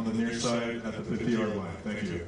on the near side at the 50-yard line. Thank you.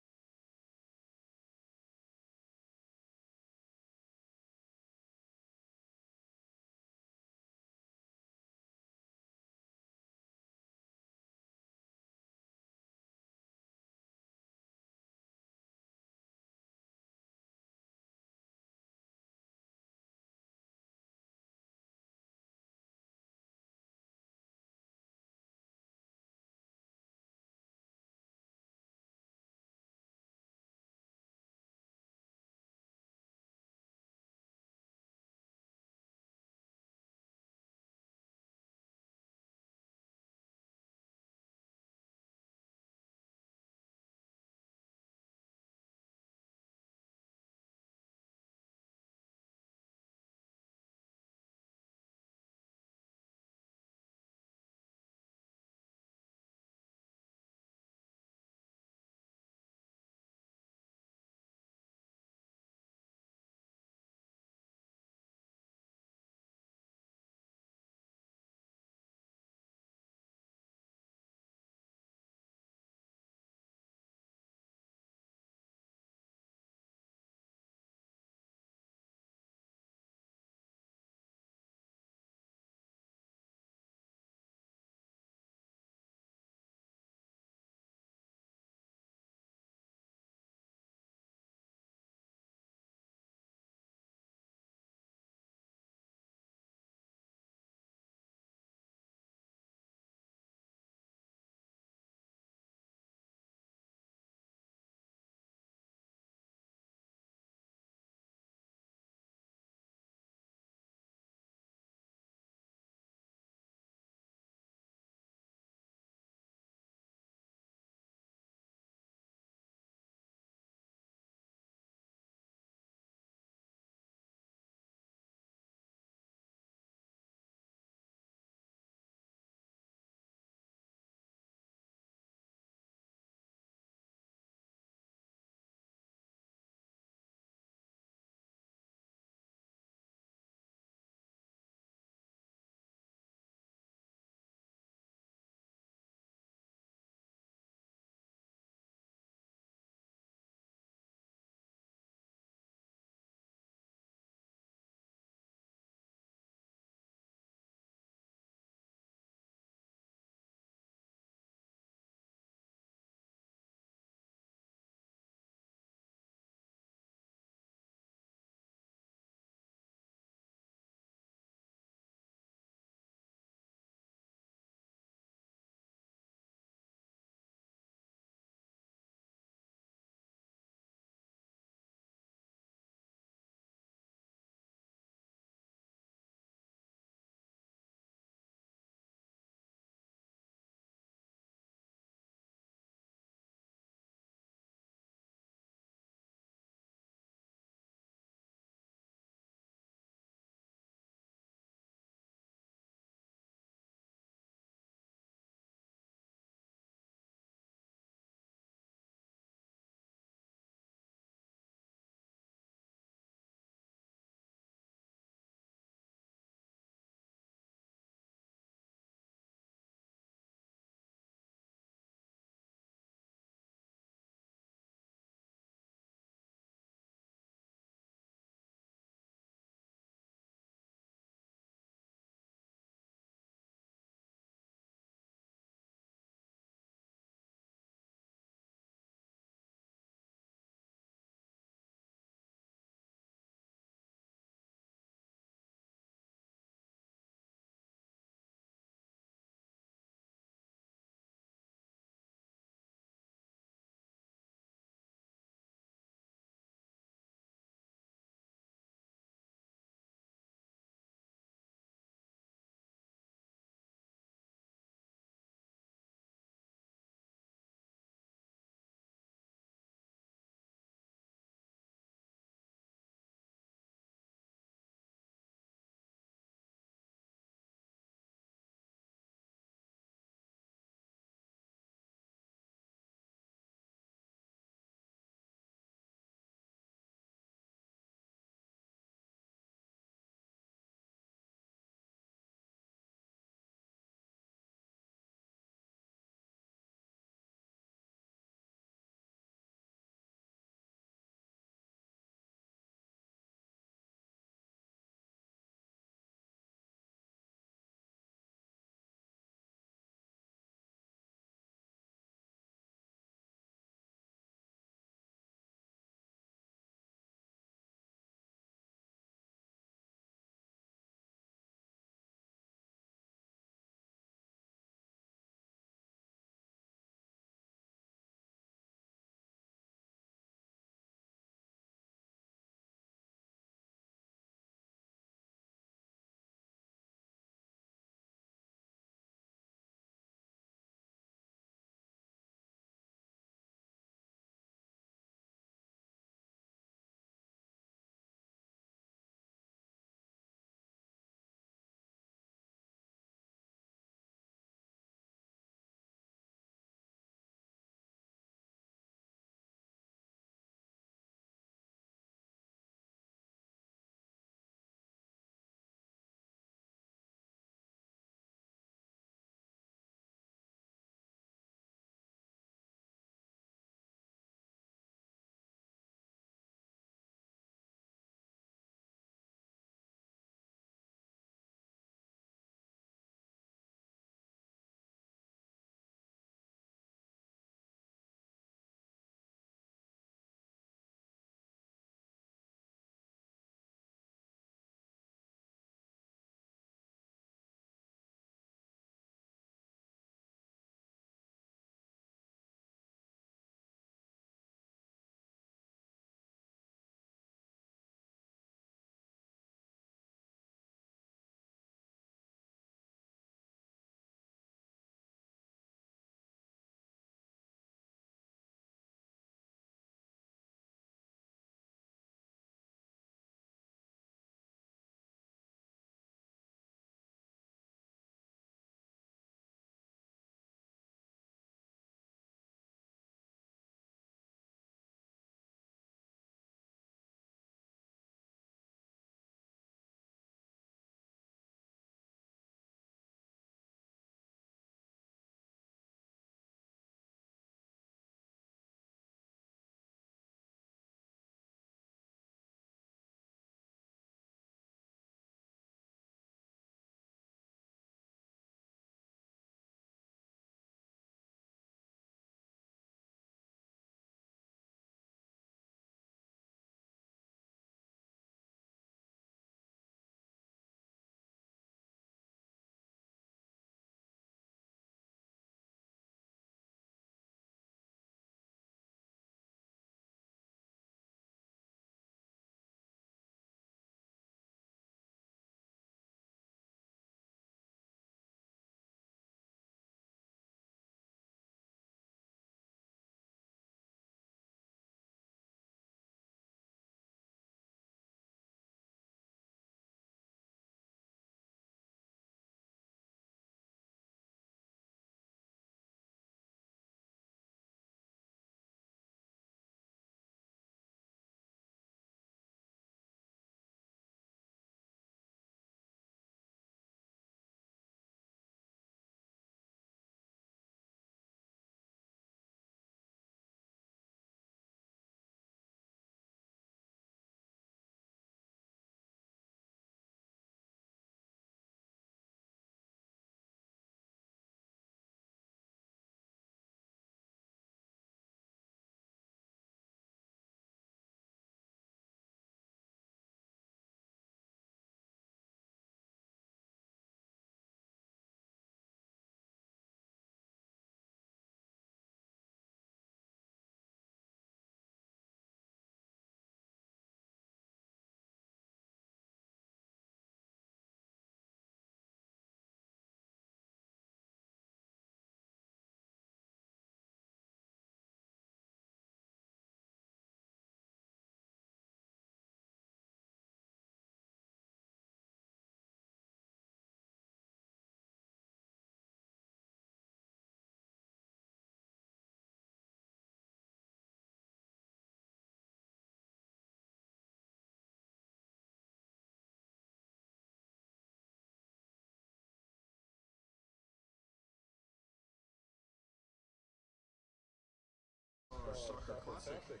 Classic.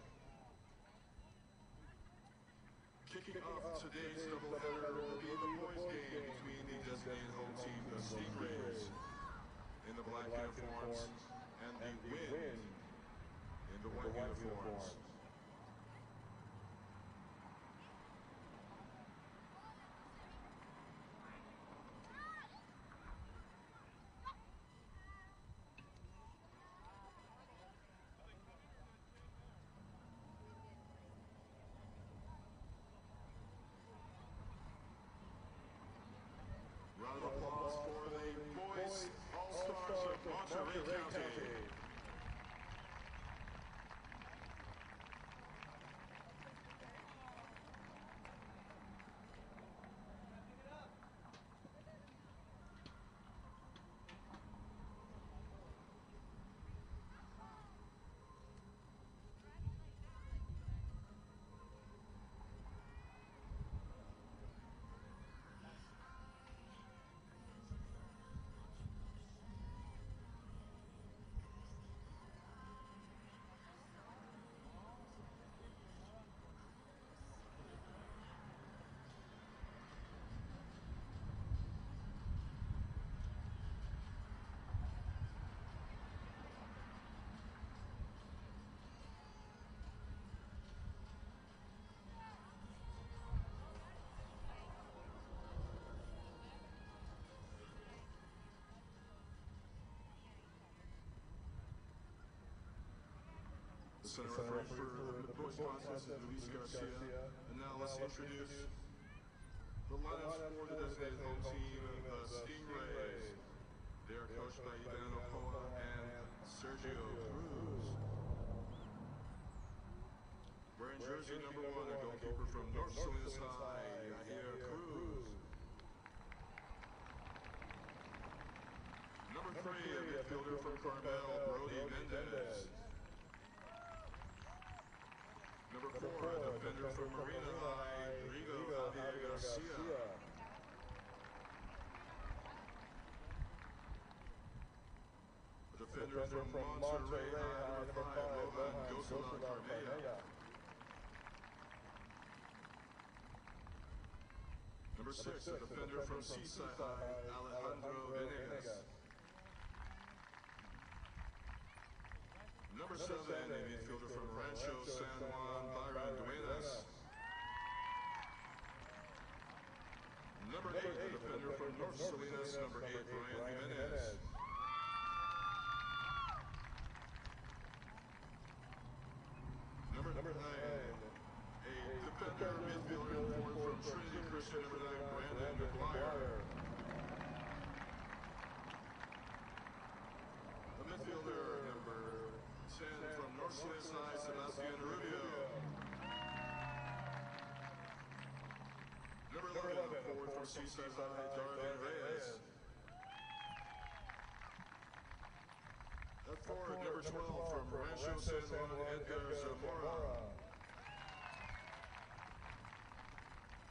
Kicking off today's doubleheader will be the boys' game between the designated home team, the Stingrays, in the black uniforms, and the Wind in the white uniforms. Round of applause for the boys All-Stars of Monterey County. The center referee for the boys contest is Luis Garcia. And now let's introduce the lineups for the designated home team, the Stingrays. They are coached by Ivan Ochoa and Sergio Cruz. Wearing jersey number 1, a goalkeeper from North Salinas High, Yair Cruz. Number 3, a midfielder from Carmel, Brody Mendez. Number 4, a defender from Marina High, Rigo Javier Garcia. A defender from Monterey High, number 5, Lohan Gosala Carmella. Number 6, a defender from Seaside High, Alejandro Venegas. Number 7, a midfielder from Rancho San Juan, Byron Duenas. Number 8, a defender from North Salinas, number 8, Brian Jimenez. Number 9, a defender, midfielder, and forward from Trinity Christian, number 9, Brandon Blair. A midfielder, number 10 from North Salinas High, Sebastian Rubio. Number 11, forward from Seaside High, Darwin Reyes. At forward, number 12 from Rancho San Juan, Edgar Zamora.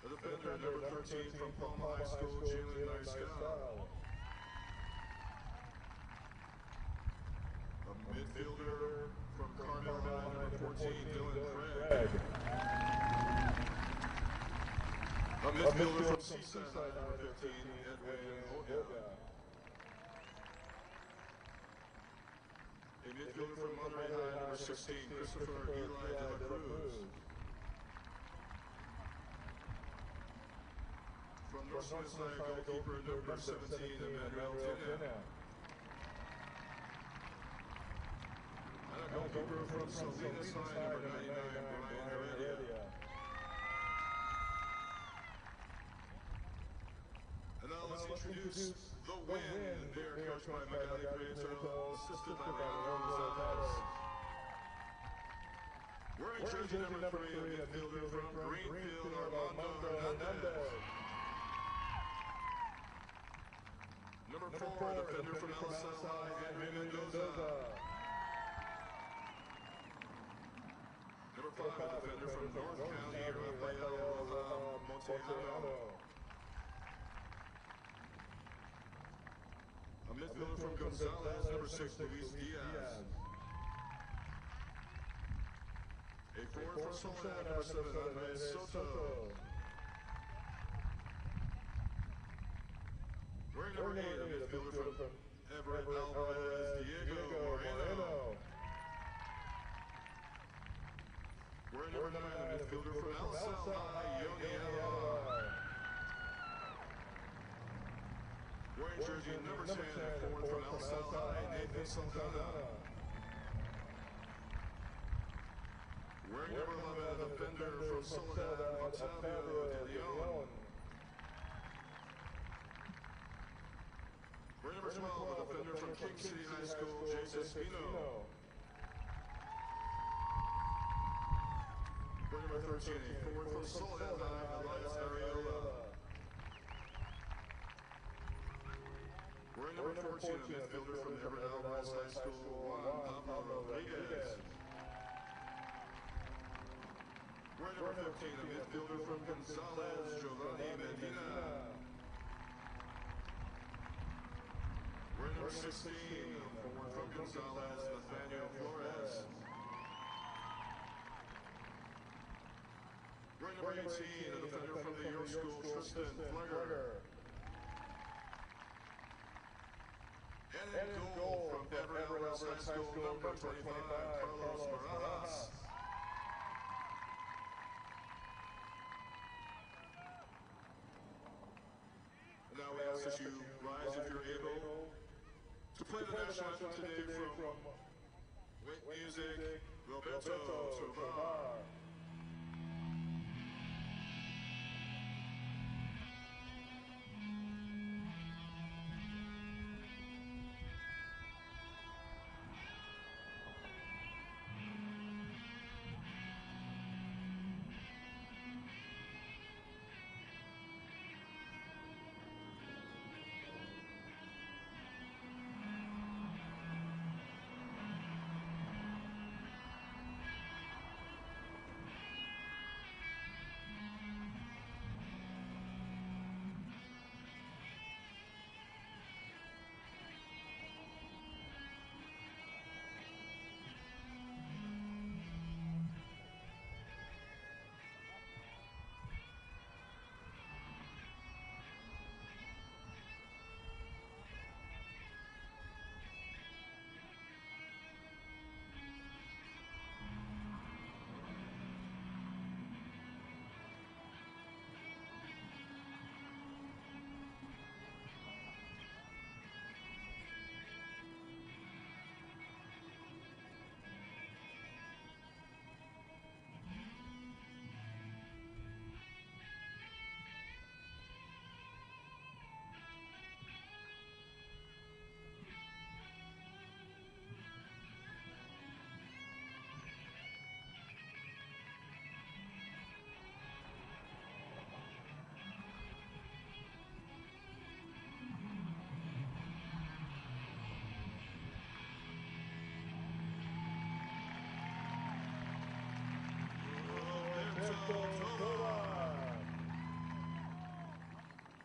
A defender, number 13 from Palma High School, Jalen Mariscal. A midfielder from Carmel High, number 14, Dylan Craig. A midfielder from Seaside High, number 15, Edwin Oga. A midfielder from Monterey High, number 16, Christopher Eli de la Cruz. From North Salinas High, goalkeeper number 17, Emmanuel Tena. And a goalkeeper from Salinas High, number 99, Brian Heredia. And now let's introduce the Wind. They are coached by Magali Prieto, assisted by Leandro Gonzalez. Wearing jersey number 3, a midfielder from Greenfield, Armando Hernandez. Number 4, a defender from Alisal High, Henry Mendoza. Number 5, a defender from North County, Rafael Montejano. A midfielder from Gonzalez, number 6, Luis Diaz. A forward for Soledad, number 7, Andres Soto. Wearing number 8, a midfielder from Everett Alvarez, Diego Moreno. Wearing number 9, a midfielder from Alisal High, wearing jersey number 10, a forward from Alisal High, Nathan Saldana. Wearing number 11, a defender from Soledad, Octavio de Leon. Wearing number 12, a defender from King City High School, Jason Espino. Wearing number 13, a forward from Soledad High, Elias Ariola. Wearing number 14, a midfielder from Everett Alvarez High School, Juan Pablo Rodriguez. Wearing number 15, a midfielder from Gonzales, Giovanni Medina. Wearing number 16, a forward from Gonzales, Nathaniel Flores. Wearing number 18, a defender from the York School, Tristan Flegger. And in goal from Everett Alvarez High School, number 25, Carlos Barajas. Now we ask that you rise if you're able to play the national anthem today from Wait Music, Roberto Tovar.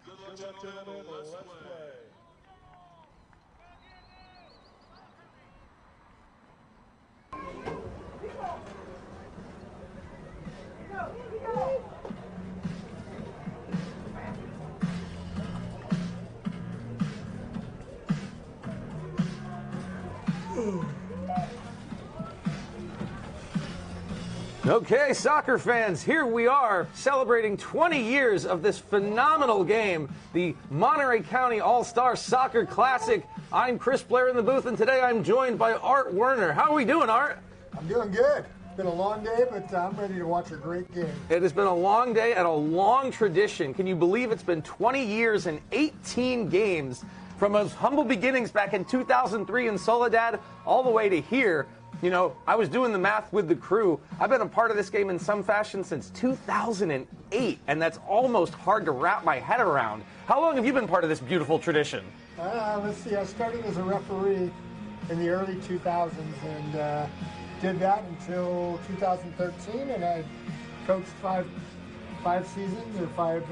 Good luck, gentlemen. Let's play. Okay, soccer fans, here we are celebrating 20 years of this phenomenal game, the Monterey County All-Star Soccer Classic. I'm Chris Blair in the booth, and today I'm joined by Art Werner. How are we doing, Art? I'm doing good. It's been a long day, but I'm ready to watch a great game. It has been a long day and a long tradition. Can you believe it's been 20 years and 18 games from those humble beginnings back in 2003 in Soledad all the way to here? You know, I was doing the math with the crew. I've been a part of this game in some fashion since 2008, and that's almost hard to wrap my head around. How long have you been part of this beautiful tradition? Let's see, I started as a referee in the early 2000s and did that until 2013, and I coached five seasons or five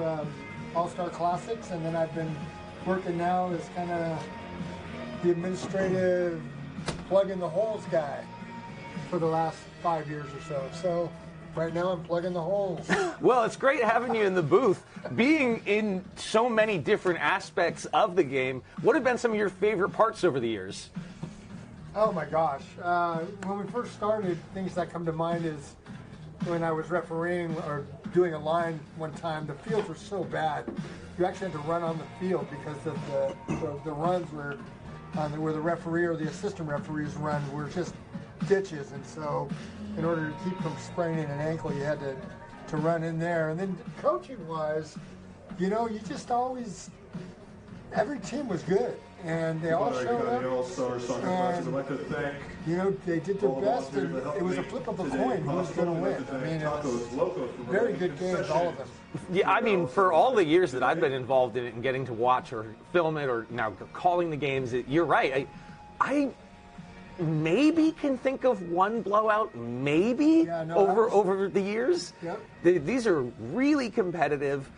All-Star Classics, and then I've been working now as kind of the administrative plug in the holes guy for the last 5 years or so. So right now I'm plugging the holes. Well, it's great having you in the booth. Being in so many different aspects of the game, what have been some of your favorite parts over the years? Oh my gosh. When we first started, things that come to mind is when I was refereeing or doing a line one time, the fields were so bad. You actually had to run on the field because of the runs where the referee or the assistant referees run were just ditches. And so in order to keep from spraining an ankle, you had to run in there. And then coaching-wise, you know, you just always, every team was good. And they all showed up. And I'd like to thank, you know, they did their best, and it was a flip of a coin who was going to win. I mean, it was very good games, all of them. Yeah, I mean, for all the years that I've been involved in it and getting to watch or film it or now calling the games, you're right. I maybe can think of one blowout, maybe, over the years. Yep. These are really competitive.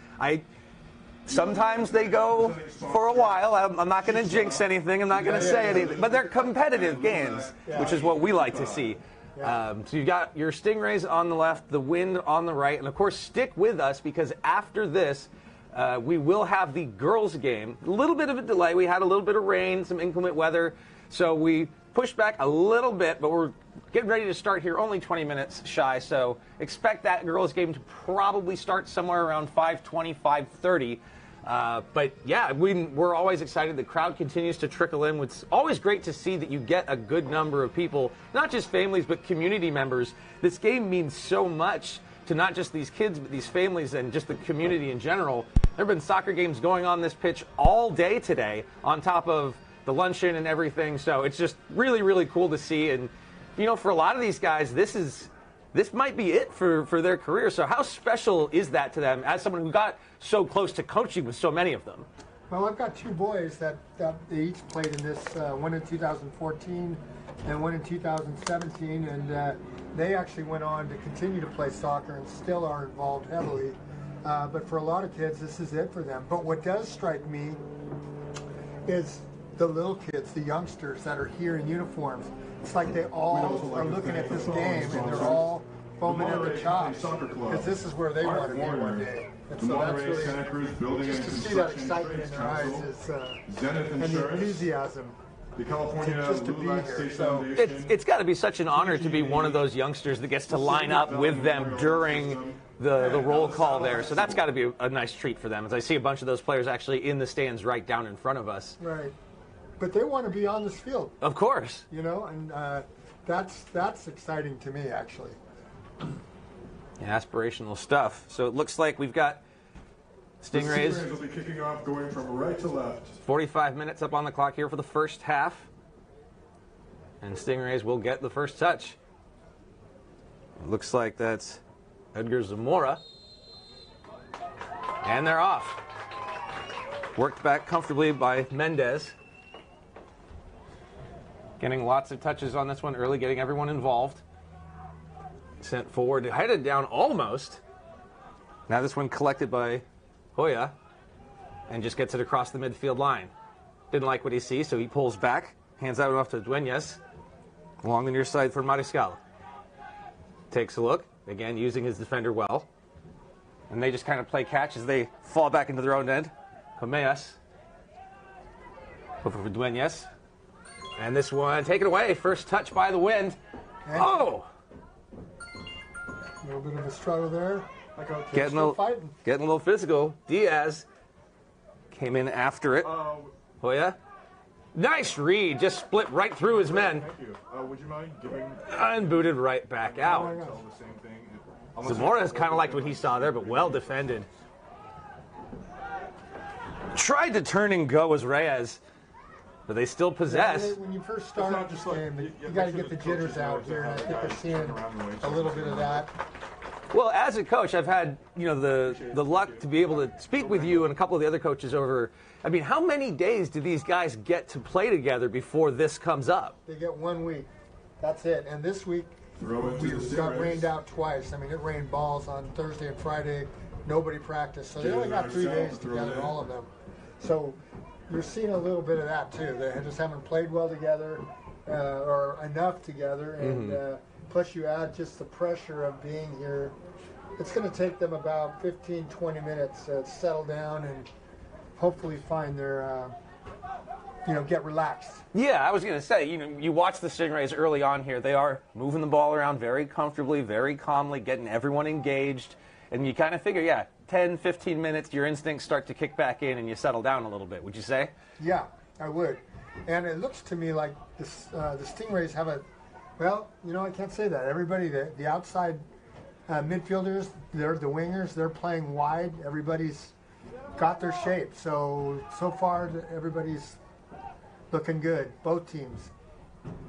Sometimes they go for a while. I'm not going to jinx anything. I'm not going to say anything. But they're competitive games, which is what we like to see. So you've got your Stingrays on the left, the Wind on the right. And, of course, stick with us because after this, we will have the girls' game. A little bit of a delay. We had a little bit of rain, some inclement weather. So we pushed back a little bit, but we're getting ready to start here, only 20 minutes shy. So expect that girls' game to probably start somewhere around 5:20, 5:30. But yeah, we're always excited. The crowd continues to trickle in. It's always great to see that you get a good number of people, not just families, but community members. This game means so much to not just these kids, but these families and just the community in general. There have been soccer games going on this pitch all day today, on top of the luncheon and everything. So it's just really, really cool to see. And, you know, for a lot of these guys, this might be it for their career. So how special is that to them as someone who got so close to coaching with so many of them? Well, I've got two boys that they each played in this, one in 2014 and one in 2017, and they actually went on to continue to play soccer and still are involved heavily. But for a lot of kids, this is it for them. But what does strike me is the little kids, the youngsters that are here in uniforms. It's like they all are looking at this game and they're all foaming at the chops because this is where they want to be one day. And so that's really, just to see that excitement in their eyes is, and the enthusiasm. The California just to be here. So it's got to be such an honor to be one of those youngsters that gets to line up with them during the roll call there. So that's got to be a nice treat for them. As I see a bunch of those players actually in the stands right down in front of us. Right. But they want to be on this field. Of course. You know, and that's exciting to me, actually. Yeah, aspirational stuff. So it looks like we've got Stingrays. The Stingrays will be kicking off going from right to left. 45 minutes up on the clock here for the first half. And Stingrays will get the first touch. It looks like that's Edgar Zamora. And they're off. Worked back comfortably by Mendez. Getting lots of touches on this one early, getting everyone involved. Sent forward, headed down almost. Now this one collected by Hoya and just gets it across the midfield line. Didn't like what he sees, so he pulls back, hands out off to Dueñas along the near side for Mariscal. Takes a look, again using his defender well. And they just kind of play catch as they fall back into their own end. Comeas. Over for Dueñas. And this one taken away. First touch by the Wind. Oh! A little bit of a struggle there. Getting a little physical. Diaz came in after it. Hoya. Nice read. Just split right through his men. Thank you. Would you mind giving... And booted right back out. the same thing? Zamora's kind of liked what he saw there, but well defended. Tried to turn and go as Reyes, but they still possess. When you first start this game, you got to get the jitters out here, and I think we're seeing a little bit of that. Well, as a coach, I've had the luck to be able to speak with you and a couple of the other coaches over. I mean, how many days do these guys get to play together before this comes up? They get 1 week. That's it. And this week we got rained out twice. I mean, it rained balls on Thursday and Friday. Nobody practiced, so they only got 3 days together, all of them. So you're seeing a little bit of that too. They just haven't played well together or enough together, and plus you add just the pressure of being here, it's going to take them about 15, 20 minutes to settle down and hopefully find their, get relaxed. Yeah, I was going to say, you watch the Stingrays early on here. They are moving the ball around very comfortably, very calmly, getting everyone engaged. And you kind of figure, 10, 15 minutes, your instincts start to kick back in and you settle down a little bit. Would you say? Yeah, I would. And it looks to me like the Stingrays have I can't say that. Everybody, the outside midfielders, they're the wingers, they're playing wide. Everybody's got their shape. So far, everybody's looking good, both teams.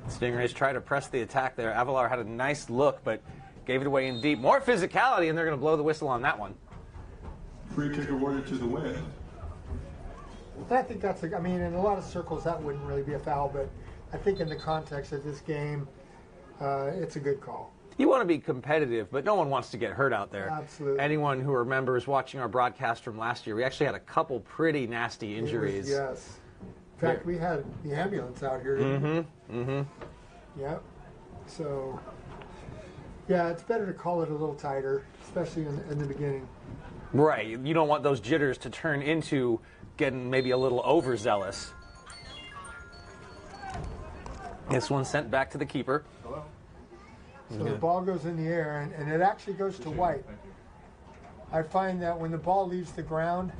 Stingrays try to press the attack there. Avalar had a nice look, but gave it away in deep. More physicality, and they're going to blow the whistle on that one. Free kick awarded to the Wind. I think in a lot of circles that wouldn't really be a foul, but I think in the context of this game, it's a good call. You want to be competitive, but no one wants to get hurt out there. Absolutely. Anyone who remembers watching our broadcast from last year, we actually had a couple pretty nasty injuries. Yes. In fact, we had the ambulance out here. Yep. So, it's better to call it a little tighter, especially in the beginning. Right. You don't want those jitters to turn into getting maybe a little overzealous. This one sent back to the keeper. Hello? So the ball goes in the air, and it actually goes to White. Thank you. I find that when the ball leaves the ground,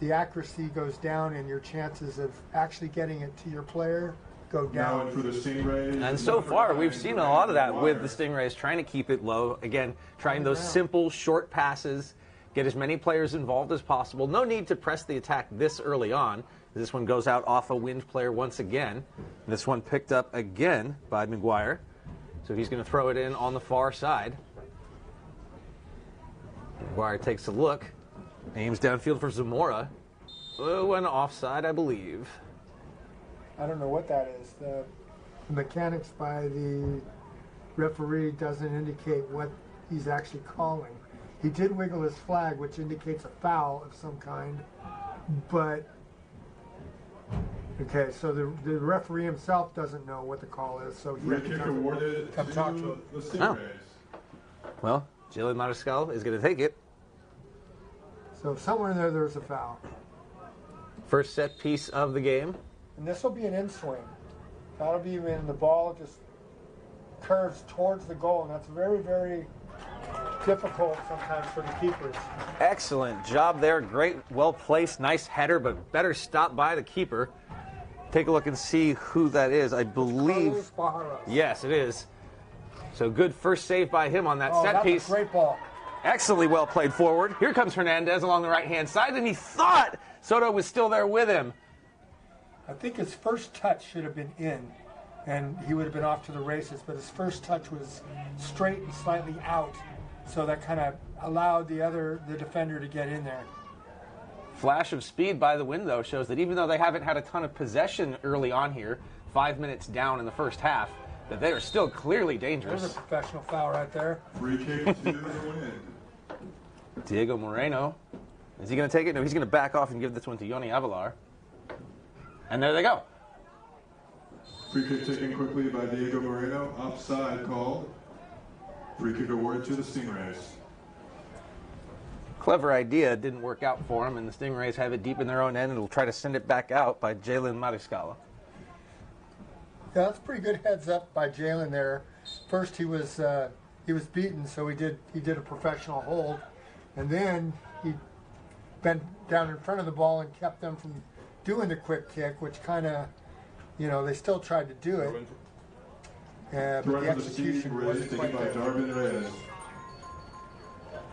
the accuracy goes down, and your chances of actually getting it to your player go Now down. in for the Stingrays. And so far, we've seen a lot of that with the Stingrays, trying to keep it low. Again, trying those simple, short passes, get as many players involved as possible. No need to press the attack this early on. This one goes out off a Wind player once again. This one picked up again by McGuire. So he's going to throw it in on the far side. McGuire takes a look, aims downfield for Zamora. Oh, and offside, I believe. I don't know what that is. The mechanics by the referee doesn't indicate what he's actually calling. He did wiggle his flag, which indicates a foul of some kind, but okay, so the referee himself doesn't know what the call is, so he Free kick awarded come to talk to him. the Stingrays. Well, Jalen Mariscal is going to take it. So somewhere in there's a foul. First set piece of the game. And this will be an in-swing. That'll be when the ball just curves towards the goal, and that's very, very difficult sometimes for the keepers. Excellent job there. Great, well-placed, nice header, but better stop by the keeper. Take a look and see who that is. I believe. Yes, it is. So good first save by him on that set piece. That's a great ball. Excellently well played forward. Here comes Hernandez along the right-hand side, and he thought Soto was still there with him. I think his first touch should have been in, and he would have been off to the races, but his first touch was straight and slightly out, so that kind of allowed the defender to get in there. Flash of speed by the Wind, though, shows that even though they haven't had a ton of possession early on here, 5 minutes down in the first half, that they are still clearly dangerous. There's a professional foul right there. Free kick to the Wind. Diego Moreno. Is he going to take it? No, he's going to back off and give this one to Yoni Avalar. And there they go. Free kick taken quickly by Diego Moreno. Offside called. Free kick awarded to the Stingrays. Clever idea. Didn't work out for him, and the Stingrays have it deep in their own end, and will try to send it back out by Jalen Mariscal. Yeah, that's pretty good heads up by Jalen there. First he was beaten, so he did a professional hold, and then he bent down in front of the ball and kept them from doing the quick kick, which kind of, they still tried to do it. But the execution wasn't quite by there. Darvin Reyes.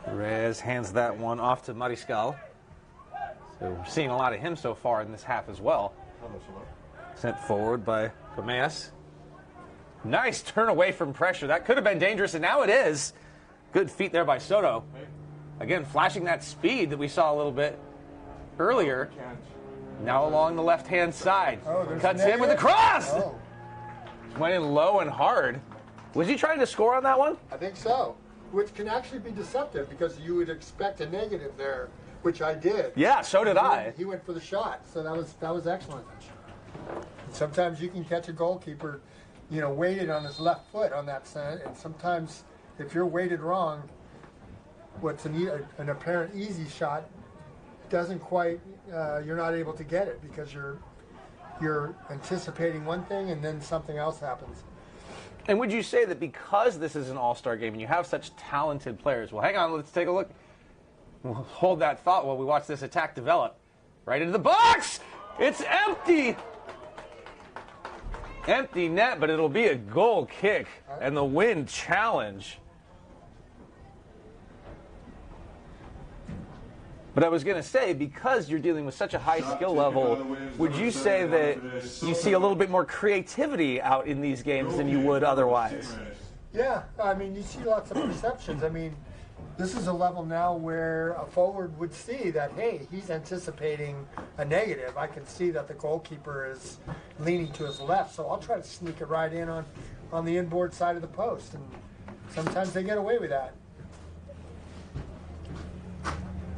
Reyes hands that one off to Mariscal. So we're seeing a lot of him so far in this half as well. Sent forward by Gomez. Nice turn away from pressure. That could have been dangerous, and now it is. Good feet there by Soto. Again, flashing that speed that we saw a little bit earlier. Now along the left-hand side. Cuts in with a cross! Oh, Went in low and hard. Was he trying to score on that one? I think so. Which can actually be deceptive because you would expect a negative there, which I did. Yeah, so did I. He went for the shot, so that was excellent. Sometimes you can catch a goalkeeper weighted on his left foot on that side, and sometimes if you're weighted wrong, what's an apparent easy shot doesn't quite, you're not able to get it because you're anticipating one thing and then something else happens. And would you say that because this is an all-star game and you have such talented players, well, hang on, let's take a look. We'll hold that thought while we watch this attack develop. Right into the box! It's empty! Empty net, but it'll be a goal kick and the win challenge. But I was going to say, because you're dealing with such a high skill level, would you say that you see a little bit more creativity out in these games than you would otherwise? Yeah, I mean, you see lots of perceptions. I mean, this is a level now where a forward would see that, hey, he's anticipating a negative. I can see that the goalkeeper is leaning to his left, so I'll try to sneak it right in on the inboard side of the post. And sometimes they get away with that.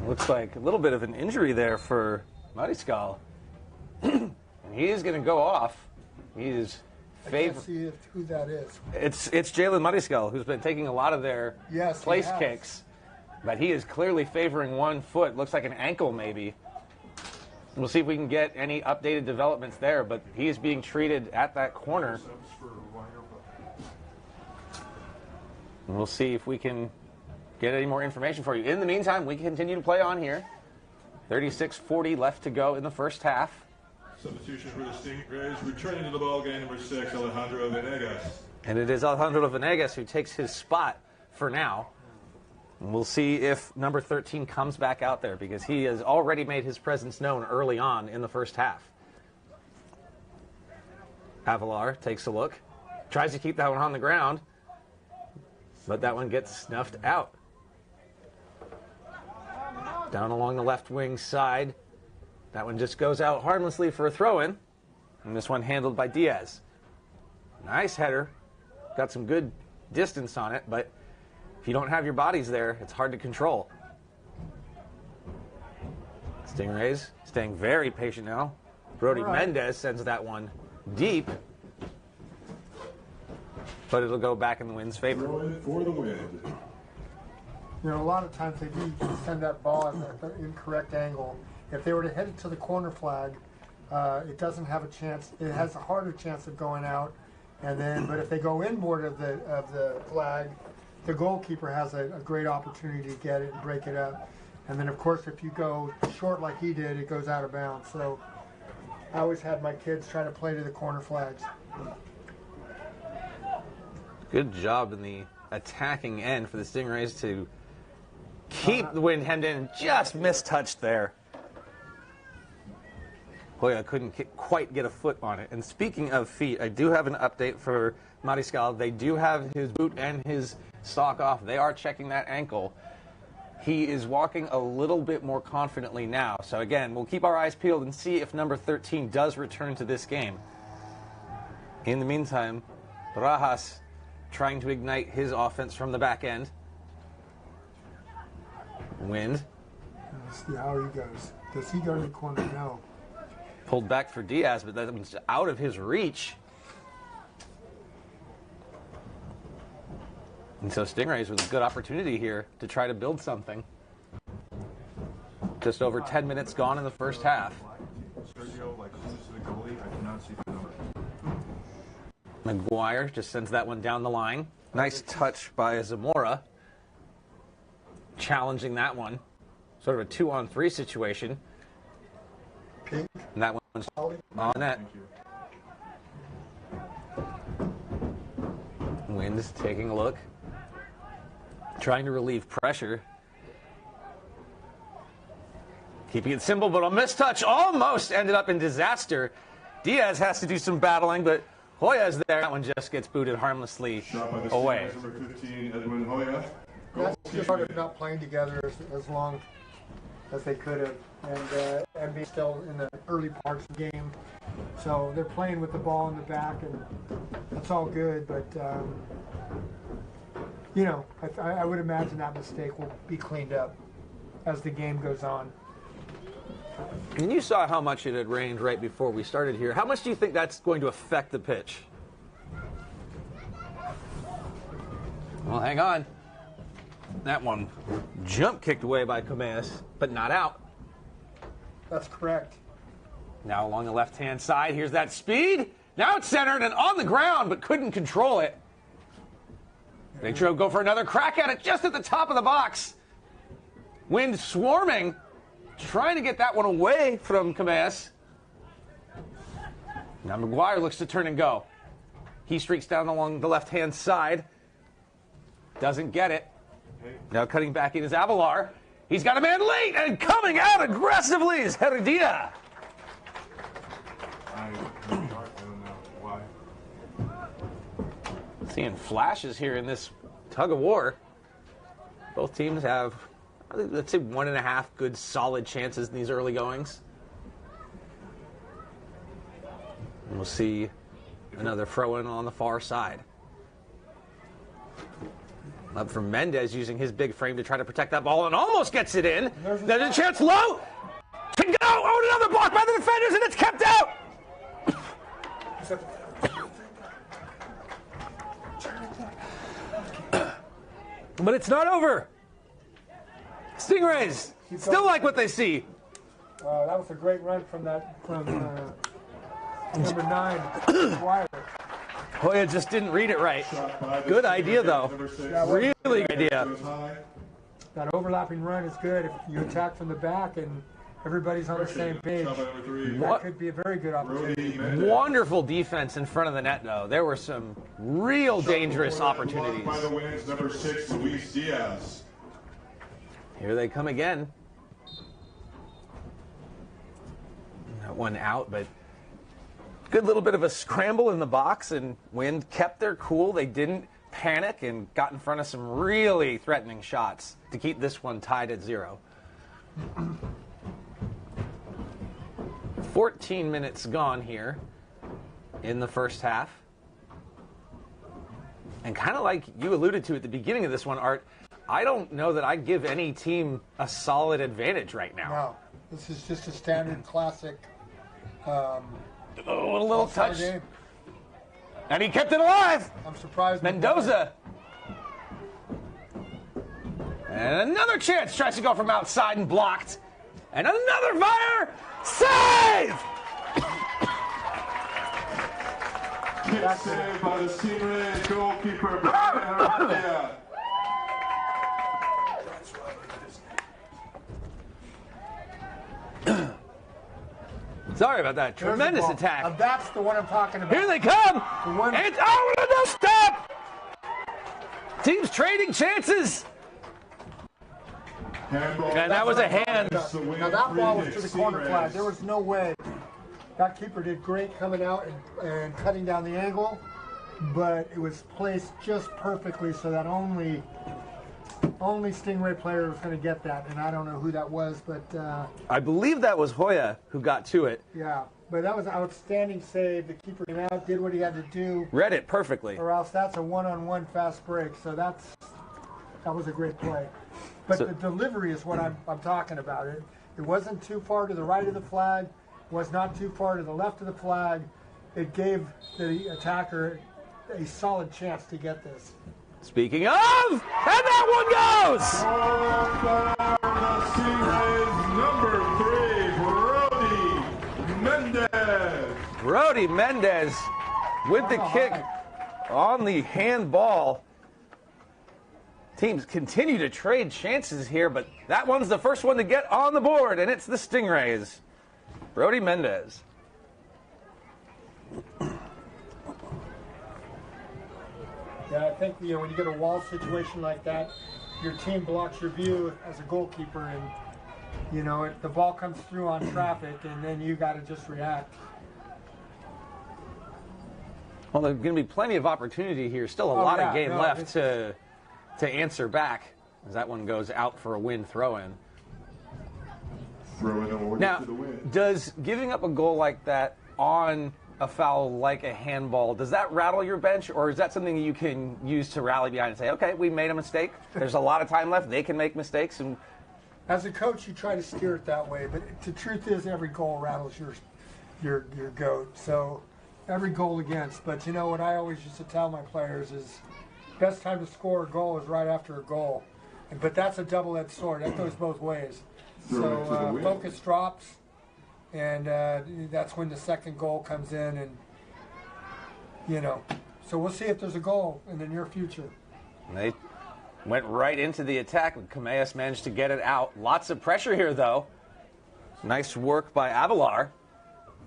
Looks like a little bit of an injury there for Mariscal. And he is going to go off. He's I can't see who that is. It's Jalen Mariscal, who's been taking a lot of their place he kicks. But he is clearly favoring one foot. Looks like an ankle, maybe. We'll see if we can get any updated developments there. But he is being treated at that corner. And we'll see if we can get any more information for you. In the meantime, we continue to play on here. 36:40 left to go in the first half. Substitution for the Stingrays, returning to the ball game, number 6, Alejandro Venegas. And it is Alejandro Venegas who takes his spot for now. And we'll see if number 13 comes back out there, because he has already made his presence known early on in the first half. Avalar takes a look, tries to keep that one on the ground, but that one gets snuffed out. Down along the left wing side. That one just goes out harmlessly for a throw-in. And this one handled by Diaz. Nice header. Got some good distance on it, but if you don't have your bodies there, it's hard to control. Stingrays staying very patient now. Brody Mendez sends that one deep. But it'll go back in the wind's favor. For the wind. A lot of times they do send that ball at the incorrect angle. If they were to hit it to the corner flag, it doesn't have a chance. It has a harder chance of going out. But if they go inboard of the flag, the goalkeeper has a great opportunity to get it and break it up. And then, of course, if you go short like he did, it goes out of bounds. So I always had my kids try to play to the corner flags. Good job in the attacking end for the Stingrays to keep the wind hemmed in. Just mistouched there. Hoya couldn't quite get a foot on it. And speaking of feet, I do have an update for Mariscal. They do have his boot and his sock off. They are checking that ankle. He is walking a little bit more confidently now. So again, we'll keep our eyes peeled and see if number 13 does return to this game. In the meantime, Rajas trying to ignite his offense from the back end. Wind. Let's see how he goes. Does he go to the corner? No. Pulled back for Diaz, but that was out of his reach. And so Stingrays with a good opportunity here to try to build something. Just over 10 minutes gone in the first half. McGuire just sends that one down the line. Nice touch by Zamora. Challenging that one. Sort of a 2-on-3 situation. Pink. And that one's on net. Wind's taking a look. Trying to relieve pressure. Keeping it simple, but a mistouch almost ended up in disaster. Diaz has to do some battling, but Hoya's there. That one just gets booted harmlessly away. Number 15, Edwin Hoya. That's just part of not playing together as long as they could have, and being still in the early parts of the game. So they're playing with the ball in the back, and that's all good. But I would imagine that mistake will be cleaned up as the game goes on. And you saw how much it had rained right before we started here. How much do you think that's going to affect the pitch? Well, hang on. That one jump kicked away by Comas, but not out. That's correct. Now along the left-hand side, here's that speed. Now it's centered and on the ground, but couldn't control it. Big Show go for another crack at it just at the top of the box. Wind swarming, trying to get that one away from Comas. Now McGuire looks to turn and go. He streaks down along the left-hand side. Doesn't get it. Now cutting back in is Avalar. He's got a man late and coming out aggressively is Heredia. I don't know why. Seeing flashes here in this tug of war. Both teams have, let's say, 1.5 good solid chances in these early goings. And we'll see another throw-in on the far side. Up for Mendez using his big frame to try to protect that ball and almost gets it in. There's a chance low to go. Oh, another block by the defenders and it's kept out. But it's not over. Stingrays still like what they see. That was a great run from number 9, Wire. Hoya just didn't read it right. Good idea, though. Really good idea. That overlapping run is good if you attack from the back and everybody's on the same page. That could be a very good opportunity. Wonderful defense in front of the net, though. There were some real dangerous opportunities. By the wings, number 6, Luis Diaz. Here they come again. That one out, but good little bit of a scramble in the box, and Wind kept their cool. They didn't panic and got in front of some really threatening shots to keep this one tied at 0. 14 minutes gone here in the first half. And kind of like you alluded to at the beginning of this one, Art, I don't know that I give any team a solid advantage right now. No, this is just a standard classic. A little touch. Game. And he kept it alive. I'm surprised. Mendoza. And another chance. Tries to go from outside and blocked. And another fire. Save! Kick save by the Stingrays goalkeeper, Blair. Sorry about that. Tremendous attack. That's the one I'm talking about. Here they come. one- And oh, no stop. Teams trading chances. Handball. And that was a hand. Now that ball was to the corner flag. There was no way. That keeper did great coming out and cutting down the angle, but it was placed just perfectly so that only Stingray player was going to get that, and I don't know who that was, but I believe that was Hoya who got to it. yeah, but that was an outstanding save. The keeper came out, did what he had to do, Read it perfectly. or else that's a one-on-one fast break. So that was a great play. But the delivery is what I'm talking about. It wasn't too far to the right of the flag, was not too far to the left of the flag. It gave the attacker a solid chance to get this. Speaking of, and that one Number 3, Brody Mendez. Brody Mendez with the kick on the handball. Teams continue to trade chances here, but that one's the first one to get on the board, and it's the Stingrays. Brody Mendez. Yeah, I think when you get a wall situation like that, your team blocks your view as a goalkeeper, and the ball comes through on traffic, and then you got to just react. Well, there's going to be plenty of opportunity here. Still a lot of game left to answer back, as that one goes out for a Wind throw-in. Now, does giving up a goal like that on a foul like a handball, does that rattle your bench, or is that something you can use to rally behind and say, okay, we made a mistake, there's a lot of time left, they can make mistakes? And as a coach, you try to steer it that way, but the truth is every goal rattles your goat. So every goal against. But what I always used to tell my players is best time to score a goal is right after a goal. But that's a double-edged sword. That goes both ways. So focus drops, and that's when the second goal comes in, and so we'll see if there's a goal in the near future. They went right into the attack. Camellas managed to get it out. Lots of pressure here, though. Nice work by Avalar.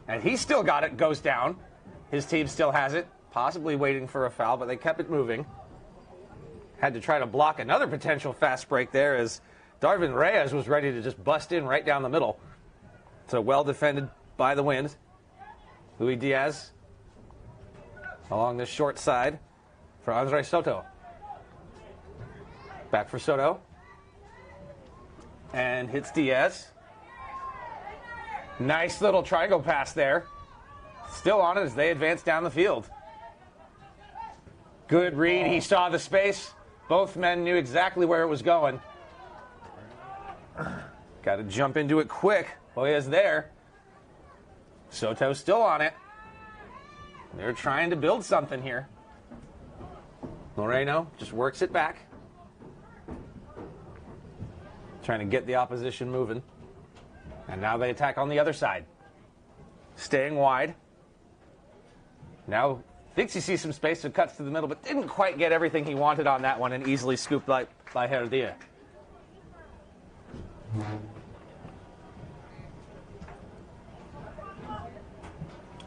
And he still got it, goes down. His team still has it, possibly waiting for a foul, but they kept it moving. Had to try to block another potential fast break there as Darwin Reyes was ready to just bust in right down the middle. So well defended by the Wind. Louis Diaz along the short side for Andre Soto. Back for Soto. And hits Diaz. Nice little triangle pass there. Still on it as they advance down the field. Good read. He saw the space. Both men knew exactly where it was going. Got to jump into it quick. Hoya's there. Soto's still on it. They're trying to build something here. Moreno just works it back. Trying to get the opposition moving. And now they attack on the other side. Staying wide. Now thinks he sees some space, so cuts to the middle, but didn't quite get everything he wanted on that one and easily scooped by Herdia.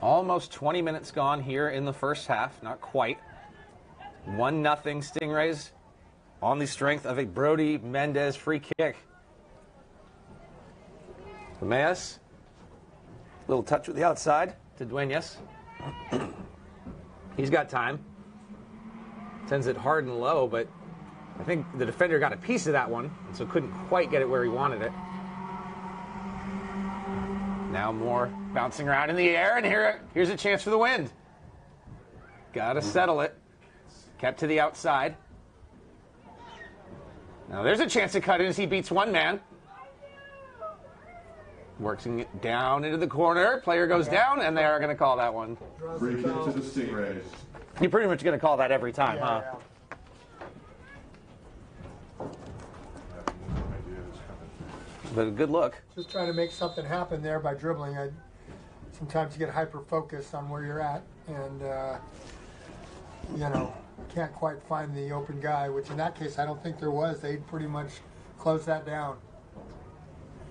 Almost 20 minutes gone here in the first half. Not quite. 1-0 Stingrays on the strength of a Brody Mendez free kick. Camellas. Little touch with the outside to Duenas. He's got time. Sends it hard and low, but I think the defender got a piece of that one, and so couldn't quite get it where he wanted it. Now more bouncing around in the air, and here's a chance for the Wind. Got to settle it. Kept to the outside. Now there's a chance to cut in as he beats one man. Working it down into the corner. Player goes down, and they are going to call that one. Free kick to the Stingrays. You're pretty much going to call that every time, huh? But a good look. Just trying to make something happen there by dribbling. Sometimes you get hyper-focused on where you're at, and, can't quite find the open guy, which in that case I don't think there was. They pretty much closed that down.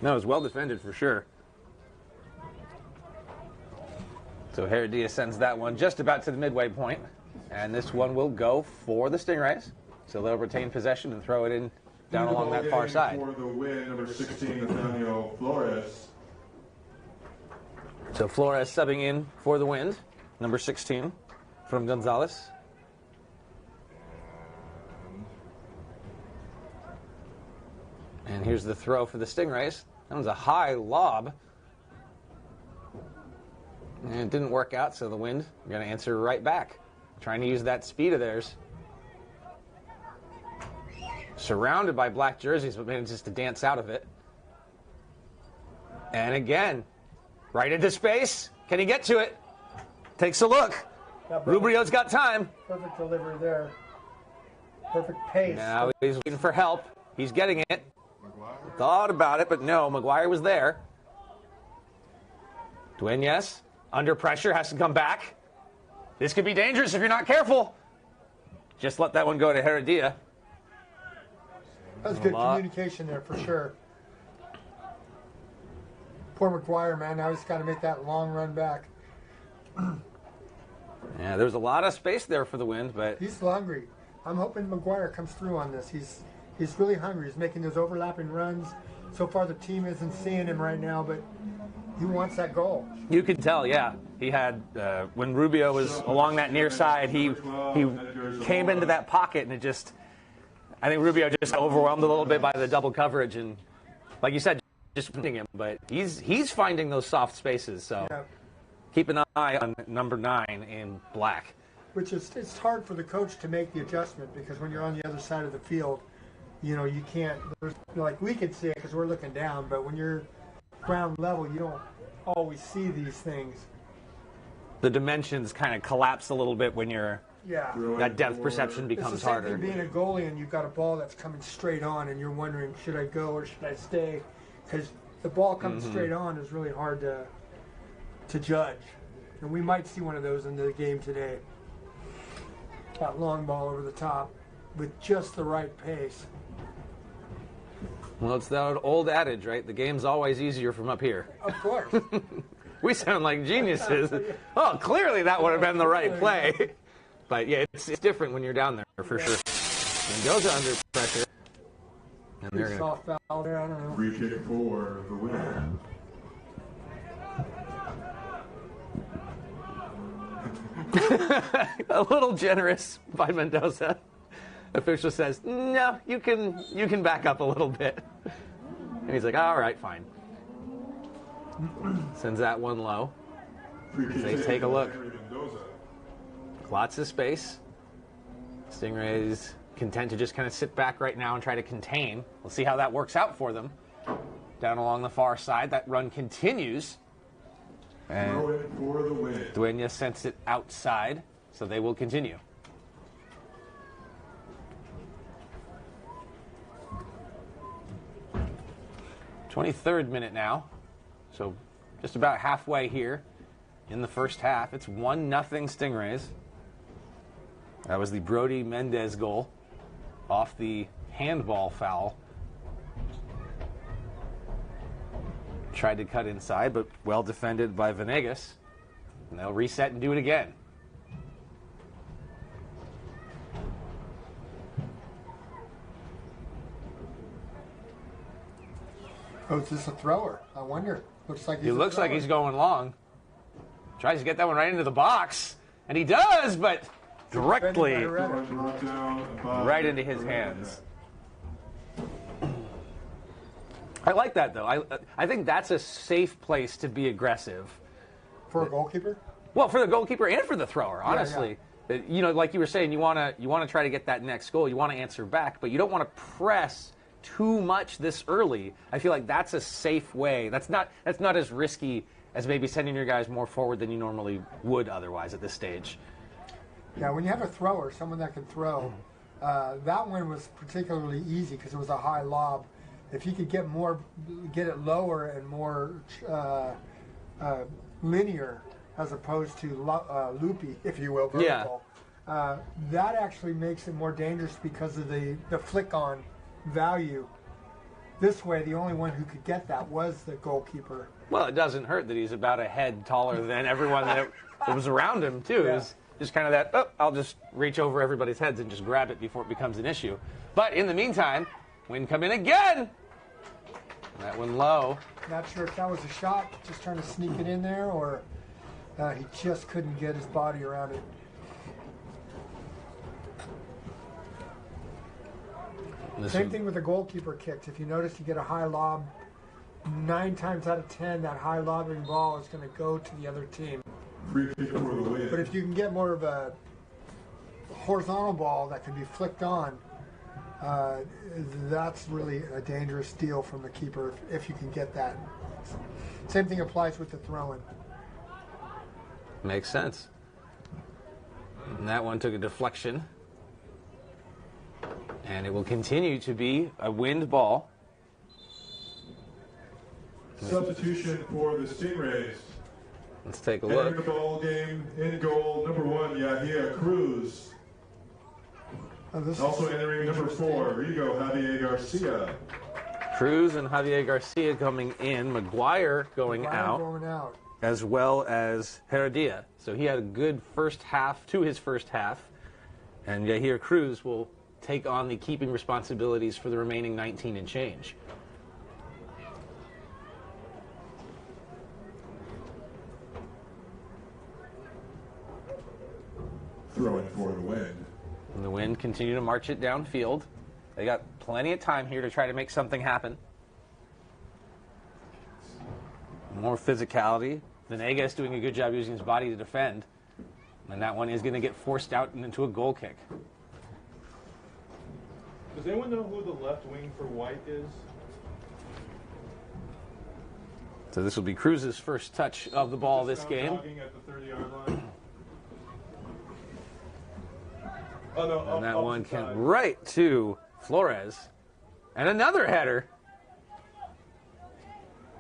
No, it was well defended for sure. So Heredia sends that one just about to the midway point. And this one will go for the Stingrays. So they'll retain possession and throw it in down along that far side. For the win, number 16, Nathaniel Flores. So Flores subbing in for the Wind, number 16 from Gonzalez. And here's the throw for the Stingrays. That was a high lob. And it didn't work out, so the Wind are going to answer right back. Trying to use that speed of theirs. Surrounded by black jerseys, but manages to dance out of it. And again, right into space. Can he get to it? Takes a look. Rubrio's got time. Perfect delivery there. Perfect pace. Now he's waiting for help. He's getting it. Thought about it, but no, Maguire was there. Duenas, under pressure, has to come back. This could be dangerous if you're not careful. Just let that one go to Heredia. That was good communication there for sure. Poor Maguire, man. Now he's got to make that long run back. Yeah, there's a lot of space there for the Wind, but he's hungry. I'm hoping Maguire comes through on this. He's really hungry. He's making those overlapping runs. So far, the team isn't seeing him right now, but he wants that goal. You could tell, yeah. He had, when Rubio was along that near side, he came into that pocket, and I think Rubio just got overwhelmed a little bit by the double coverage, and like you said, just finding him. But he's finding those soft spaces, so keep an eye on number 9 in black. Which is, it's hard for the coach to make the adjustment, because when you're on the other side of the field, you can't, like we can see it because we're looking down, but when you're ground level, you don't always see these things. The dimensions kind of collapse a little bit when you're Yeah. that depth perception becomes It's the same harder. thing being a goalie and you've got a ball that's coming straight on and you're wondering, should I go or should I stay? Because the ball coming straight on is really hard to judge. And we might see one of those in the game today. That long ball over the top with just the right pace. Well, it's that old adage, right? The game's always easier from up here. Of course. We sound like geniuses. Oh, clearly that would have been the right play. But yeah, it's different when you're down there for sure. Mendoza under pressure. And they're gonna... Soft foul there, I don't know. Free kick for the win. A little generous by Mendoza. Official says, no, you can back up a little bit. And he's like, all right, fine. Sends that one low. They take a look. Lots of space. Stingrays content to just kind of sit back right now and try to contain. We'll see how that works out for them. Down along the far side, that run continues. And Throw it for the win. Dueña sends it outside, so they will continue. '23rd minute now, so just about halfway here in the first half. It's 1-0 Stingrays. That was the Brody Mendez goal off the handball foul. Tried to cut inside, but well defended by Venegas. And they'll reset and do it again. Oh, is this a thrower? I wonder. Looks like He looks like he's going long. Tries to get that one right into the box. And he does, but directly right into his hands. I like that, though. I think that's a safe place to be aggressive. For a goalkeeper? Well, for the goalkeeper and for the thrower, honestly. Yeah. You know, like you were saying, you want to try to get that next goal. You want to answer back, but you don't want to press too much this early. I feel like that's a safe way. That's not as risky as maybe sending your guys more forward than you normally would otherwise at this stage. Yeah, when you have a thrower, someone that can throw, that one was particularly easy because it was a high lob. If you could get it lower and more linear as opposed to loopy, if you will, vertical, that actually makes it more dangerous because of the flick-on value. This way, the only one who could get that was the goalkeeper. Well, it doesn't hurt that he's about a head taller than everyone that was around him, too. Yeah. It was just kind of that, I'll just reach over everybody's heads and just grab it before it becomes an issue. But in the meantime, wind come in again. That one low. Not sure if that was a shot, just trying to sneak it in there, or he just couldn't get his body around it. Same thing with the goalkeeper kicks. If you notice, you get a high lob, 9 times out of 10, that high lobbing ball is going to go to the other team. Free kick for the win. But if you can get more of a horizontal ball that can be flicked on, that's really a dangerous deal from the keeper if you can get that. Same thing applies with the throw-in. Makes sense. And that one took a deflection. And it will continue to be a wind ball. Substitution for the Stingrays. Let's take a Entering look. the ball game in goal, number 1, Yahia Cruz. Also entering number 4, Rigo Javier Garcia. Cruz and Javier Garcia coming in. McGuire going out. As well as Heredia. So he had a good first half to his first half. And Yahir Cruz will take on the keeping responsibilities for the remaining 19 and change. Throwing for the win. And the Wind continue to march it downfield. They got plenty of time here to try to make something happen. More physicality. Venegas doing a good job using his body to defend. And that one is going to get forced out and into a goal kick. Does anyone know who the left wing for White is? So this will be Cruz's first touch of the ball this game. Jogging at the 30-yard line. Oh, no, And that one came side. right to Flores. And another header.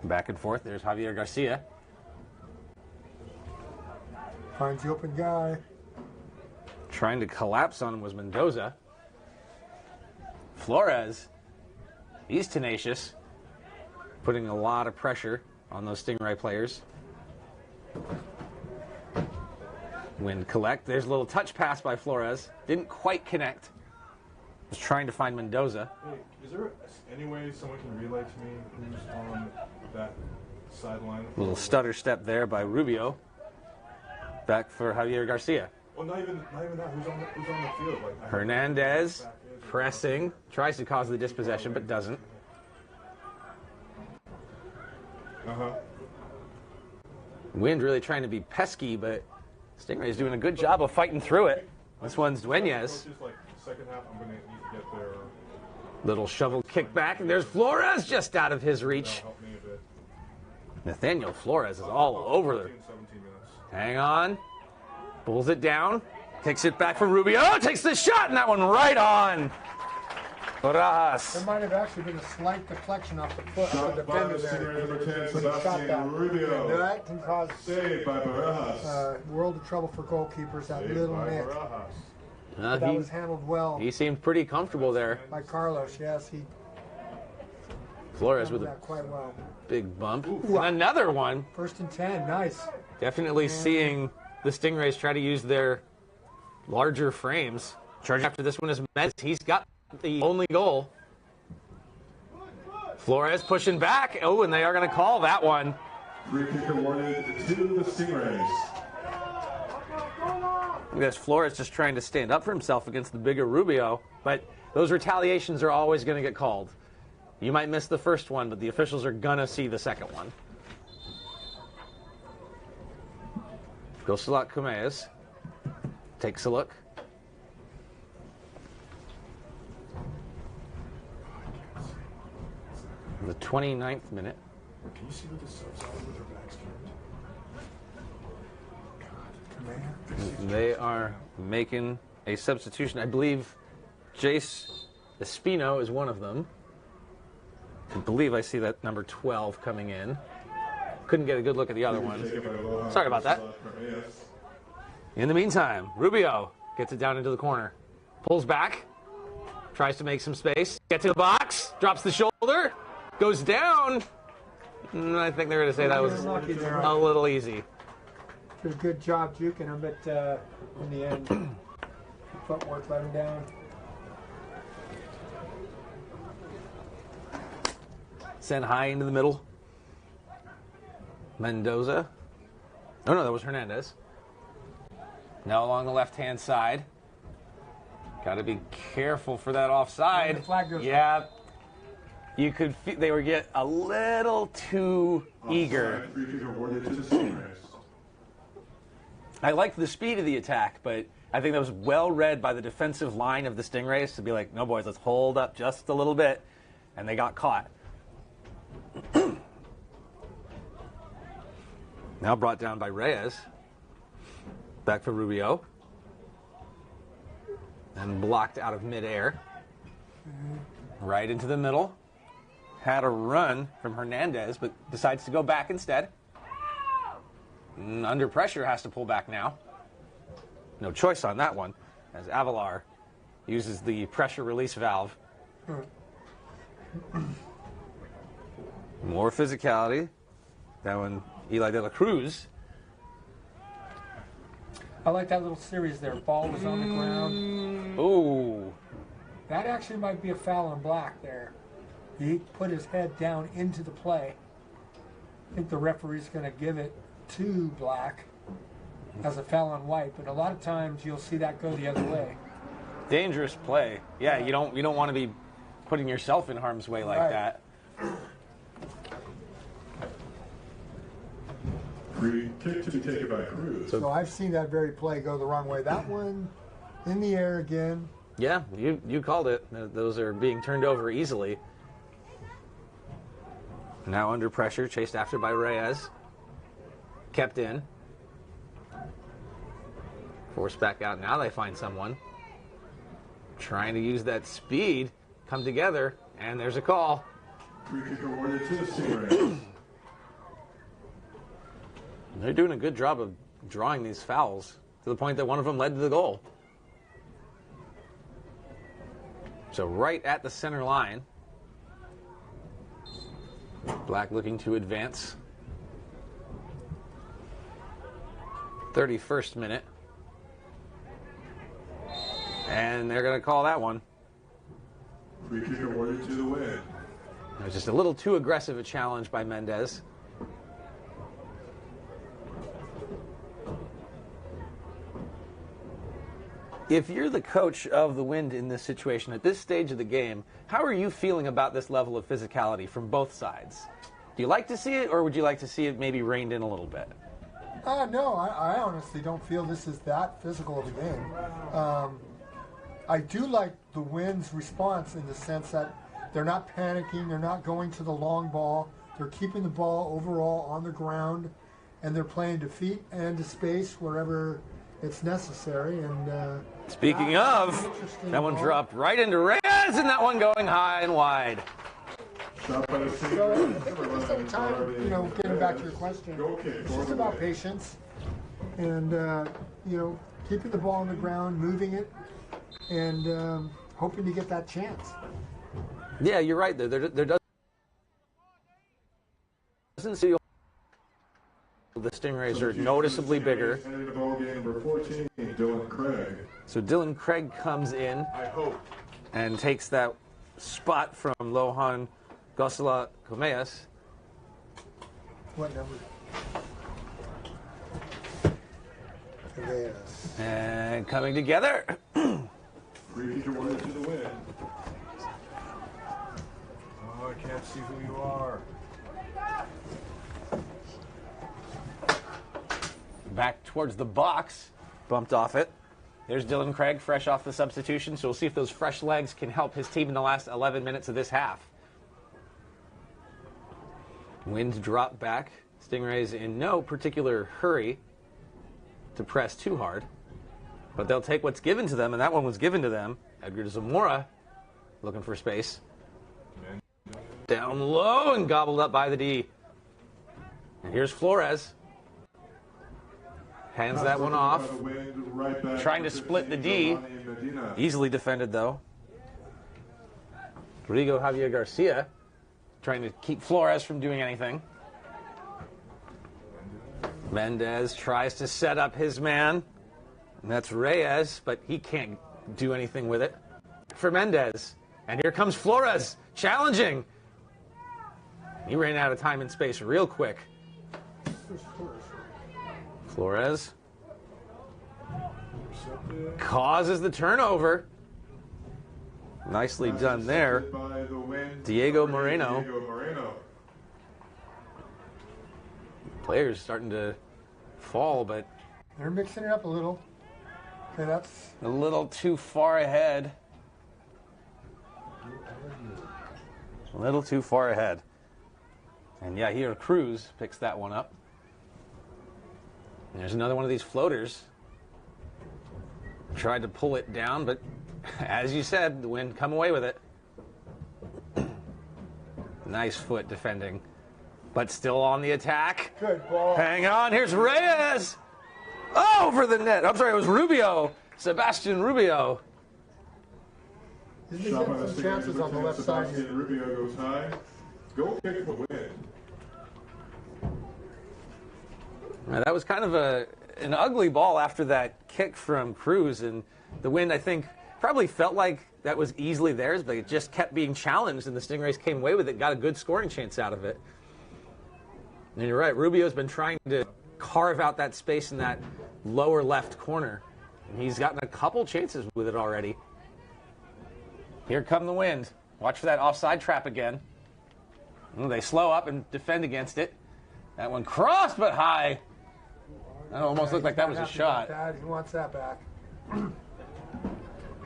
Back and forth. There's Javier Garcia. Finds the open guy. Trying to collapse on him was Mendoza. Flores, he's tenacious, putting a lot of pressure on those Stingray players. When collect, there's a little touch pass by Flores. Didn't quite connect. Was trying to find Mendoza. Hey, is there any way someone can relay to me who's on that sideline? Little stutter step there by Rubio. Back for Javier Garcia. Well, not even that. Who's on the field? Like, Hernandez pressing, tries to cause the dispossession, but doesn't. Wind really trying to be pesky, but Stingray's doing a good job of fighting through it. This one's Dueñas. Like, second half, I'm going to need to get there. Little shovel kick back, and there's Flores just out of his reach. Help me a bit. Nathaniel Flores is all over there. 17 minutes. Hang on. Pulls it down. Takes it back from Rubio. Takes the shot, and that one right on. There Barajas. might have actually been a slight deflection off the foot Shot of the by defender the Stingray there. number 10, When he shot Sebastian that. Rubio. And that can cause Saved by Barajas. world of trouble for goalkeepers, that Saved little by nick. Barajas. But that was handled well He seemed pretty comfortable there. by Carlos. Yes, he Flores with handled a that quite well. big bump. And another one. 1st and 10, nice. Definitely seeing the Stingrays try to use their larger frames. Charging after this one is Mez. He's got the only goal. Flores pushing back. Oh, and they are going to call that one. Free kick awarded to the Stingrays. I guess Flores just trying to stand up for himself against the bigger Rubio. But those retaliations are always going to get called. You might miss the first one, but the officials are going to see the second one. Gosalak Kumeas takes a look. The 29th minute. Can you see what the subs are with their backs turned? They are making a substitution. I believe Jace Espino is one of them. I believe I see that number 12 coming in. Couldn't get a good look at the other one. Sorry about that. In the meantime, Rubio gets it down into the corner. Pulls back. Tries to make some space. Gets to the box. Drops the shoulder. Goes down. I think they're going to say that was Lucky there. a little easy. Did a good job juking him, but in the end, footwork let him down. Sent high into the middle. Mendoza. Oh, no, that was Hernandez. Now along the left-hand side. Got to be careful for that offside. The flag goes Yeah. You could feel they were get a little too eager. Free kick awarded to the Stingrays. I liked the speed of the attack, but I think that was well read by the defensive line of the Stingrays to be like, no, boys, let's hold up just a little bit. And they got caught. Now brought down by Reyes. Back for Rubio. And blocked out of midair. Right into the middle. Had a run from Hernandez, but decides to go back instead. Under pressure, has to pull back now. No choice on that one, as Avalar uses the pressure release valve. More physicality. That one, Eli De La Cruz. I like that little series there. Ball was on the ground. Ooh. That actually might be a foul on Black there. He put his head down into the play. I think the referee's going to give it to Black as a foul on White, but a lot of times you'll see that go the other way. Dangerous play. Yeah, you don't want to be putting yourself in harm's way like Right. that. Free kick to be taken by Cruz. So I've seen that very play go the wrong way. That one in the air again. Yeah, you called it. Those are being turned over easily. Now under pressure, chased after by Reyes. Kept in. Forced back out. Now they find someone. trying to use that speed, come together, and there's a call. Free kick awarded to the Stingrays. They're doing a good job of drawing these fouls to the point that one of them led to the goal. So right at the center line. Black looking to advance. 31st minute. And they're going to call that one. Free kick awarded to the Win. It was just a little too aggressive a challenge by Mendez. If you're the coach of the Wind in this situation at this stage of the game, how are you feeling about this level of physicality from both sides? Do you like to see it, or would you like to see it maybe reined in a little bit? No, I honestly don't feel this is that physical of a game. I do like the Wind's response in the sense that they're not panicking, they're not going to the long ball, they're keeping the ball overall on the ground, and they're playing to feet and to space wherever it's necessary. And speaking of, that one dropped right into Reyes, and that one going high and wide. Shot by the So Stingrays. at the same time, getting back to your question, it's just about patience and, keeping the ball on the ground, moving it, and hoping to get that chance. Yeah, you're right. There doesn't seem the Stingrays are noticeably bigger. Entering the ball game, number 14, Dylan Craig. So Dylan Craig comes in and takes that spot from Lohan Gosela Comeas. What number? Yes. And coming together. Free kick awarded to the Win. Oh, I can't see who you are. Back towards the box. Bumped off it. There's Dylan Craig, fresh off the substitution. So we'll see if those fresh legs can help his team in the last 11 minutes of this half. Wind drop back. Stingrays in no particular hurry to press too hard. But they'll take what's given to them, and that one was given to them. Edgar Zamora looking for space. Down low and gobbled up by the D. And here's Flores. Hands that one off. Trying to split the D. Easily defended, though. Rodrigo Javier Garcia trying to keep Flores from doing anything. Mendez tries to set up his man. And that's Reyes, but he can't do anything with it. For Mendez. And here comes Flores, challenging. He ran out of time and space real quick. Flores causes the turnover. Nicely done there. Diego Moreno. Players starting to fall, but They're mixing it up a little. Okay, that's a little too far ahead. A little too far ahead. And yeah, here Cruz picks that one up. And there's another one of these floaters. Tried to pull it down, but as you said, the Wind come away with it. Nice foot defending, but still on the attack. good ball. Hang on, here's Reyes. Over the net. I'm sorry, it was Rubio. Sebastian Rubio. He's been getting some chances on the left side here. Sebastian Rubio goes high. Goal kick for Win. Now, that was kind of an ugly ball after that kick from Cruz, and the Wind, I think, probably felt like that was easily theirs, but it just kept being challenged, and the Stingrays came away with it, got a good scoring chance out of it. And you're right, Rubio's been trying to carve out that space in that lower left corner, and he's gotten a couple chances with it already. Here come the Wind. Watch for that offside trap again. They slow up and defend against it. That one crossed, but high. That almost looked like that was a shot. He wants that back.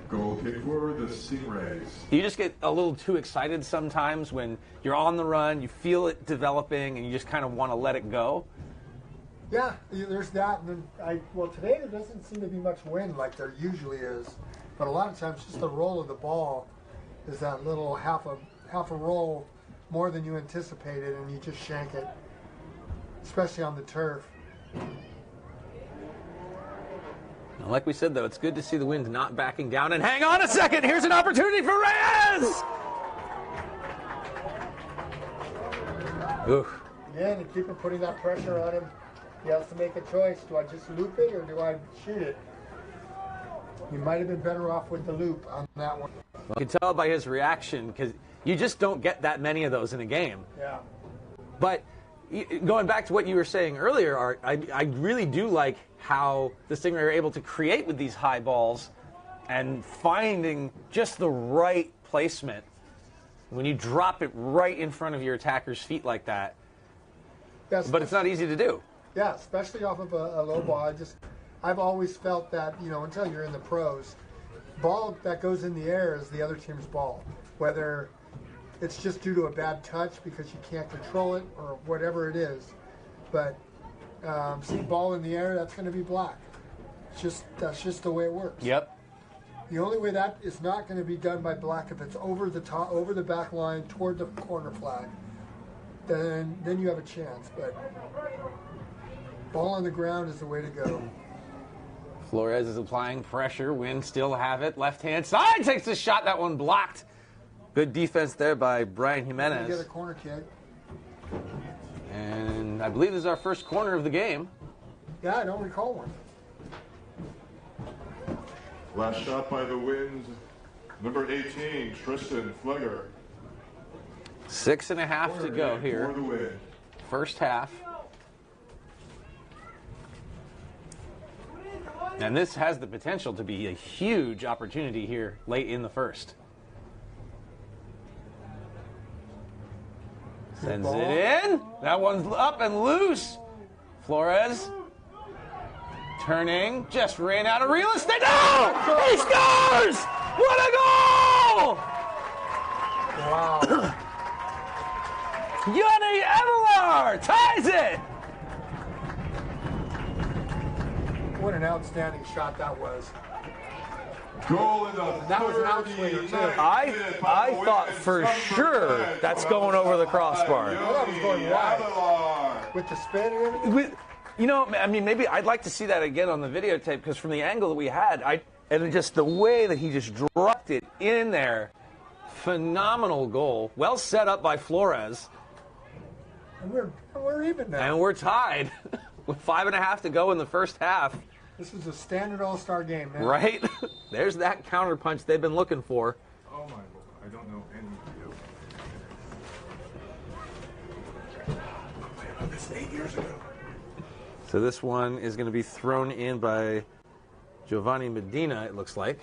Goal kick for the Stingrays. You just get a little too excited sometimes when you're on the run, you feel it developing, and you just kind of want to let it go. Yeah, there's that. And then today there doesn't seem to be much wind like there usually is. But a lot of times, just the roll of the ball is that little half a roll more than you anticipated, and you just shank it, especially on the turf. Like we said, though, it's good to see the Wind not backing down. And hang on a second. Here's an opportunity for Reyes. Oof. Again, and keep putting that pressure on him. He has to make a choice. Do I just loop it or do I shoot it? He might have been better off with the loop on that one. You can tell by his reaction, because you just don't get that many of those in a game. Yeah. But going back to what you were saying earlier, Art, I really do like how the Stingray are able to create with these high balls and finding just the right placement. When you drop it right in front of your attacker's feet like that. Yes, but it's not easy to do. Yeah, especially off of a low ball. I've always felt that, until you're in the pros, ball that goes in the air is the other team's ball. Whether it's just due to a bad touch because you can't control it or whatever it is. But see ball in the air, that's going to be black. That's just the way it works. Yep. The only way that is not going to be done by black if it's over the top, over the back line toward the corner flag. Then you have a chance. But ball on the ground is the way to go. Flores is applying pressure. Wind still have it. Left-hand side takes the shot. That one blocked. Good defense there by Brian Jimenez. Get a corner kick. And I believe this is our first corner of the game. Yeah, I don't recall one. Last shot by the Wind, number 18, Tristan Flegger. 6.5 to go here. For the Wind. First half. And this has the potential to be a huge opportunity here late in the first. Sends it in. That one's up and loose. Flores turning, just ran out of real estate. Oh! He scores! What a goal! Wow. Yoni Evelar ties it. What an outstanding shot that was. Goal in the That was an outswinger, too. I thought for sure that's going over the crossbar. I thought it was going wide. With the spin and everything. Maybe I'd like to see that again on the videotape, because from the angle that we had, and just the way that he just dropped it in there, phenomenal goal. Well set up by Flores. And we're even now. And we're tied with 5.5 to go in the first half. This is a standard all-star game, man. Right? There's that counter punch they've been looking for. Oh my God, I don't know any video. I played about this 8 years ago. So this one is going to be thrown in by Giovanni Medina, it looks like.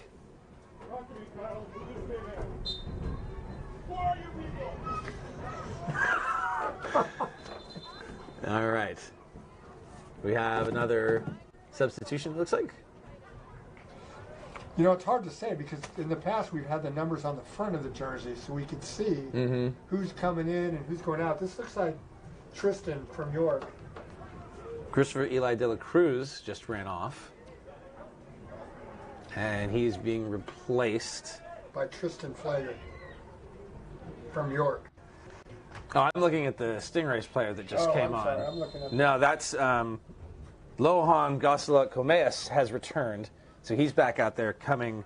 All right. We have another substitution, it looks like. It's hard to say because in the past we've had the numbers on the front of the jersey so we could see who's coming in and who's going out. This looks like Tristan from York. Christopher Eli de la Cruz just ran off. And he's being replaced By Tristan Flegger from York. Oh, I'm looking at the Stingrays player that just came on. Sorry, I'm looking at No, that's Lohan Gosela Comeas has returned. So he's back out there coming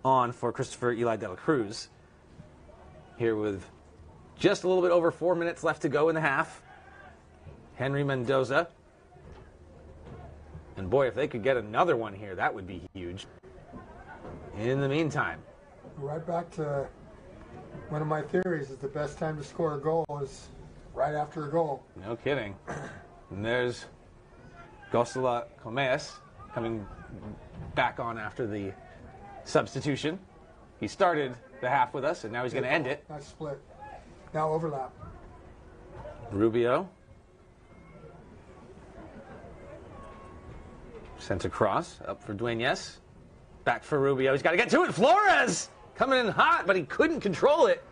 on for Christopher Eli de la Cruz. Here with just a little bit over 4 minutes left to go in the half. Henry Mendoza. And boy, if they could get another one here, that would be huge. In the meantime. Right back to one of my theories is the best time to score a goal is right after a goal. No kidding. And there's Gosela Comeas coming back on after the substitution. He started the half with us, and now he's going to end it. Nice split. Now overlap. Rubio. Sent across, up for Dueñas. Back for Rubio. He's got to get to it. Flores coming in hot, but he couldn't control it.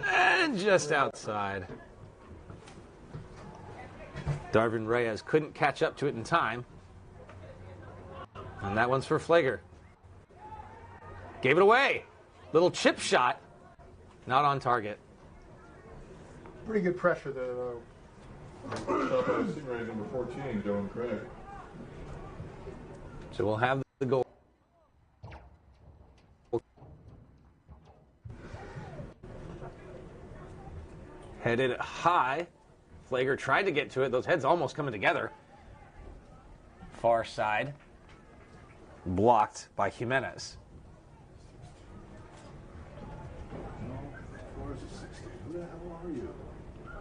And just outside. Darvin Reyes couldn't catch up to it in time. And that one's for Flegger. Gave it away. Little chip shot. Not on target. Pretty good pressure there, though. Shot by Stingrays number 14, Dylan Craig. So we'll have the goal. Headed high. Flager tried to get to it. Those heads almost coming together. Far side. Blocked by Jimenez.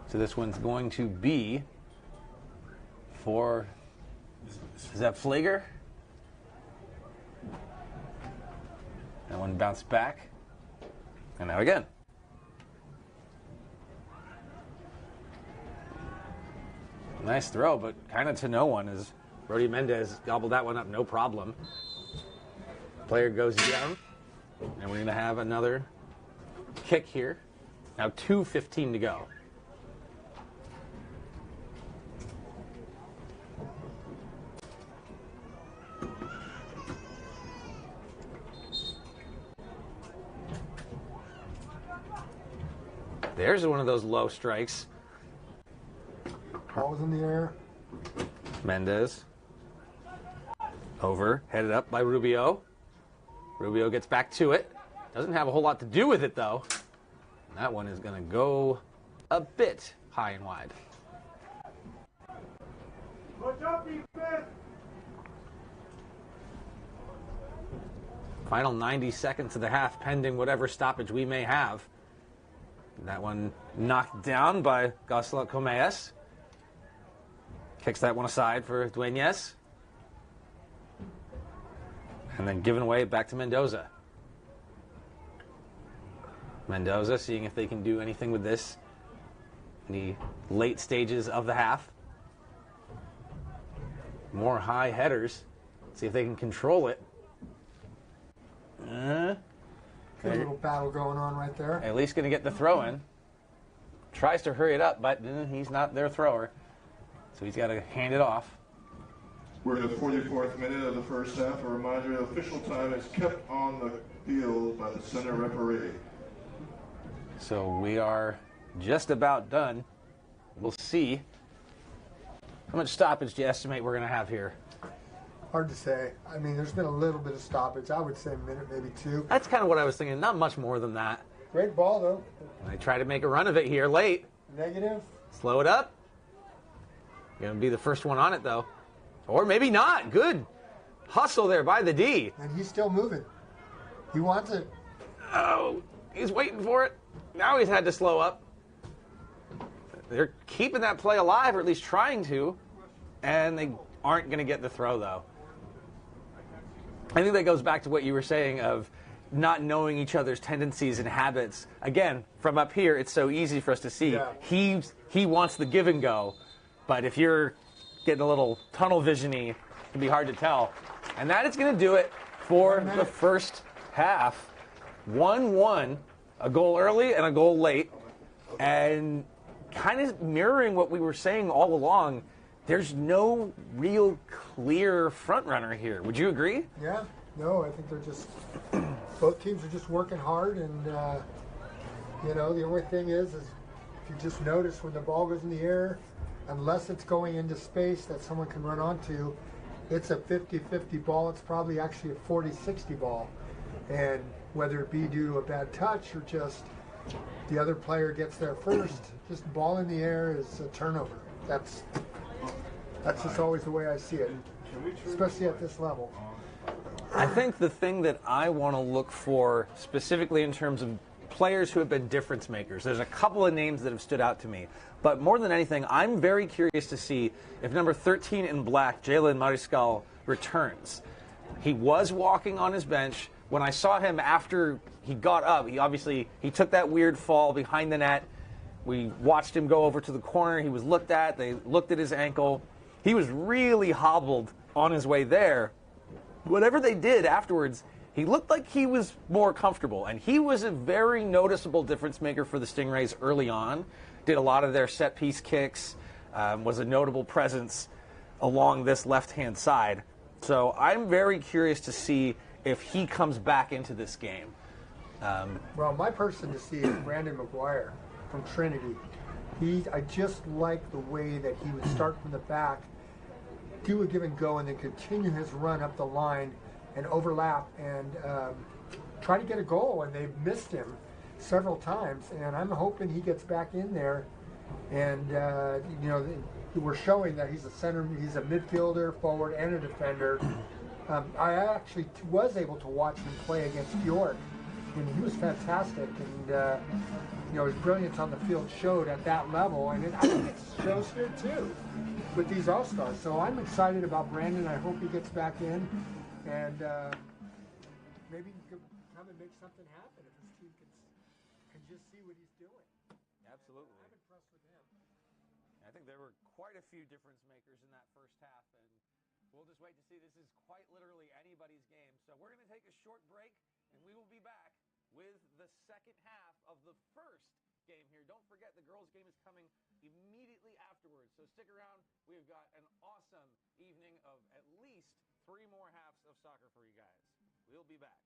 So this one's going to be for, is that Flager? That one bounced back. And now again. Nice throw, but kind of to no one as Brody Mendez gobbled that one up, no problem. Player goes down, and we're going to have another kick here. Now 2:15 to go. There's one of those low strikes. Ball was in the air. Mendez. Over, headed up by Rubio. Rubio gets back to it. Doesn't have a whole lot to do with it, though. And that one is going to go a bit high and wide. Final 90 seconds of the half, pending whatever stoppage we may have. That one knocked down by Gosla Comeas. Kicks that one aside for Dueñas. And then given away back to Mendoza. Mendoza seeing if they can do anything with this in the late stages of the half. More high headers. See if they can control it. Good little battle going on right there. At least going to get the throw in. Tries to hurry it up, but he's not their thrower. So he's got to hand it off. We're in the 44th minute of the first half. A reminder, the official time is kept on the field by the center referee. So we are just about done. We'll see. How much stoppage do you estimate we're going to have here? Hard to say. I mean, there's been a little bit of stoppage. I would say a minute, maybe two. That's kind of what I was thinking. Not much more than that. Great ball, though. They try to make a run of it here late. Negative. Slow it up. Going to be the first one on it, though. Or maybe not. Good hustle there by the D. And he's still moving. He wants it. Oh, he's waiting for it. Now he's had to slow up. They're keeping that play alive, or at least trying to. And they aren't going to get the throw, though. I think that goes back to what you were saying of not knowing each other's tendencies and habits. Again, from up here, it's so easy for us to see. Yeah. He wants the give and go. But if you're getting a little tunnel vision-y, it can be hard to tell. And that is going to do it for the first half. 1-1, a goal early and a goal late. And kind of mirroring what we were saying all along, there's no real clear front runner here. Would you agree? Yeah. No, I think they're just, both teams are just working hard. And, you know, the only thing is if you just notice when the ball goes in the air, unless it's going into space that someone can run onto, it's a 50-50 ball. It's probably actually a 40-60 ball. And whether it be due to a bad touch or just the other player gets there first, just ball in the air is a turnover. That's just always the way I see it, especially at this level. I think the thing that I want to look for specifically in terms of players who have been difference makers, there's a couple of names that have stood out to me. But more than anything, I'm very curious to see if number 13 in black, Jalen Mariscal, returns. He was walking on his bench. When I saw him after he got up, he took that weird fall behind the net. We watched him go over to the corner. He was looked at. They looked at his ankle. He was really hobbled on his way there. Whatever they did afterwards, he looked like he was more comfortable. And he was a very noticeable difference maker for the Stingrays early on. Did a lot of their set-piece kicks, was a notable presence along this left-hand side. So I'm very curious to see if he comes back into this game. Well, my person to see is Brandon McGuire from Trinity. I just like the way that he would start from the back, do a give and go, and then continue his run up the line and overlap and try to get a goal. And they've missed him several times, and I'm hoping he gets back in there. And we're showing that he's a center, he's a midfielder, forward, and a defender. I actually was able to watch him play against York, and he was fantastic. And his brilliance on the field showed at that level, and I think it shows here too with these All-Stars. So I'm excited about Brandon. I hope he gets back in, and maybe he could come and make something happen if his team can just see what he's doing. Absolutely. I'm impressed with him. I think there were quite a few difference makers in that first half, and we'll just wait to see. This is quite literally anybody's game. So we're going to take a short break, and we will be back with the second half of the first game here. Don't forget, the girls' game is coming immediately afterwards, so stick around. We've got an awesome evening of at least 3 more halves of soccer for you guys. We'll be back.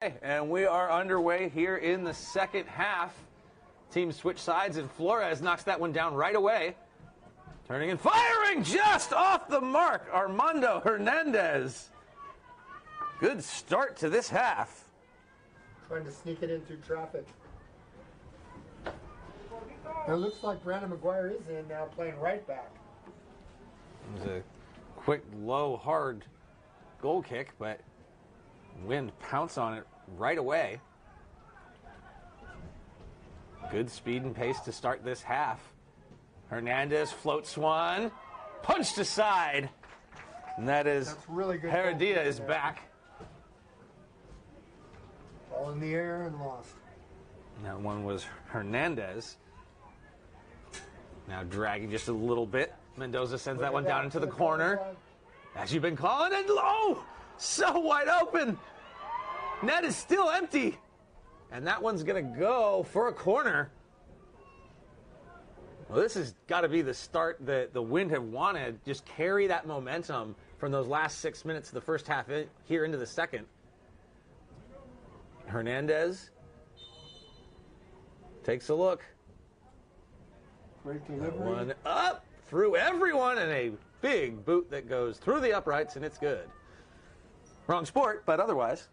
And we are underway here in the second half. Teams switch sides, and Flores knocks that one down right away. Turning and firing just off the mark, Armando Hernandez. Good start to this half. Trying to sneak it in through traffic. It looks like Brandon McGuire is in now, playing right back. It was a quick, low, hard goal kick, but Wind pounce on it right away. Good speed and pace to start this half. Hernandez floats one, punched aside, and that's really good. Heredia is back. Ball in the air and lost. That one was Hernandez. Now dragging just a little bit. Mendoza sends that one down into the corner. As you've been calling, and so wide open. Net is still empty. And that one's going to go for a corner. Well, this has got to be the start that the Wind have wanted. Just carry that momentum from those last 6 minutes of the first half here into the second. Hernandez takes a look. Great delivery. One up through everyone, and a big boot that goes through the uprights, and it's good. Wrong sport, but otherwise.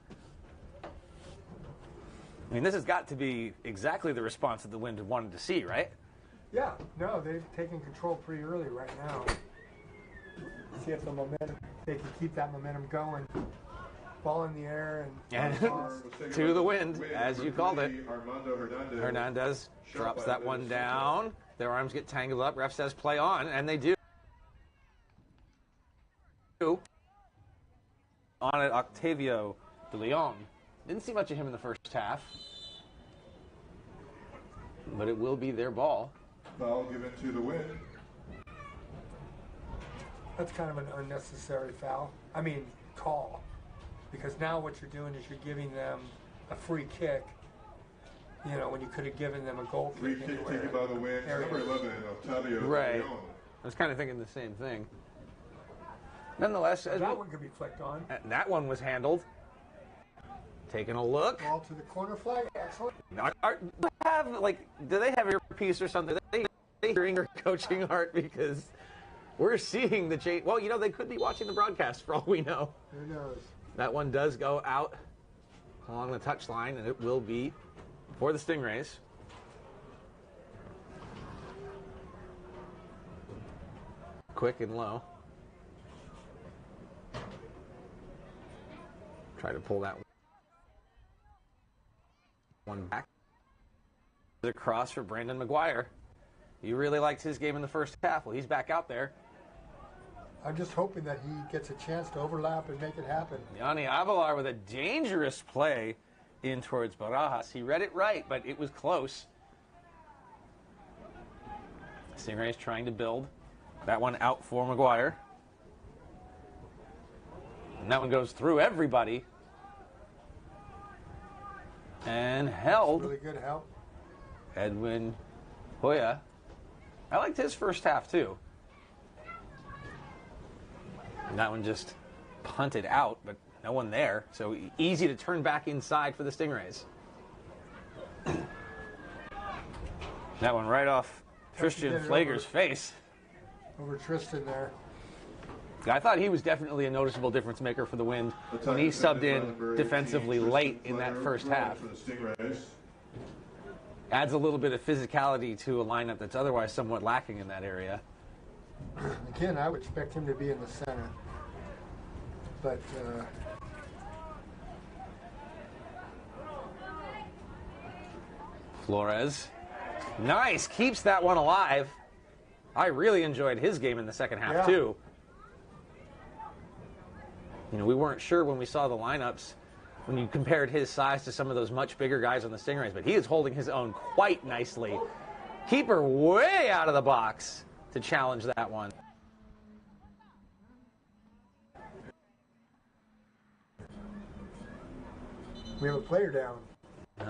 I mean, this has got to be exactly the response that the Wind wanted to see, right? Yeah, no, they've taken control pretty early right now. See if they can keep that momentum going. Ball in the air and to the Wind, as you called it. Hernandez drops that one down. Their arms get tangled up. Ref says play on, and they do. On it, Octavio de Leon. Didn't see much of him in the first half, but it will be their ball. Foul given to the Wind. That's kind of an unnecessary foul. I mean, call. Because now what you're doing is you're giving them a free kick, you know, when you could have given them a goal kick. Free kick taken by the Wind. Number 11, Octavio. Right. I was kind of thinking the same thing. Nonetheless, that one could be flicked on. That one was handled. Taking a look. Ball to the corner flag. Excellent. Do they have earpiece or something? Are they hearing or coaching Art? Because we're seeing the change. Well, you know, they could be watching the broadcast for all we know. Who knows? That one does go out along the touchline, and it will be for the Stingrays. Quick and low. Try to pull that one back. Across for Brandon McGuire. You really liked his game in the first half. Well, he's back out there. I'm just hoping that he gets a chance to overlap and make it happen. Yanni Avalar with a dangerous play in towards Barajas. He read it right, but it was close. Stingrays trying to build. That one out for McGuire. And that one goes through everybody. And held. Really good help. Edwin Hoya. I liked his first half too. And that one just punted out, but no one there. So easy to turn back inside for the Stingrays. That one right off Tristan Flager's face. Over Tristan there. I thought he was definitely a noticeable difference maker for the Wind when he subbed in defensively late in that first half. Adds a little bit of physicality to a lineup that's otherwise somewhat lacking in that area. Again, I would expect him to be in the center. But Flores. Nice. Keeps that one alive. I really enjoyed his game in the second half, too. You know, we weren't sure when we saw the lineups when you compared his size to some of those much bigger guys on the Stingrays, but he is holding his own quite nicely. Keeper way out of the box to challenge that one. we have a player down.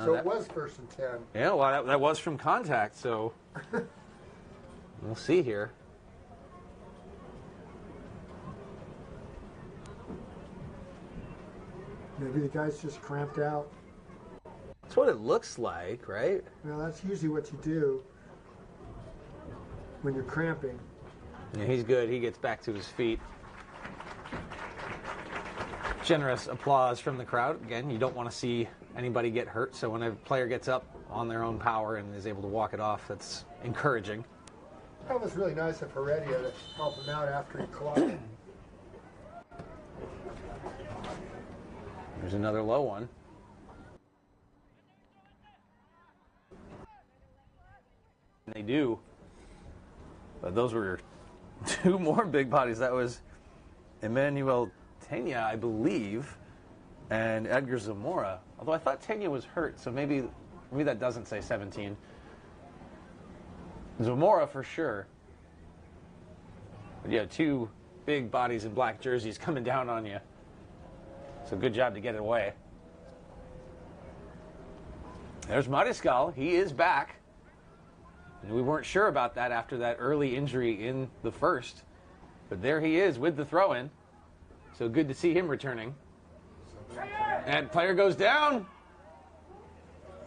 So it was 1st and 10. Yeah, well, that was from contact, so we'll see here. Maybe the guy's just cramped out. That's what it looks like, right? Well, that's usually what you do when you're cramping. Yeah, he's good. He gets back to his feet. Generous applause from the crowd. Again, you don't want to see anybody get hurt, so when a player gets up on their own power and is able to walk it off, that's encouraging. That was really nice of Heredia to help him out after he collided. There's another low one. And they do. But those were two more big bodies. That was Emmanuel Tena, I believe, and Edgar Zamora. Although I thought Tena was hurt, so maybe that doesn't say 17. Zamora for sure. But yeah, two big bodies in black jerseys coming down on you. So good job to get it away. There's Mariscal. He is back. And we weren't sure about that after that early injury in the first. But there he is with the throw-in. So good to see him returning. And player goes down.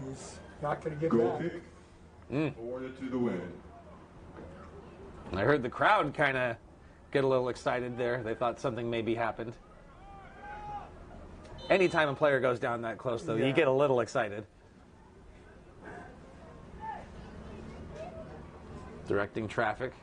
He's not going to get Goal back. kick awarded to the win. I heard the crowd kind of get a little excited there. They thought something maybe happened. Anytime a player goes down that close, though, you get a little excited. Directing traffic.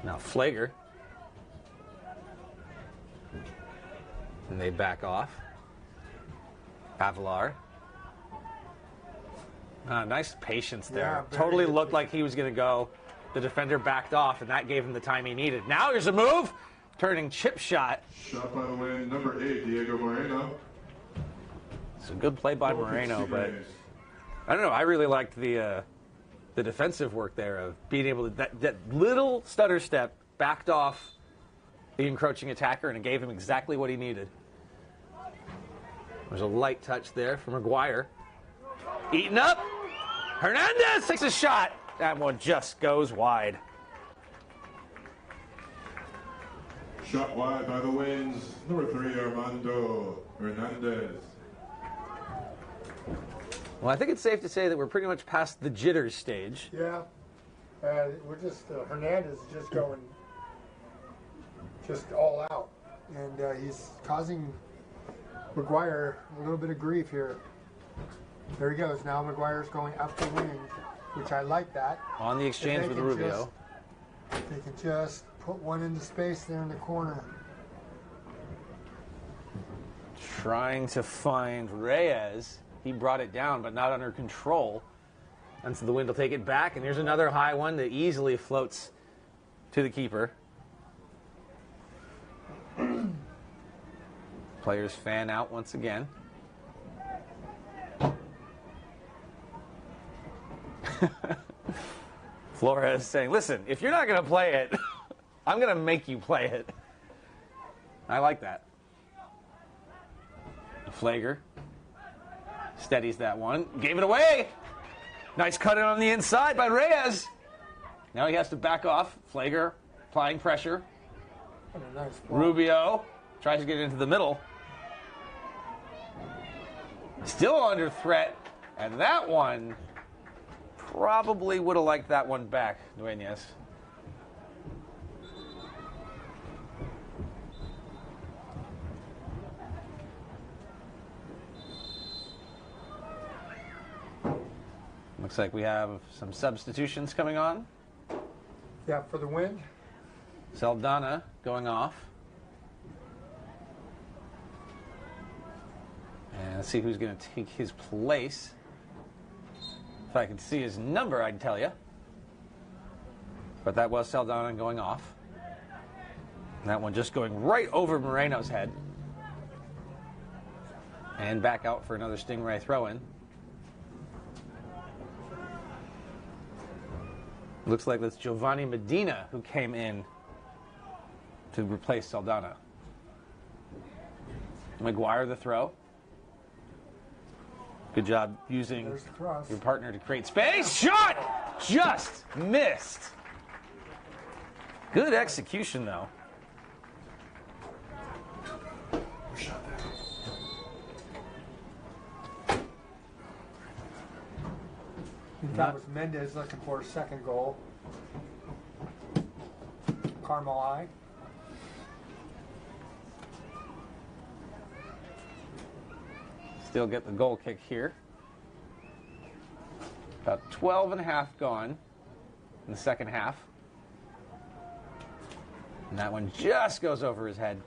Now Flager. And they back off. Avalar. Nice patience there. Yeah, Totally good. looked like he was going to go. The defender backed off, and that gave him the time he needed. Now here's a move. Turning chip shot. Shot by the win, number 8, Diego Moreno. It's a good play by Goal kick, Moreno, but Stingrays. I don't know. I really liked the defensive work there of being able to that little stutter step backed off the encroaching attacker, and it gave him exactly what he needed. There's a light touch there from McGuire. Eaten up. Hernandez takes a shot. That one just goes wide. Shot wide by the Winds, number 3, Armando Hernandez. Well, I think it's safe to say that we're pretty much past the jitters stage. Yeah. We're just, Hernandez is just going just all out. And he's causing McGuire a little bit of grief here. There he goes. Now McGuire's going up the wing. which I like that. On the exchange with Rubio. They can just put one into space there in the corner. Trying to find Reyes. He brought it down, but not under control. And so the wind will take it back. And here's another high one that easily floats to the keeper. Players fan out once again. Flores saying, listen, if you're not going to play it, I'm going to make you play it. I like that. Flager steadies that one. Gave it away. Nice cut in on the inside by Reyes. Now he has to back off. Flager applying pressure. What a nice ball. Rubio tries to get into the middle. Still under threat. And that one probably would have liked that one back, Dueñas. Looks like we have some substitutions coming on. Yeah, for the wind. Saldana going off. And let's see who's going to take his place. If I could see his number, I'd tell you. But that was Saldana going off. And that one just going right over Moreno's head. And back out for another Stingray throw-in. Looks like that's Giovanni Medina who came in to replace Saldana. McGuire the throw. Good job using your partner to create space. Shot! Just missed. Good execution, though. That was Mendez looking for a second goal. Carmel High. Still get the goal kick here. About 12 and a half gone in the second half. And that one just goes over his head.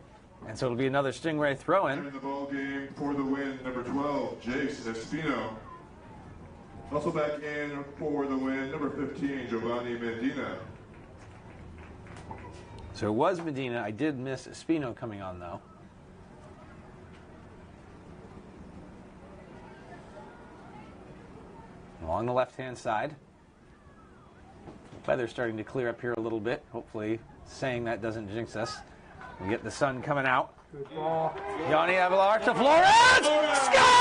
And so it'll be another Stingray throw-in. In the ball game for the win, number 12, Jace Espino. Also back in for the win, number 15, Giovanni Medina. So it was Medina. I did miss Espino coming on, though. Along the left-hand side. Weather's starting to clear up here a little bit. Hopefully, saying that doesn't jinx us. We get the sun coming out. Good ball. Johnny Avalar to Flores! Scores!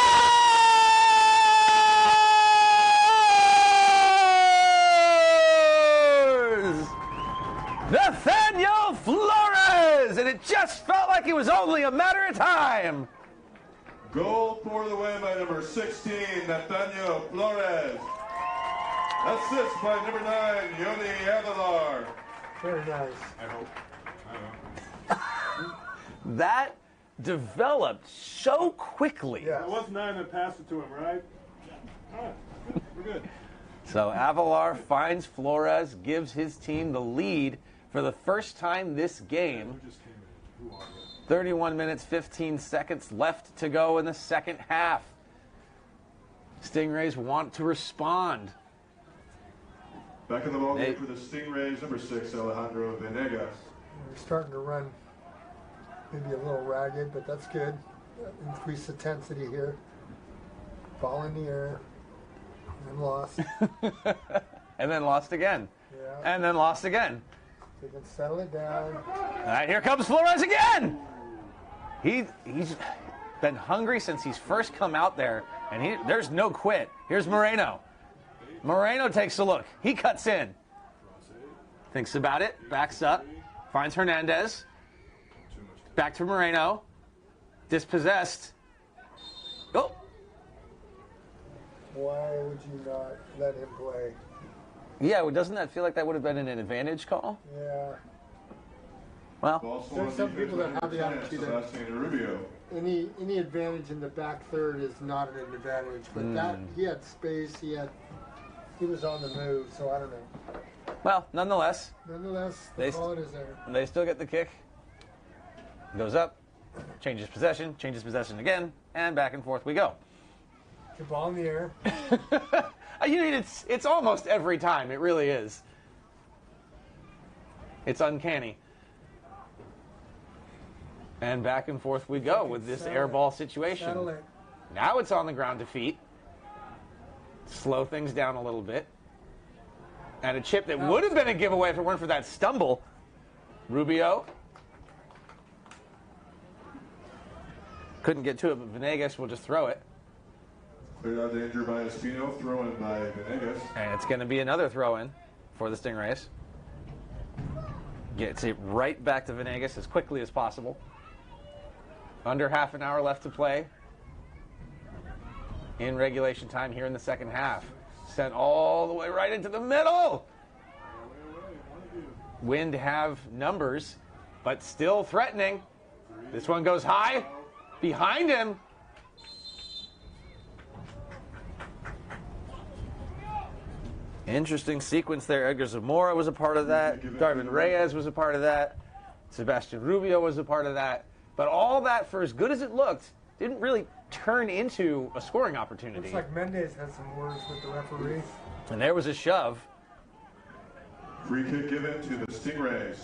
Nathaniel Flores! And it just felt like it was only a matter of time. Goal for the win by number 16, Nathaniel Flores. Assist by number 9, Yoni Avalar. Very nice. I hope. That developed so quickly. Yeah. It was 9 that passed it to him, right? All right. We're good. So Avalar finds Flores, gives his team the lead for the first time this game. Who just came in? Who are you? 31 minutes, 15 seconds left to go in the second half. Stingrays want to respond. Back in the ball game for the Stingrays, number 6, Alejandro Venegas. We're starting to run maybe a little ragged, but that's good. Increase intensity here. Ball in the air. And lost. And then lost again. Yeah. And then lost again. They can settle it down. All right, here comes Flores again. He's been hungry since he's first come out there, and there's no quit. Here's Moreno. Moreno takes a look. He cuts in. Thinks about it. Backs up. Finds Hernandez. Back to Moreno. Dispossessed. Oh. Why would you not let him play? Yeah, well, doesn't that feel like that would have been an advantage call? Yeah. Well, There's some people that have the attitude that Sebastian Rubio. any advantage in the back third is not an advantage, but that he had space, he had he was on the move, so I don't know. Well, nonetheless, the call it is there. they still get the kick. Goes up, changes possession again, and back and forth we go. The ball in the air. It's almost every time. It really is. It's uncanny. And back and forth we go with this air ball situation. Now it's on the ground to feet. Slow things down a little bit. And a chip that would have been a giveaway if it weren't for that stumble. Rubio. Couldn't get to it, but Venegas will just throw it. Cleared out danger by Espino, thrown by Venegas. And it's going to be another throw-in for the Stingrays. Gets it right back to Venegas as quickly as possible. Under half an hour left to play in regulation time here in the second half. Sent all the way right into the middle. Wind have numbers, but still threatening. This one goes high. Behind him. Interesting sequence there. Edgar Zamora was a part of that. Darvin Reyes was a part of that. Sebastian Rubio was a part of that. But all that, for as good as it looked, didn't really turn into a scoring opportunity. Looks like Mendez had some words with the referee. And there was a shove. Free kick given to the Stingrays.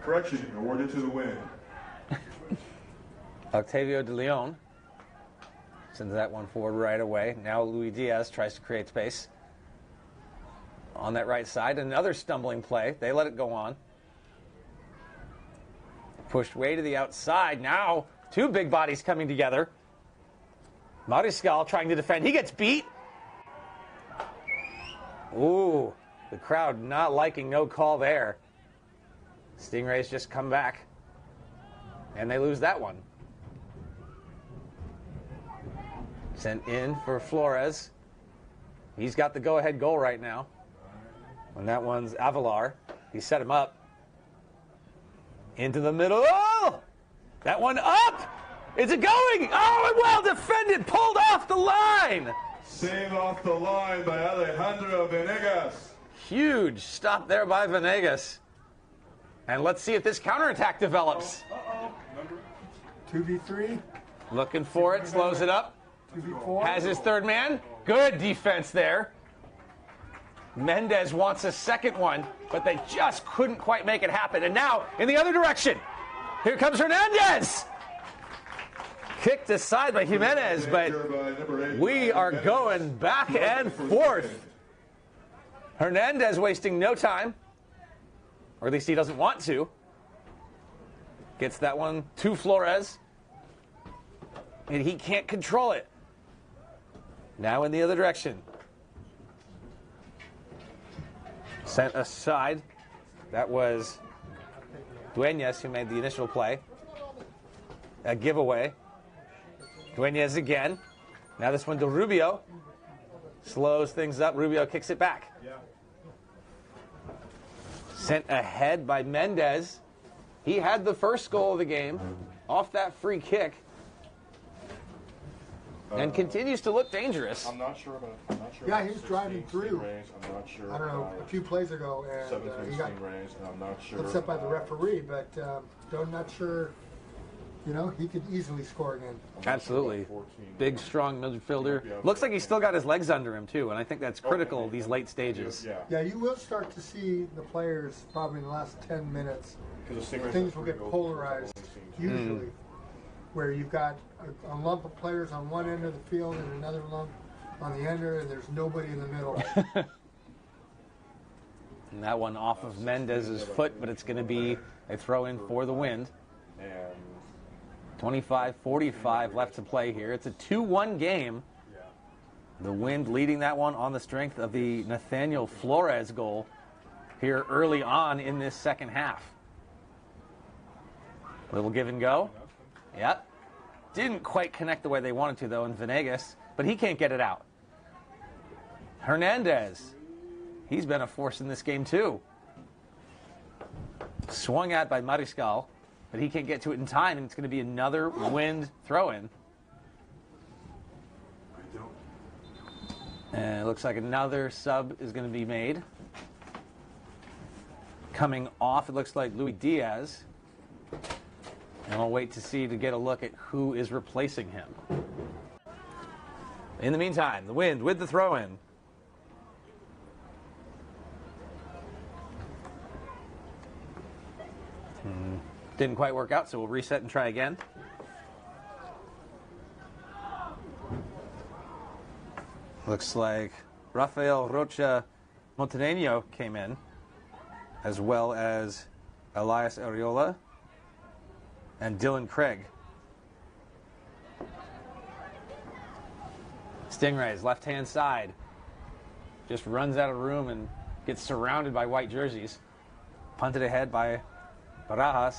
Correction awarded to the Wind. Octavio de Leon sends that one forward right away. Now Luis Diaz tries to create space on that right side. Another stumbling play. They let it go on. Pushed way to the outside. Now two big bodies coming together. Mariscal trying to defend. He gets beat. Ooh, the crowd not liking no call there. Stingrays just come back. And they lose that one. Sent in for Flores. He's got the go-ahead goal right now. And that one's Avalar. He set him up. Into the middle. Oh! That one up! Is it going? Oh, and well defended. Pulled off the line. Saved off the line by Alejandro Venegas. Huge stop there by Venegas. And let's see if this counterattack develops. 2v3. Looking for it. Slows it up. 2v4. Has his third man. Good defense there. Mendez wants a second one, but they just couldn't quite make it happen. And now, in the other direction, here comes Hernandez. Kicked aside by Jimenez, but we are going back and forth. Hernandez wasting no time, or at least he doesn't want to. Gets that one to Flores, and he can't control it. Now in the other direction. Sent aside. That was Dueñas who made the initial play. A giveaway. Dueñas again. Now this one to Rubio. Slows things up. Rubio kicks it back. Sent ahead by Mendez. He had the first goal of the game off that free kick. And continues to look dangerous. I'm not sure about. Yeah, he's driving through. I'm not sure. I don't know, a few plays ago, and he got Stingrays, and I'm not sure. upset by the referee, but I'm not sure. You know, he could easily score again. Absolutely. Big, strong midfielder. Looks like he's still got his legs under him, too, and I think that's critical these late stages. Yeah, you will start to see the players probably in the last 10 minutes. Things will get polarized, usually, where you've got a lump of players on one end of the field and another lump on the other, and there's nobody in the middle. And that one off of Mendez's foot, but it's going to be a throw-in for the Wind. 25-45 left to play here. It's a 2-1 game. The Wind leading that one on the strength of the Nathaniel Flores goal here early on in this second half. Little give and go. Yep. Didn't quite connect the way they wanted to, though, in Venegas, but he can't get it out. Hernandez. He's been a force in this game, too. Swung at by Mariscal, but he can't get to it in time, and it's going to be another Wind throw-in. And it looks like another sub is going to be made. Coming off, it looks like Luis Diaz. And we'll wait to get a look at who is replacing him. In the meantime, the Wind with the throw-in. Didn't quite work out, so we'll reset and try again. Looks like Rafael Rocha Montenegro came in, as well as Elias Arreola and Dylan Craig. Stingrays, left-hand side. Just runs out of room and gets surrounded by white jerseys. Punted ahead by Barajas.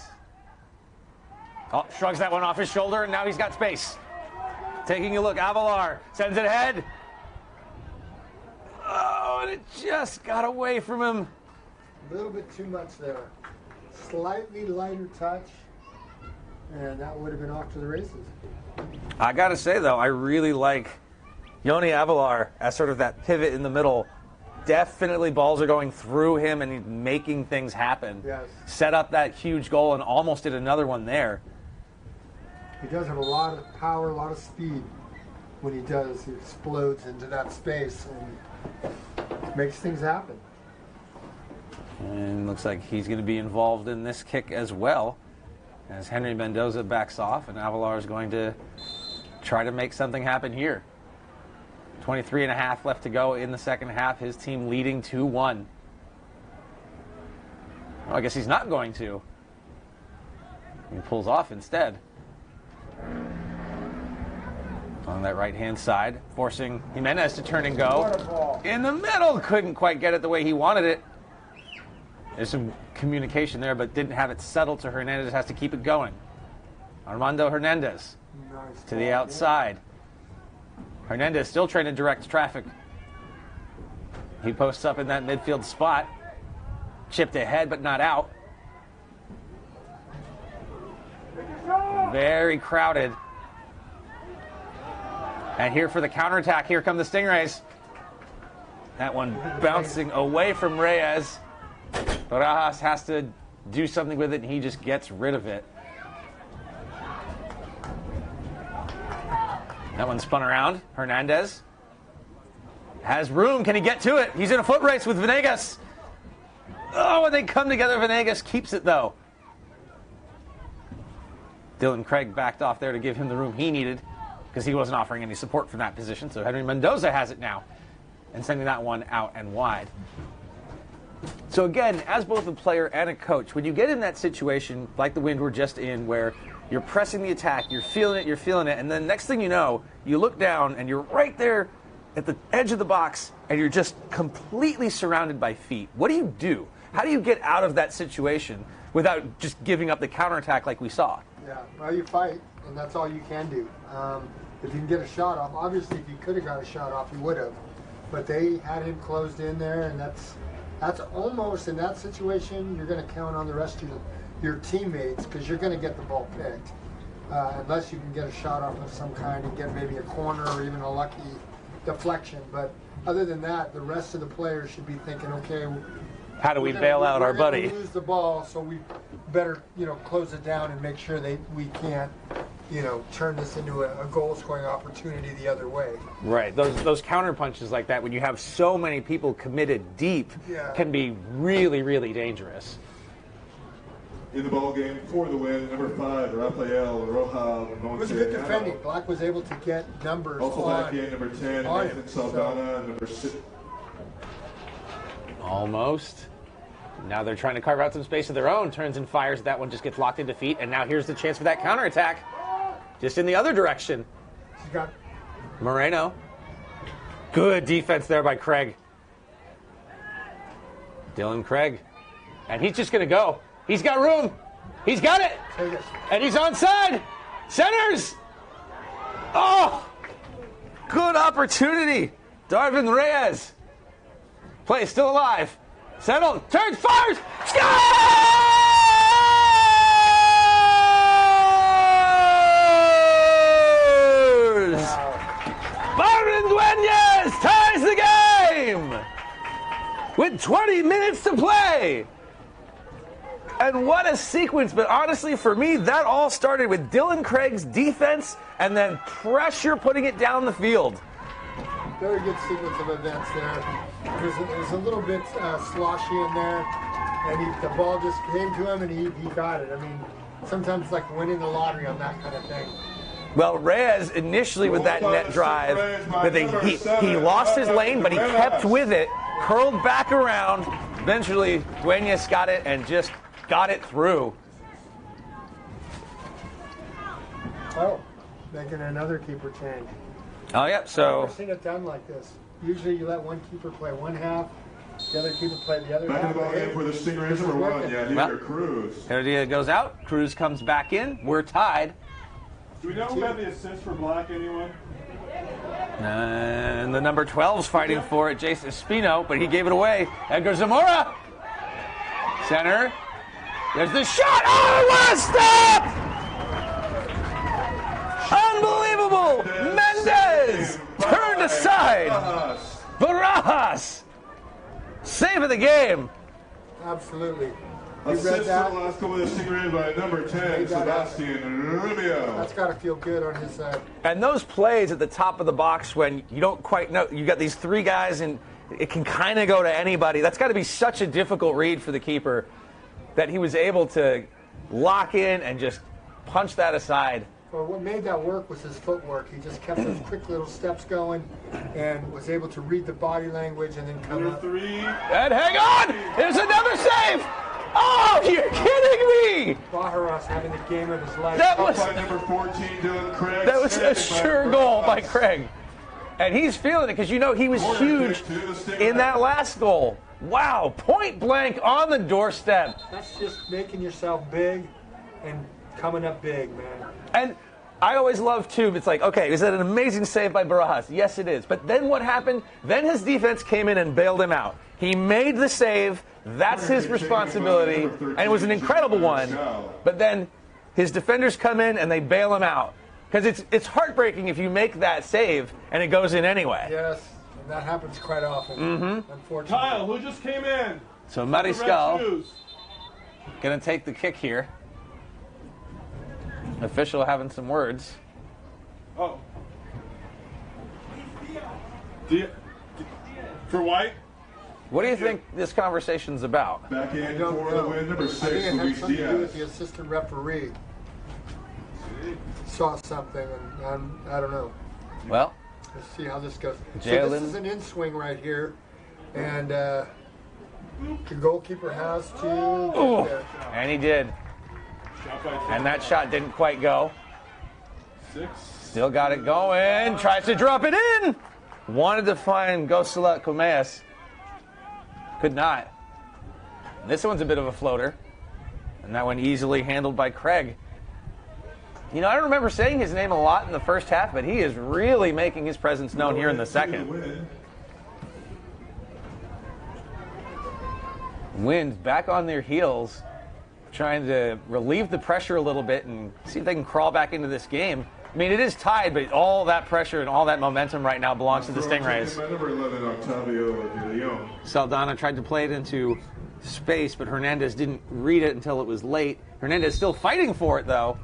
Oh, shrugs that one off his shoulder, and now he's got space. Taking a look, Avalar sends it ahead. Oh, and it just got away from him. A little bit too much there. Slightly lighter touch, and that would have been off to the races. I gotta say, though, I really like Yoni Avalar as sort of that pivot in the middle. Definitely balls are going through him, and he's making things happen. Yes. Set up that huge goal and almost did another one there. He does have a lot of power, a lot of speed. When he does, he explodes into that space and makes things happen. And looks like he's going to be involved in this kick as well, as Henry Mendoza backs off, and Avalar is going to try to make something happen here. 23 and a half left to go in the second half. His team leading 2-1. Oh, I guess he's not going to. He pulls off instead. On that right-hand side, forcing Jimenez to turn and go. In the middle, couldn't quite get it the way he wanted it. There's some communication there, but didn't have it settled, so Hernandez has to keep it going. Armando Hernandez to the outside. Hernandez still trying to direct traffic. He posts up in that midfield spot. Chipped ahead, but not out. Very crowded. And here for the counterattack, here come the Stingrays. That one bouncing away from Reyes. Barajas has to do something with it, and he just gets rid of it. That one spun around. Hernandez has room. Can he get to it? He's in a foot race with Venegas. Oh, when they come together, Venegas keeps it, though. Dylan Craig backed off there to give him the room he needed because he wasn't offering any support from that position. So Henry Mendoza has it now and sending that one out and wide. So again, as both a player and a coach, when you get in that situation like the Wind were just in, where you're pressing the attack, you're feeling it, and then next thing you know, you look down and you're right there at the edge of the box and you're just completely surrounded by feet. What do you do? How do you get out of that situation without just giving up the counterattack like we saw? Yeah, well, you fight, and that's all you can do. If you can get a shot off, obviously if you could have got a shot off, you would have. But they had him closed in there, and that's almost, in that situation, you're going to count on the rest of your teammates because you're going to get the ball picked. Unless you can get a shot off of some kind and get maybe a corner or even a lucky deflection. But other than that, the rest of the players should be thinking, okay, how do we bail out our buddy? We're going to lose the ball, so we better, close it down and make sure we can't, turn this into a goal-scoring opportunity the other way. Right. Those counter punches like that, when you have so many people committed deep, can be really, really dangerous. In the ball game for the win, number 5, Rafael Roja Monterey. It was good defending. Black was able to get numbers also on. back in number 10, Nathan Saldana, number 6. Almost. Now they're trying to carve out some space of their own. Turns and fires. That one just gets locked into feet. And now here's the chance for that counterattack. Just in the other direction. She's got Moreno. Good defense there by Craig. Dylan Craig. And he's just going to go. He's got room. He's got it. And he's onside. Centers. Oh, good opportunity. Darvin Reyes. Play still alive. Settled. Turns. Fires. Scores! Byron Dueñas ties the 20 minutes to play. And what a sequence. But honestly, for me, that all started with Dylan Craig's defense and then pressure putting it down the field. Very good sequence of events there. It was a little bit sloshy in there, and the ball just came to him, and he got it. I mean, sometimes it's like winning the lottery on that kind of thing. Well, Reyes initially with that net drive, but he lost his lane, but he kept with it, curled back around. Eventually, Duenas got it and just got it through. Oh, making another keeper change. Oh, yeah, so... I've never seen it done like this. Usually you let one keeper play one half, the other keeper play the other Back half. in the ball game for the Stingrays, number 1. Yeah, Heater Cruz. Heredia goes out. Cruz comes back in. We're tied. Do we know who had the assist for Black, anyone? And the number 12's fighting for it, Jason Espino, but he gave it away. Edgar Zamora. Center. There's the shot. Oh, what a stop! Unbelievable! Mendez turned aside. Barajas. Save of the game. Absolutely. Assist for the last couple of the Stingrays by number 10, Sebastian Rubio. That's got to feel good on his side. And those plays at the top of the box when you don't quite know, you got these three guys and it can kind of go to anybody. That's got to be such a difficult read for the keeper that he was able to lock in and just punch that aside. Well, what made that work was his footwork. He just kept those quick little steps going and was able to read the body language and then come up. 3. And hang on! There's another save! Oh, you're kidding me! Bajaras having the game of his life. That was By number 14, Dylan Craig. That was a sure goal by Craig. And he's feeling it because, you know, he was huge in that last goal. Wow, point blank on the doorstep. That's just making yourself big and coming up big, man. And I always love, too, it's like, okay, is that an amazing save by Barajas? Yes, it is. But then what happened? Then his defense came in and bailed him out. He made the save. That's his responsibility. And it was an incredible one. But then his defenders come in and they bail him out. Because it's heartbreaking if you make that save and it goes in anyway. Yes, and that happens quite often, unfortunately. Kyle, who just came in? So Mariscal going to take the kick here. Official having some words. Oh. For White? What do you think this conversation's about? Back in I don't for the know. win, number I 6, think it had Luis something to do with Diaz. the assistant referee. Saw something, and I don't know. Well, Let's see how this goes. So Jalen. this is an in-swing right here, and the goalkeeper has to get there. and he did. And that shot didn't quite go. 6. Still got it going. Tries to drop it in. Wanted to find Gosela Comeas. Could not. This one's a bit of a floater. And that one easily handled by Craig. You know, I don't remember saying his name a lot in the first half, but he is really making his presence known here in the second. Wind back on their heels, trying to relieve the pressure a little bit and see if they can crawl back into this game. I mean, it is tied, but all that pressure and all that momentum right now belongs to the Stingrays. Number 11, Octavio de Leon. Saldana tried to play it into space, but Hernandez didn't read it until it was late. Hernandez still fighting for it, though,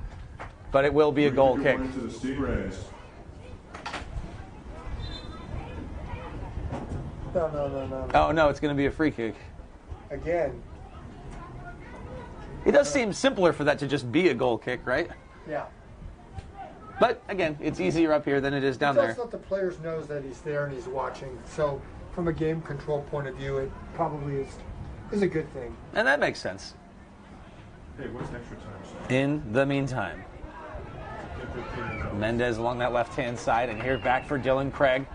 but it will be a goal kick. To the Stingrays. No. Oh, no, it's going to be a free kick. Again. It does seem simpler for that to just be a goal kick, right? Yeah. But, again, it's easier up here than it is down Just there. let the players knows that he's there and he's watching. So, from a game control point of view, it probably is a good thing. And that makes sense. Hey, what's extra time? In the meantime, Mendez along that left-hand side, and here back for Dylan Craig.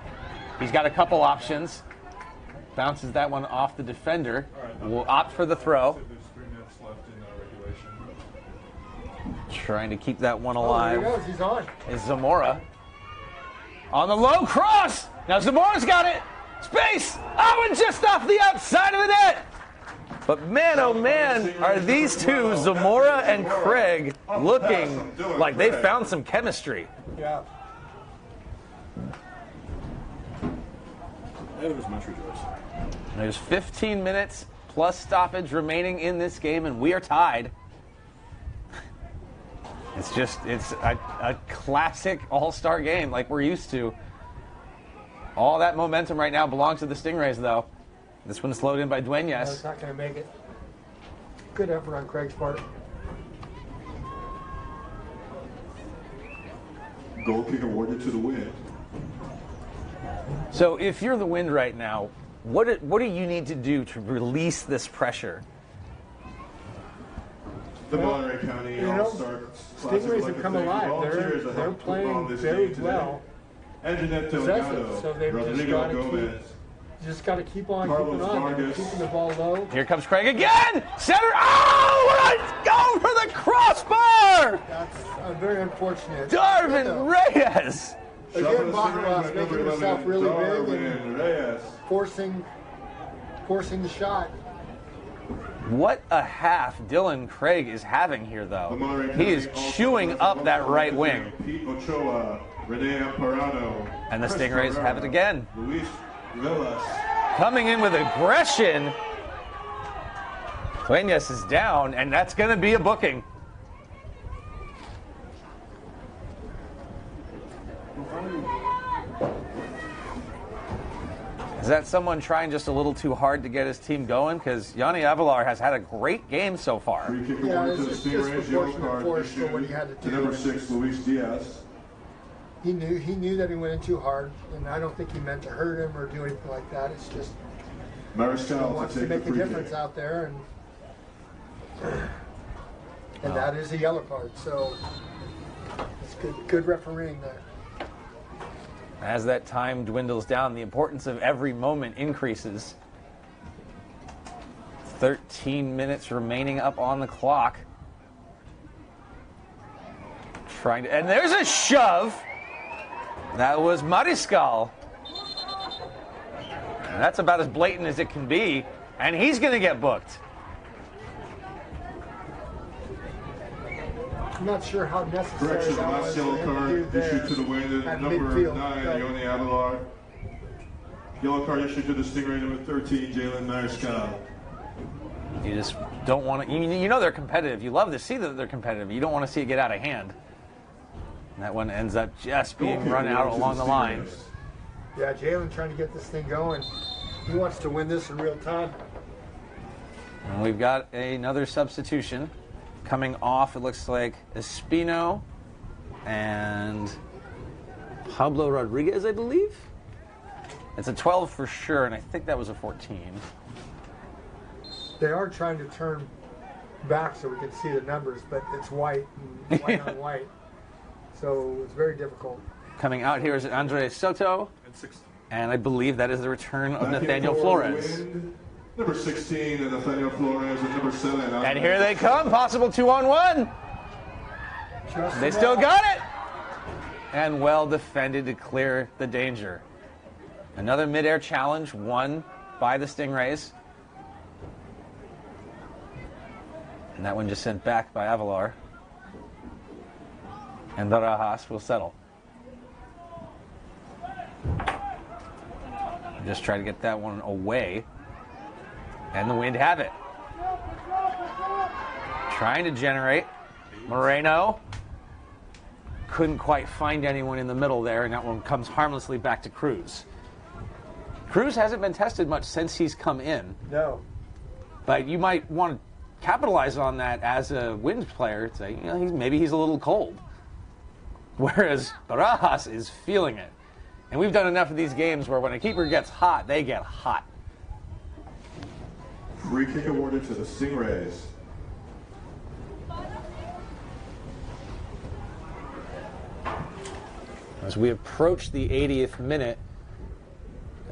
He's got a couple options. Bounces that one off the defender. Will opt for the throw. There's 3 minutes left in regulation. Trying to keep that one Oh, alive there he goes. He's on. is Zamora. On the low cross. Now Zamora's got it. Space. Oh, and just off the outside of the net. But man, oh man, are these two, Zamora and Craig, looking like they found some chemistry. Yeah. It was much rejoicing. There's 15 minutes plus stoppage remaining in this game, and we are tied. It's a classic all-star game like we're used to. All that momentum right now belongs to the Stingrays, though. This one's slowed in by Duenas. It's not going to make it. Good effort on Craig's part. Goal kick awarded to the Wind. So if you're the Wind right now, what do you need to do to release this pressure? The Monterey County All-Star Stingrays have come alive. They're playing very well. Anjanette Possessive, Delgado, so they've just got to keep on Carlos keeping on, Vargas. keeping the ball low. Here comes Craig again! Center! Oh! Let's go for the crossbar! That's very unfortunate. Darvin Reyes! Again, Bajaras making himself really big Darwin Reyes. and forcing the shot. What a half Dylan Craig is having here, The though. Monterey He is County chewing All-Star up that right wing. Pete Ochoa, Rene Amparano, And the Chris Stingrays have it again. Luis Villas. Coming in with aggression. Duenas is down, and that's going to be a booking. Is that someone trying just a little too hard to get his team going? Because Yanni Avelar has had a great game so far. Free kick Yeah, awarded to the it's Stingrays. Yellow disproportionate card force for issued what he had to do. number 6, Luis Diaz. He knew that he went in too hard, and I don't think he meant to hurt him or do anything like that. It's just he Mariscal wants to to take make the a free difference kick. out there, and that is a yellow card. So it's good refereeing there. As that time dwindles down, the importance of every moment increases. 13 minutes remaining up on the clock. And there's a shove. That was Mariscal. And that's about as blatant as it can be. And he's going to get booked. I'm not sure how necessary Correction, that last was yellow for him to card do there issued to the Wind, at number midfield, 9, but Yoni Avelar. Yellow card issued to the Stingray, number 13, Jalen Mariscal. You just don't want to. You know they're competitive. You love to see that they're competitive. You don't want to see it get out of hand. And that one ends up just being run out along the line. yeah, Jalen trying to get this thing going. He wants to win this in real time. And we've got another substitution coming off. It looks like Espino and Pablo Rodriguez, I believe. It's a 12 for sure, and I think that was a 14. They are trying to turn back so we can see the numbers, but it's white and white on white. So it's very difficult. Coming out here is Andre Soto, and I believe that is the return of Nathaniel Flores. Wind, number 16, and Nathaniel Flores, and number 7. And here they come, possible 2-on-1. They still got it. And well defended to clear the danger. Another midair challenge won by the Stingrays. And that one just sent back by Avelar. And Barajas will settle. Just try to get that one away. And the Wind have it. Trying to generate. Moreno. Couldn't quite find anyone in the middle there, and that one comes harmlessly back to Cruz. Cruz hasn't been tested much since he's come in. No. But you might want to capitalize on that as a Wind player. Say, you know, maybe he's a little cold. Whereas Barajas is feeling it. And we've done enough of these games where when a keeper gets hot, they get hot. Free kick awarded to the Stingrays. As we approach the 80th minute,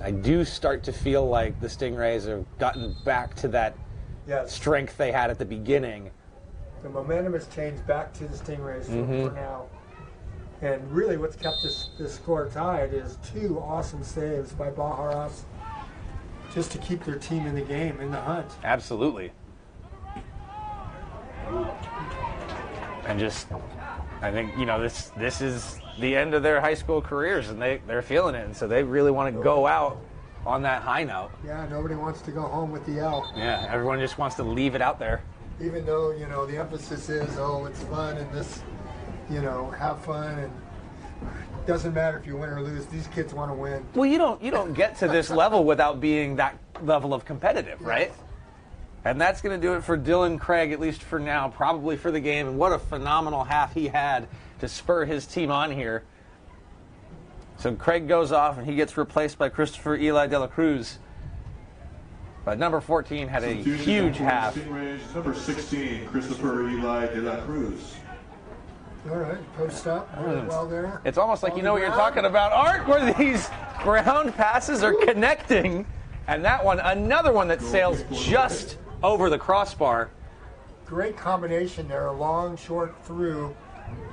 I do start to feel like the Stingrays have gotten back to that Yes. strength they had at the beginning. The momentum has changed back to the Stingrays for now. And really what's kept this score tied is 2 awesome saves by Bajaras just to keep their team in the game, in the hunt. Absolutely. And just, I think, you know, this is the end of their high school careers, and they're feeling it. And so they really want to go out on that high note. Yeah, nobody wants to go home with the L. Yeah, everyone just wants to leave it out there. Even though, you know, the emphasis is, oh, it's fun and this, you know, have fun, and doesn't matter if you win or lose. These kids want to win. Well, you don't get to this level without being that level of competitive, right? And that's going to do it for Dylan Craig, at least for now, probably for the game. And what a phenomenal half he had to spur his team on here. So Craig goes off, and he gets replaced by Christopher Eli de la Cruz. But number 14 had a huge half. Stingrays, number 16, Christopher Eli de la Cruz. All right, post up really well there. It's almost like you know what you're talking about, Art, where these ground passes are connecting. And that one, another one that sails just over the crossbar. Great combination there, a long, short through,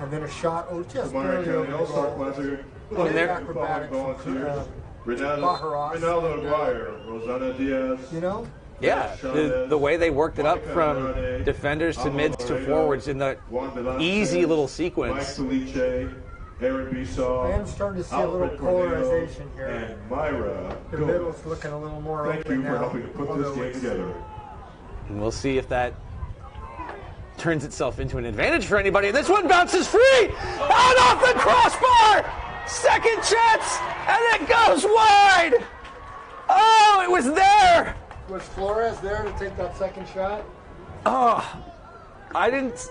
and then a shot just Monterey barely over County the All-Star goal. Classic. And they're acrobatics from Bajaras. Ronaldo Dwyer, Rosana Diaz. You know? Yeah, the way they worked it up from defenders to mids to forwards in the easy little sequence. Mike Felice, Aaron Bissaw, I am starting to see a little polarization here. and Myra. The middle's looking a little more Thank open you for now. helping to put this game together. And we'll see if that turns itself into an advantage for anybody. This one bounces free! Out off the crossbar! Second chance! And it goes wide! Oh, it was there! Was Flores there to take that second shot? Oh, I'm Yes,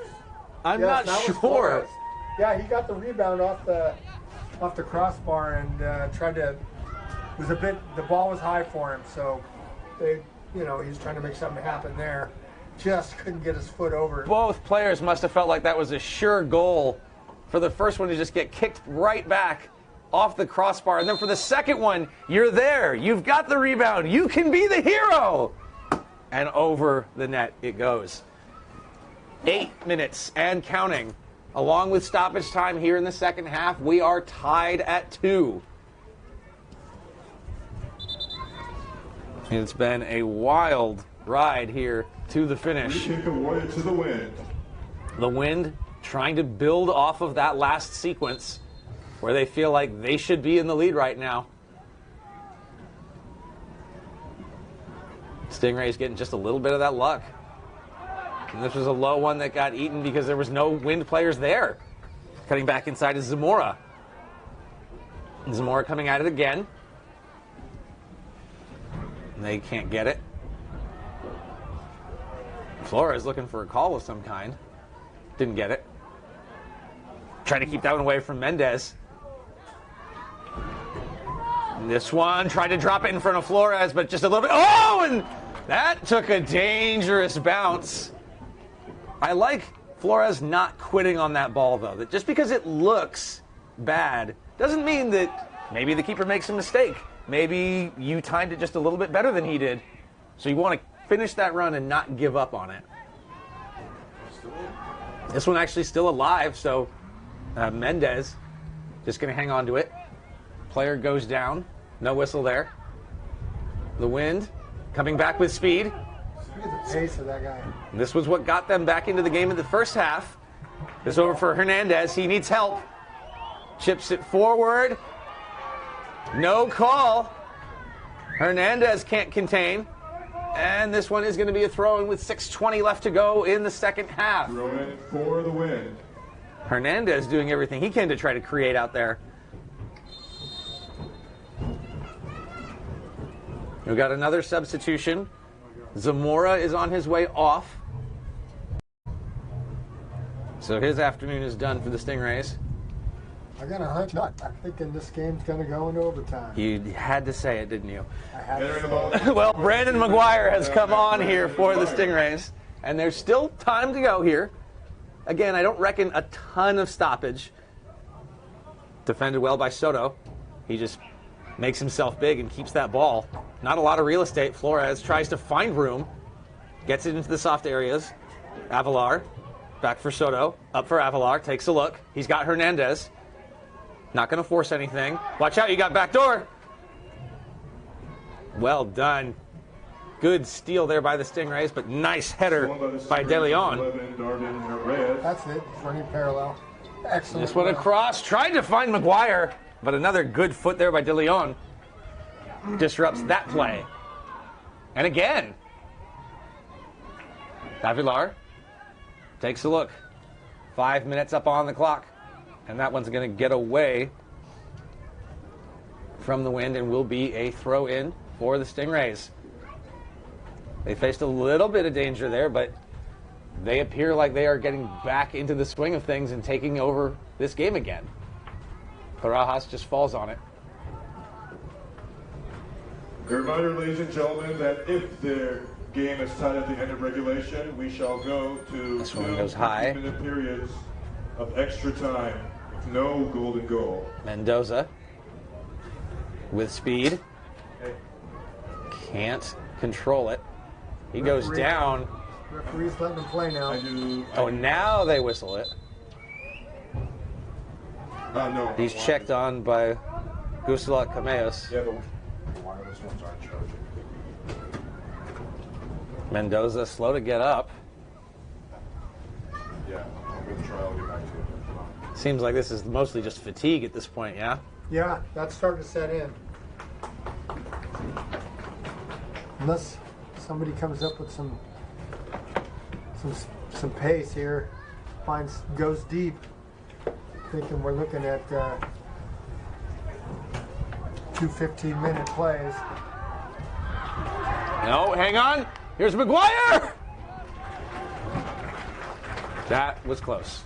not that was sure. Flores. Yeah, he got the rebound off the crossbar and tried to. It was a bit. The ball was high for him, so they, he was trying to make something happen there. Just couldn't get his foot over it. Both players must have felt like that was a sure goal for the first one to just get kicked right back off the crossbar. And then for the second one, you're there. You've got the rebound. You can be the hero. And over the net it goes. 8 minutes and counting. Along with stoppage time here in the second half, we are tied at 2. It's been a wild ride here to the finish. Free kick awarded to the Wind. The Wind trying to build off of that last sequence where they feel like they should be in the lead right now. Stingrays getting just a little bit of that luck. And this was a low one that got eaten because there was no Wind players there. Cutting back inside is Zamora. And Zamora coming at it again. And they can't get it. Flores looking for a call of some kind. Didn't get it. Trying to keep that one away from Mendez. And this one tried to drop it in front of Flores, but just a little bit. Oh, and that took a dangerous bounce. I like Flores not quitting on that ball, though. That just because it looks bad doesn't mean that maybe the keeper makes a mistake. Maybe you timed it just a little bit better than he did. So you want to finish that run and not give up on it. This one actually still alive, so Mendez just going to hang on to it. Player goes down. No whistle there. The Wind coming back with speed. Look at the pace of that guy. And this was what got them back into the game in the first half. It's over for Hernandez. He needs help. Chips it forward. No call. Hernandez can't contain. And this one is going to be a throw-in with 6:20 left to go in the second half. Throw-in for the Wind. Hernandez doing everything he can to try to create out there. We've got another substitution. Zamora is on his way off. So his afternoon is done for the Stingrays. I got a hunch. I'm thinking this game's going to go into overtime. You had to say it, didn't you? I had to Entering the say ball. Well, Brandon McGuire has come on here for the Stingrays, and there's still time to go here. Again, I don't reckon a ton of stoppage. Defended well by Soto. He just makes himself big and keeps that ball. Not a lot of real estate. Flores tries to find room, gets it into the soft areas. Avalar, back for Soto, up for Avalar, takes a look. He's got Hernandez. Not going to force anything. Watch out, you got backdoor. Well done. Good steal there by the Stingrays, but nice header by De Leon. That's it. Running parallel. Excellent. This one across. Tried to find McGuire, but another good foot there by De Leon. disrupts that play. And again, Avilar takes a look. 5 minutes up on the clock. And that one's going to get away from the wind and will be a throw in for the Stingrays. They faced a little bit of danger there, but they appear like they are getting back into the swing of things and taking over this game again. Barajas just falls on it. A reminder, ladies and gentlemen, that if their game is tied at the end of regulation, we shall go to This one goes high. 2 periods of extra time with no golden goal. Mendoza with speed. Can't control it. He goes down. Referee's letting him play now. Oh, now they whistle it. No. He's checked on by Gustavo Cameos. Yeah, the wireless ones aren't charging. Mendoza slow to get up. Yeah, I'm going to try. I'll get back to it. Seems like this is mostly just fatigue at this point, yeah? Yeah, that's starting to set in. Unless somebody comes up with some pace here, goes deep. Thinking we're looking at 2 15-minute plays. No, hang on. Here's McGuire. That was close.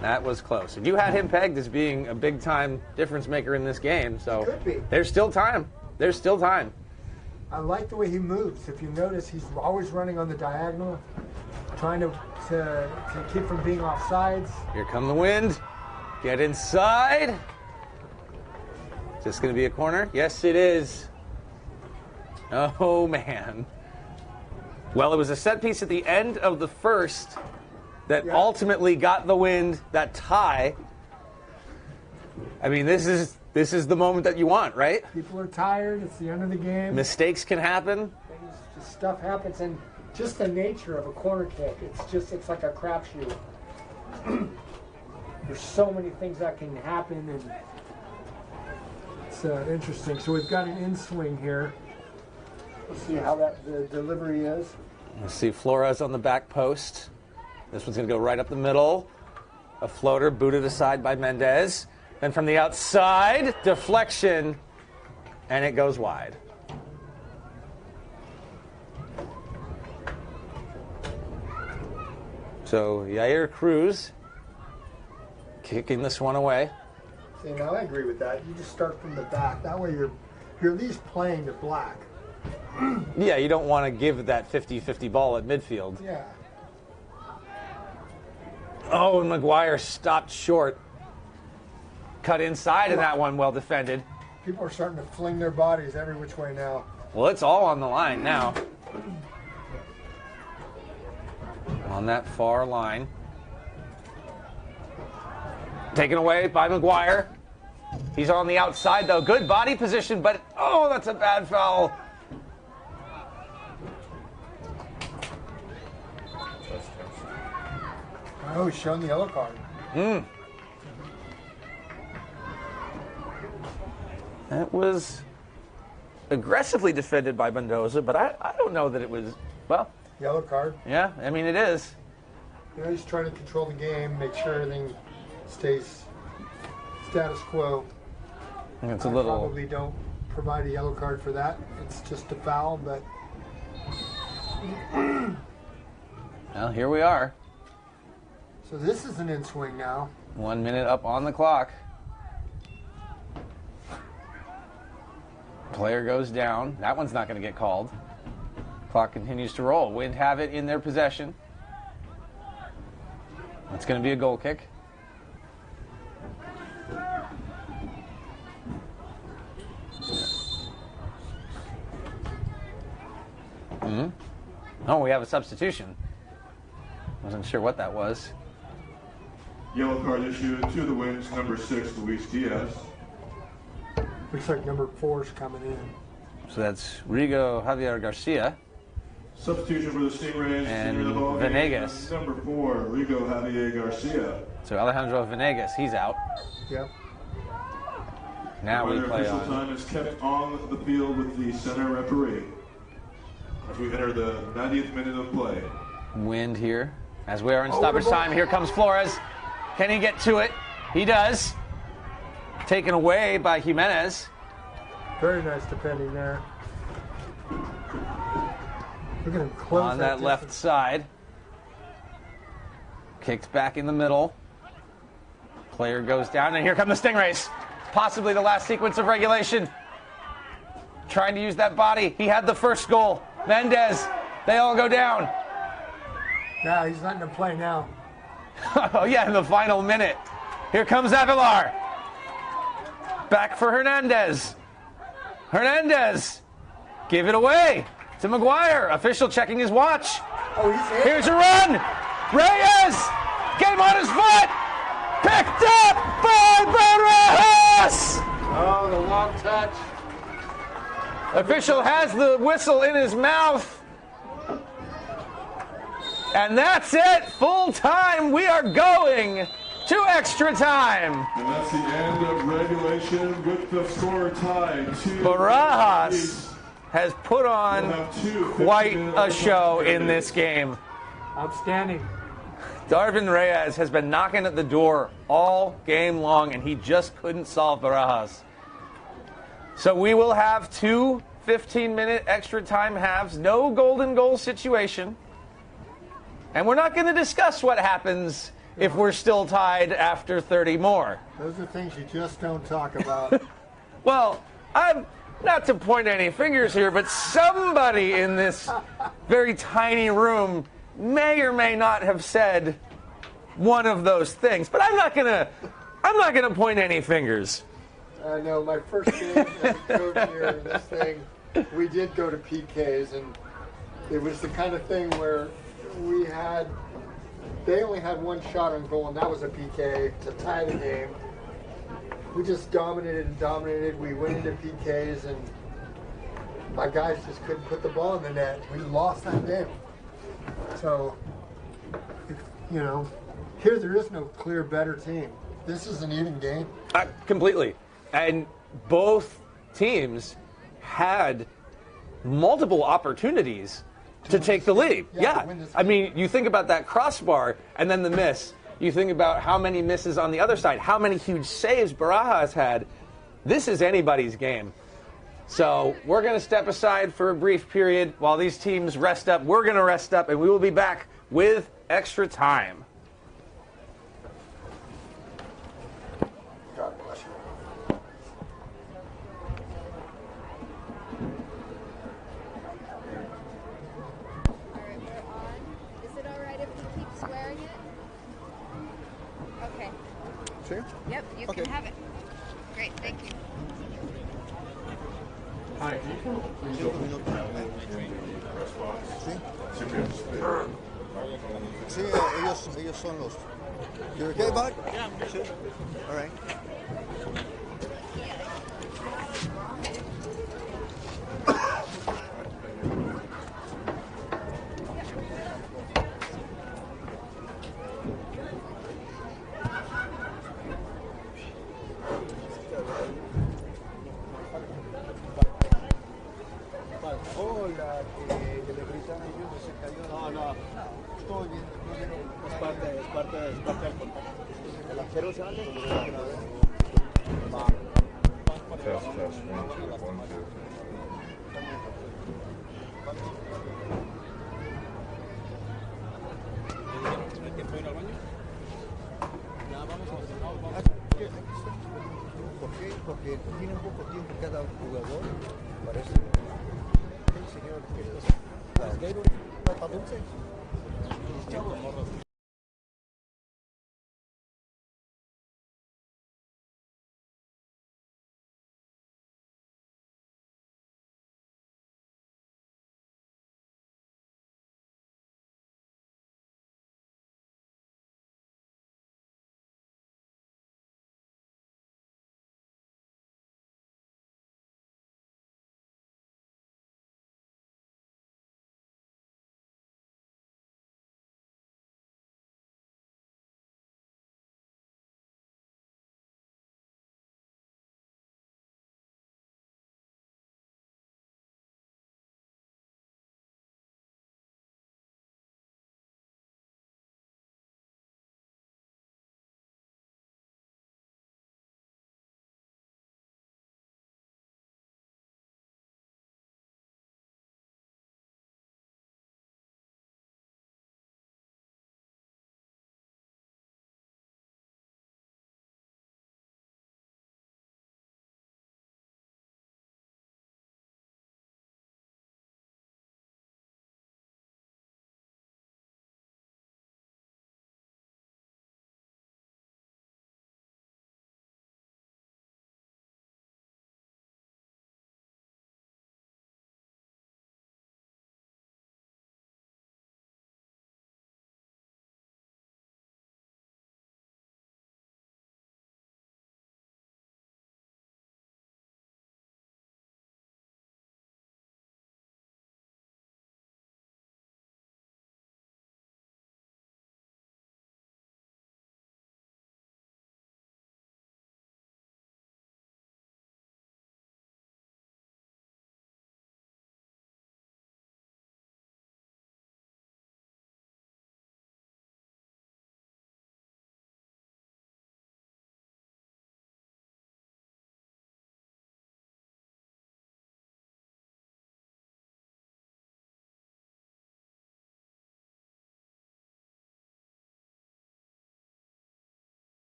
That was close. And you had him pegged as being a big-time difference maker in this game, so Could be. there's still time. There's still time. I like the way he moves. If you notice, he's always running on the diagonal, trying to keep from being off sides. Here come the wind. Get inside. Is this going to be a corner? Yes, it is. Oh, man. Well, it was a set piece at the end of the first that ultimately got the wind, that tie. I mean, this is the moment that you want, right? People are tired. It's the end of the game. Mistakes can happen. Just stuff happens, and just the nature of a corner kick. It's like a crapshoot. There's so many things that can happen, and it's interesting. So we've got an in swing here. Let's see how the delivery is. Let's see Flores on the back post. This one's going to go right up the middle. A floater booted aside by Mendez. Then from the outside, deflection, and it goes wide. So Yair Cruz kicking this one away. See, now I agree with that. You just start from the back. That way you're at least playing to black. Yeah, you don't want to give that 50-50 ball at midfield. Yeah. Oh, and McGuire stopped short. Cut inside, and that one well defended. People are starting to fling their bodies every which way now. Well, it's all on the line now. On that far line. Taken away by McGuire. He's on the outside, though. Good body position, but, oh, that's a bad foul. Oh, he's showing the yellow card. That was aggressively defended by Mendoza, but I don't know that it was, well. Yellow card. Yeah, I mean, it is. You know, he's trying to control the game, make sure everything stays status quo. It's a little. Probably don't provide a yellow card for that. It's just a foul, but. Well, here we are. So this is an in swing now. 1 minute up on the clock. Player goes down. That one's not going to get called. Clock continues to roll. Wind have it in their possession. It's going to be a goal kick. Oh, we have a substitution. Wasn't sure what that was. Yellow card issued to the Winds, number 6, Luis Diaz. Looks like number 4's coming in. So that's Rigo Javier Garcia. Substitution for the Stingrays. And senior the ball game, Venegas. Number 4, Rigo Javier Garcia. So Alejandro Venegas, he's out. Yep. Now we play official on. time is kept on the field with the center referee as we enter the 90th minute of play. Wind here as we are in stoppage time. Here comes Flores. Can he get to it? He does. Taken away by Jimenez. Very nice defending there. Look at him close On that left side. Kicked back in the middle. Player goes down, and here come the Stingrays. Possibly the last sequence of regulation. Trying to use that body. He had the first goal. Mendez. They all go down. Yeah, he's letting them play now. Oh, yeah, in the final minute. Here comes Avilar. Back for Hernandez. Hernandez. Give it away to McGuire. Official checking his watch. Oh, he's hit. Here's a run. Reyes. Get him on his foot. Picked up by Barajas. Oh, the long touch. Official has the whistle in his mouth. And that's it. Full time. We are going to extra time. And that's the end of regulation with the score tied. Barajas has put on quite a show in this game. Outstanding. Darvin Reyes has been knocking at the door all game long, and he just couldn't solve Barajas. So we will have two 15-minute extra time halves, no golden goal situation. And we're not going to discuss what happens if we're still tied after 30 more. Those are things you just don't talk about. Well, I'm not to point any fingers here, but somebody in this very tiny room may or may not have said one of those things. But I'm not gonna point any fingers. I know my first game as a coach here in this thing, we did go to PKs, and it was the kind of thing where they only had one shot on goal, and that was a PK to tie the game. We just dominated and dominated. We went into PKs, and my guys just couldn't put the ball in the net. We lost that game. So, here there is no clear better team. This is an even game. Completely. And both teams had multiple opportunities to take the lead. Yeah. I mean, you think about that crossbar and then the miss. You think about how many misses on the other side, how many huge saves Barajas had. This is anybody's game. So we're going to step aside for a brief period while these teams rest up. We're going to rest up, and we will be back with extra time. God bless you. All right, we're on. Is it all right if we keep swearing it? Okay. Sure. Yep, you can have it. Great, thank you. Hi, can you please open the camera in the press box? Sí, ellos son los. You okay, bud? Yeah, I'm good. All right. Hola, que le gritan a ellos, se cayó. No, estoy bien. Es parte del contacto. El arquero sale. Test, 1, 2, 1, 2. ¿Por qué? Porque tiene un poco tiempo cada jugador. Parece. El señor que es rasguero, papa dulce. Chavos.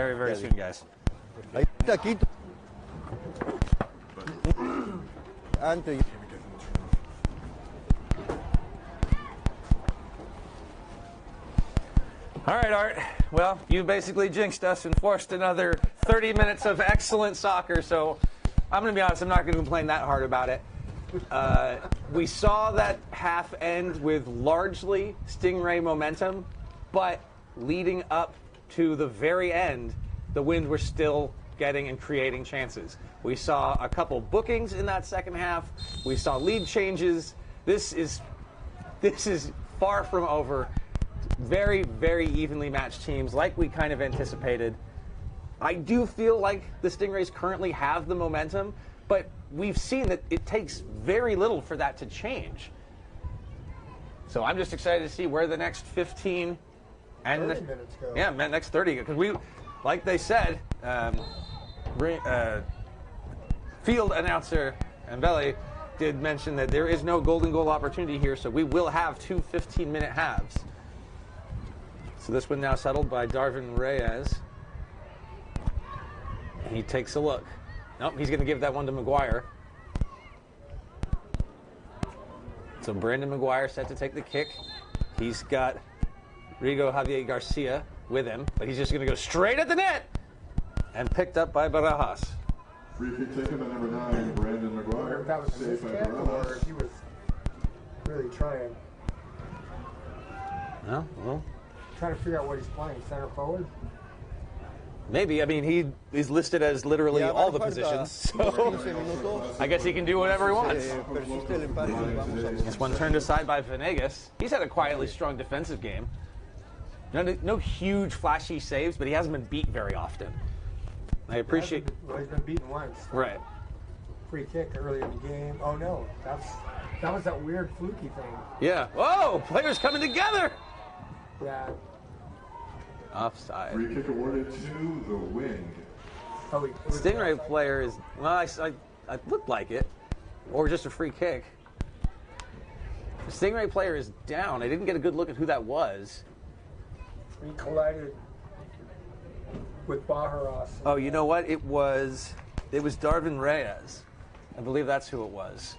Very, very soon, guys. Ahí está Quito. Antes. All right, Art. Well, you basically jinxed us and forced another 30 minutes of excellent soccer, so I'm going to be honest, I'm not going to complain that hard about it. We saw that half end with largely Stingray momentum, but leading up to the very end, the Wind were still getting and creating chances. We saw a couple bookings in that second half. We saw lead changes. This is far from over. Very, very evenly matched teams, like we kind of anticipated. I do feel like the Stingrays currently have the momentum, but we've seen that it takes very little for that to change. So I'm just excited to see where the next 15 and 30 minutes go. Yeah, next 30, because we, like they said, field announcer Mbele did mention that there is no golden goal opportunity here, so we will have two 15-minute halves. So this one now settled by Darvin Reyes. He takes a look. Nope, he's going to give that one to McGuire. So Brandon McGuire set to take the kick. He's got Rigo Javier Garcia with him, but he's just going to go straight at the net. And picked up by Barajas. Free kick taken by number 9, Brandon I wonder if that was McGuire. a Saved by miskick or Barajas. if he was really trying Well, to figure out what he's playing. Center forward? maybe. I mean, he is listed as literally Ya all van the falta positions. 15 So minutos. I guess he can do whatever he wants. Persiste el empate y vamos a ver. This one turned aside by Venegas. He's had a quietly strong defensive game. No huge flashy saves, but he hasn't been beat very often. I appreciate. Well, he's been beaten once. Right. Free kick earlier in the game. Oh no, that was that weird fluky thing. Yeah. Whoa! Players coming together. Yeah. Offside. Free kick awarded to the Wind. Oh, it was Stingray player is, well, I looked like it, or just a free kick. The Stingray player is down. I didn't get a good look at who that was. He collided with Bajaras. Oh, you know what? It was Darvin Reyes. I believe that's who it was.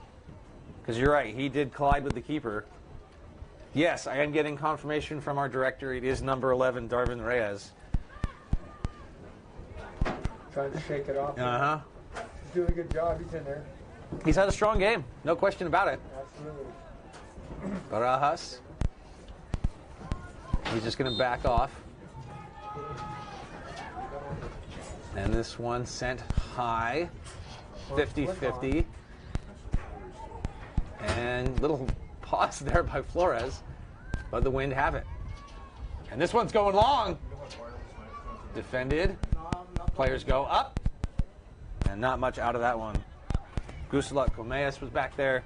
Because you're right, he did collide with the keeper. Yes, I am getting confirmation from our director. It is number 11, Darvin Reyes. Trying to shake it off. Uh-huh. He's doing a good job. He's in there. He's had a strong game. No question about it. Absolutely. Barajas. He's just going to back off. And this one sent high. 50-50. And little pause there by Flores. But the Wind have it. And this one's going long. Defended. Players go up. And not much out of that one. Gusalot Comeas was back there.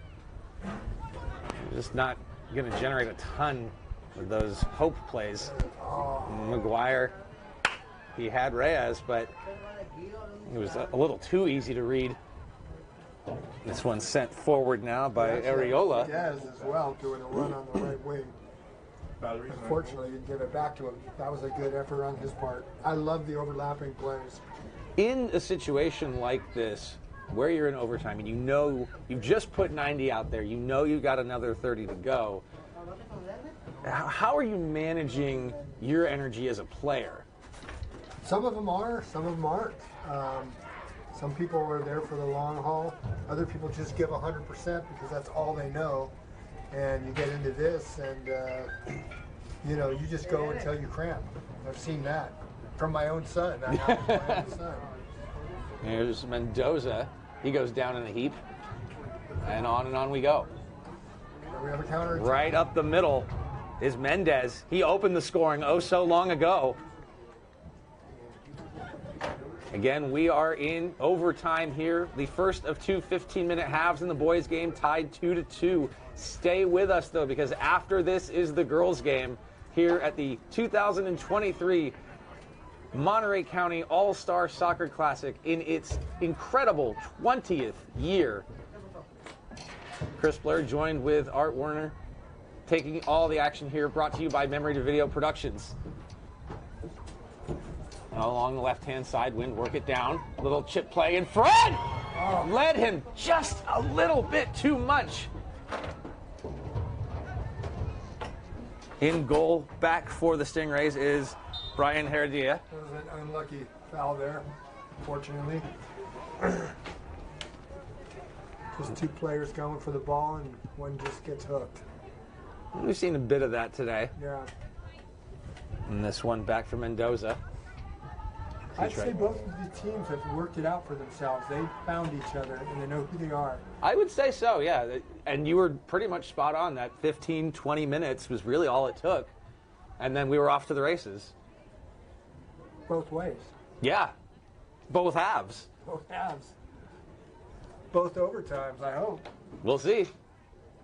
Just not going to generate a ton with those hope plays. McGuire, he had Reyes, but it was a little too easy to read. This one's sent forward now by Areola. Diaz as well, doing a run on the right wing. Unfortunately, didn't give it back to him. That was a good effort on his part. I love the overlapping plays. In a situation like this, where you're in overtime and you know you've just put 90 out there, you know you've got another 30 to go, how are you managing your energy as a player? Some of them are, some of them aren't. Some people are there for the long haul. Other people just give 100% because that's all they know. And you get into this and, you just go until you cramp. I've seen that from my own son. That happens to my own son. Here's Mendoza. He goes down in a heap. And on we go. And we have a counter. Right up the middle is Mendez. He opened the scoring oh so long ago. Again, we are in overtime here. The first of two 15-minute halves in the boys' game, tied 2-2. Stay with us, though, because after this is the girls' game here at the 2023 Monterey County All-Star Soccer Classic in its incredible 20th year. Chris Blair joined with Art Werner, taking all the action here, brought to you by Memory to Video Productions. Along the left-hand side, Wind work it down. Little chip play, and Fred led him just a little bit too much. In goal back for the Stingrays is Brian Heredia. That was an unlucky foul there, fortunately. Just two players going for the ball, and one just gets hooked. We've seen a bit of that today. Yeah. And this one back from Mendoza. I'd say both of the teams have worked it out for themselves. They found each other, and they know who they are. I would say so, yeah. And you were pretty much spot on. That 15, 20 minutes was really all it took. And then we were off to the races. Both ways. Yeah. Both halves. Both halves. Both overtimes, I hope. We'll see.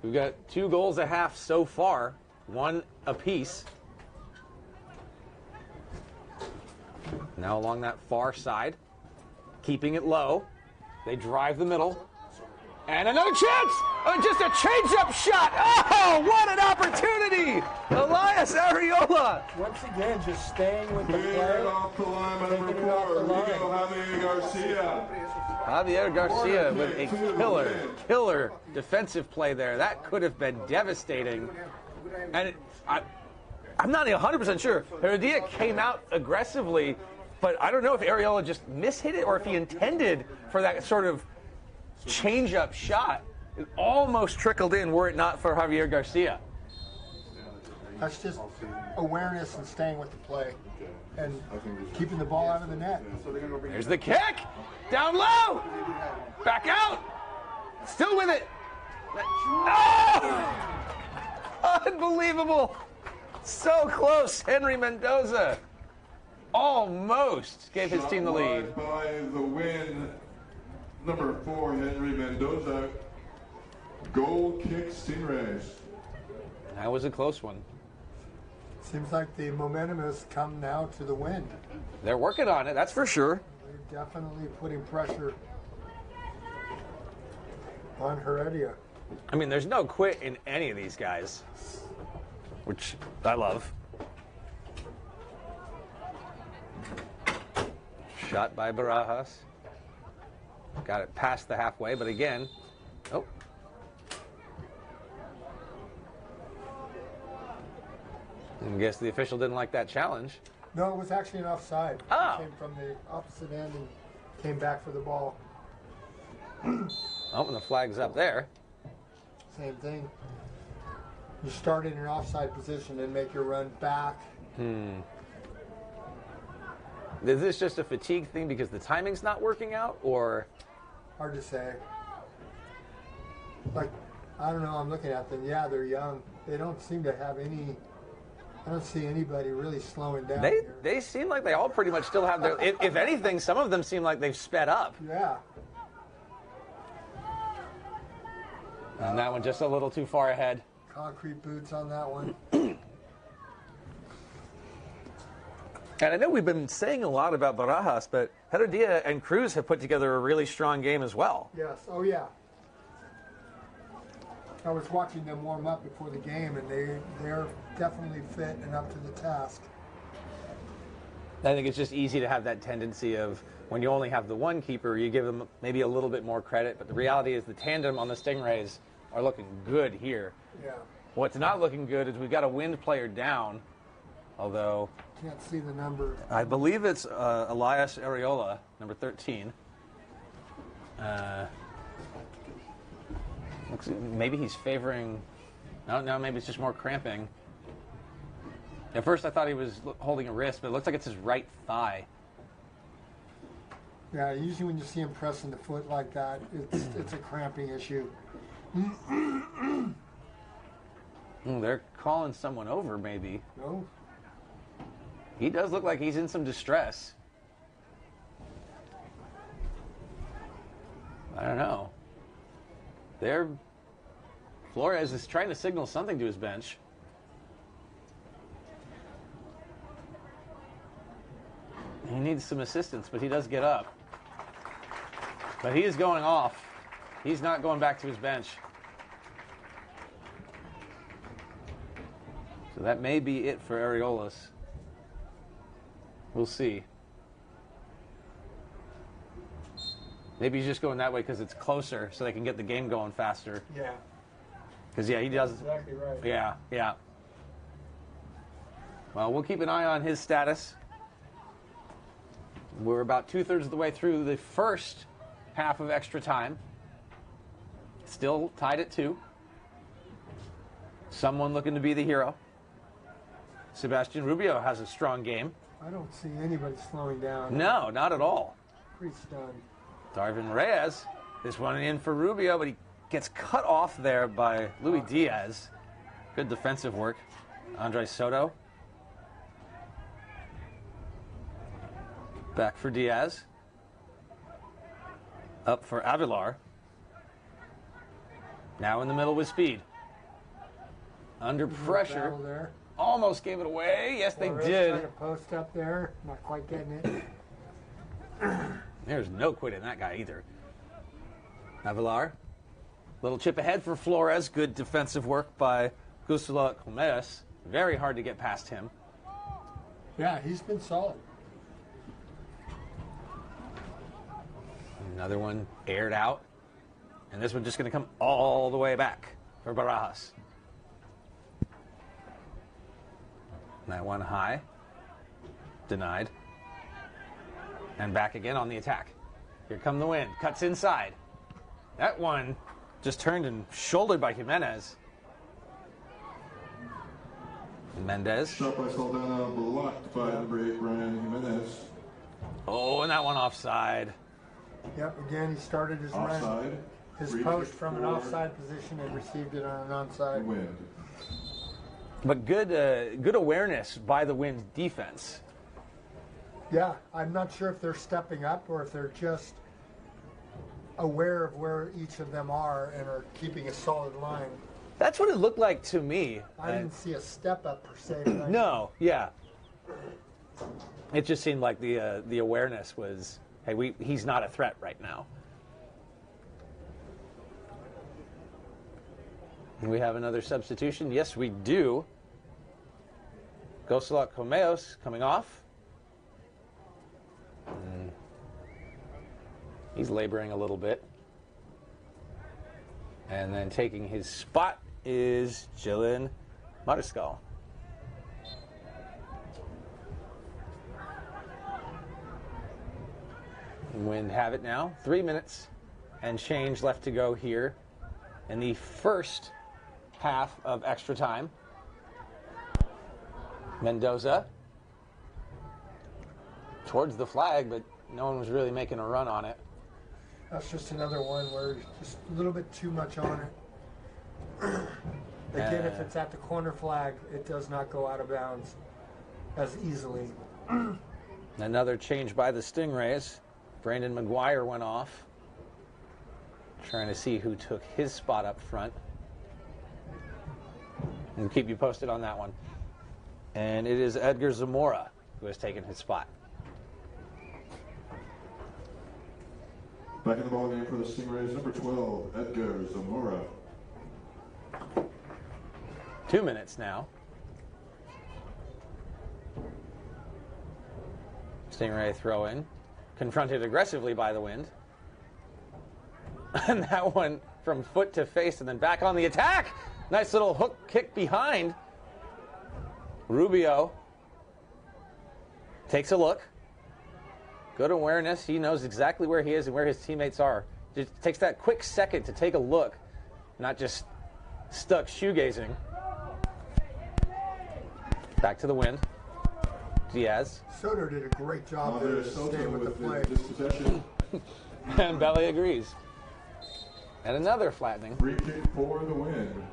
We've got 2 goals a half so far, 1 apiece. Now along that far side, keeping it low. They drive the middle. And another chance! Just a change-up shot! Oh, what an opportunity! Elias Areola! Once again, just staying with the Cleared play. off the line by Taking number it off 4, the line. Rico Javier Garcia. Javier Garcia with a killer defensive play there. That could have been devastating. And I'm not 100% sure. Heredia came out aggressively, but I don't know if Areola just mishit it or if he intended for that sort of change-up shot. It almost trickled in were it not for Javier Garcia. That's just awareness and staying with the play and keeping the ball out of the net. There's the kick! Down low! Back out! Still with it! Oh! Unbelievable! So close, Henry Mendoza. Almost gave his team the lead. By the win, number 4, Henry Mendoza. Goal kick Stingrays. That was a close one. Seems like the momentum has come now to the Wind. They're working on it, that's for sure. They're definitely putting pressure on Heredia. I mean, there's no quit in any of these guys, which I love. Shot by Barajas. Got it past the halfway, but again, oh. I guess the official didn't like that challenge. No, it was actually an offside. Oh. It came from the opposite end and came back for the ball. Oh, and the flag's up there. Same thing. You start in an offside position and make your run back. Is this just a fatigue thing because the timing's not working out, or? Hard to say. Like, I don't know, I'm looking at them. Yeah, they're young. They don't seem to have any, I don't see anybody really slowing down here. They seem like they all pretty much still have their, if anything, some of them seem like they've sped up. Yeah. And that one just a little too far ahead. Concrete boots on that one. And I know we've been saying a lot about Barajas, but Heredia and Cruz have put together a really strong game as well. Yes, oh yeah. I was watching them warm up before the game, and they're definitely fit and up to the task. I think it's just easy to have that tendency of when you only have the one keeper, you give them maybe a little bit more credit, but the reality is the tandem on the Stingrays are looking good here. Yeah. What's not looking good is we've got a Wind player down, although Can't see the number. I believe it's Elias Areola, number 13. Maybe he's favoring. No, maybe it's just more cramping. At first, I thought he was holding a wrist, but it looks like it's his right thigh. Yeah, usually when you see him pressing the foot like that, it's a cramping issue. They're calling someone over, maybe. No? He does look like he's in some distress. I don't know. Flores is trying to signal something to his bench. He needs some assistance, but he does get up. But he is going off. He's not going back to his bench. So that may be it for Areolas. We'll see. Maybe he's just going that way because it's closer so they can get the game going faster. Yeah. Because, yeah, he does. Exactly right. Yeah, yeah. Well, we'll keep an eye on his status. We're about 2/3 of the way through the first half of extra time. Still tied at 2. Someone looking to be the hero. Sebastian Rubio has a strong game. I don't see anybody slowing down. No, not at all. Pretty stunned. Darvin Reyes, this one in for Rubio, but he gets cut off there by Luis Diaz. Good defensive work. Andre Soto. Back for Diaz. Up for Avilar. Now in the middle with speed. Under pressure. There. Almost gave it away. Yes, they Flores did. trying to post up there. Not quite getting it. There's no quit in that guy either. Avilar. Little chip ahead for Flores. Good defensive work by Gustavo Comeas. Very hard to get past him. Yeah, he's been solid. Another one aired out. And this one just going to come all the way back for Barajas. That one high. Denied. And back again on the attack. Here come the wind. Cuts inside. That one just turned and shouldered by Jimenez. Mendez. Shot by Saldana, blocked by number 8, Brian Jimenez. Oh, and that one offside. Yep, again, he started his run. Offside. His Three post from an for offside position and received it on an onside. Wind. But good awareness by the Wind's defense. Yeah, I'm not sure if they're stepping up or if they're just aware of where each of them are and are keeping a solid line. That's what it looked like to me. I didn't see a step up per se. But No, yeah. It just seemed like the awareness was, hey, he's not a threat right now. And we have another substitution. Yes, we do. Gustavo Comeas coming off. He's laboring a little bit. And then taking his spot is Jillian Mariscal. Wind have it now. 3 minutes and change left to go here in the first half of extra time. Mendoza towards the flag, but no one was really making a run on it. That's just another one where just a little bit too much on it. Again, if it's at the corner flag, it does not go out of bounds as easily. Another change by the Stingrays. Brandon McGuire went off. Trying to see who took his spot up front. And keep you posted on that one. And it is Edgar Zamora who has taken his spot. Back in the ballgame for the Stingrays, number 12, Edgar Zamora. 2 minutes now. Stingray throw in. Confronted aggressively by the Wind. And that one from foot to face and then back on the attack. Nice little hook kick behind. Rubio takes a look. Good awareness. He knows exactly where he is and where his teammates are. Just takes that quick second to take a look, not just stuck shoegazing. Back to the Wind. Diaz. Soto did a great job there to stay with the play. Dispossession. And Belly agrees. And another flattening. Free kick for the Wind.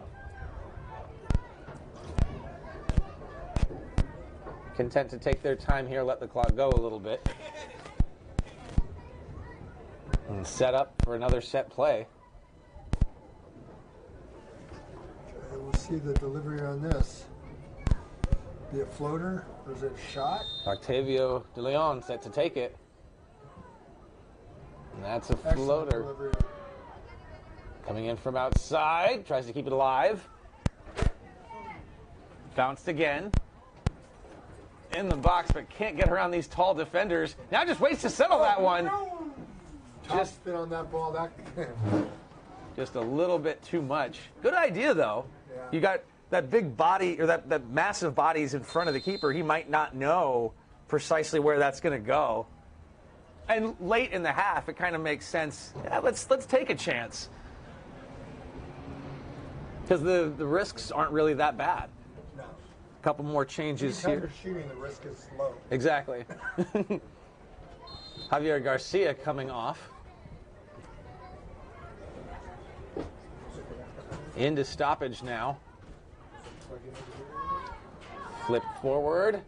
Content to take their time here, let the clock go a little bit. And set up for another set play. We'll see the delivery on this. Be a floater or is it a shot? Octavio De Leon set to take it. And that's a Excellent floater. delivery. Coming in from outside, tries to keep it alive. Bounced again. In the box, but can't get around these tall defenders. Now just waits to settle that one. just spin on that ball. just a little bit too much. Good idea, though. Yeah. You got that big body, or that massive body's in front of the keeper. He might not know precisely where that's going to go. And late in the half, it kind of makes sense. Yeah, let's take a chance. Because the risks aren't really that bad. No. A couple more changes Anytime here. you're shooting, the risk is low. Exactly. Javier Garcia coming off. Into stoppage now. Flip forward.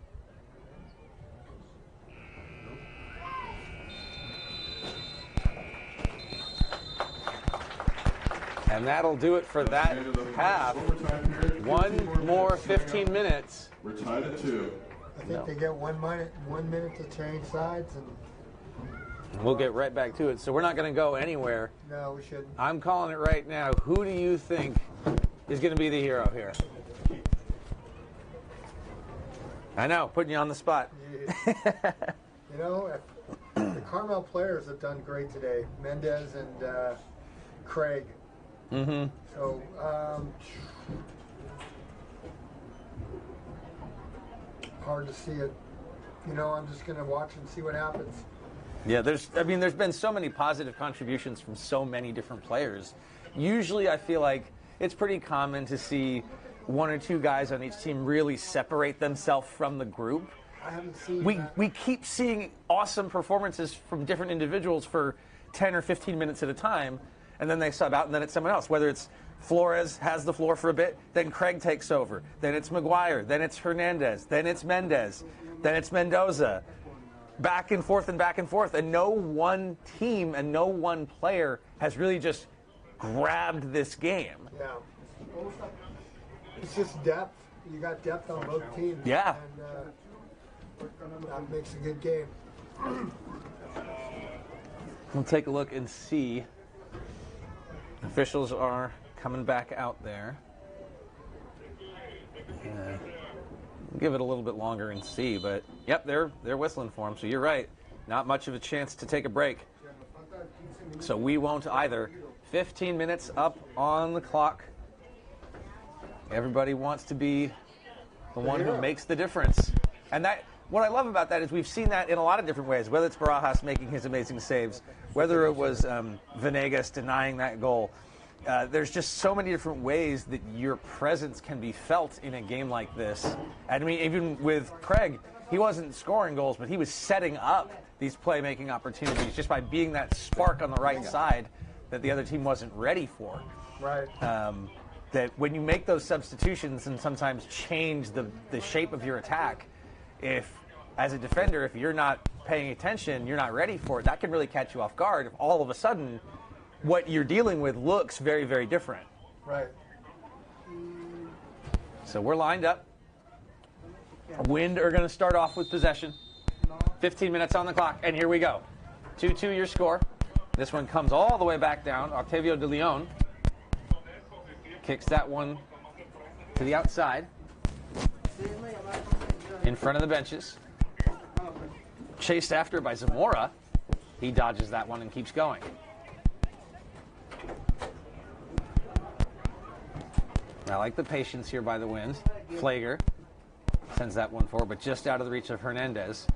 And that'll do it for that half. One more 15 minutes. We're tied at 2. I think they get 1 minute to change sides, and We'll get right back to it. So we're not going to go anywhere. no, we shouldn't. I'm calling it right now. Who do you think is going to be the hero here? I know, putting you on the spot. You know, the Carmel players have done great today. Mendez and Craig. Mm-hmm. So, hard to see it. You know, I'm just going to watch and see what happens. Yeah, there's been so many positive contributions from so many different players. Usually I feel like it's pretty common to see one or two guys on each team really separate themselves from the group. I haven't seen that. We keep seeing awesome performances from different individuals for 10 or 15 minutes at a time, and then they sub out, and then it's someone else. Whether it's Flores has the floor for a bit, then Craig takes over, then it's McGuire, then it's Hernandez, then it's Mendez, then it's Mendoza. Back and forth, and no one team and no one player has really just grabbed this game. Yeah. It's just depth. You got depth on both teams. Yeah. And that makes a good game. We'll take a look and see. Officials are coming back out there. Give it a little bit longer and see, but yep, they're whistling for him. So you're right, not much of a chance to take a break. So we won't either. 15 minutes up on the clock. Everybody wants to be the one who makes the difference, and that. What I love about that is we've seen that in a lot of different ways, whether it's Barajas making his amazing saves, whether it was Venegas denying that goal. There's just so many different ways that your presence can be felt in a game like this. And I mean, even with Craig, he wasn't scoring goals, but he was setting up these playmaking opportunities just by being that spark on the right side that the other team wasn't ready for. Right. That when you make those substitutions and sometimes change the shape of your attack, if, as a defender, if you're not paying attention, you're not ready for it, that can really catch you off guard if all of a sudden what you're dealing with looks very, very different. Right. So we're lined up. Wind are going to start off with possession. 15 minutes on the clock, and here we go. 2-2 your score. This one comes all the way back down. Octavio de Leon kicks that one to the outside. In front of the benches. Chased after by Zamora. He dodges that one and keeps going. I like the patience here by the Winds. Flager sends that one forward, but just out of the reach of Hernandez.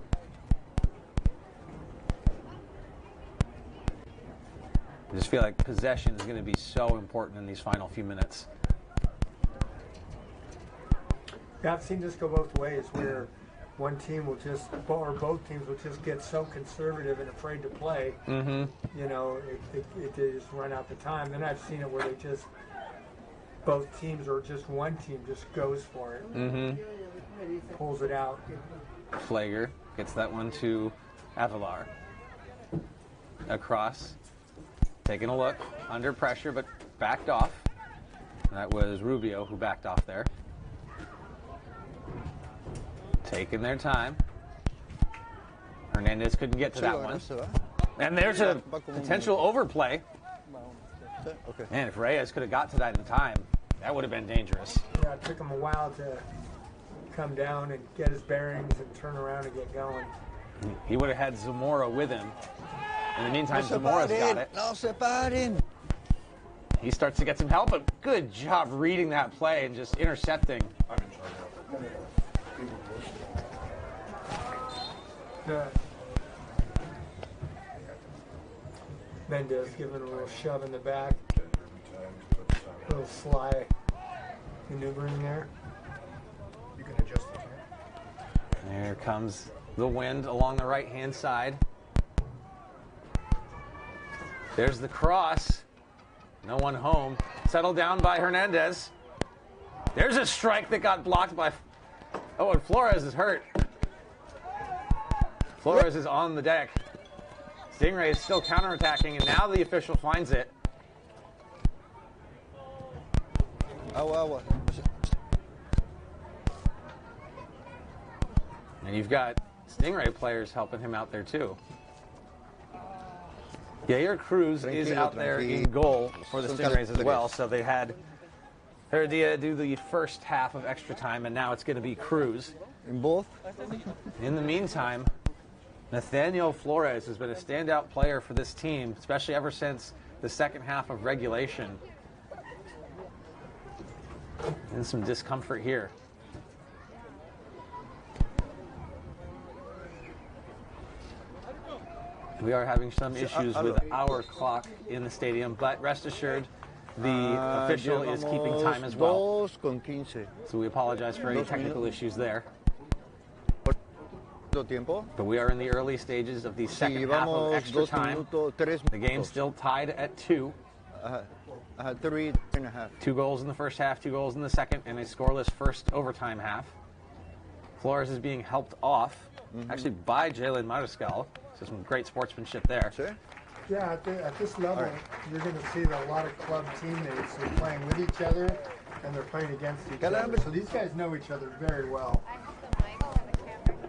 I just feel like possession is going to be so important in these final few minutes. Yeah, I've seen this go both ways, where one team will just, or both teams will just get so conservative and afraid to play. Mm-hmm. You know, they just run out the time. Then I've seen it where they just, both teams or just one team just goes for it. Mm-hmm. Pulls it out. Flager gets that one to Avalar. Across. Taking a look. Under pressure, but backed off. That was Rubio who backed off there. Taking their time. Hernandez couldn't get to that one. And there's a potential overplay. Man, if Reyes could have got to that in time, that would have been dangerous. Yeah, it took him a while to come down and get his bearings and turn around and get going. He would have had Zamora with him. In the meantime, Zamora's got it. No se paren. He starts to get some help, but good job reading that play and just intercepting. I'm in charge of it. Yeah. Mendez giving a little shove in the back. A little sly maneuvering there. You can adjust the camera. There comes the wind along the right-hand side. There's the cross. No one home. Settled down by Hernandez. There's a strike that got blocked by... Oh, and Flores is hurt. Flores is on the deck. Stingray is still counterattacking, and now the official finds it. Agua. And you've got Stingray players helping him out there, too. Yair Cruz is out there in goal for the Stingrays as well, so they had Heredia do the first half of extra time, and now it's going to be Cruz. In both? In the meantime, Nathaniel Flores has been a standout player for this team, especially ever since the second half of regulation. And some discomfort here. We are having some issues with our clock in the stadium, but rest assured, the official is keeping time as well. So we apologize for any technical issues there. But we are in the early stages of the second half of extra time. The game's still tied at 2. 3.5. 2 goals in the first half, 2 goals in the second, and a scoreless first overtime half. Flores is being helped off, actually by Jalen Mariscal. So some great sportsmanship there. Sure. Yeah, at this level, you're going to see that a lot of club teammates are playing with each other and they're playing against each other. So these guys know each other very well. I have the mic and the camera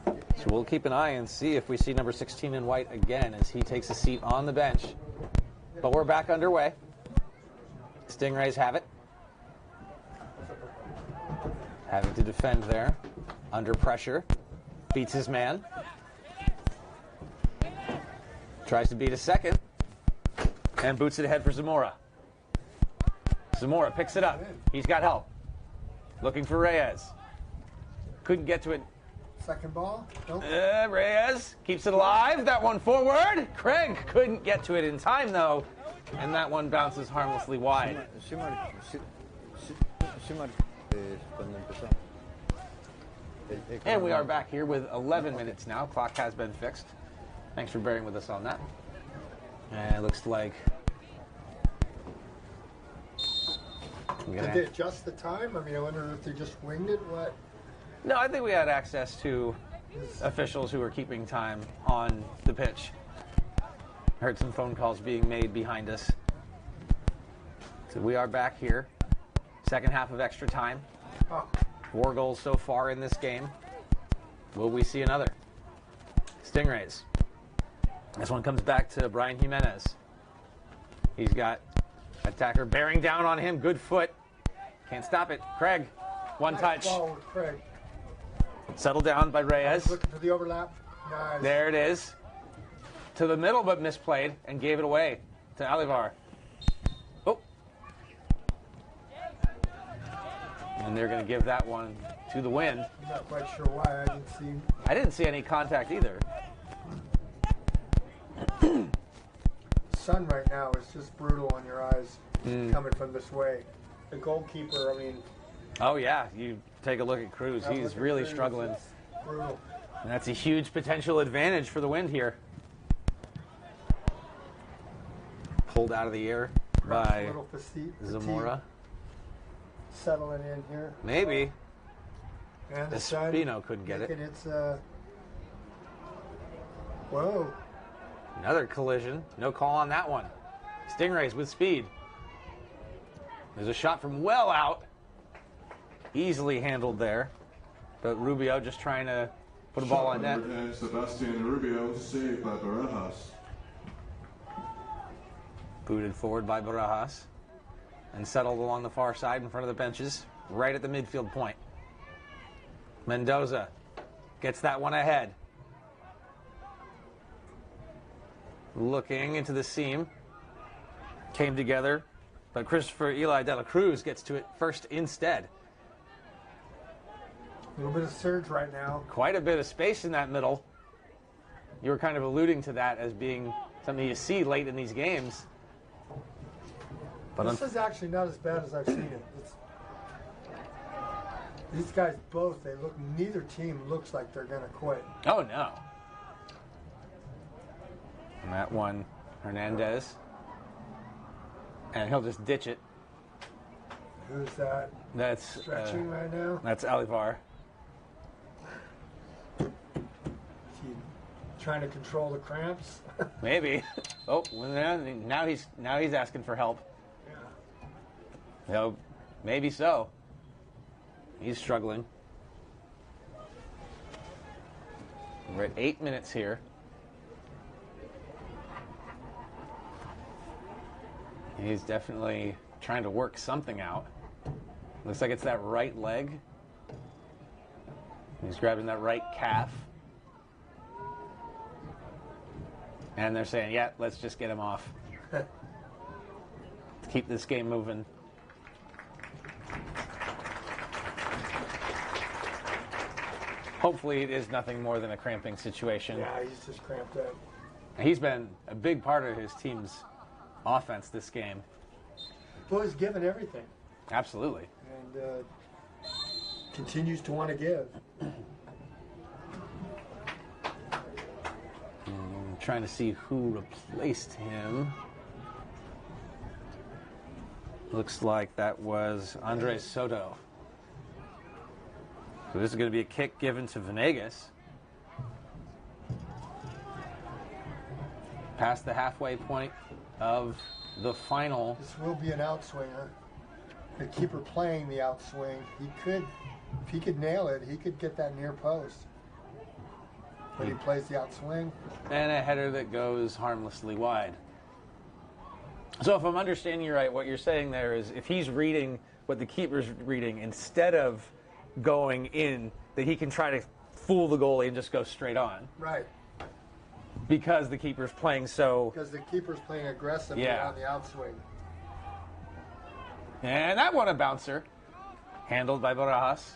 here. So we'll keep an eye and see if we see number 16 in white again as he takes a seat on the bench. But we're back underway. Stingrays have it. Having to defend there. Under pressure. Beats his man. Tries to beat a second. And boots it ahead for Zamora. Zamora picks it up. He's got help. Looking for Reyes. Couldn't get to it. Second ball. Nope. Reyes keeps it alive. That one forward. Craig couldn't get to it in time, though. And that one bounces harmlessly wide. And we are back here with 11 minutes now. Clock has been fixed. Thanks for bearing with us on that. And it looks like... Did they adjust the time? I mean, I wonder if they just winged it. What? No, I think we had access to officials who were keeping time on the pitch. Heard some phone calls being made behind us. So we are back here. Second half of extra time. 4 goals so far in this game. Will we see another? Stingrays. This one comes back to Brian Jimenez. He's got attacker bearing down on him. Good foot. Can't stop it. Craig. One touch. Ball with Craig. Settled down by Reyes. Looking for the overlap. Nice. There it is. To the middle, but misplayed and gave it away to Alivar. Oh. And they're going to give that one to the wind. I'm not quite sure why. I didn't see any contact either. Sun right now is just brutal on your eyes coming from this way. The goalkeeper, I mean... Oh, yeah. You take a look at Cruz. He's really struggling. Brutal. And that's a huge potential advantage for the wind here. Pulled out of the air by Zamora. Settling in here. Maybe. And the Espino couldn't get it. It's whoa. Another collision. No call on that one. Stingrays with speed. There's a shot from well out. Easily handled there. But Rubio just trying to put a ball on net. And Sebastian Rubio saved by Barajas. Booted forward by Barajas. And settled along the far side in front of the benches. Right at the midfield point. Mendoza gets that one ahead. looking into the seam. Came together, but Christopher Eli de la Cruz gets to it first instead. A little bit of surge right now. Quite a bit of space in that middle. You were kind of alluding to that as being something you see late in these games. But this is actually not as bad as I've seen it. These guys both, neither team looks like they're going to quit. Oh, no. And that one, Hernandez. And he'll just ditch it. Who's that? That's stretching right now? That's Alivar. Trying to control the cramps? Maybe. Oh, now he's asking for help. Yeah. No, maybe so. He's struggling. We're at 8 minutes here. He's definitely trying to work something out. Looks like it's that right leg. He's grabbing that right calf. And they're saying, yeah, let's just get him off. Keep this game moving. Hopefully it is nothing more than a cramping situation. Yeah, he's just cramped up. He's been a big part of his team's offense this game. Well, he's given everything. Absolutely. And continues to want to give. Trying to see who replaced him. Looks like that was Andres Soto. So this is going to be a kick given to Venegas. Past the halfway point of the final. This will be an outswinger. The keeper playing the outswing. If he could nail it, he could get that near post. But he plays the outswing. And a header that goes harmlessly wide. So if I'm understanding you right, what you're saying there is if he's reading what the keeper's reading, instead of going in, that he can try to fool the goalie and just go straight on. Right. Because the keeper's playing so... Because the keeper's playing aggressively on the outswing. And that one a bouncer. Handled by Barajas.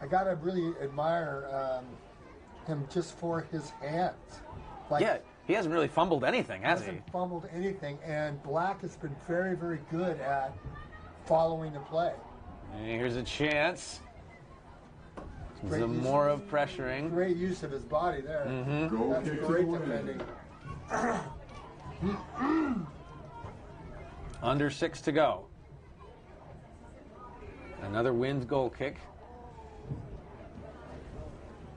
I got to really admire him just for his hands. Yeah, he hasn't really fumbled anything, has he? Hasn't fumbled anything, and Black has been very, very good at following the play. And here's a chance. Zamora pressuring. Great use of his body there. Mm-hmm. That's great defending. Under 6 to go. Another Wind goal kick.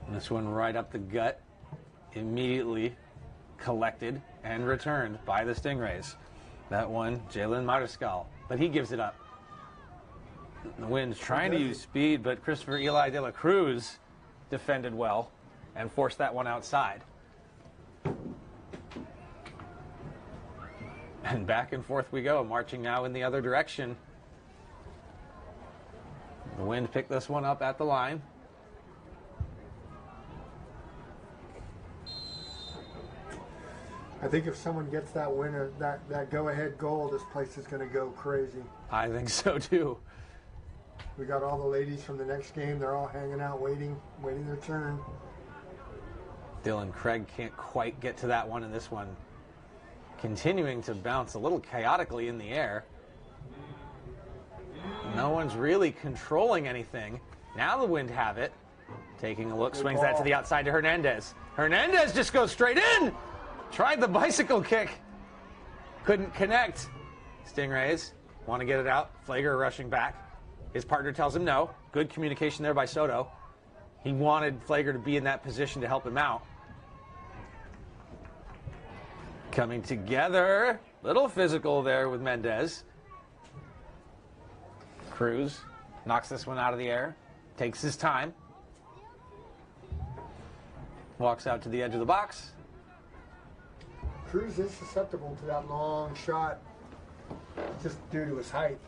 And this one right up the gut. Immediately collected and returned by the Stingrays. That one, Jalen Mariscal. But he gives it up. The Wind's trying to use speed, but Christopher Eli de la Cruz defended well and forced that one outside. And back and forth we go, marching now in the other direction. The Wind picked this one up at the line. I think if someone gets that winner, that go-ahead goal, this place is going to go crazy. I think so too. We got all the ladies from the next game. They're all hanging out, waiting their turn. Dylan Craig can't quite get to that one, and this one continuing to bounce a little chaotically in the air. No one's really controlling anything. Now the Wind have it. Taking a look, swings that to the outside to Hernandez. Hernandez just goes straight in! Tried the bicycle kick. Couldn't connect. Stingrays want to get it out. Flager rushing back. His partner tells him no. Good communication there by Soto. He wanted Flager to be in that position to help him out. Coming together. Little physical there with Mendez. Cruz knocks this one out of the air. Takes his time. Walks out to the edge of the box. Cruz is susceptible to that long shot just due to his height.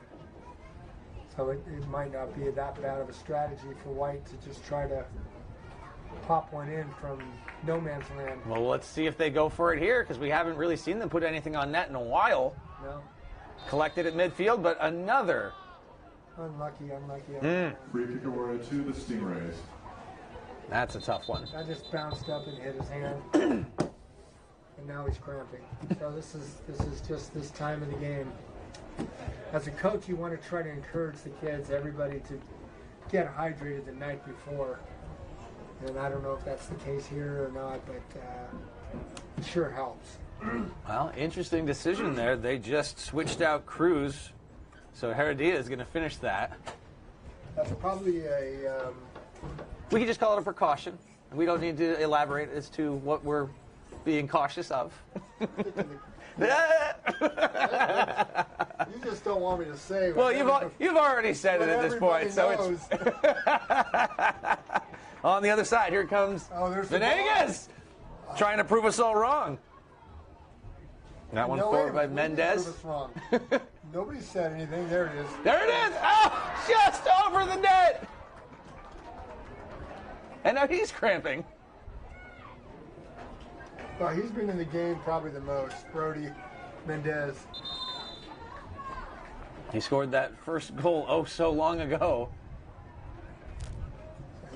So it might not be that bad of a strategy for White to just try to pop one in from no man's land. Well, let's see if they go for it here, because we haven't really seen them put anything on net in a while. No. Collected at midfield, but another. Unlucky. Free kick awarded to the Stingrays. That's a tough one. That just bounced up and hit his hand. And now he's cramping. So this is just this time of the game. As a coach, you want to try to encourage the kids, everybody, to get hydrated the night before. And I don't know if that's the case here or not, but it sure helps. Well, interesting decision there. They just switched out Cruz, so Heredia is going to finish that. That's probably a... We can just call it a precaution. We don't need to elaborate as to what we're being cautious of. You just don't want me to say. Well, you've already said it at this point, so it's on the other side. Here comes Venegas, trying to prove us all wrong. That one forward by Mendez. Prove us wrong. Nobody said anything. There it is. There it is. Oh, just over the net. And now he's cramping. Well, he's been in the game probably the most. Brody Mendez. He scored that first goal so long ago.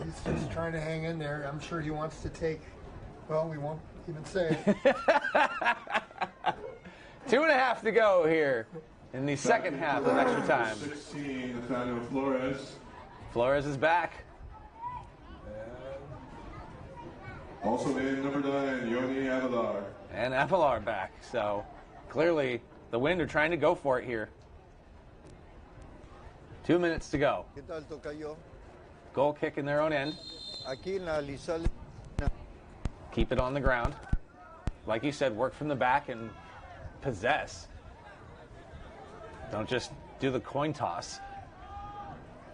He's just trying to hang in there. I'm sure he wants to take, well, we won't even say it. 2.5 to go here in the second half of extra time. 16, Nathaniel Flores. Flores is back. Also in number 9, Yoni Avilar. And Avilar back. So clearly the Wind are trying to go for it here. 2 minutes to go. ¿Qué tal, tocayo? Goal kick in their own end. Aquí en la Alisal. Keep it on the ground. Like you said, work from the back and possess. Don't just do the coin toss.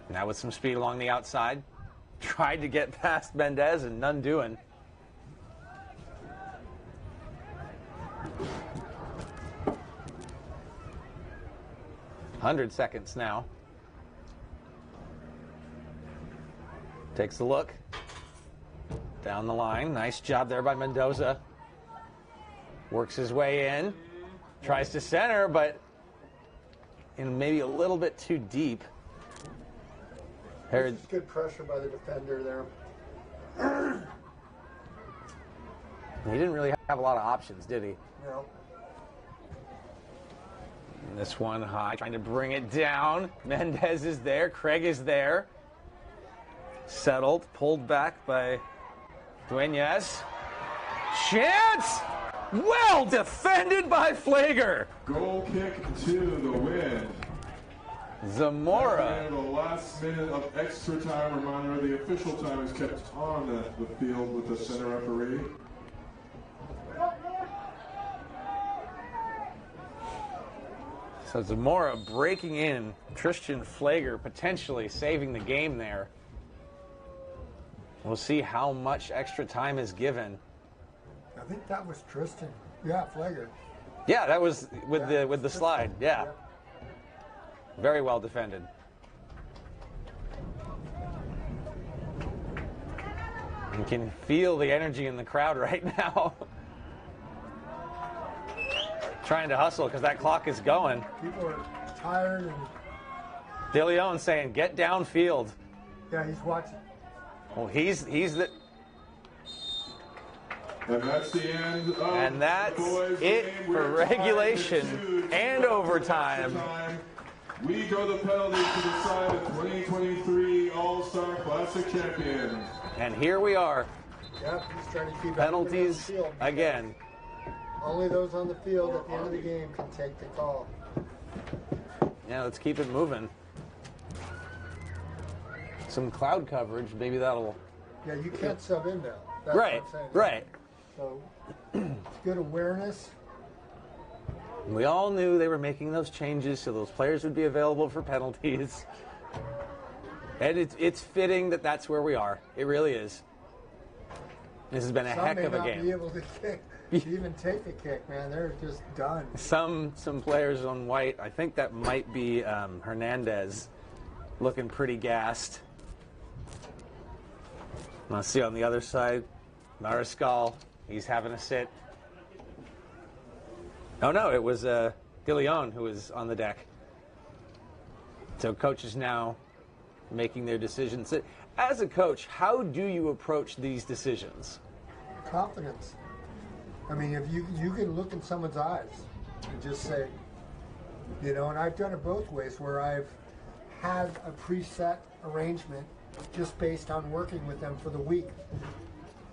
Now with some speed along the outside. Tried to get past Mendez and none doing. $100 seconds now. Takes a look. Down the line. Nice job there by Mendoza. Works his way in. Tries to center, but in maybe a little bit too deep. This is good pressure by the defender there. He didn't really have a lot of options, did he? No. And this one high, trying to bring it down. Mendez is there. Craig is there. Settled, pulled back by Dueñas. Chance! Well defended by Flager. Goal kick to the Wind. Zamora. And the last minute of extra time reminder, the official time is kept on the field with the center referee. So Zamora breaking in. Christian Flager potentially saving the game there. We'll see how much extra time is given. I think that was Tristan. Yeah, Flager. Yeah, that was with the slide. Yeah. Very well defended. You can feel the energy in the crowd right now. Trying to hustle because that clock is going. People are tired and... De Leon saying, get downfield. Yeah, he's watching. Well, he's the... And that's the end of And that's the boys' it game. for We're tied regulation to and overtime. We go the penalty to decide the 2023 All-Star Classic champions. And here we are. Yep, he's trying to keep Penalties everybody on the field. again. Only those on the field at the end of the game can take the call. Yeah, let's keep it moving. Some cloud coverage, maybe that'll... Yeah, you can't sub in now. That's Right, what I'm saying. right. So, it's good awareness. We all knew they were making those changes so those players would be available for penalties. And it's fitting that that's where we are. It really is. This has been a heck of a Some may not game. be able to kick, even take a kick, man. They're just done. Some players on white, I think that might be Hernandez, looking pretty gassed. Let's see on the other side. Mariscal, he's having a sit. Oh no, it was De Leon who was on the deck. So coaches now making their decisions. As a coach, how do you approach these decisions? Confidence. I mean, if you can look in someone's eyes and just say, you know, and I've done it both ways, where I've had a preset arrangement just based on working with them for the week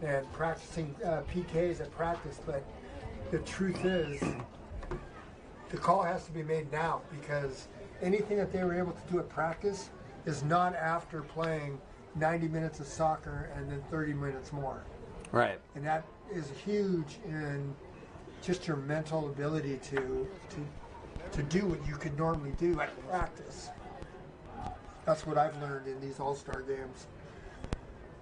and practicing PKs at practice. But the truth is, the call has to be made now, because anything that they were able to do at practice is not after playing 90 minutes of soccer and then 30 minutes more. Right. And that is huge in just your mental ability to do what you could normally do at practice. That's what I've learned in these all-star games.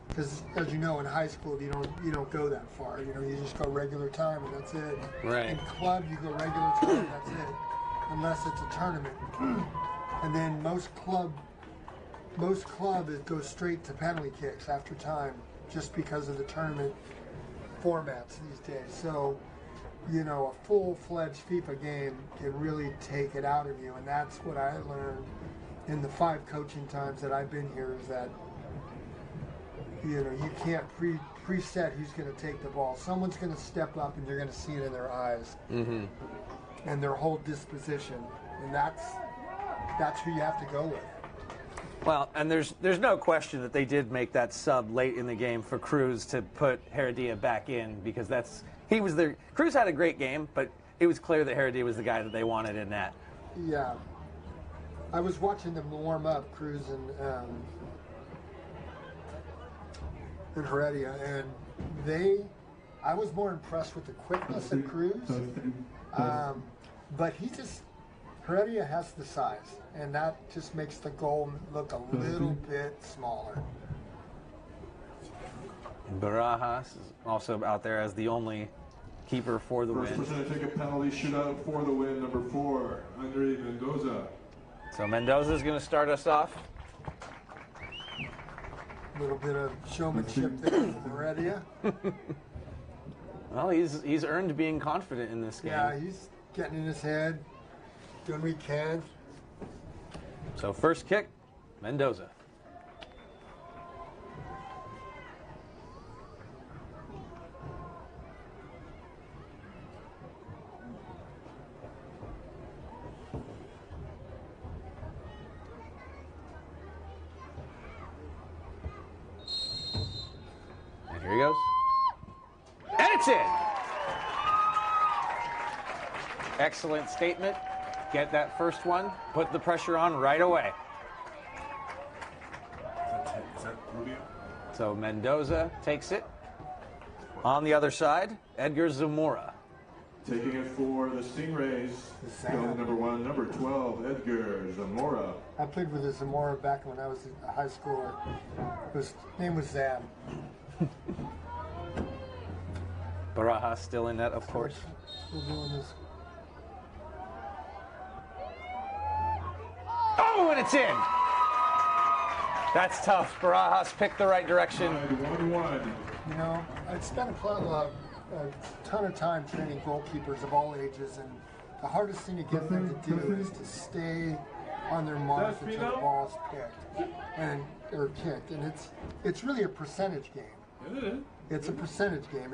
Because as you know, in high school you don't go that far. You know, you just go regular time and that's it. Right. In club you go regular time and that's it, unless it's a tournament. And then most club it goes straight to penalty kicks after time, just because of the tournament formats these days. So, you know, a full-fledged FIFA game can really take it out of you, and that's what I learned in the 5 coaching times that I've been here, is that, you know, you can't preset who's going to take the ball. Someone's going to step up, and you're going to see it in their eyes and their whole disposition, and that's who you have to go with. Well, and there's no question that they did make that sub late in the game for Cruz to put Heredia back in, because Cruz had a great game, but it was clear that Heredia was the guy that they wanted in that. Yeah. I was watching them warm up, Cruz and Heredia, and I was more impressed with the quickness of Cruz, but Heredia has the size, and that just makes the goal look a little bit smaller. Barajas is also out there as the only keeper for the First win. person to take a penalty shootout for the win, number 4, Andre Mendoza. So Mendoza's going to start us off. A little bit of showmanship there from Heredia. Well, he's earned being confident in this game. Yeah, he's getting in his head, doing what he can. So first kick, Mendoza. And here he goes. And it's in! Excellent statement. Get that first one, put the pressure on right away. Is that Rubio? So Mendoza takes it. On the other side, Edgar Zamora. Taking it for the Stingrays, going number 1, number 12, Edgar Zamora. I played with Zamora back when I was a high schooler. His name was Zam. Barajas still in net, of course. Still doing this. Oh, and it's in. That's tough. Barajas picked the right direction. 1-1. You know, I spent a ton of time training goalkeepers of all ages, and the hardest thing to get them to do is to stay on their mark until the ball is picked or kicked, and it's really a percentage game. It's a percentage game.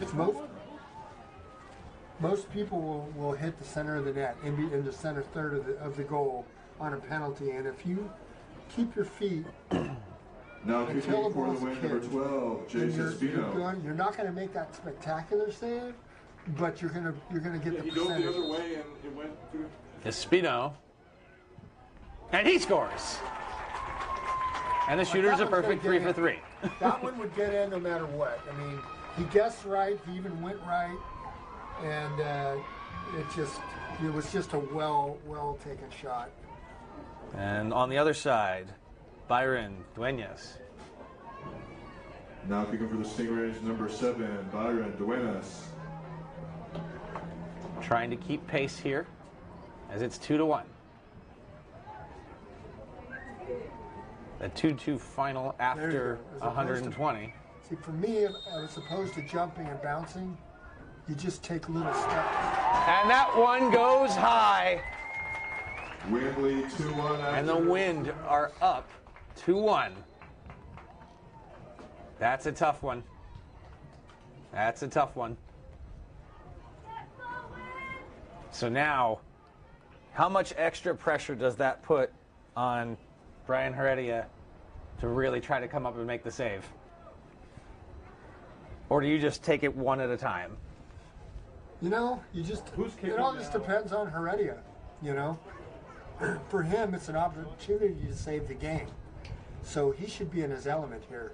If most people will hit the center of the net, in the center third of the goal on a penalty, and if you keep your feet Now kicking until the for the ball's win, kicked, number 12, then Jason Spino. you're not going to make that spectacular save, but you're going to get the He dove percentage. the other way and it went through. Espino. And he scores. And the shooter's a perfect 3 for 3. That one would get in no matter what. I mean, he guessed right, he even went right, and it was just a well taken shot. And on the other side, Byron Duenas. Now kicking for the Stingrays, number 7, Byron Duenas. Trying to keep pace here as it's 2-1. A 2-2 final after As opposed to- 120. See, for me, as opposed to jumping and bouncing, you just take little steps. And that one goes high. Wind lead 2-1. And the Wind are up 2-1. That's a tough one. That's a tough one. So now, how much extra pressure does that put on Brian Heredia to really try to come up and make the save? Or do you just take it one at a time? You know, it all just depends on Heredia, you know. For him, it's an opportunity to save the game. So he should be in his element here.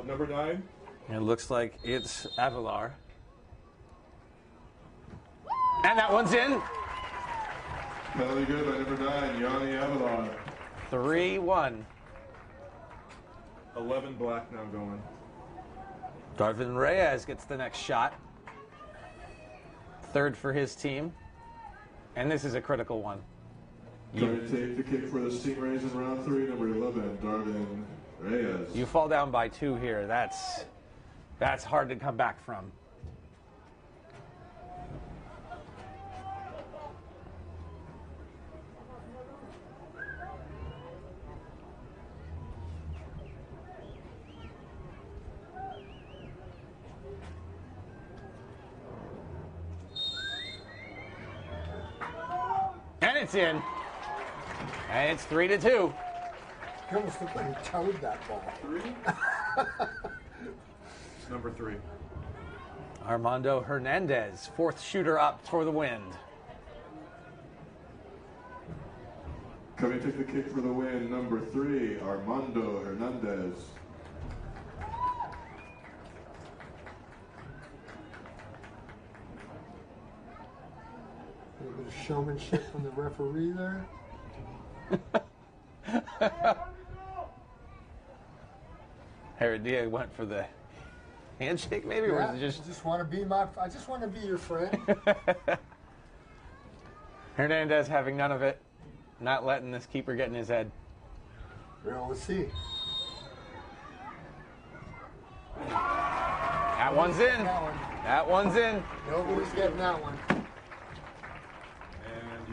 Number 9. It looks like it's Avalar. And that one's in. Penalty good by number 9, Yanni Avalon. 3-1. 11 black now going. Darvin Reyes gets the next shot. Third for his team. And this is a critical one. Trying to take the kick for the Stingrays in round 3, number 11, Darvin Reyes. You fall down by 2 here. That's hard to come back from. And it's in. And it's 3-2. He almost looked like he towed that ball. 3? Number 3. Armando Hernandez, fourth shooter up for the Wind. Coming to take the kick for the win, number 3, Armando Hernandez. A little bit of showmanship from the referee there. Heredia went for the handshake, maybe, or was it just? I just want to be your friend. Hernandez having none of it, not letting this keeper get in his head. Well, let's see. That one's in. That one's in. Nobody's getting that one. And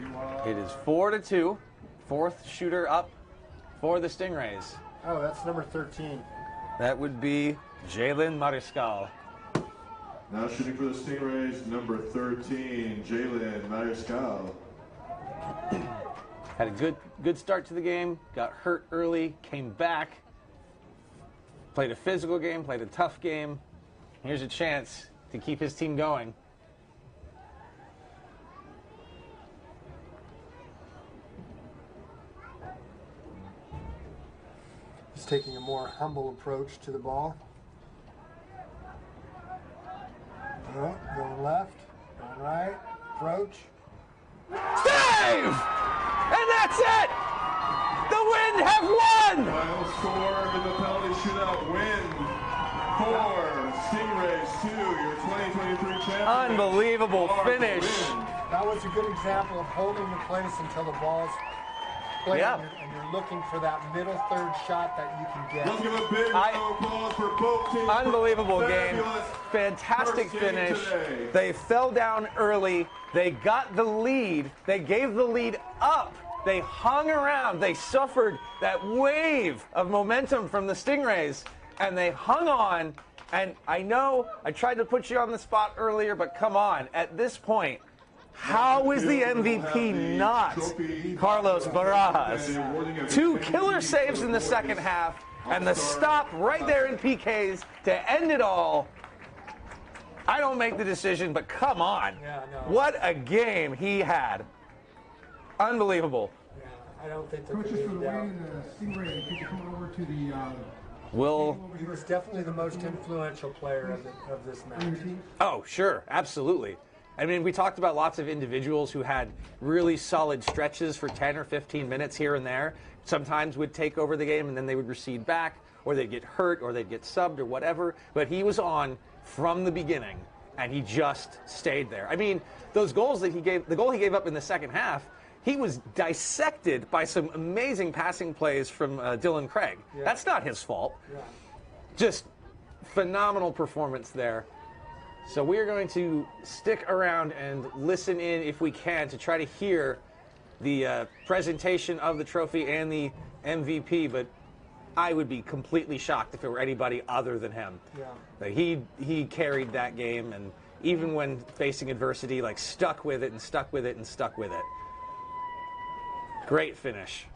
you are... It is 4-2. Fourth shooter up for the Stingrays. Oh, that's number 13. That would be Jalen Mariscal. Now shooting for the Stingrays, number 13, Jalen Mariscal. Had a good start to the game, got hurt early, came back, played a physical game, played a tough game. Here's a chance to keep his team going. He's taking a more humble approach to the ball. Oh, going left, going right, approach. Save! And that's it! The Wind have won! Final score in the penalty shootout, Wind 4, Stingrays 2, your 2023 champion. Unbelievable finish. That was a good example of holding the place until the ball's playing, Yeah. and you're looking for that middle third shot that you can get. Let's give a big round of applause for both teams. Unbelievable game. Fabulous Fantastic first game finish. today. They fell down early. They got the lead. They gave the lead up. They hung around. They suffered that wave of momentum from the Stingrays, and they hung on. And I know I tried to put you on the spot earlier, but come on. At this point, how is the MVP not Carlos Barajas? 2 killer saves in the second half, and the stop right there in PKs to end it all. I don't make the decision, but come on. Yeah, no. What a game he had. Unbelievable. Yeah, I don't think there Coaches could for be the a doubt. win, Stingray, could you come over to the He was definitely the most influential player of this match. Oh, sure. Absolutely. I mean, we talked about lots of individuals who had really solid stretches for 10 or 15 minutes here and there. Sometimes would take over the game and then they would recede back, or they'd get hurt, or they'd get subbed, or whatever. But he was on from the beginning, and he just stayed there. I mean, those goals that he gave, the goal he gave up in the second half, he was dissected by some amazing passing plays from Dylan Craig. Yeah. That's not his fault. Yeah. Just phenomenal performance there. So we are going to stick around and listen in, if we can, to try to hear the presentation of the trophy and the MVP, but I would be completely shocked if it were anybody other than him. Yeah. Like he carried that game, and even when facing adversity, like stuck with it and stuck with it and stuck with it. Great finish.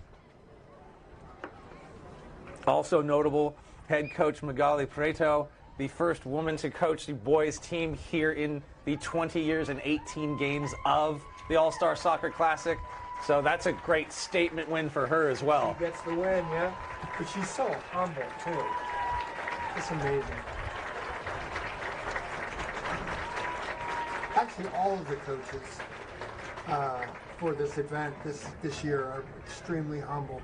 Also notable, head coach Magali Preto, the first woman to coach the boys team here in the 20 years and 18 games of the All-Star Soccer Classic. So that's a great statement win for her as well. She gets the win, yeah. But she's so humble, too. It's amazing. Actually, all of the coaches for this event this year are extremely humble.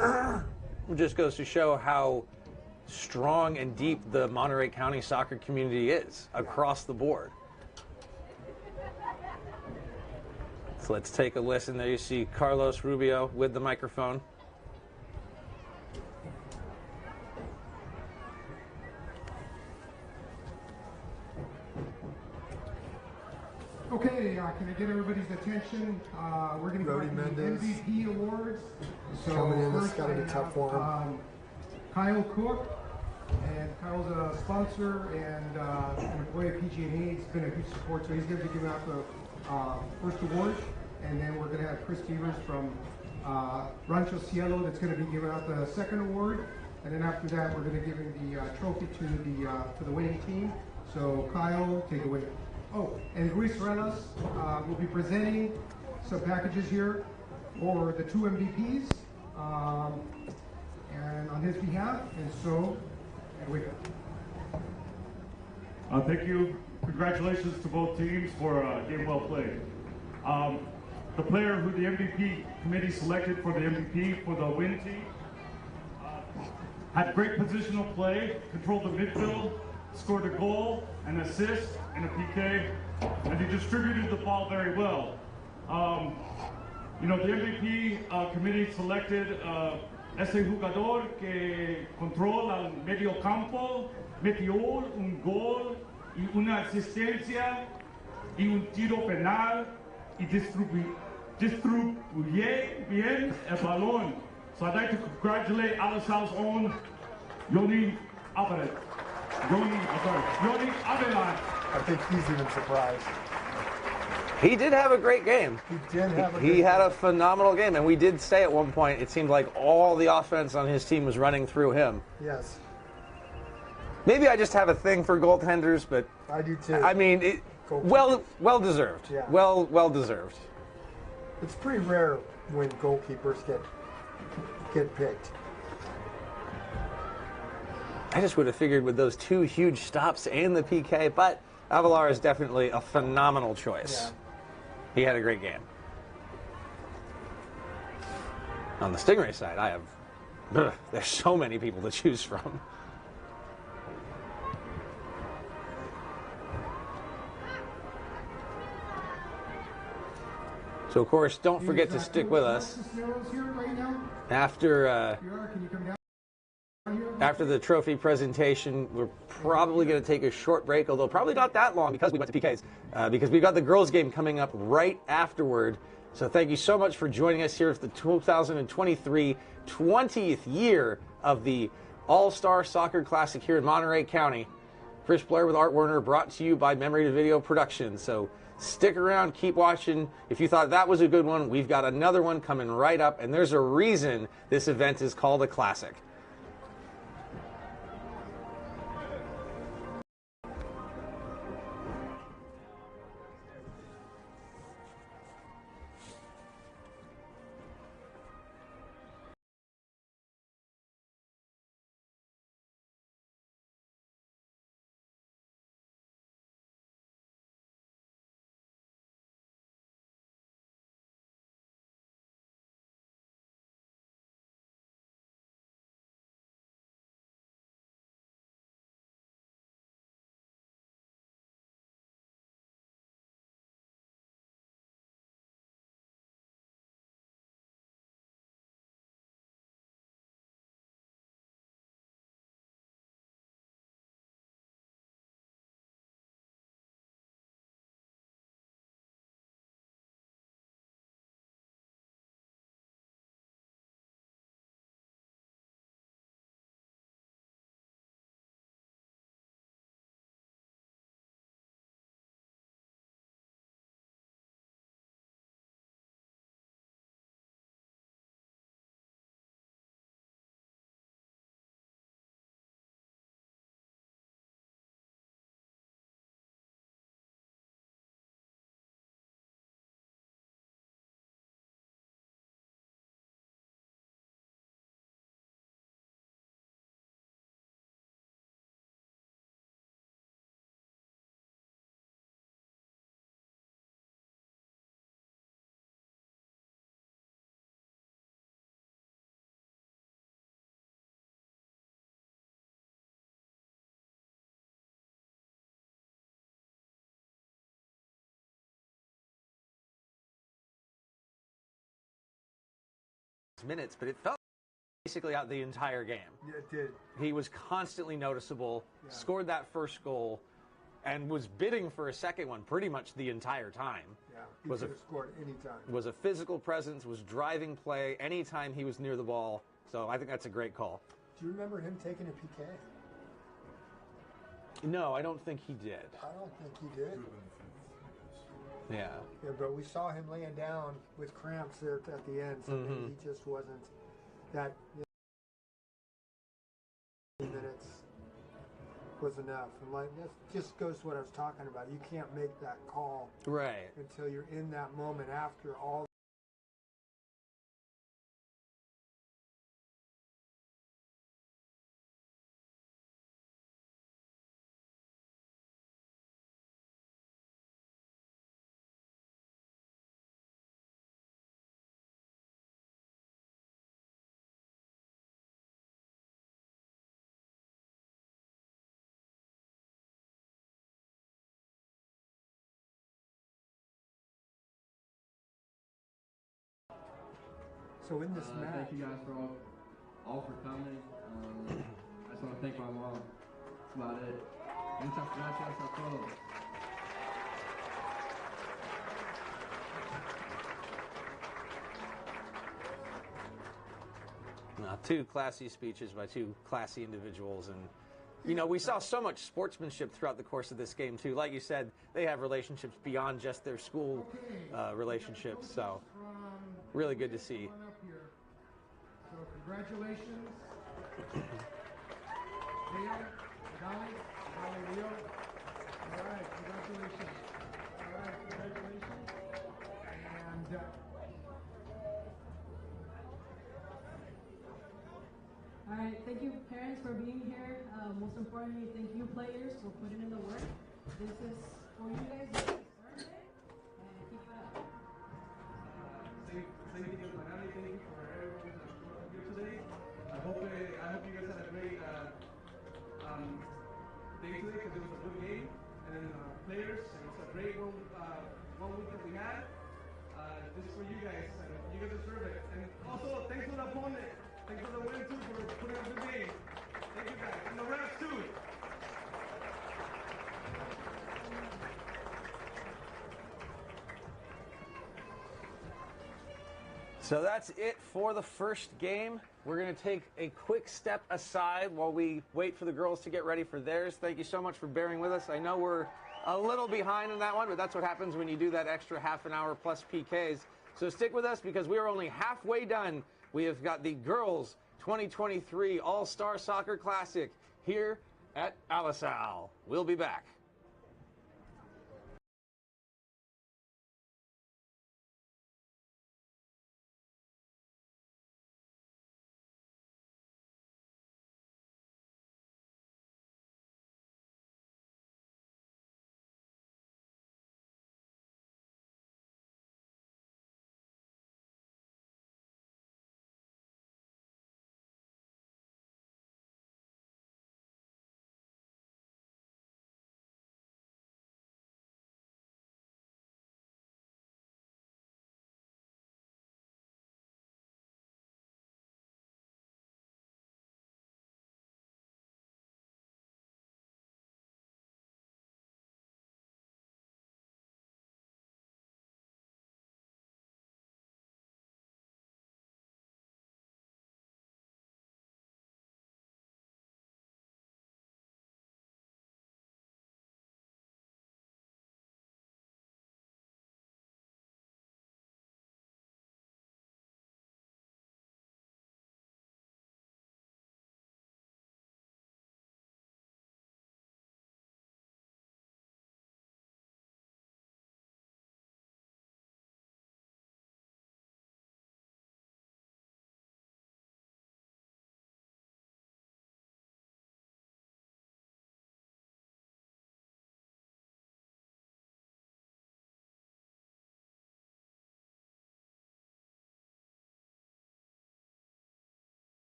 It just goes to show how strong and deep the Monterey County soccer community is across the board. So let's take a listen. There you see Carlos Rubio with the microphone. Okay, can I get everybody's attention? We're going to go Brody to the Mendez. MVP awards. So Coming in, this first got to I be tough have, for him. Kyle Cook, and Kyle's a sponsor and an employee of PG&E. He's been a huge support, so he's going to be giving out the first award, and then we're going to have Chris Beavers from Rancho Cielo that's going to be giving out the second award, and then after that we're going to give him the trophy to the winning team. So Kyle, take it away. Oh, and Luis Relas will be presenting some packages here for the two MVPs and on his behalf, and so here we go. Thank you. Congratulations to both teams for a game well played. The player who the MVP committee selected for the MVP for the win team had great positional play, controlled the midfield, scored a goal, an assist, and a PK, and he distributed the ball very well. You know, the MVP committee selected ese jugador que controla el medio campo, metió un gol y una asistencia y un tiro penal y distribuye bien el balón. So I'd like to congratulate Alisal's own Yoni Abelan. I think he's even surprised. He did have a great game. He did have a He good had game. a phenomenal game, and we did say at one point it seemed like all the offense on his team was running through him. Yes, Maybe I just have a thing for goaltenders, but I do too. I mean, well deserved. Yeah. Well deserved. It's pretty rare when goalkeepers get picked. I just would have figured with those two huge stops and the PK, but Avalar is definitely a phenomenal choice. Yeah. He had a great game. On the Stingray side, there's so many people to choose from. So, of course, don't forget to stick with us. After the trophy presentation, we're probably going to take a short break, although probably not that long because we went to PKs, because we've got the girls' game coming up right afterward. So thank you so much for joining us here for the 2023 20th year of the All-Star Soccer Classic here in Monterey County. Chris Blair with Art Werner, brought to you by Memory to Video Productions. So stick around, keep watching. If you thought that was a good one, we've got another one coming right up, and there's a reason this event is called a classic. minutes, but it felt basically out the entire game. Yeah, it did. He was constantly noticeable, scored that first goal, and was bidding for a second one pretty much the entire time. Yeah, he could have scored any time. Was a physical presence, was driving play anytime he was near the ball. So I think that's a great call. Do you remember him taking a PK? No, I don't think he did. I don't think he did. Yeah. Yeah, but we saw him laying down with cramps there at the end, so maybe he just wasn't that. Minutes was enough, and like that just goes to what I was talking about. You can't make that call right until you're in that moment after all. So in this match, thank you guys for all for coming. I just want to thank my mom. That's about it. Muchas gracias a todos. Two classy speeches by two classy individuals, and you know, we saw so much sportsmanship throughout the course of this game too. Like you said, they have relationships beyond just their school relationships, so really good to see. So congratulations, Leo, Dali, Leo. All right, congratulations. All right, congratulations. And all right, thank you parents for being here. Most importantly, thank you players for putting in the work. This is for you guys. This is Thursday, and keep it up. Thank you, Manali. Thank you for everyone who's here today. I hope you guys had a great day today because it was a good game. And players, it was a great one week that we had. This is for you guys. You guys deserve it. And also, thanks to the opponent. Thanks for the win too for putting up the game. Thank you guys. And the refs too. So that's it for the first game. We're going to take a quick step aside while we wait for the girls to get ready for theirs. Thank you so much for bearing with us. I know we're a little behind in that one, but that's what happens when you do that extra half an hour plus PKs. So stick with us because we are only halfway done. We have got the Girls 2023 All-Star Soccer Classic here at Alisal. We'll be back.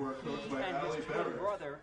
who are coached by and Ali his twin Barrett. brother.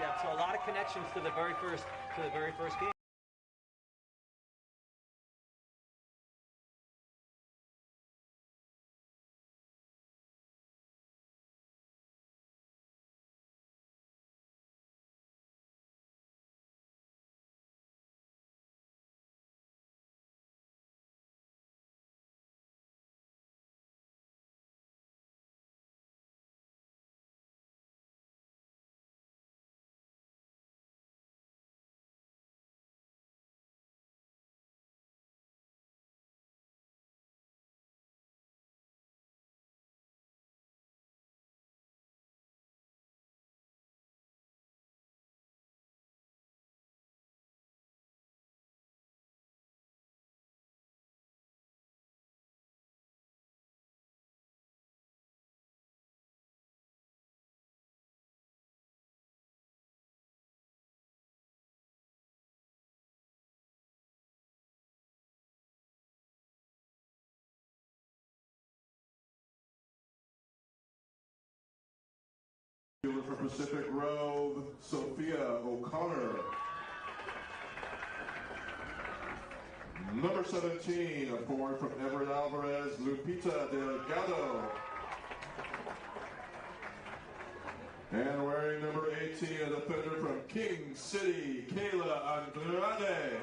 Yeah, so a lot of connections to the very first game. For Pacific Grove, Sophia O'Connor. Number 17, a forward from Everett Alvarez, Lupita Delgado. And wearing number 18, a defender from King City, Kayla Andrade.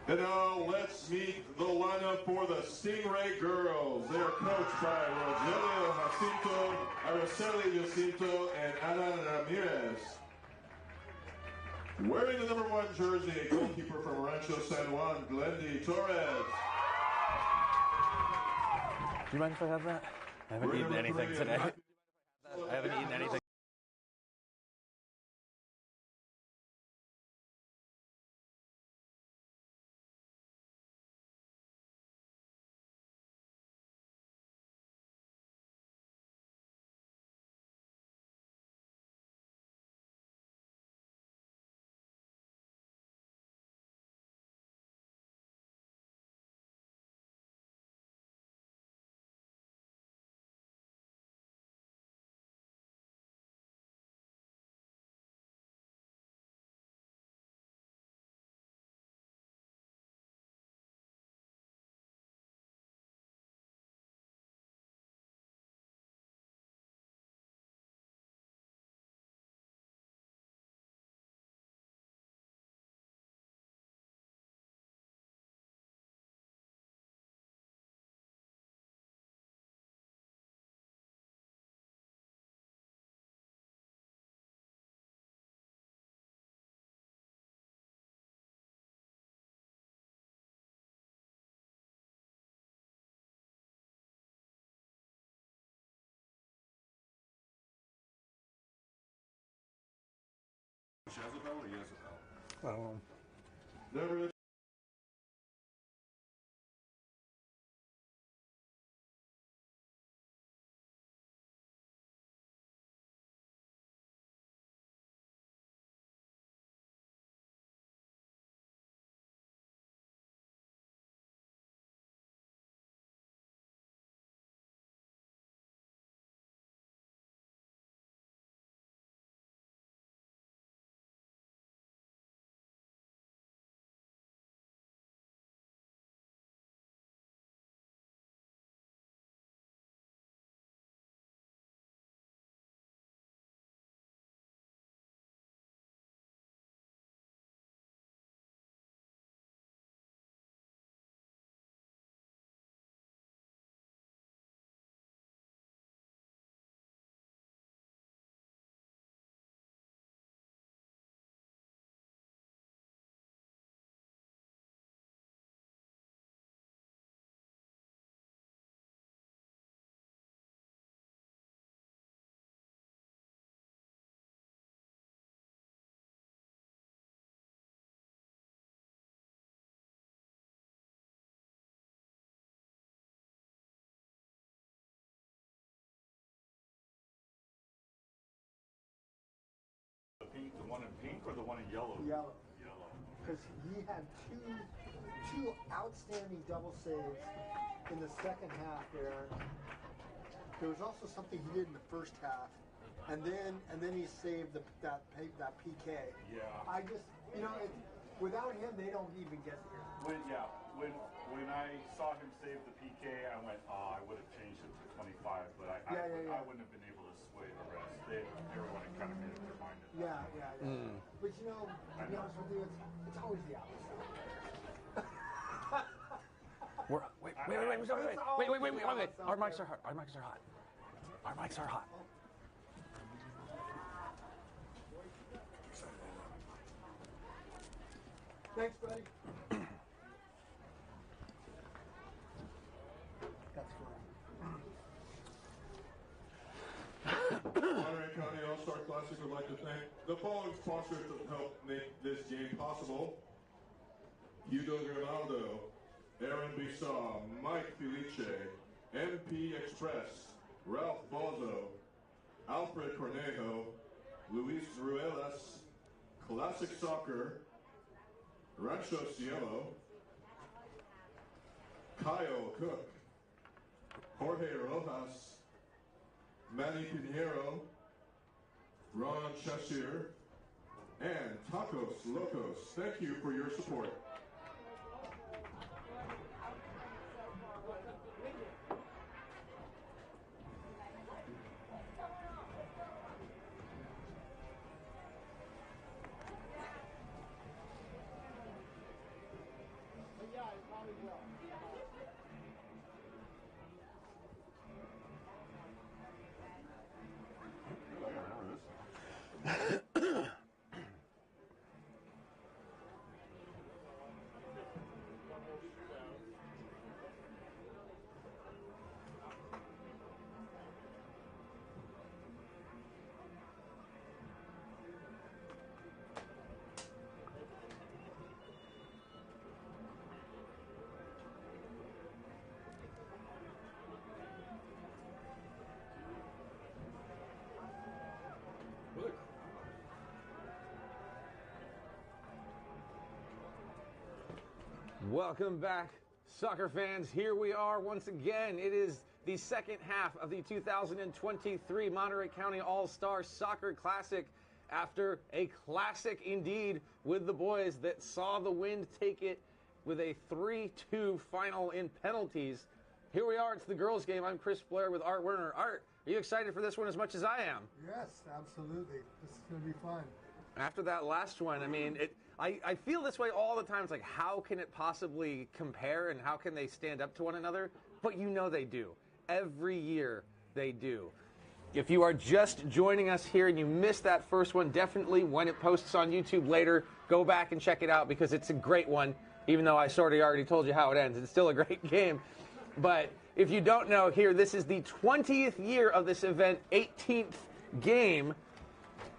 And now let's meet the lineup for the Stingray girls. They are coached by Rogelio Jacinto, Araceli Jacinto, and Ana Ramirez. Wearing the number 1 jersey, a goalkeeper from Rancho San Juan, Glendy Torres. Do you mind if I have that? I haven't eaten anything today. I haven't eaten anything. Jezebel or Jezebel? I don't know. Number one in pink or the one in yellow? Yellow. Yellow. Because he had two outstanding double saves in the second half there. There was also something he did in the first half, and then he saved that PK. Yeah. I just, without him, they don't even get here. When I saw him save the PK, I went, I would have changed it to 25, but I wouldn't have been able to sway the rest. Everyone had kind of made up their mind. Yeah. But to be honest with you, it's always the opposite. Wait. Our mics are hot. Our mics are hot. Thanks, buddy. That's Monterey County All-Star Classic would like to thank the following sponsors that helped make this game possible: Hugo Grinaldo, Aaron Bissau, Mike Felice, MP Express, Ralph Bozo, Alfred Cornejo, Luis Ruelas, Classic Soccer, Rancho Cielo, Kyle Cook, Jorge Rojas, Manny Pinheiro, Ron Cheshire, and Tacos Locos. Thank you for your support. Welcome back, soccer fans. Here we are once again. It is the second half of the 2023 Monterey County All-Star Soccer Classic, after a classic indeed with the boys that saw the Wind take it with a 3-2 final in penalties. Here we are. It's the girls' game. I'm Chris Blair with Art Werner. Art, are you excited for this one as much as I am? Yes, absolutely. This is going to be fun. After that last one, I mean, I feel this way all the time. It's like, how can it possibly compare and how can they stand up to one another? But you know they do. Every year they do. If you are just joining us here and you missed that first one, definitely when it posts on YouTube later, go back and check it out because it's a great one. Even though I sort of already told you how it ends, it's still a great game. But if you don't know here, this is the 20th year of this event, 18th game.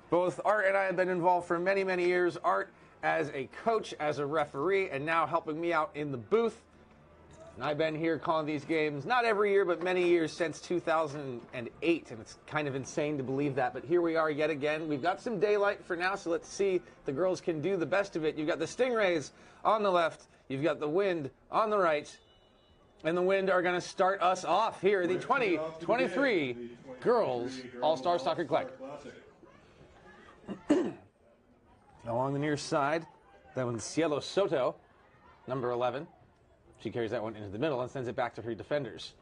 Both Art and I have been involved for many, many years. Art as a coach, as a referee, and now helping me out in the booth. And I've been here calling these games, not every year, but many years since 2008. And it's kind of insane to believe that. But here we are yet again. We've got some daylight for now, so let's see if the girls can do the best of it. You've got the Stingrays on the left. You've got the Wind on the right. And the Wind are going to start us off here, the 2023 Girls All-Star Soccer Classic. Along the near side, that one's Cielo Soto, number 11. She carries that one into the middle and sends it back to her defenders.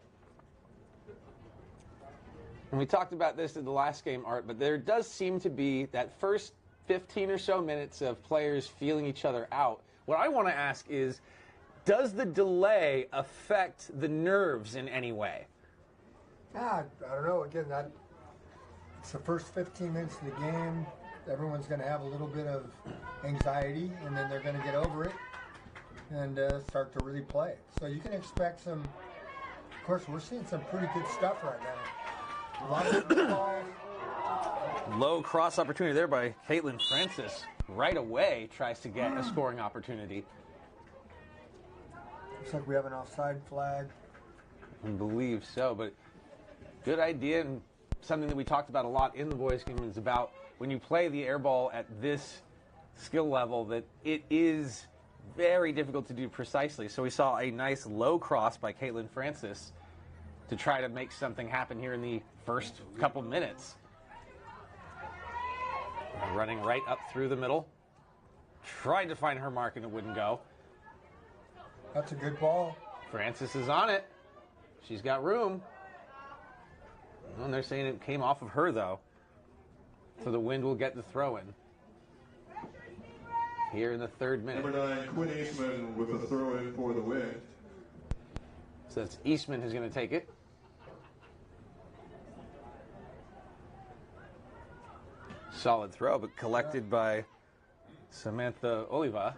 And we talked about this in the last game, Art, but there does seem to be that first 15 or so minutes of players feeling each other out. What I want to ask is, does the delay affect the nerves in any way? I don't know. Again, it's the first 15 minutes of the game. Everyone's going to have a little bit of anxiety, and then they're going to get over it and start to really play. So you can expect some. Of course, we're seeing some pretty good stuff right now. A lot of balls. Low cross opportunity there by Caitlin Francis. Right away tries to get a scoring opportunity. Looks like we have an offside flag. I believe so, but good idea and something that we talked about a lot in the boys' game is about when you play the air ball at this skill level that it is very difficult to do precisely. So we saw a nice low cross by Caitlin Francis to try to make something happen here in the first couple minutes. Running right up through the middle. Tried to find her mark and it wouldn't go. That's a good ball. Francis is on it. She's got room. And they're saying it came off of her, though. So the Wind will get the throw in. Here in the third minute. Number 9, Quinn Eastman with a throw in for the Wind. So that's Eastman who's going to take it. Solid throw, but collected by Samantha Oliva.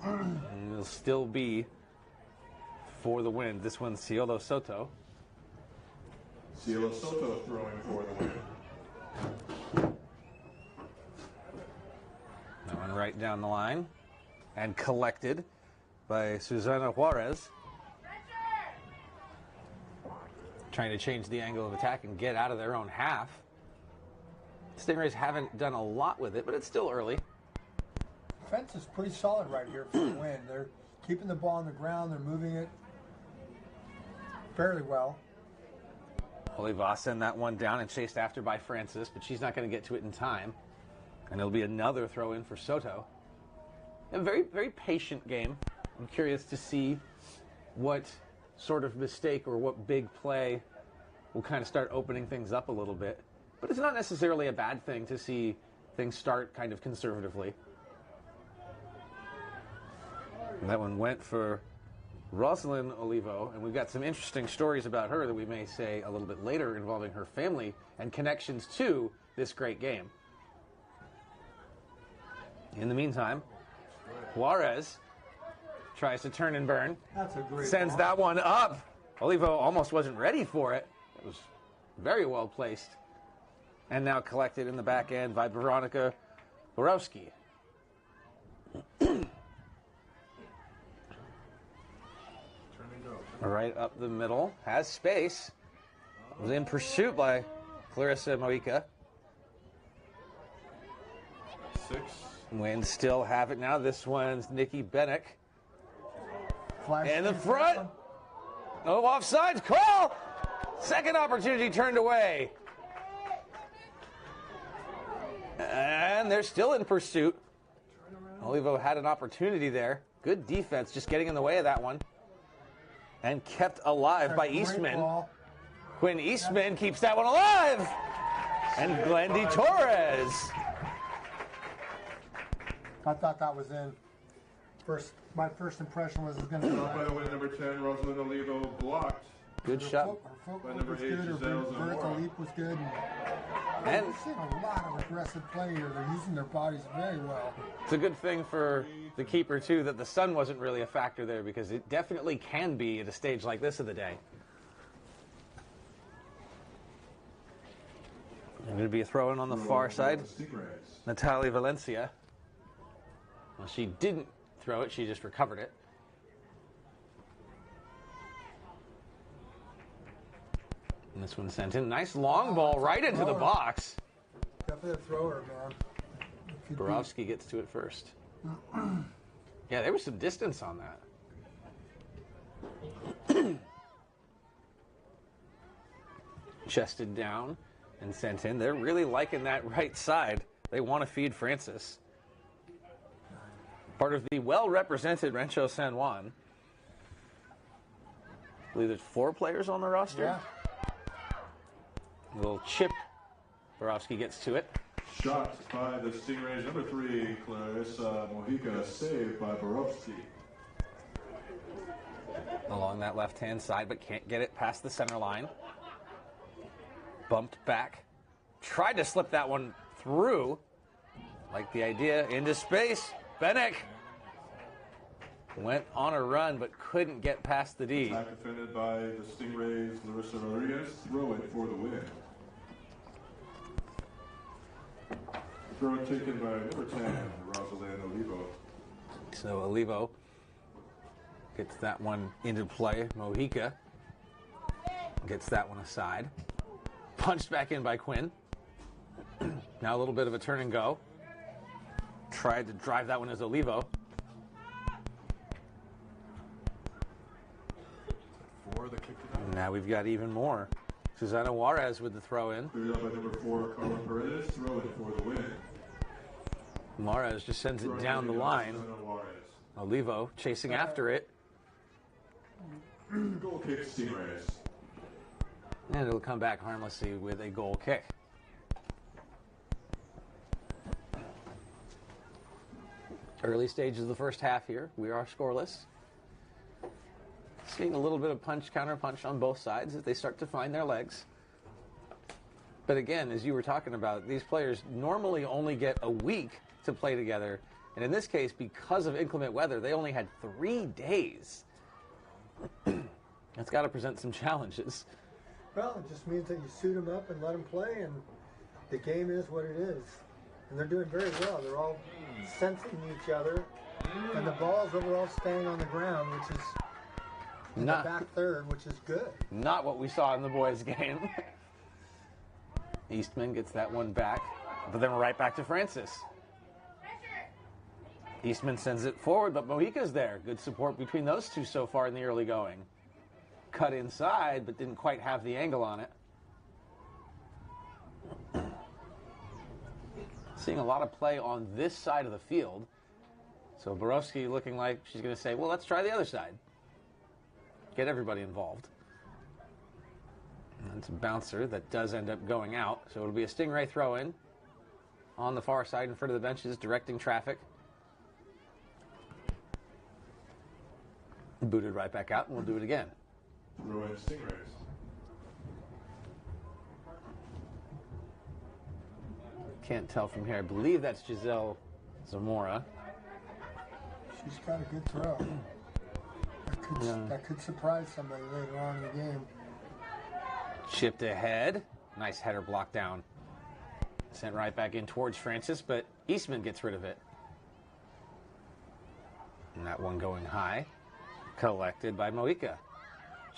And it'll still be for the Wind. This one's Cielo Soto. Cielo Soto throwing for the Wind. That one right down the line. And collected by Susana Juarez. Trying to change the angle of attack and get out of their own half. Stingrays haven't done a lot with it, but it's still early. Defense is pretty solid right here for the Wind. They're keeping the ball on the ground. They're moving it fairly well. Oliva sent that one down and chased after by Francis, but she's not going to get to it in time. And it'll be another throw in for Soto. A very, very patient game. I'm curious to see what sort of mistake or what big play will kind of start opening things up a little bit. But it's not necessarily a bad thing to see things start kind of conservatively. And that one went for Rosalind Olivo, and we've got some interesting stories about her that we may say a little bit later involving her family and connections to this great game. In the meantime, Juarez tries to turn and burn. That's a great Sends ball. that one up. Olivo almost wasn't ready for it. It was very well placed. And now collected in the back end by Veronica Borowski. Right up the middle. Has space. Was in pursuit by Clarissa Mojica. 6. Wind still have it now. This one's Nikki Bennick. Flash In the chase front. that No offsides call. Second opportunity turned away. And they're still in pursuit. Olivo had an opportunity there. Good defense, just getting in the way of that one. And kept alive by Great Eastman. ball. Quinn Eastman keeps that one alive. And Glendy Torres. I thought that was in. My first impression was it's going to Shot by the Wind, number 10, Rosalind Olivo, blocked. Good shot. Her By footwork number was 8, good. Her Giselle vertical Zamora. leap was good. And We're seeing a lot of aggressive play here. They're using their bodies very well. it's a good thing for the keeper, too, that the sun wasn't really a factor there, because it definitely can be at a stage like this of the day. Going to be a throw-in on the far side. Natalia Valencia. Well, she didn't throw it. She just recovered it. And this one sent in. Nice long ball right into the box. Definitely a thrower, man. Borowski gets to it first. Yeah, there was some distance on that. Chested down and sent in. They're really liking that right side. They want to feed Francis. Part of the well-represented Rancho San Juan. I believe there's 4 players on the roster. Yeah. A little chip. Borowski gets to it. Shot by the Stingrays, number 3, Clarissa Mojica, saved by Borowski. Along that left-hand side, but can't get it past the center line. Bumped back. Tried to slip that one through. Like the idea. Into space. Bennick went on a run, but couldn't get past the D. Attack defended by the Stingrays, Larissa Rodriguez. Throw it for the Win. Throw taken by number 10, Rosalind Olivo. So Olivo gets that one into play. Mojica gets that one aside. Punched back in by Quinn. Now a little bit of a turn and go. Tried to drive that one as Olivo. Now we've got even more. Susana Juarez with the throw in. Cleared up by number 4, Carla Paredes, throw in for the win. Juarez just sends it down the line. Olivo chasing after it. Goal kick, Stingrays. And it'll come back harmlessly with a goal kick. Early stages of the first half here. We are scoreless. Seeing a little bit of punch, counter punch on both sides as they start to find their legs. But again, as you were talking about, these players normally only get a week to play together. And in this case, because of inclement weather, they only had 3 days. That's got to present some challenges. Well, it just means that you suit them up and let them play, and the game is what it is. And they're doing very well. They're all sensing each other, and the ball's overall staying on the ground, which is in the back third, which is good. Not what we saw in the boys' game. Eastman gets that one back, but then we're right back to Francis. Eastman sends it forward, but Mojica's there. Good support between those two so far in the early going. Cut inside, but didn't quite have the angle on it. Seeing a lot of play on this side of the field. So Borowski looking like she's going to say, well, let's try the other side. Get everybody involved. And it's a bouncer that does end up going out. So it'll be a Stingray throw-in on the far side in front of the benches, directing traffic. Booted right back out, and we'll do it again. Throw in Stingrays. Can't tell from here. I believe that's Giselle Zamora. She's got a good throw. That could surprise somebody later on in the game. Chipped ahead. Nice header block down. Sent right back in towards Francis, but Eastman gets rid of it. And that one going high. Collected by Mojica.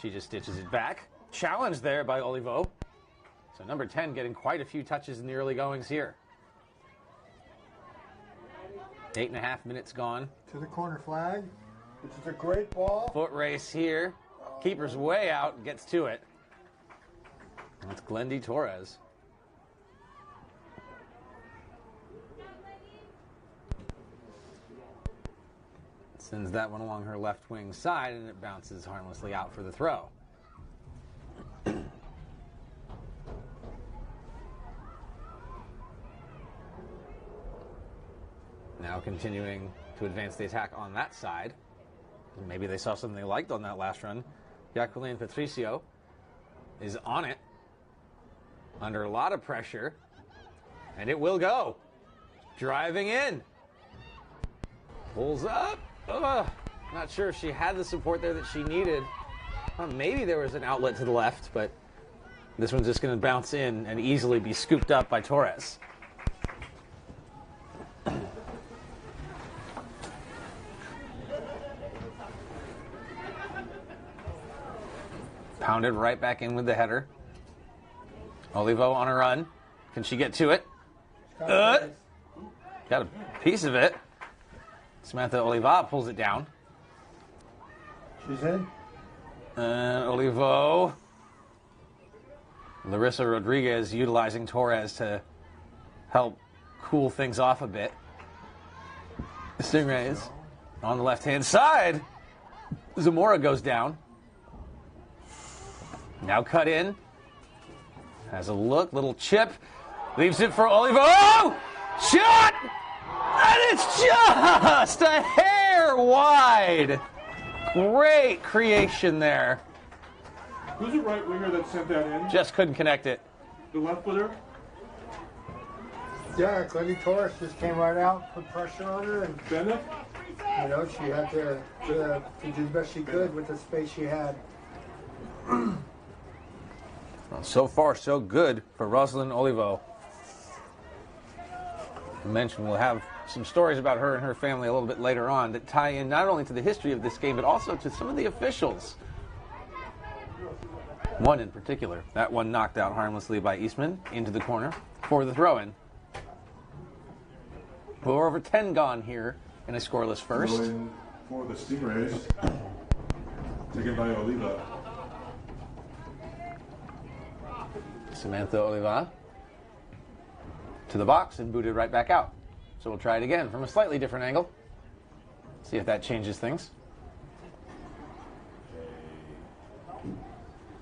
She just stitches it back. Challenged there by Olivo. So number 10 getting quite a few touches in the early goings here. 8.5 minutes gone. To the corner flag, which is a great ball. Foot race here. Keeper's way out, gets to it. That's Glendy Torres. Sends that one along her left wing side, and it bounces harmlessly out for the throw. Now continuing to advance the attack on that side. Maybe they saw something they liked on that last run. Jacqueline Patricio is on it, under a lot of pressure, and it will go. Driving in. Pulls up. Not sure if she had the support there that she needed. Maybe there was an outlet to the left, but this one's just going to bounce in and easily be scooped up by Torres. Pounded right back in with the header. Olivo on a run. Can she get to it? Got a piece of it. Samantha Oliva pulls it down. She's in. Olivo. Larissa Rodriguez utilizing Torres to help cool things off a bit. The Stingrays on the left-hand side. Zamora goes down. Now cut in. Has a look, little chip. Leaves it for Olivo. Oh! Shot! And it's just a hair wide. Great creation there. Who's the right winger that sent that in? Just couldn't connect it. The left footer? Yeah, Glendy Torres just came right out, put pressure on her, and Bennett? You know, she had to do the best she could with the space she had. Well, so far, so good for Rosalind Olivo. I mentioned we'll have some stories about her and her family a little bit later on that tie in not only to the history of this game, but also to some of the officials. One in particular. That one knocked out harmlessly by Eastman into the corner for the throw-in. We're over 10 gone here in a scoreless first. Throw-in for the Stingrays. Taken by Oliva. Samantha Oliva to the box and booted right back out. So we'll try it again from a slightly different angle. See if that changes things.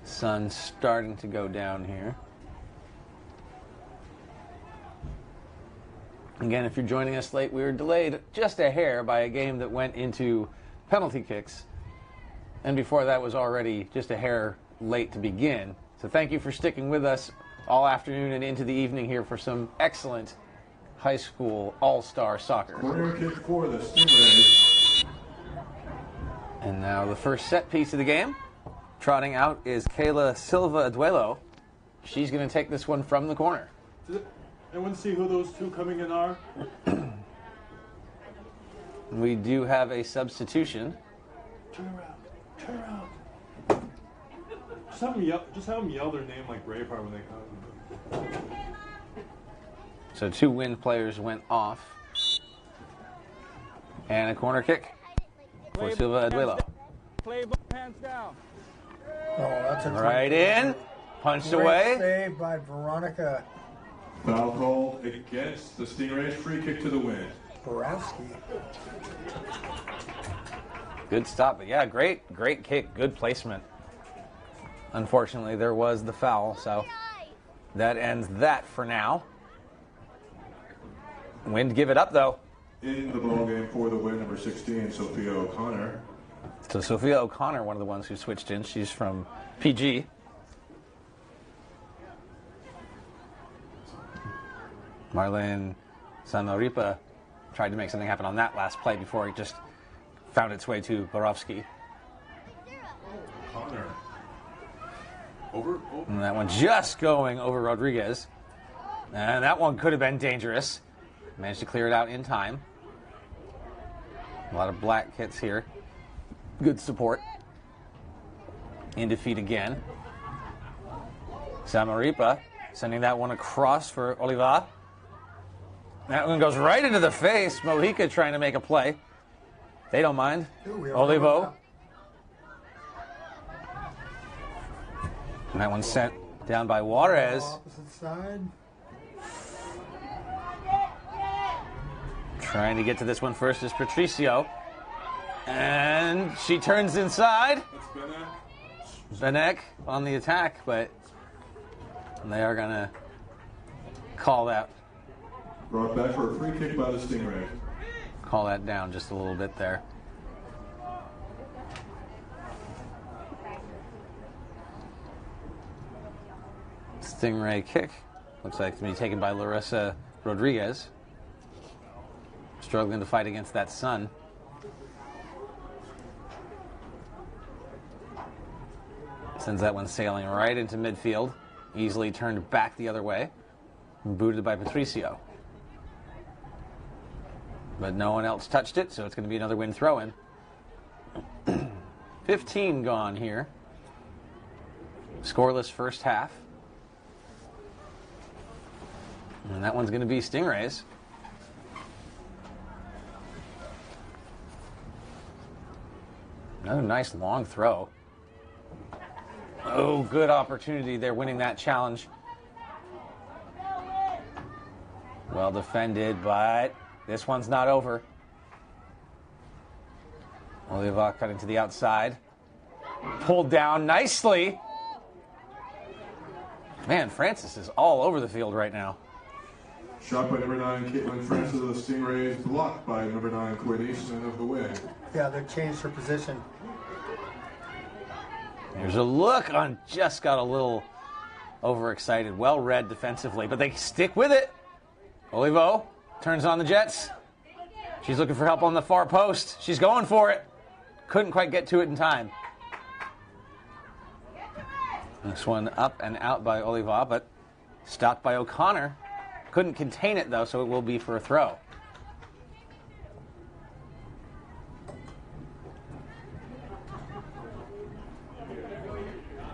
Sun starting to go down here. Again, if you're joining us late, we were delayed just a hair by a game that went into penalty kicks. And before that was already just a hair late to begin. So thank you for sticking with us all afternoon and into the evening here for some excellent high school all-star soccer. Corner kick for the Stingrays. And now the first set piece of the game. Trotting out is Kayla Silva Aduelo. She's going to take this one from the corner. Does anyone see who those two coming in are? We do have a substitution. Turn around. Turn around. Just have them yell their name like Braveheart when they come. So 2 wind players went off. And a corner kick for Silva Aduelo. Play both hands down. Oh, that's a right in. Punched great away. Save by Veronica Foul called against the Stingrays. Free kick to the wind. Borowski. Good stop. But yeah, great kick. Good placement. Unfortunately, there was the foul, so that ends that for now. Wind give it up, though. In the ballgame for the win, number 16, Sophia O'Connor. So Sophia O'Connor, one of the ones who switched in. She's from PG. Marlene Sanoripa tried to make something happen on that last play before it just found its way to Borowski. O'Connor. And that one just going over Rodriguez. And that one could have been dangerous. Managed to clear it out in time. A lot of black hits here. Good support. In defeat again. Samaripa sending that one across for Oliva. That one goes right into the face. Mojica trying to make a play. They don't mind. Olivo. And that one sent down by Juarez. Opposite side. Trying to get to this one first is Patricio. And she turns inside. Benek on the attack, but they are going to call that. Brought back for a free kick by the Stingrays. Call that down just a little bit there. Stingray kick. Looks like to be taken by Larissa Rodriguez. Struggling to fight against that sun. Sends that one sailing right into midfield. Easily turned back the other way. Booted by Patricio. But no one else touched it, so it's going to be another win throw-in. 15 gone here. Scoreless first half. And that one's going to be Stingrays. Another nice long throw. Oh, good opportunity there, winning that challenge. Well defended, but this one's not over. Oliva cutting to the outside. Pulled down nicely. Man, Francis is all over the field right now. Shot by number 9, Caitlin Francis of the Stingrays. Blocked by number 9, Quinn Eastman of the Win. Yeah, they changed her position. There's a look on, just got a little overexcited. Well read defensively, but they stick with it. Olivo turns on the Jets. She's looking for help on the far post. She's going for it. Couldn't quite get to it in time. This one up and out by Oliva, but stopped by O'Connor. Couldn't contain it, though, so it will be for a throw.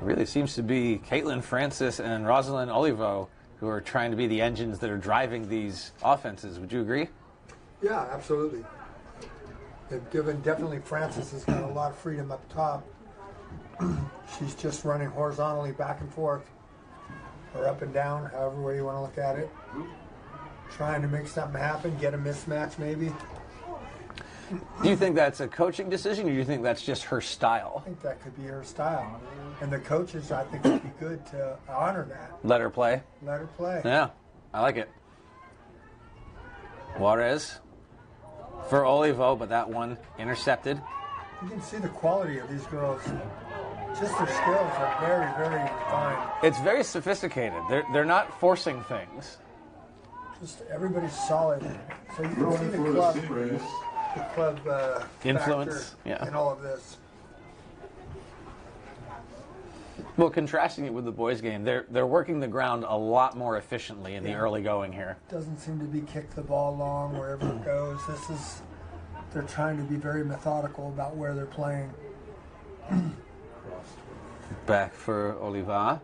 really seems to be Caitlin Francis and Rosalind Olivo who are trying to be the engines that are driving these offenses. Would you agree? Yeah, absolutely. They've given, definitely Francis has got a lot of freedom up top. She's just running horizontally back and forth, or up and down, however way you want to look at it. Trying to make something happen, get a mismatch maybe. Do you think that's a coaching decision, or do you think that's just her style? I think that could be her style. And the coaches, I think, would be good to honor that. Let her play? Let her play. Yeah, I like it. Juarez for Olivo, but that one intercepted. You can see the quality of these girls. Just their skills are very, very refined. It's very sophisticated. They're not forcing things. Just everybody's solid. So you can see the club influence, yeah, in all of this. Well, contrasting it with the boys' game, they're working the ground a lot more efficiently in the early going here. Doesn't seem to be kick the ball long wherever it goes. They're trying to be very methodical about where they're playing. Back for Oliva.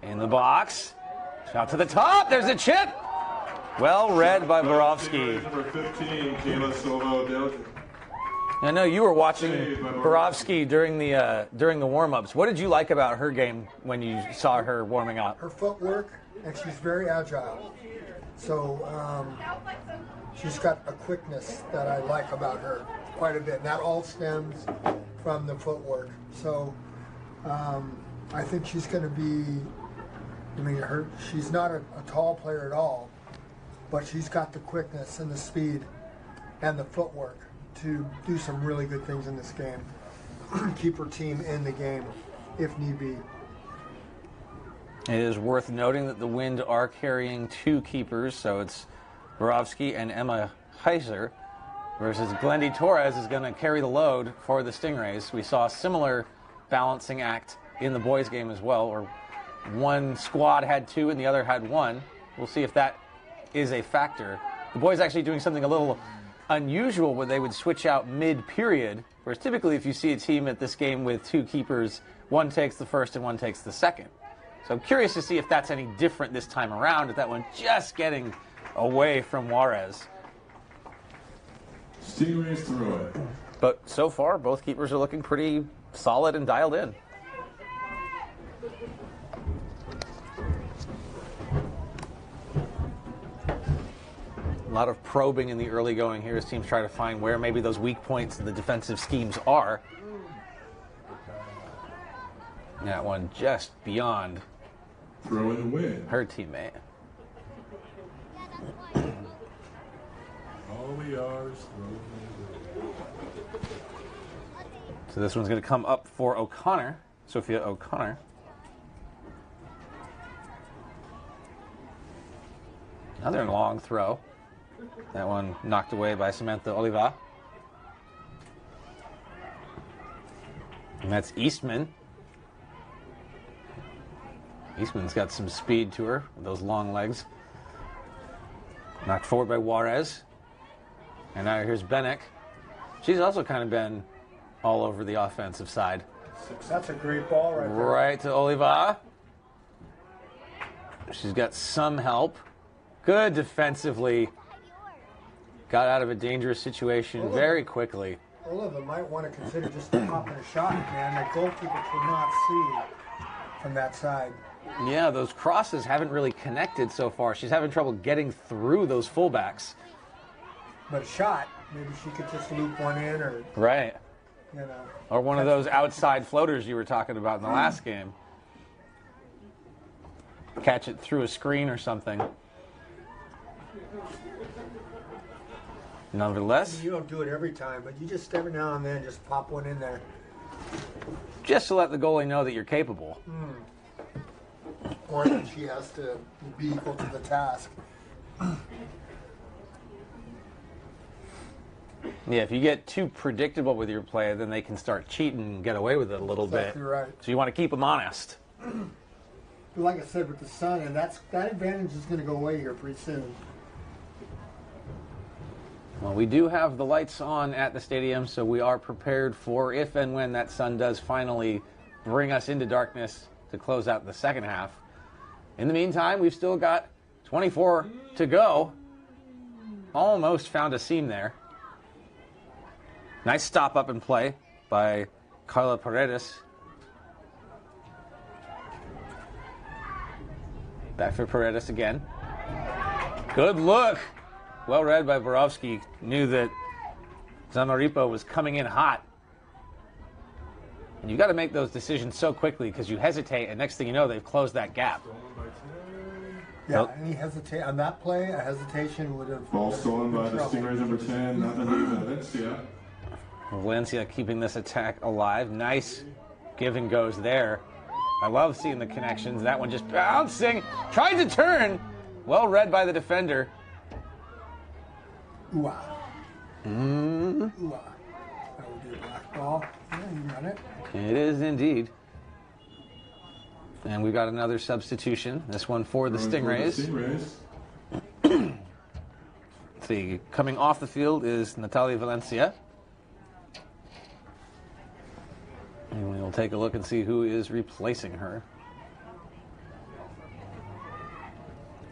In the box. Shot to the top. There's a chip. Well read by Borovsky. Number 15, Kayla Silva. I know you were watching Borovsky during the warm-ups. What did you like about her game when you saw her warming up? Her footwork, and she's very agile. So she's got a quickness that I like about her quite a bit. And that all stems from the footwork. So I think she's going to be, she's not a tall player at all, but she's got the quickness and the speed and the footwork to do some really good things in this game. Keep her team in the game if need be. It is worth noting that the Wind are carrying two keepers, so it's Borovsky and Emma Heiser versus Glendy Torres is going to carry the load for the Stingrays. We saw a similar balancing act in the boys' game as well, where one squad had two and the other had one. We'll see if that is a factor. The boys actually doing something a little unusual where they would switch out mid-period, whereas typically if you see a team at this game with two keepers, one takes the first and one takes the second. So I'm curious to see if that's any different this time around, if that one just getting away from Juarez. Stingrays throw it. But so far, both keepers are looking pretty solid and dialed in. A lot of probing in the early going here as teams try to find where maybe those weak points in the defensive schemes are. That one just beyond throw in the win. Her teammate. All we are is throwing in the win. So this one's going to come up for O'Connor, Sophia O'Connor. Another long throw. That one knocked away by Samantha Oliva. And that's Eastman. Eastman's got some speed to her with those long legs. Knocked forward by Juarez. And now here's Benek. She's also kind of been all over the offensive side. That's a great ball right there. Right to Oliva. She's got some help. Good defensively. Got out of a dangerous situation very quickly. Oliva might want to consider just popping a shot, man. The goalkeeper cannot see from that side. Yeah, those crosses haven't really connected so far. She's having trouble getting through those fullbacks. But a shot, maybe she could just loop one in or... Right. You know. Or one of those outside floaters you were talking about in the last game. Catch it through a screen or something. Nonetheless, you don't do it every time, but you just every now and then just pop one in there. Just to let the goalie know that you're capable. Or that she has to be equal to the task. Yeah, if you get too predictable with your play, then they can start cheating and get away with it a little bit. Right. So you want to keep them honest. Like I said, with the sun, and that advantage is going to go away here pretty soon. Well, we do have the lights on at the stadium, so we are prepared for if and when that sun does finally bring us into darkness to close out the second half. In the meantime, we've still got 24 to go. Almost found a seam there. Nice stop up and play by Carla Paredes. Back for Paredes again. Good look. Well read by Borowski. Knew that Zamaripo was coming in hot. And you got to make those decisions so quickly because you hesitate, and next thing you know, they've closed that gap. Yeah, any hesitate on that play, a hesitation would have. Ball stolen by the Stingrays number 10, Nathalie Valencia. Valencia keeping this attack alive. Nice give and goes there. I love seeing the connections. That one just bouncing, trying to turn. Well read by the defender. Ooh-ah. Ooh-ah. That would be a black ball. Yeah, you got it. It is indeed. And we've got another substitution. This one for the Stingrays. Let's see, coming off the field is Natalia Valencia. And we'll take a look and see who is replacing her.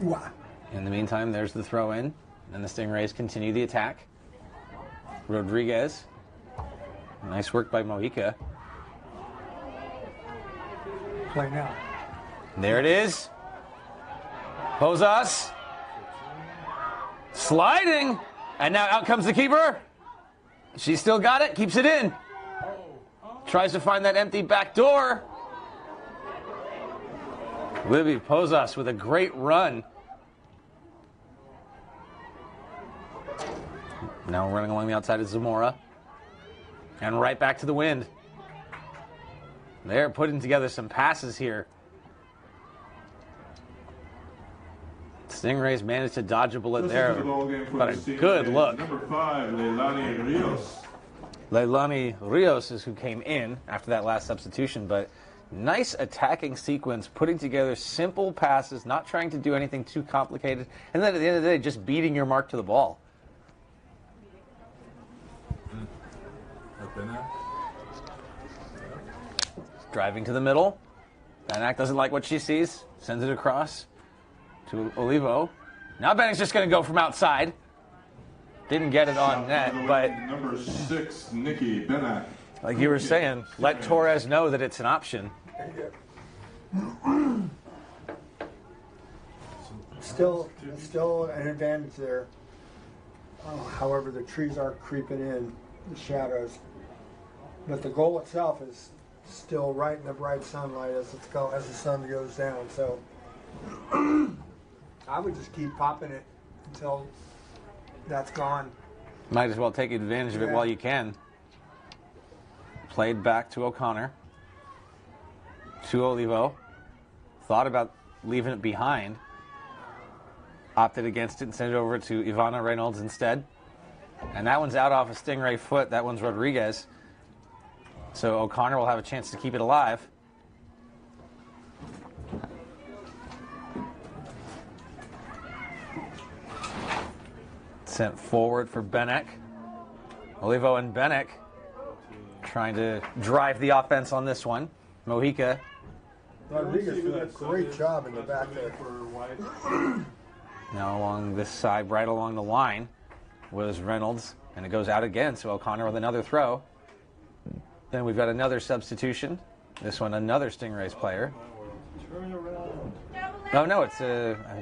Ooh-ah. In the meantime, there's the throw in, and the Stingrays continue the attack. Rodriguez. Nice work by Mojica. Play now. There it is. Posas. Sliding. And now out comes the keeper. She's still got it. Keeps it in. Tries to find that empty back door. Libby Posas with a great run. Now running along the outside of Zamora. And right back to the wind. They're putting together some passes here. Stingrays managed to dodge a bullet there, but a good look. Number 5, Leilani Rios. Leilani Rios is who came in after that last substitution, but nice attacking sequence, putting together simple passes, not trying to do anything too complicated, and then at the end of the day, just beating your mark to the ball. Driving to the middle. Benak doesn't like what she sees. Sends it across to Olivo. Now Benak's just going to go from outside. Didn't get it on net, but number 6, Nikki Benak. like you were saying, let Torres know that it's an option. Still an advantage there. However, the trees are creeping in, the shadows. But the goal itself is still right in the bright sunlight as the sun goes down. So I would just keep popping it until that's gone. Might as well take advantage of it while you can. Played back to O'Connor. To Olivo. Thought about leaving it behind. Opted against it and sent it over to Ivana Reynolds instead. And that one's out off a Stingray foot. That one's Rodriguez. So O'Connor will have a chance to keep it alive. Sent forward for Benek. Olivo and Benek trying to drive the offense on this one. Mojica. Rodriguez did a great job in the back there. Now along this side, right along the line, was Reynolds. And it goes out again, so O'Connor with another throw. Then we've got another substitution. This one, another Stingrays player. Oh, no, it's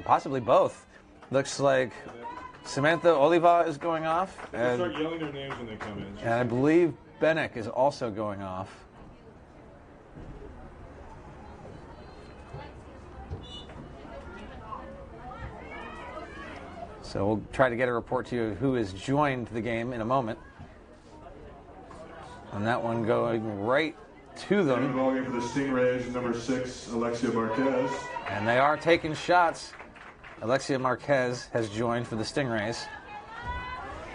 possibly both. Looks like Samantha Oliva is going off. They start yelling their names when they come in. And I believe Benek is also going off. So we'll try to get a report to you who has joined the game in a moment. And that one going right to them. Ball game for the Stingrays, number 6, Alexia Marquez. And they are taking shots. Alexia Marquez has joined for the Stingrays.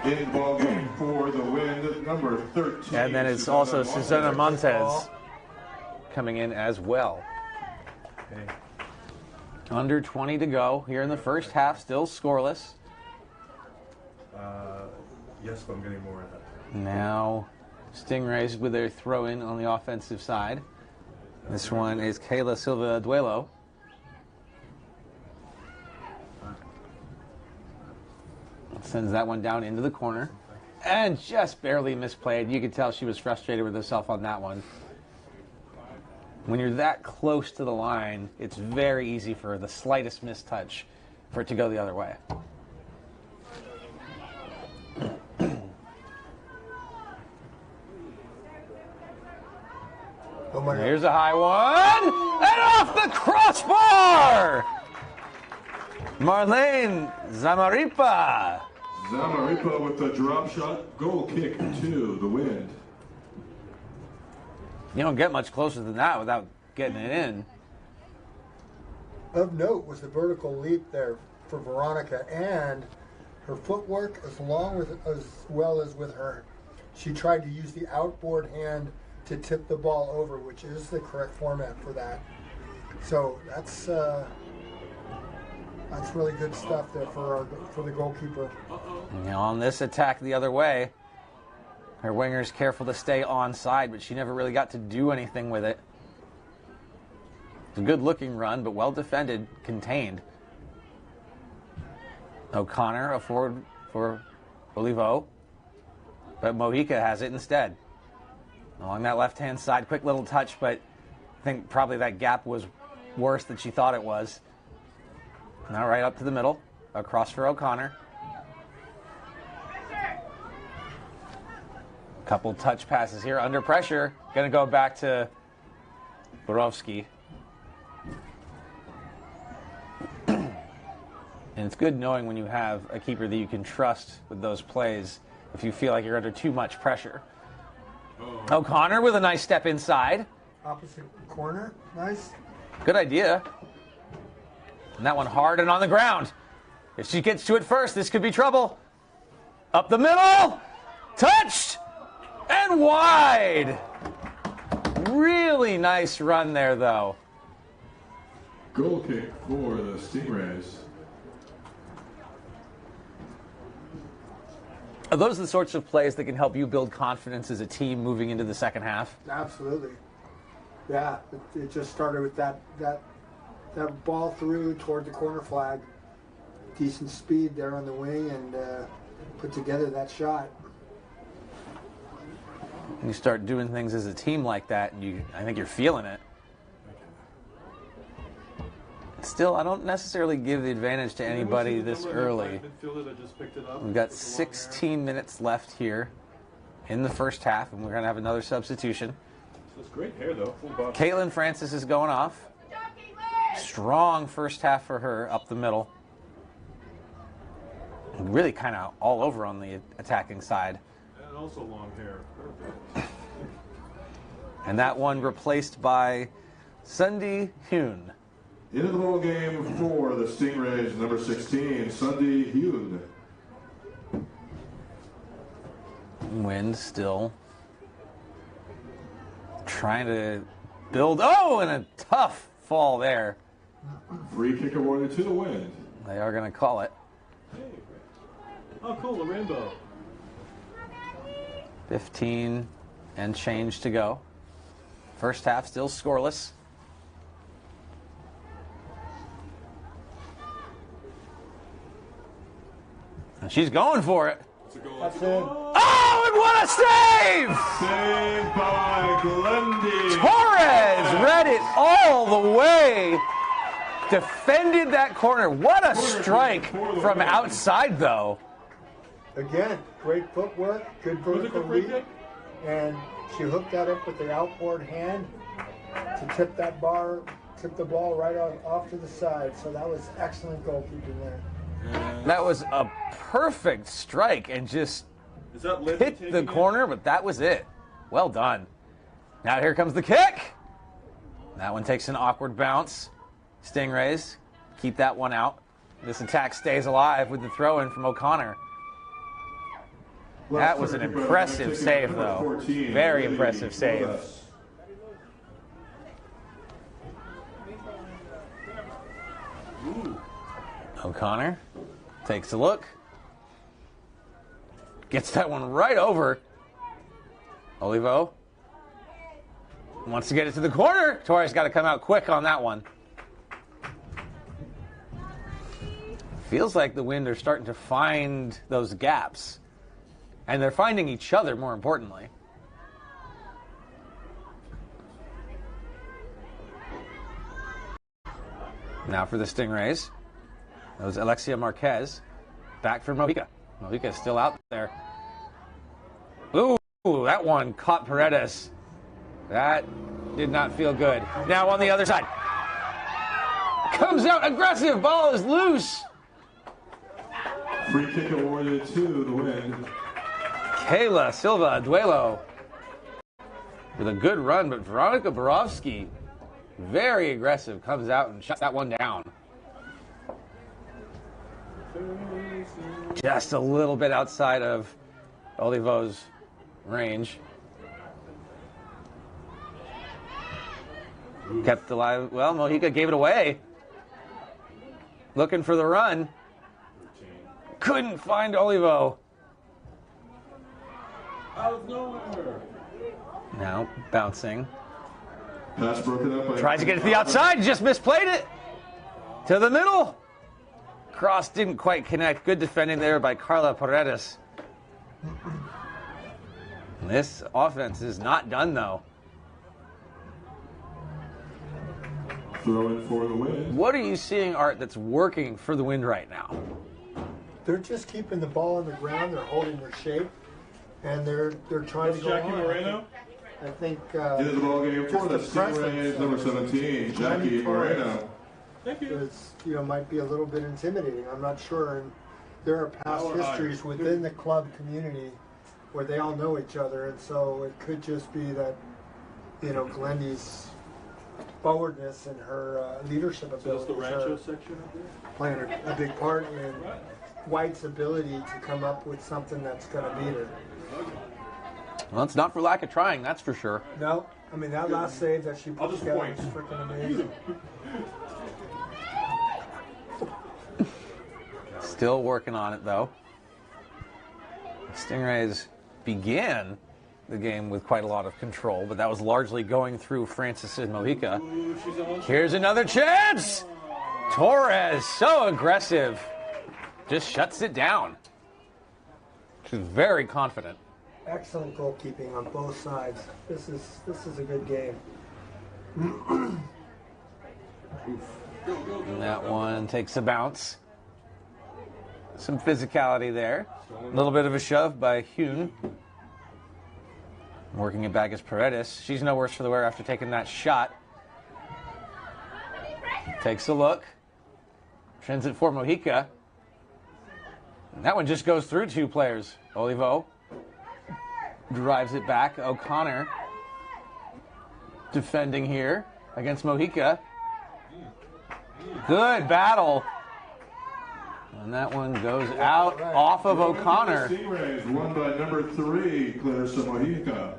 In ball game for the win, number 13. And then it's also Susana Montez coming in as well. Okay. Under 20 to go here in the first half, still scoreless. Yes, but I'm getting more of that. Now Stingrays with their throw-in on the offensive side. This one is Kayla Silva Duelo. Sends that one down into the corner. And just barely misplayed. You could tell she was frustrated with herself on that one. When you're that close to the line, it's very easy for the slightest mistouch for it to go the other way. Here's a high one, and off the crossbar! Marlene Zamaripa. Zamaripa with the drop shot goal kick to the wind. You don't get much closer than that without getting it in. Of note was the vertical leap there for Veronica and her footwork as well as with her. She tried to use the outboard hand to tip the ball over, which is the correct format for that. So that's really good stuff there for the goalkeeper. On this attack the other way, her winger's careful to stay onside, but she never really got to do anything with it. It's a good-looking run, but well defended, contained. O'Connor, a forward for Olivo, but Mojica has it instead. Along that left-hand side, quick little touch, but I think probably that gap was worse than she thought it was. Now right up to the middle, across for O'Connor. Couple touch passes here, under pressure. Going to go back to Borowski. And it's good knowing when you have a keeper that you can trust with those plays if you feel like you're under too much pressure. O'Connor with a nice step inside. Opposite corner, nice. Good idea. And that one hard and on the ground. If she gets to it first, this could be trouble. Up the middle. Touched. And wide. Really nice run there, though. Goal kick for the Stingrays. Are those the sorts of plays that can help you build confidence as a team moving into the second half? Absolutely. Yeah, it just started with that ball through toward the corner flag. Decent speed there on the wing and put together that shot. You start doing things as a team like that, and I think you're feeling it. Still, I don't necessarily give the advantage to anybody this early. We've got 16 minutes left here in the first half, and we're going to have another substitution. That's great hair, though. Caitlin Francis is going off. Strong first half for her up the middle. Really kind of all over on the attacking side. And also long hair. Perfect. And that one replaced by Sundi Hyun. Into the ball game for the Stingrays, number 16, Sundi Hyun. Wind still trying to build. Oh, and a tough fall there. Free kick awarded to the Wind. They are going to call it. Oh, cool, the rainbow. 15 and change to go. First half still scoreless. And she's going for it. That's it. Oh, and what a save! Saved by Glendy. Torres read it all the way. Defended that corner. What a strike from outside, though. Again, great footwork, good vertical leap, and she hooked that up with the outboard hand to tip the ball right off to the side. So that was excellent goalkeeping there. That was a perfect strike and just hit the corner, but that was it. Well done. Now here comes the kick. That one takes an awkward bounce. Stingrays keep that one out. This attack stays alive with the throw-in from O'Connor. That was an impressive save, though. Very impressive save. O'Connor takes a look. Gets that one right over. Olivo. Wants to get it to the corner. Torres got to come out quick on that one. Feels like the Wind are starting to find those gaps. And they're finding each other, more importantly. Now for the Stingrays. That was Alexia Marquez. Back for Mojica. Mojica is still out there. Ooh, that one caught Paredes. That did not feel good. Now on the other side. Comes out aggressive. Ball is loose. Free kick awarded to the Wind. Kayla Silva Duelo with a good run, but Veronica Borowski, very aggressive, comes out and shuts that one down. Just a little bit outside of Olivo's range. Kept alive. Well, Mojica gave it away. Looking for the run. Couldn't find Olivo. Out of nowhere. Now bouncing. Pass broken up. Tries to get it to the outside. Just misplayed it. To the middle. Cross didn't quite connect. Good defending there by Carla Paredes. This offense is not done, though. Throw in for the Wind. What are you seeing, Art, that's working for the Wind right now? They're just keeping the ball on the ground. They're holding their shape, and they're trying to go Jackie on. Moreno. I think Into the ball game for the just the Stingrays, presence number of 17, Jackie Moreno. Thank you. Might be a little bit intimidating. I'm not sure. And there are past histories within the club community where they all know each other, and so it could just be that, Glendy's forwardness and her leadership abilities the Rancho section up there? playing a big part in White's ability to come up with something that's going to beat her. Well, it's not for lack of trying, that's for sure. No, I mean, that last save that she put together was freaking amazing. Still working on it, though. Stingrays began the game with quite a lot of control, but that was largely going through Francis and Mojica. Here's another chance! Torres, so aggressive. Just shuts it down. She's very confident. Excellent goalkeeping on both sides. This is a good game. And that one takes a bounce. Some physicality there. A little bit of a shove by Hune. Working it back as Paredes. She's no worse for the wear after taking that shot. Takes a look. Sends it for Mojica. And that one just goes through two players. Olivo drives it back. O'Connor defending here against Mojica. Good battle. And that one goes out off of O'Connor. Stingrays won by number 3, Clarissa Mojica.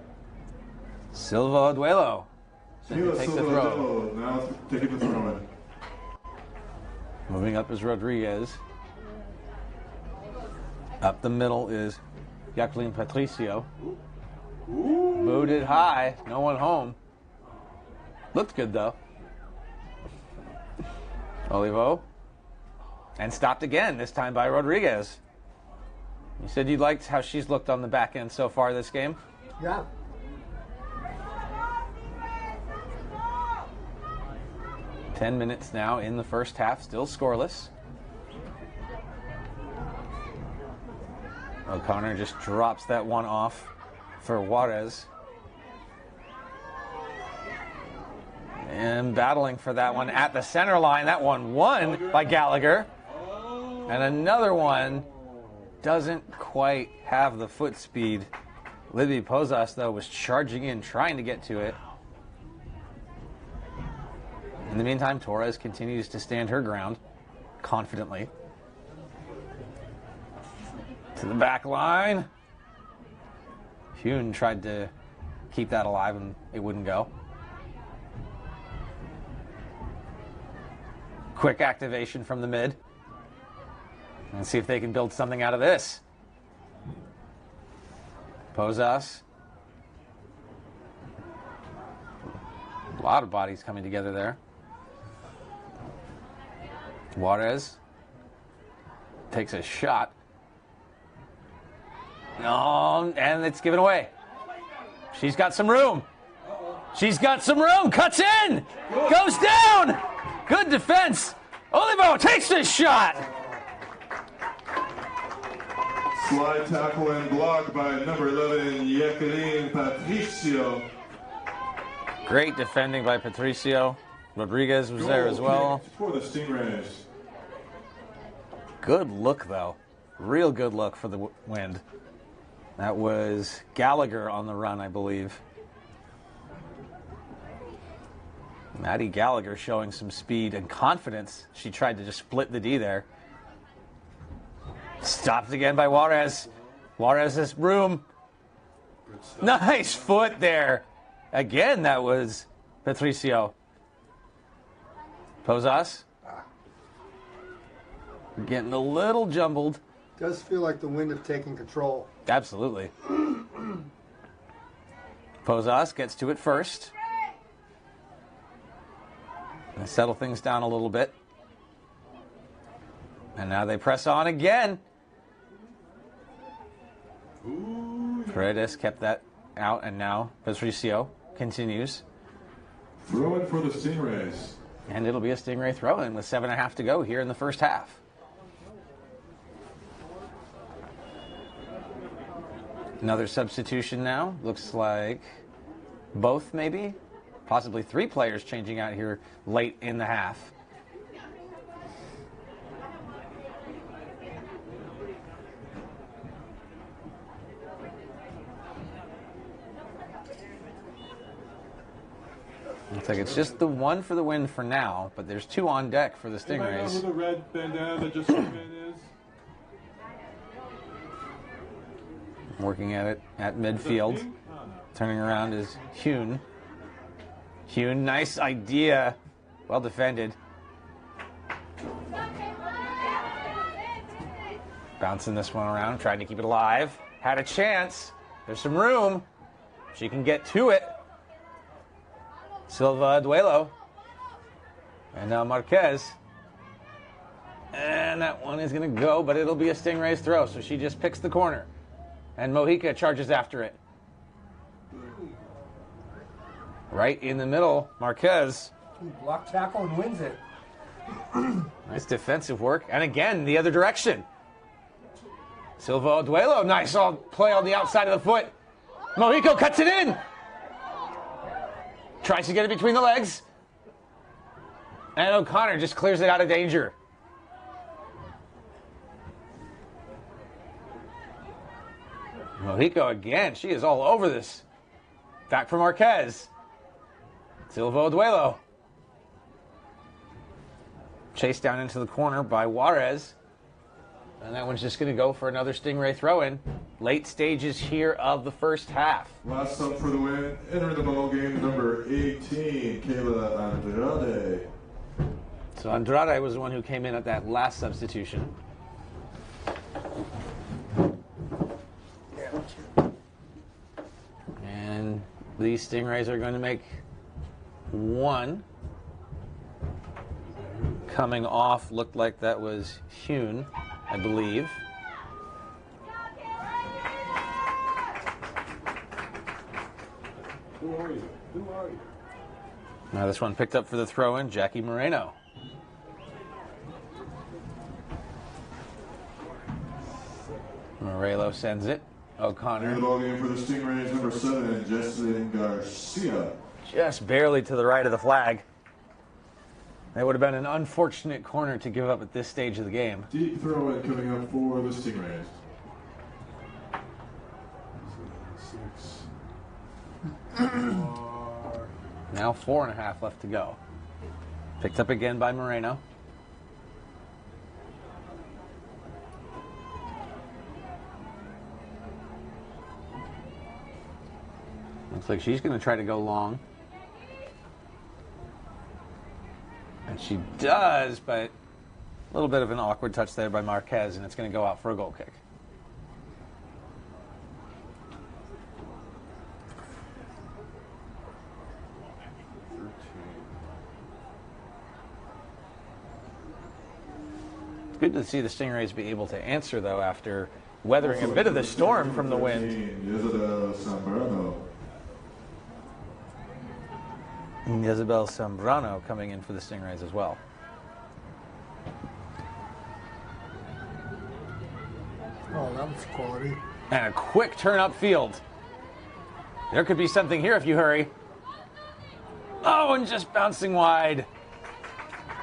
Silva Duelo. Silva Take the throw. Duelo now taking the throw in. Moving up is Rodriguez. Up the middle is Jacqueline Patricio. Booted high. No one home. Looked good, though. Olivo. And stopped again, this time by Rodriguez. You said you liked how she's looked on the back end so far this game? Yeah. Ten minutes now in the first half, still scoreless. O'Connor just drops that one off for Juarez. And battling for that one at the center line. That one won by Gallagher. And another one doesn't quite have the foot speed. Libby Pozas, though, was charging in, trying to get to it. In the meantime, Torres continues to stand her ground confidently. To the back line. Hune tried to keep that alive and it wouldn't go. Quick activation from the mid. Let's see if they can build something out of this. Pozas. A lot of bodies coming together there. Juarez takes a shot. No, and it's given away. She's got some room. She's got some room. Cuts in. Goes down. Good defense. Olivo takes the shot. Slide tackle and block by number 11, Jacqueline Patricio. Great defending by Patricio. Rodriguez was there as well. For the Stingrays. Good look, though. Real good look for the Wind. That was Gallagher on the run, I believe. Maddie Gallagher showing some speed and confidence. She tried to just split the D there. Stopped again by Juarez. Juarez has room. Nice foot there. Again, that was Patricio. Posas. Getting a little jumbled. Does feel like the Wind have taken control. Absolutely. Posas gets to it first. And settle things down a little bit. And now they press on again. Paredes kept that out, and now Patricio continues. Throw in for the Stingrays. And it'll be a Stingray throw-in with 7.5 to go here in the first half. Another substitution now. Looks like both, maybe. Possibly 3 players changing out here late in the half. Looks like it's just the one for the Wind for now, but there's 2 on deck for the Stingrays. Anybody know who the red bandana that just came in is? Working at it at midfield. Turning around is Hune. Hune, nice idea. Well defended. Bouncing this one around, trying to keep it alive. Had a chance. There's some room. She can get to it. Silva Duelo. And now Marquez. And that one is going to go, but it'll be a Stingray's throw. So she just picks the corner. And Mojica charges after it. Right in the middle, Marquez. Block tackle and wins it. Nice defensive work. And again, the other direction. Silva Duelo, nice all play on the outside of the foot. Mojica cuts it in. Tries to get it between the legs. And O'Connor just clears it out of danger. Mojica again. She is all over this. Back for Marquez. Silva Duelo. Chased down into the corner by Juarez. And that one's just going to go for another Stingray throw-in. Late stages here of the first half. Last up for the Win. Entering the ball game, number 18, Kayla Andrade. So Andrade was the one who came in at that last substitution. And these Stingrays are going to make one. Coming off, looked like that was Hune, I believe. Who are you? Who are you? Now this one picked up for the throw-in, Jackie Moreno. Morello sends it. O'Connor. In the ball game for the Stingrays, number 7, Jesselyn Garcia. Just barely to the right of the flag. That would have been an unfortunate corner to give up at this stage of the game. Deep throw-in coming up for the Stingrays. 6. Now 4.5 left to go. Picked up again by Moreno. Looks like she's going to try to go long. And she does, but a little bit of an awkward touch there by Marquez, and it's going to go out for a goal kick. Good to see the Stingrays be able to answer, though, after weathering a bit of the storm from the wind. Isabel Zambrano coming in for the Stingrays as well. Oh, that was quality. And a quick turn upfield. There could be something here if you hurry. Oh, and just bouncing wide.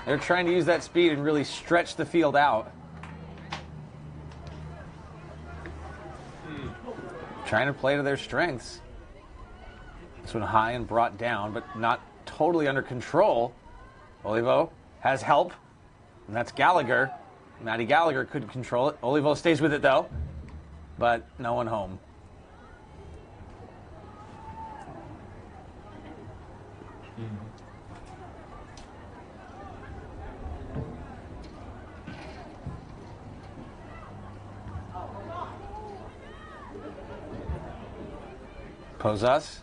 They're trying to use that speed and really stretch the field out. Trying to play to their strengths. This one high and brought down, but not totally under control. Olivo has help, and that's Gallagher. Matty Gallagher could control it. Olivo stays with it, though, but no one home. Posas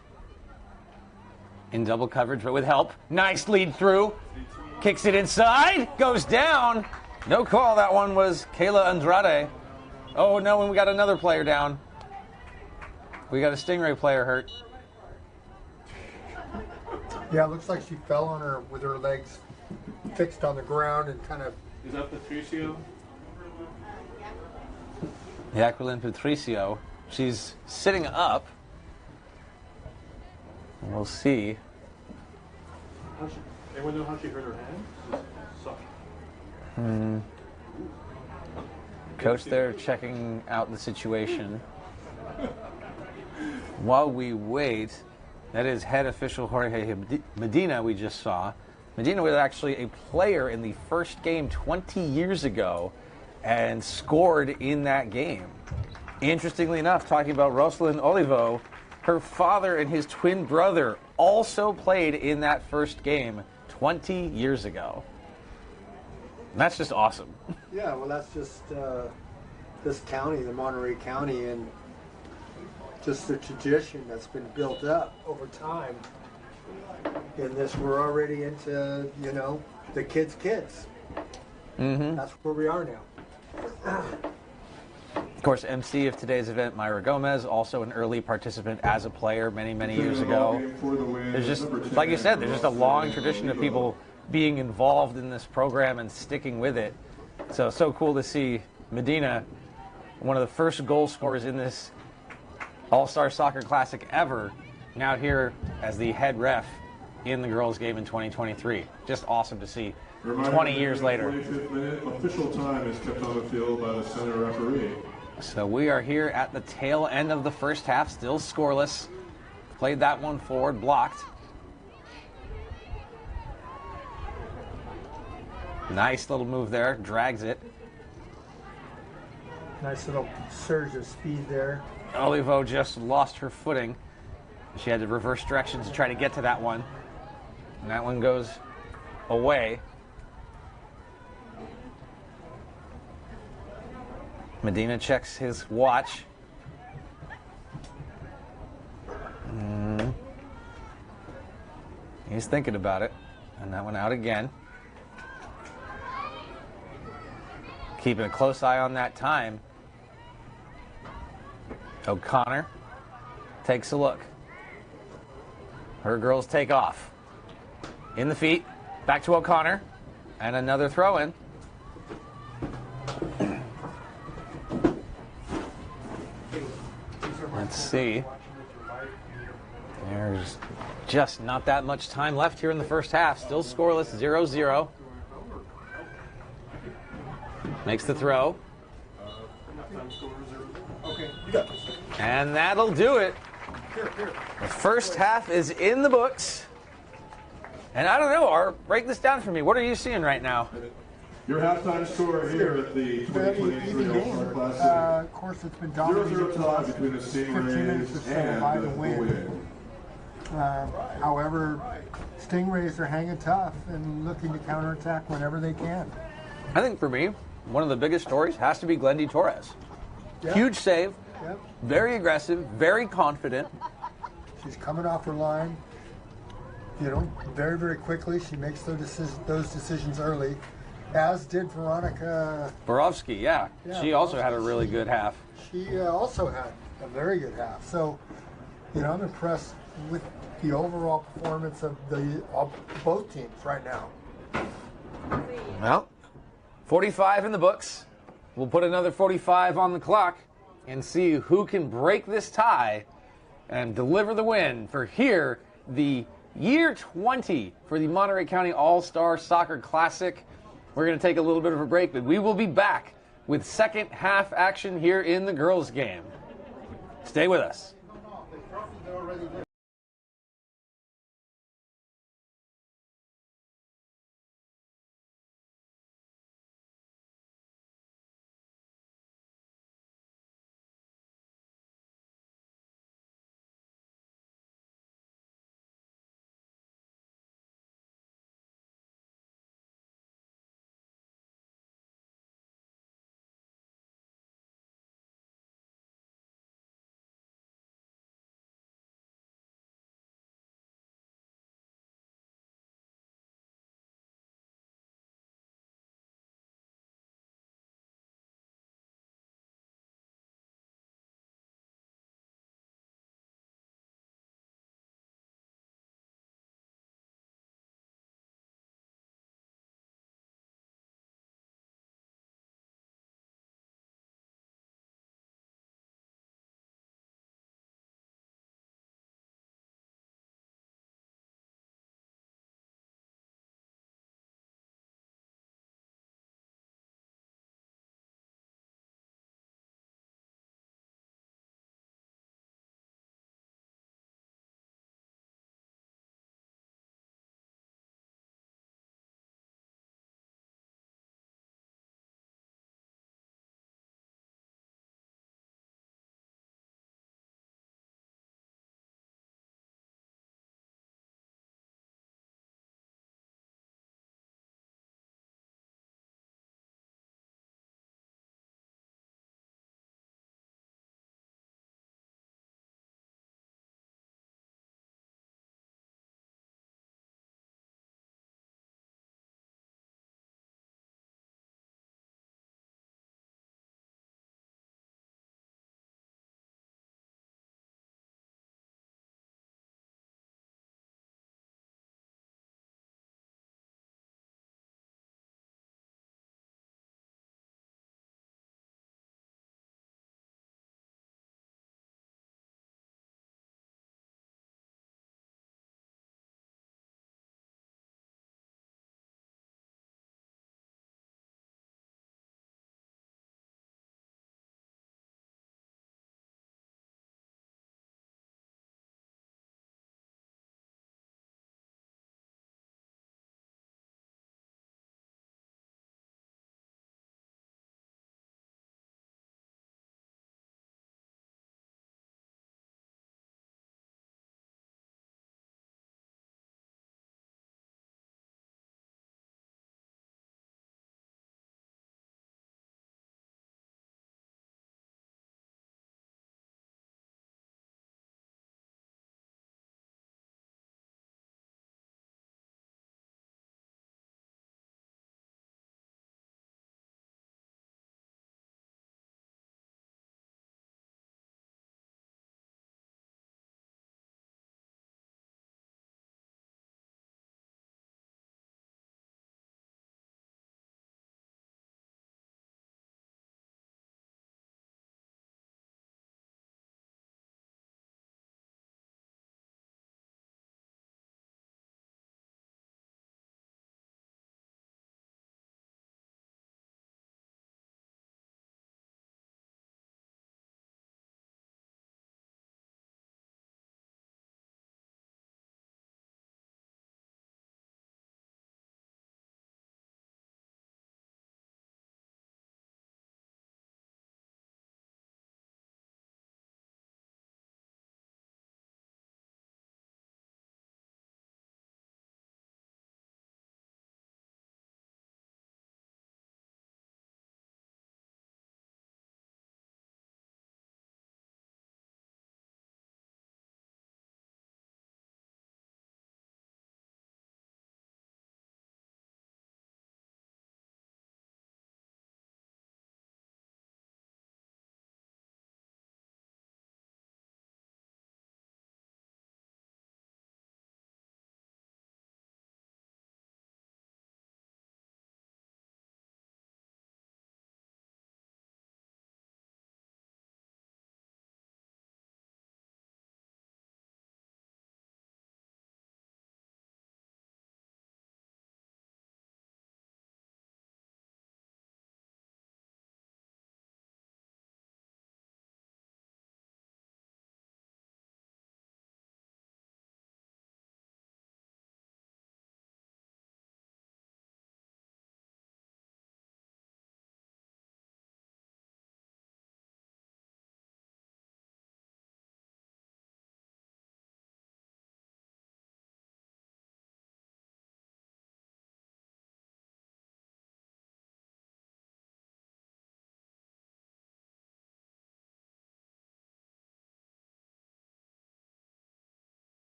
in double coverage, but with help. Nice lead through. Kicks it inside. Goes down. No call. That one was Kayla Andrade. Oh, no, and we got another player down. We got a Stingray player hurt. Yeah, it looks like she fell on her with her legs fixed on the ground and kind of... Is that Patricio? Jacqueline Patricio. She's sitting up. We'll see. Anyone know how she hurt her hand? Coach there checking out the situation. While we wait, that is head official Jorge Medina we just saw. Medina was actually a player in the first game 20 years ago and scored in that game. Interestingly enough, talking about Rosalind Olivo, her father and his twin brother also played in that first game 20 years ago. And that's just awesome. Yeah, well, that's just this county, the Monterey County, and just the tradition that's been built up over time. In this, we're already into, you know, the kids' kids. Mm-hmm. That's where we are now. Of course, MC of today's event, Myra Gomez, also an early participant as a player many years ago. There's just, like you said, there's just a long tradition of people being involved in this program and sticking with it. So cool to see Medina, one of the first goal scorers in this All-Star Soccer Classic ever, now here as the head ref in the girls' game in 2023. Just awesome to see 20 years later. 25th minute, official time is kept on the field by the center referee. So we are here at the tail end of the first half, still scoreless. Played that one forward, blocked. Nice little move there, drags it. Nice little surge of speed there. Olivo just lost her footing. She had to reverse directions to try to get to that one. And that one goes away. Medina checks his watch. He's thinking about it. And that one out again. Keeping a close eye on that time. O'Connor takes a look. Her girls take off. In the feet. Back to O'Connor. And another throw in. Let's see. There's just not that much time left here in the first half. Still scoreless, 0-0. Makes the throw. And that'll do it. The first half is in the books. And I don't know, Art, break this down for me. What are you seeing right now? Your halftime score here at the 2023 All-Star Classic. Of course, it's been dominated 0-0 tie between the 15 minutes or Stingrays so and by the the wind. However, Stingrays are hanging tough and looking to counterattack whenever they can. I think for me, one of the biggest stories has to be Glendy Torres. Yep. Huge save, Yep. very aggressive, very confident. She's coming off her line, you know, very quickly. She makes those decisions early. as did Veronica. Borowski, yeah. She also had a really good half. She also had a very good half. So, I'm impressed with the overall performance of both teams right now. Well, 45 in the books. We'll put another 45 on the clock and see who can break this tie and deliver the win for the year 20 for the Monterey County All-Star Soccer Classic. We're going to take a little bit of a break, but we will be back with second half action here in the girls' game. Stay with us.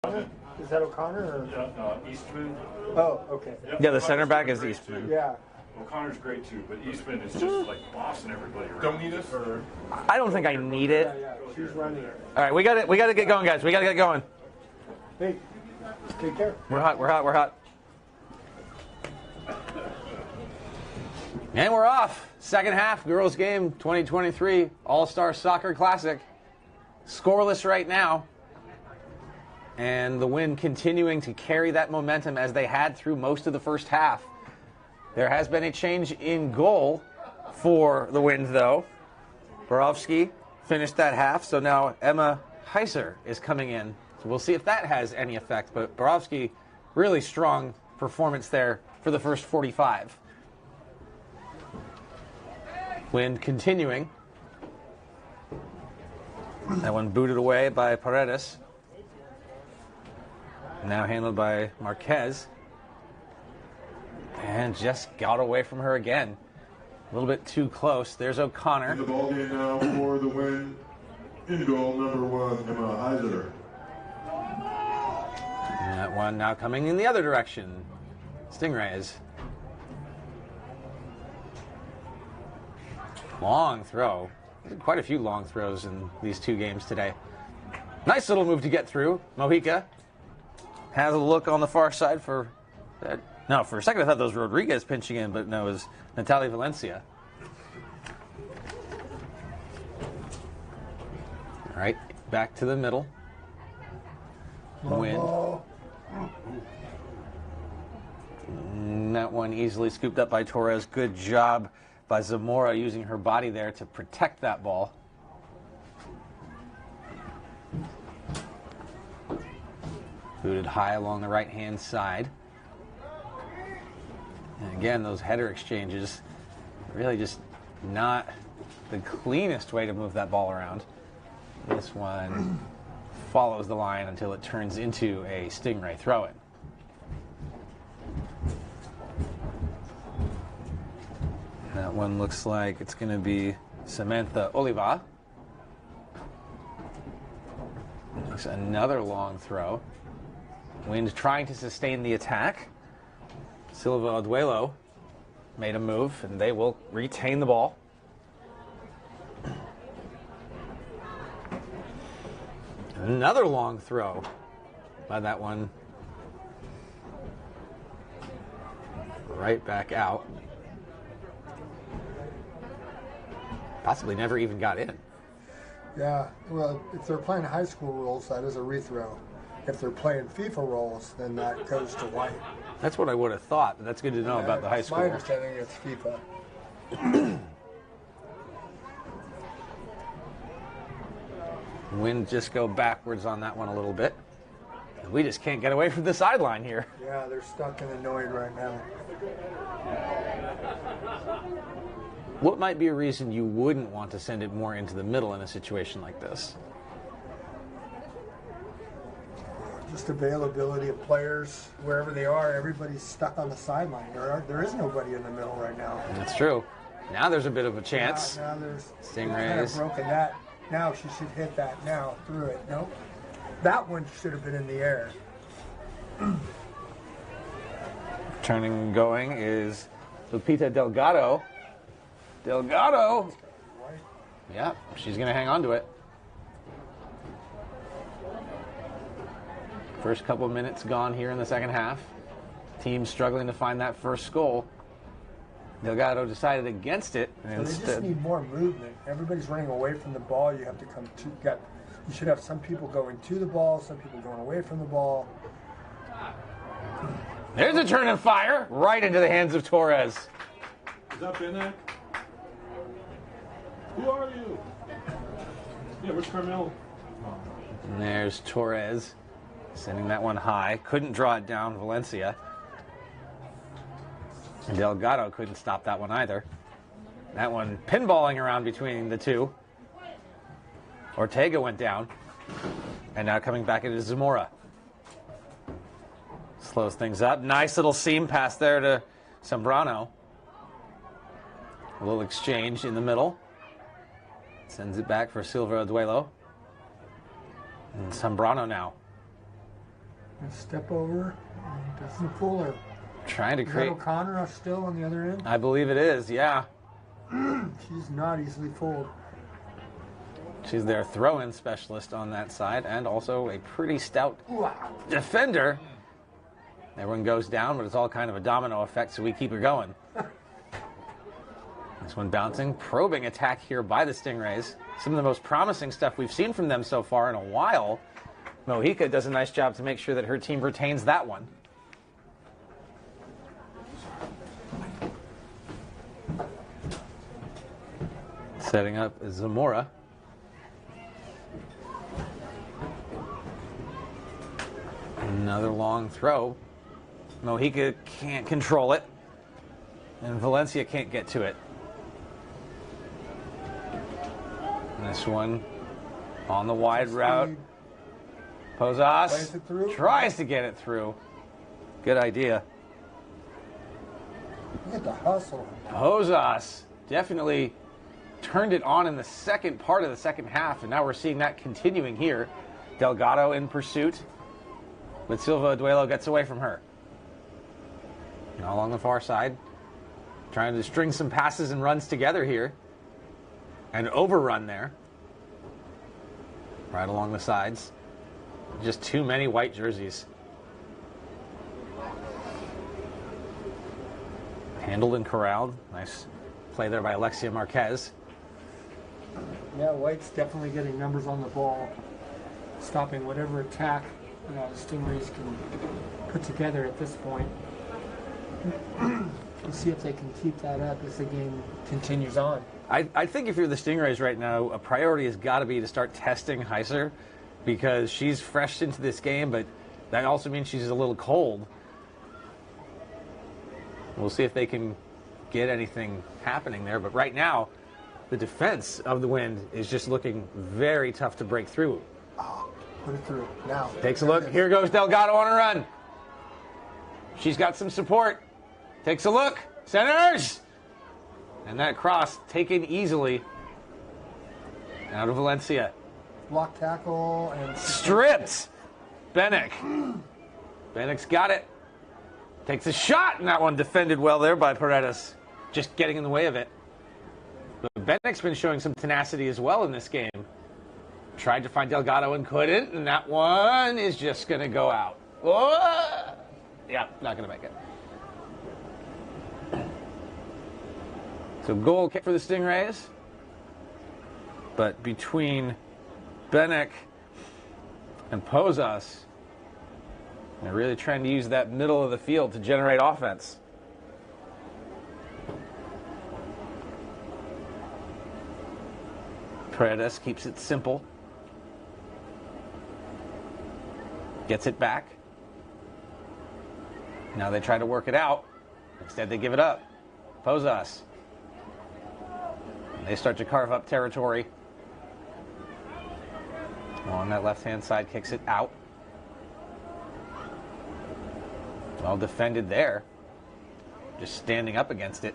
O'Connor? Is that O'Connor? Or? Eastman. Oh, okay. Yeah, the center back is Eastman. Yeah. O'Connor's great too, but Eastman is just like bossing everybody around. Don't need us, or I don't think I need it. Yeah, she's running it. All right, we got to get going, guys. We got to get going. Hey, take care. We're hot. And we're off. Second half, girls game 2023 All-Star Soccer Classic. Scoreless right now. And the Wind continuing to carry that momentum as they had through most of the first half. There has been a change in goal for the Wind, though. Borowski finished that half, so now Emma Heiser is coming in. So we'll see if that has any effect. But Borowski, really strong performance there for the first 45. Wind continuing. That one booted away by Paredes. Now handled by Marquez. And just got away from her again. A little bit too close. There's O'Connor. And the ball game now for the Win. In goal, number 1, Emma Heiser. And that one now coming in the other direction. Stingrays. Long throw. Quite a few long throws in these two games today. Nice little move to get through. Mojica has a look on the far side for that. No, for a second I thought that was Rodriguez pinching in, but no, it was Natalie Valencia. All right, back to the middle. Win. And that one easily scooped up by Torres. Good job by Zamora using her body there to protect that ball. Booted high along the right-hand side. And again, those header exchanges, really just not the cleanest way to move that ball around. This one follows the line until it turns into a Stingray throw-in. That one looks like it's going to be Samantha Oliva. Looks another long throw. Wind trying to sustain the attack. Silva Oduelo made a move, and they will retain the ball. Another long throw by that one. Right back out. Possibly never even got in. Yeah, well, if they're playing high school rules, that is a rethrow. If they're playing FIFA rules, then that goes to white. That's what I would have thought, but that's good to know about the high school. My understanding it's FIFA. Wind just go backwards on that one a little bit. We just can't get away from the sideline here. Yeah, they're stuck and annoyed right now. What might be a reason you wouldn't want to send it more into the middle in a situation like this? Just availability of players wherever they are. Everybody's stuck on the sideline. There is nobody in the middle right now. That's true. Now there's a bit of a chance. Now there's Stingrays. kind of broken that. Now she should hit that now through it. Nope. That one should have been in the air. Turning and going is Lupita Delgado. Delgado. Yeah, she's going to hang on to it. First couple of minutes gone here in the second half. Team struggling to find that first goal. Delgado decided against it. And so they just need more movement. Everybody's running away from the ball. You have to come to. You should have some people going to the ball, some people going away from the ball. There's a turn and fire right into the hands of Torres. Is that Benek? Who are you? Yeah, where's Carmel? And there's Torres sending that one high. Couldn't draw it down, Valencia. And Delgado couldn't stop that one either. That one pinballing around between the two. Ortega went down. And now coming back into Zamora. Slows things up. Nice little seam pass there to Zambrano. A little exchange in the middle. Sends it back for Silva Duelo. And Zambrano now. A step over, and doesn't fool her. Trying to Is create. that O'Connor still on the other end? I believe it is, yeah. She's not easily fooled. She's their throw-in specialist on that side, and also a pretty stout defender. Everyone goes down, but it's all kind of a domino effect, so we keep it going. This one bouncing, probing attack here by the Stingrays. Some of the most promising stuff we've seen from them so far in a while. Mojica does a nice job to make sure that her team retains that one. Setting up Zamora. Another long throw. Mojica can't control it, and Valencia can't get to it. This one on the wide route. Posas tries to get it through. Good idea. Look at the hustle. Posas definitely turned it on in the second part of the second half, and now we're seeing that continuing here. Delgado in pursuit, but Silva Duelo gets away from her. Now along the far side, trying to string some passes and runs together here. An overrun there. Right along the sides. Just too many white jerseys. Handled and corralled. Nice play there by Alexia Marquez. Yeah, White's definitely getting numbers on the ball, stopping whatever attack the Stingrays can put together at this point. We'll see if they can keep that up as the game continues on. I think if you're the Stingrays right now, a priority has got to be to start testing Heiser, because she's fresh into this game, but that also means she's a little cold. We'll see if they can get anything happening there, but right now, the defense of the Wind is just looking very tough to break through. Oh, put it through now. Takes a look. Here goes Delgado on a run. She's got some support. Takes a look. Centers! And that cross taken easily out of Valencia. Block tackle and stripped. Bennick. Bennick's got it. Takes a shot, and that one defended well there by Paredes. Just getting in the way of it. But Bennick's been showing some tenacity as well in this game. Tried to find Delgado and couldn't, and that one is just going to go out. Whoa! Yeah, not going to make it. So goal kick for the Stingrays. But between Bennick and Posas, they're really trying to use that middle of the field to generate offense. Paredes keeps it simple. Gets it back. Now they try to work it out. Instead they give it up. Posas. They start to carve up territory. On that left-hand side, kicks it out. Well defended there. Just standing up against it.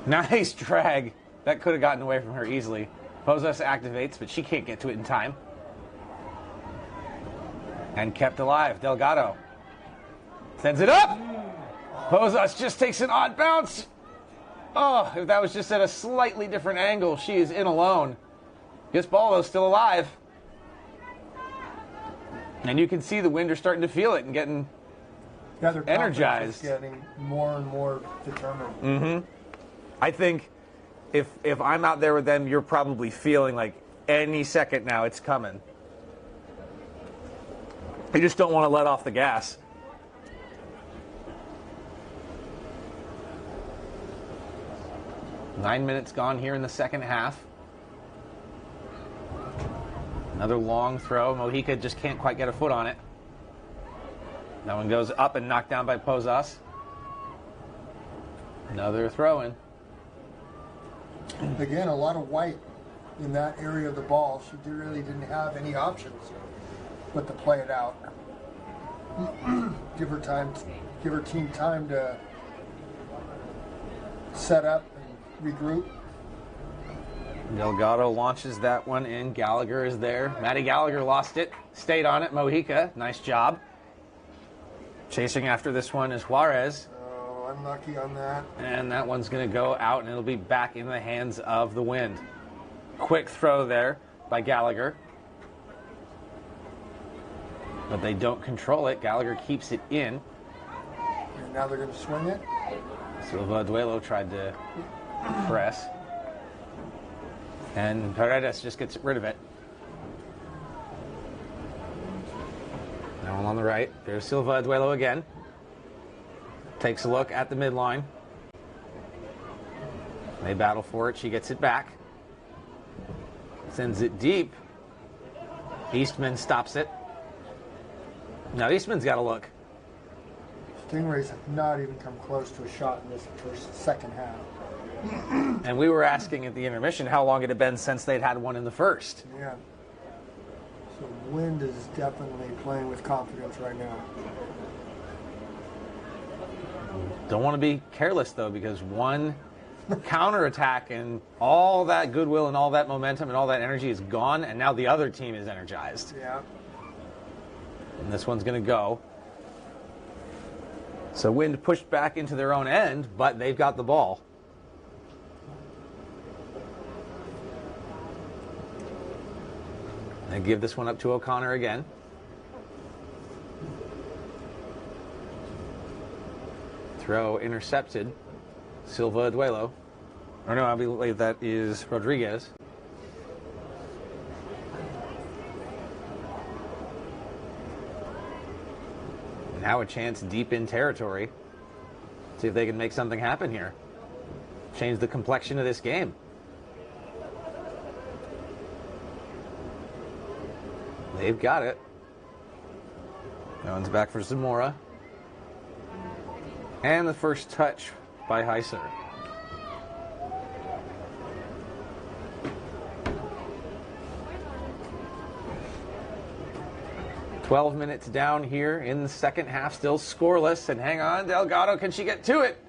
Nice drag. That could have gotten away from her easily. Posas activates, but she can't get to it in time. And kept alive. Delgado sends it up. Posas just takes an odd bounce. Oh, if that was just at a slightly different angle, she is in alone. Gisbaldo's still alive. And you can see the Wind are starting to feel it and getting energized. Getting more and more determined. Mm-hmm. I think if I'm out there with them, you're probably feeling like any second now it's coming. You just don't want to let off the gas. Nine minutes gone here in the second half. Another long throw. Mojica just can't quite get a foot on it. That one goes up and knocked down by Posas. Another throw in. Again, a lot of white in that area of the ball. She really didn't have any options but to play it out. Give her team time to set up and regroup. Delgado launches that one in. Gallagher is there. Matty Gallagher lost it. Stayed on it. Mojica, nice job. Chasing after this one is Juarez. Oh, unlucky on that. And that one's going to go out, and it'll be back in the hands of the Wind. Quick throw there by Gallagher. But they don't control it. Gallagher keeps it in. And now they're going to swing it. Silva Duelo tried to press. And Paredes just gets rid of it. Now on the right. There's Silva Duelo again. Takes a look at the midline. They battle for it. She gets it back. Sends it deep. Eastman stops it. Now Eastman's got a look. Stingrays have not even come close to a shot in this second half. And we were asking at the intermission how long it had been since they'd had one in the first. Yeah. So Wind is definitely playing with confidence right now. Don't want to be careless, though, because one counterattack and all that goodwill and all that momentum and all that energy is gone, and now the other team is energized. Yeah. And this one's going to go. So Wind pushed back into their own end, but they've got the ball. They give this one up to O'Connor again. Throw intercepted. Silva Duelo. Or no, I believe that is Rodriguez. Now a chance deep in territory. See if they can make something happen here. Change the complexion of this game. They've got it. That one's back for Zamora. And the first touch by Heiser. "12 minutes down here in the second half, still scoreless. And hang on, Delgado, can she get to it?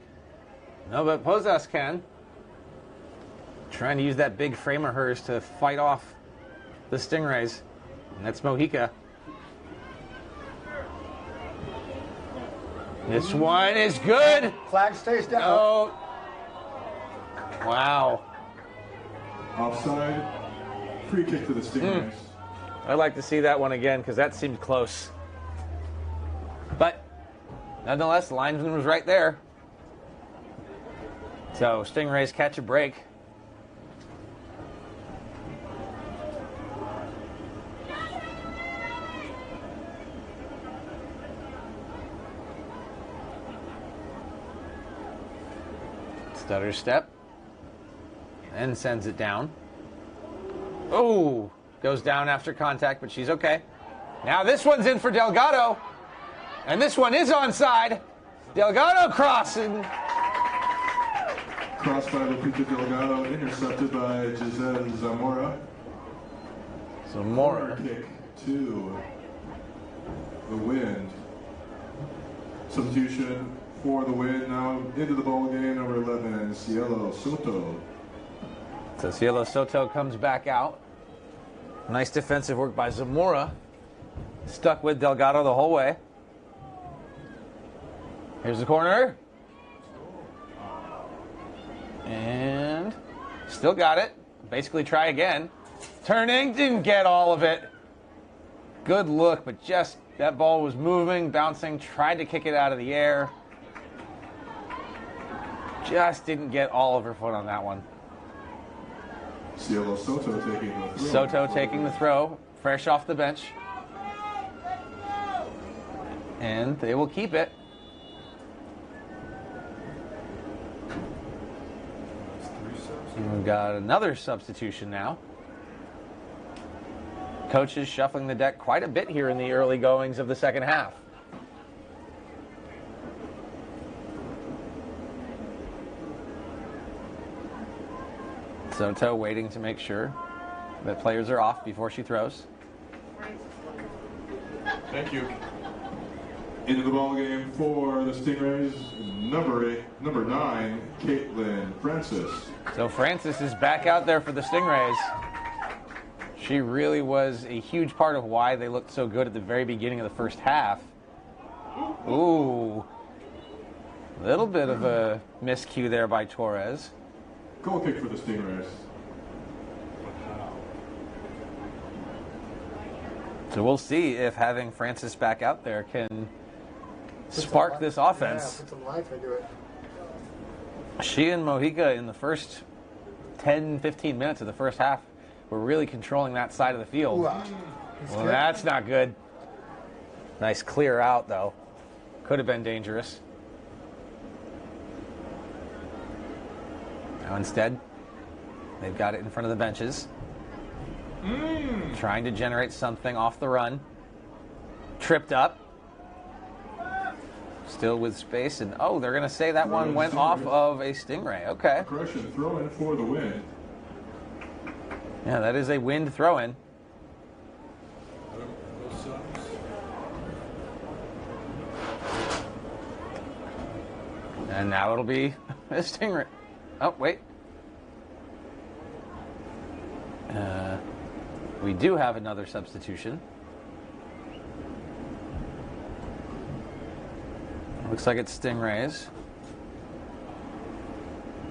No, but Pozas can. Trying to use that big frame of hers to fight off the Stingrays. And that's Mojica. This one is good. Flag stays down. Oh. Wow. Offside. Free kick to the Stingrays. I'd like to see that one again because that seemed close. But nonetheless, the linesman was right there. So Stingrays catch a break. Stutter step. And sends it down. Oh! Goes down after contact, but she's okay. Now this one's in for Delgado. And this one is onside. Delgado crossing. Cross by Lupita Delgado, intercepted by Giselle Zamora. Zamora. Kick to the Wind. Substitution for the Wind. Now into the ball game, number 11, Cielo Soto. So Cielo Soto comes back out. Nice defensive work by Zamora. Stuck with Delgado the whole way. Here's the corner. And still got it. Basically try again. Turning, didn't get all of it. Good look, but just that ball was moving, bouncing, tried to kick it out of the air. Just didn't get all of her foot on that one. Cielo Soto taking the throw. Soto taking the throw, fresh off the bench. And they will keep it. And we've got another substitution now. Coaches shuffling the deck quite a bit here in the early goings of the second half. Soto waiting to make sure that players are off before she throws. Thank you. Into the ball game for the Stingrays, number 9, Caitlin Francis. So Francis is back out there for the Stingrays. She really was a huge part of why they looked so good at the very beginning of the first half. Ooh. Little bit of a miscue there by Torres. Goal kick for the Stingrays. So we'll see if having Francis back out there can spark this offense. Yeah, put some life into it. She and Mojica in the first 10, 15 minutes of the first half were really controlling that side of the field. Well, that's not good. Nice clear out, though. Could have been dangerous. Now instead, they've got it in front of the benches. Trying to generate something off the run. Tripped up. Still with space, and oh, they're going to say that one went off of a Stingray. Okay. Aggression throw in for the win. Yeah, that is a wind throw in. And now it'll be a Stingray. Oh, wait. We do have another substitution. Looks like it's Stingrays.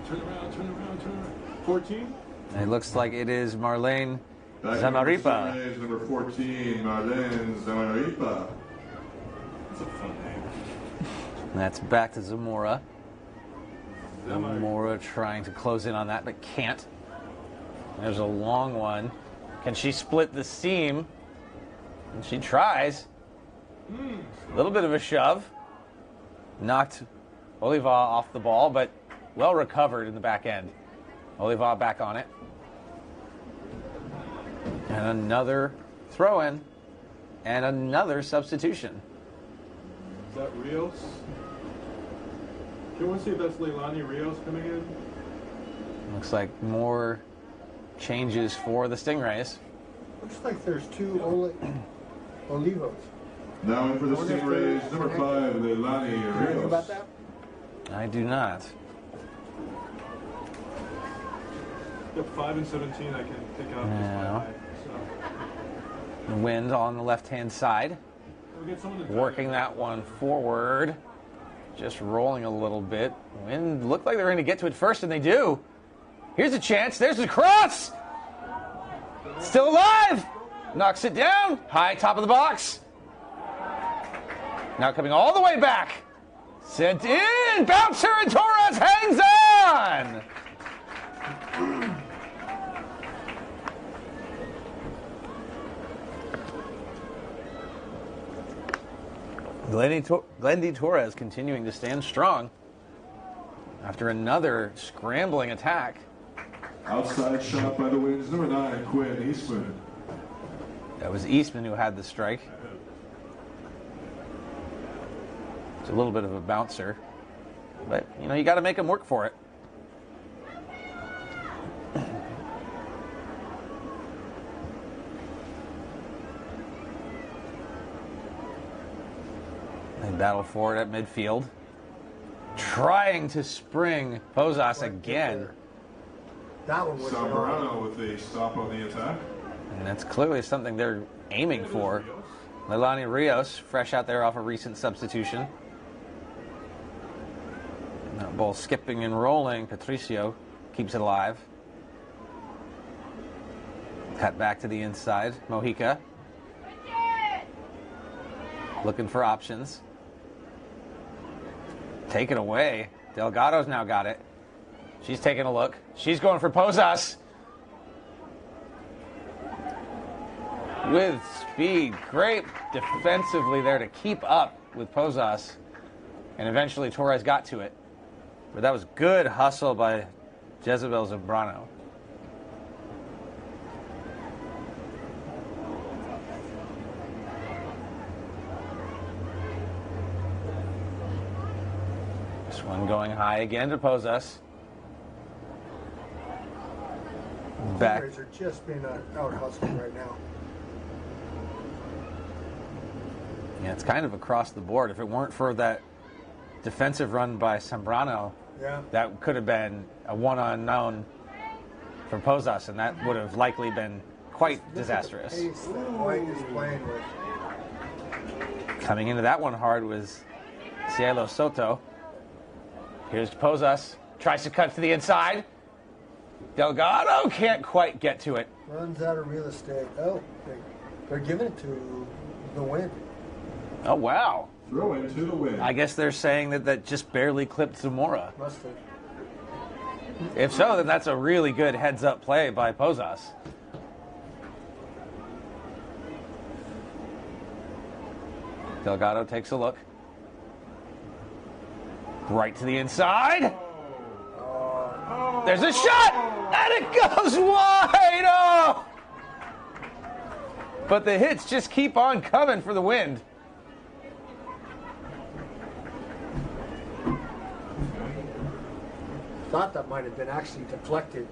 Turn around, turn around, turn around. 14? It looks like it is Marlene Back Zamaripa. Stingrays, number 14, Marlene Zamaripa. That's a fun name. And that's back to Zamora. Zamora trying to close in on that, but can't. There's a long one. Can she split the seam? And she tries. A little bit of a shove. Knocked Oliva off the ball, but well recovered in the back end. Oliva back on it. And another throw-in. And another substitution. Is that Rios? Can we see if that's Leilani Rios coming in? Looks like more changes for the Stingrays. Looks like there's two Olivos. Now in for the Stingrays, number 5, Leilani Rios. About that? I do not. Yep, 5 and 17 I can pick up. Now, the wind on the left-hand side. Working that one forward. Just rolling a little bit. Wind looked like they were going to get to it first, and they do. Here's a chance. There's the cross. Still alive. Knocks it down. High top of the box. Now coming all the way back. Sent in. Bouncer, and Torres hangs on. Glendy Torres continuing to stand strong after another scrambling attack. Outside shot by the Winds, number 9, Quinn Eastman. That was Eastman who had the strike. It's a little bit of a bouncer, but you know, you got to make them work for it. They battle for it at midfield. Trying to spring Posas again. That one was Zambrano with the stop on the attack. And that's clearly something they're aiming for. Leilani Rios, fresh out there off a recent substitution. That ball skipping and rolling. Patricio keeps it alive. Cut back to the inside. Mojica. Looking for options. Take it away. Delgado's now got it. She's taking a look. She's going for Posas. With speed. Great defensively there to keep up with Posas. And eventually Torres got to it. But that was good hustle by Jezebel Zambrano. This one going high again to Posas. Back. Stingrays are just being out hustling right now. Yeah, it's kind of across the board. If it weren't for that defensive run by Zambrano, yeah, that could have been a one-on-one for Pozas, and that would have likely been quite disastrous. Pace that White is playing with. Coming into that one hard was Cielo Soto. Here's Pozas. Tries to cut to the inside. Delgado can't quite get to it. Runs out of real estate. Oh, they're giving it to the wind. Oh, wow. Throw into the wind. I guess they're saying that just barely clipped Zamora. Must have. If so, then that's a really good heads-up play by Pozas. Delgado takes a look. Right to the inside. There's a shot! And it goes wide! Oh! But the hits just keep on coming for the Wind. Thought that might have been actually deflected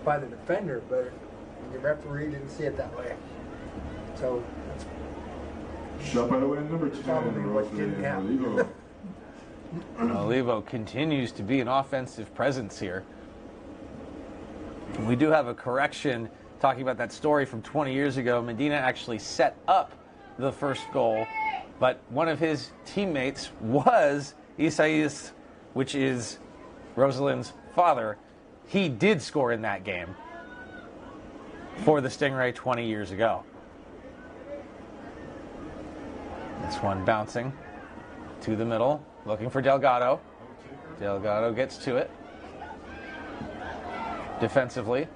by the defender, but the referee didn't see it that way. So shot by the Wind, number 10. Probably what didn't happen. Olivo continues to be an offensive presence here. We do have a correction talking about that story from 20 years ago. Medina actually set up the first goal, but one of his teammates was Isaias, which is Rosalind's father. He did score in that game for the Stingray 20 years ago. This one bouncing to the middle, looking for Delgado. Delgado gets to it. Defensively,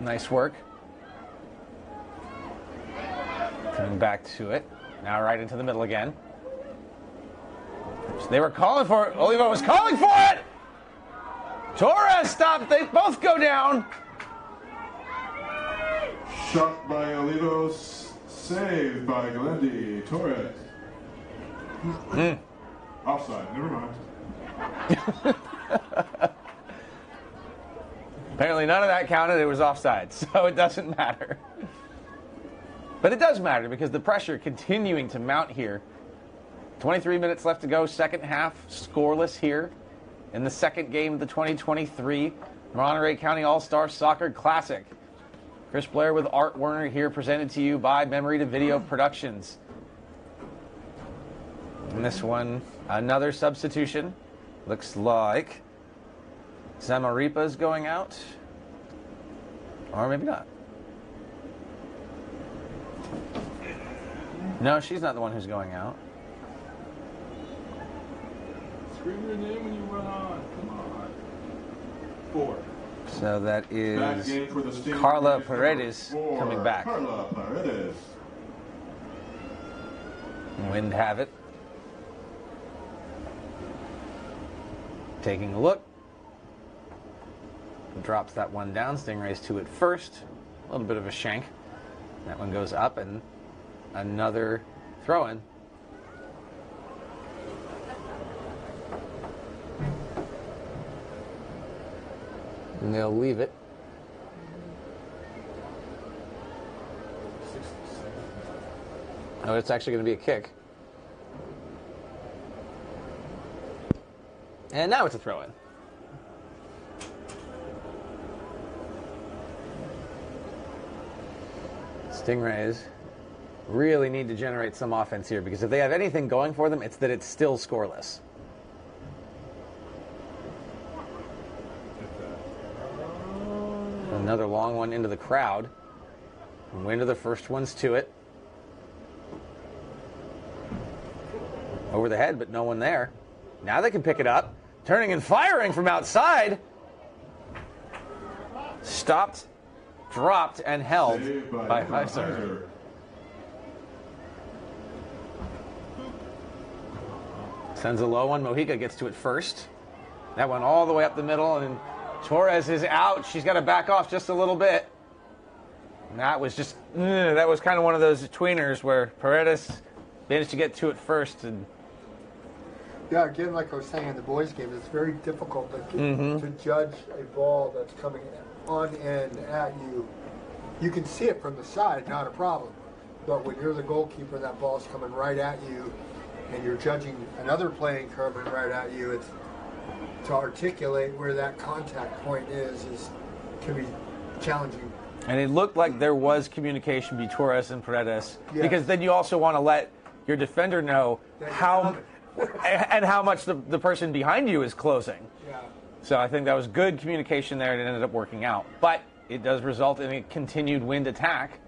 nice work. Coming back to it. Now right into the middle again. So they were calling for it. Olivo was calling for it! Torres stopped. They both go down. Shot by Olivo, saved by Glendy. Torres. Offside, never mind. Apparently none of that counted. It was offside, so it doesn't matter. But it does matter because the pressure continuing to mount here. 23 minutes left to go, second half, scoreless here in the second game of the 2023 Monterey County All-Star Soccer Classic. Chris Blair with Art Werner here, presented to you by Memory to Video Productions. And this one, another substitution. Looks like Zamaripa's going out. Or maybe not. No, she's not the one who's going out. Scream your name when you run on. Come on. 4. So that is Carla Paredes coming back. Carla Paredes. Wind have it. Taking a look. Drops that one down. Stingrays to it first. A little bit of a shank. That one goes up, and another throw-in. And they'll leave it. Oh, it's actually going to be a kick. And now it's a throw-in. Stingrays really need to generate some offense here, because if they have anything going for them, it's that it's still scoreless. Another long one into the crowd. And Wind are the first ones to it. Over the head, but no one there. Now they can pick it up. Turning and firing from outside. Stopped, dropped, and held by Heiser. Sends a low one. Mojica gets to it first. That one all the way up the middle, and Torres is out. She's got to back off just a little bit. And that was just, that was kind of one of those tweeners where Paredes managed to get to it first. And yeah, again, like I was saying in the boys' game, it's very difficult to judge a ball that's coming on end at you. You can see it from the side, not a problem. But when you're the goalkeeper and that ball's coming right at you, and you're judging another play coming right at you, to articulate where that contact point can be challenging. And it looked like there was communication between Torres and Paredes, Yes. because then you also want to let your defender know That how much the person behind you is closing. Yeah. So I think that was good communication there, and it ended up working out. But it does result in a continued wind attack,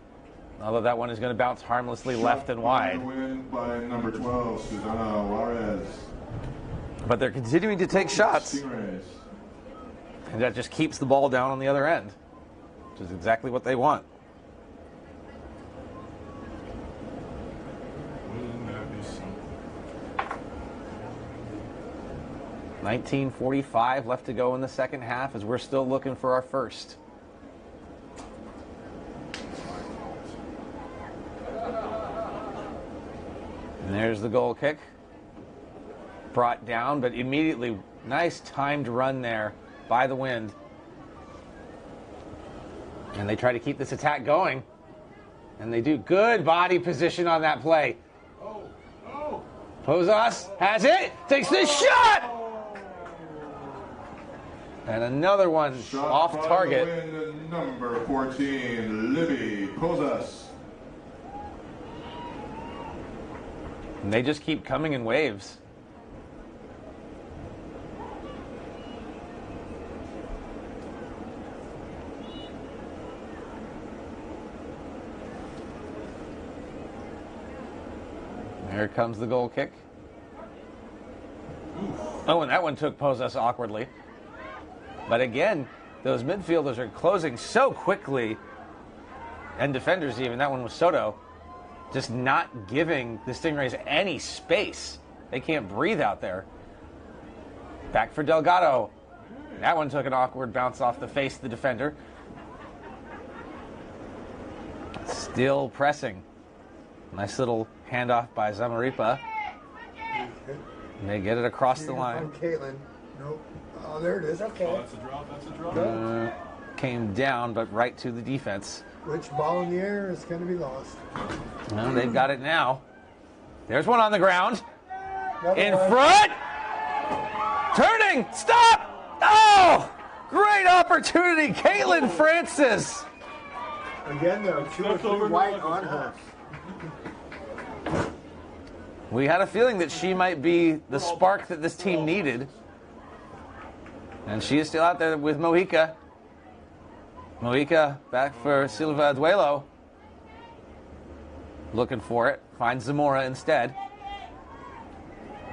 although that one is going to bounce harmlessly left and wide. Win by number 12, Susana Juarez. But they're continuing to take shots, Stingrays. and that just keeps the ball down on the other end, which is exactly what they want. Wouldn't that be something? 19:45 left to go in the second half as we're still looking for our first. And there's the goal kick. Brought down, but immediately, nice timed run there by the Wind. And they try to keep this attack going. And they do. Good body position on that play. Pozas has it, takes the shot! And another one off Shot target. by the Wind, number 14, Libby Pozas. And they just keep coming in waves. Here comes the goal kick. Oh, and that one took Pozas awkwardly. But again, those midfielders are closing so quickly, and defenders even. That one was Soto. Just not giving the Stingrays any space. They can't breathe out there. Back for Delgado. That one took an awkward bounce off the face of the defender. Still pressing. Nice little handoff by Zamaripa. And they get it across the line. Caitlin. Nope. Oh, there it is. Okay. Oh, that's a drop. That's a drop. Came down, but right to the defense. Which ball in the air is going to be lost? Well, they've got it now. There's one on the ground. Another In one. front. Turning. Stop. Oh, great opportunity. Caitlin Francis. Again, though, 2 or 3 white on her. We had a feeling that she might be the spark that this team needed. And she is still out there with Mojica. Mojica back for Silva Duelo. Looking for it. Finds Zamora instead.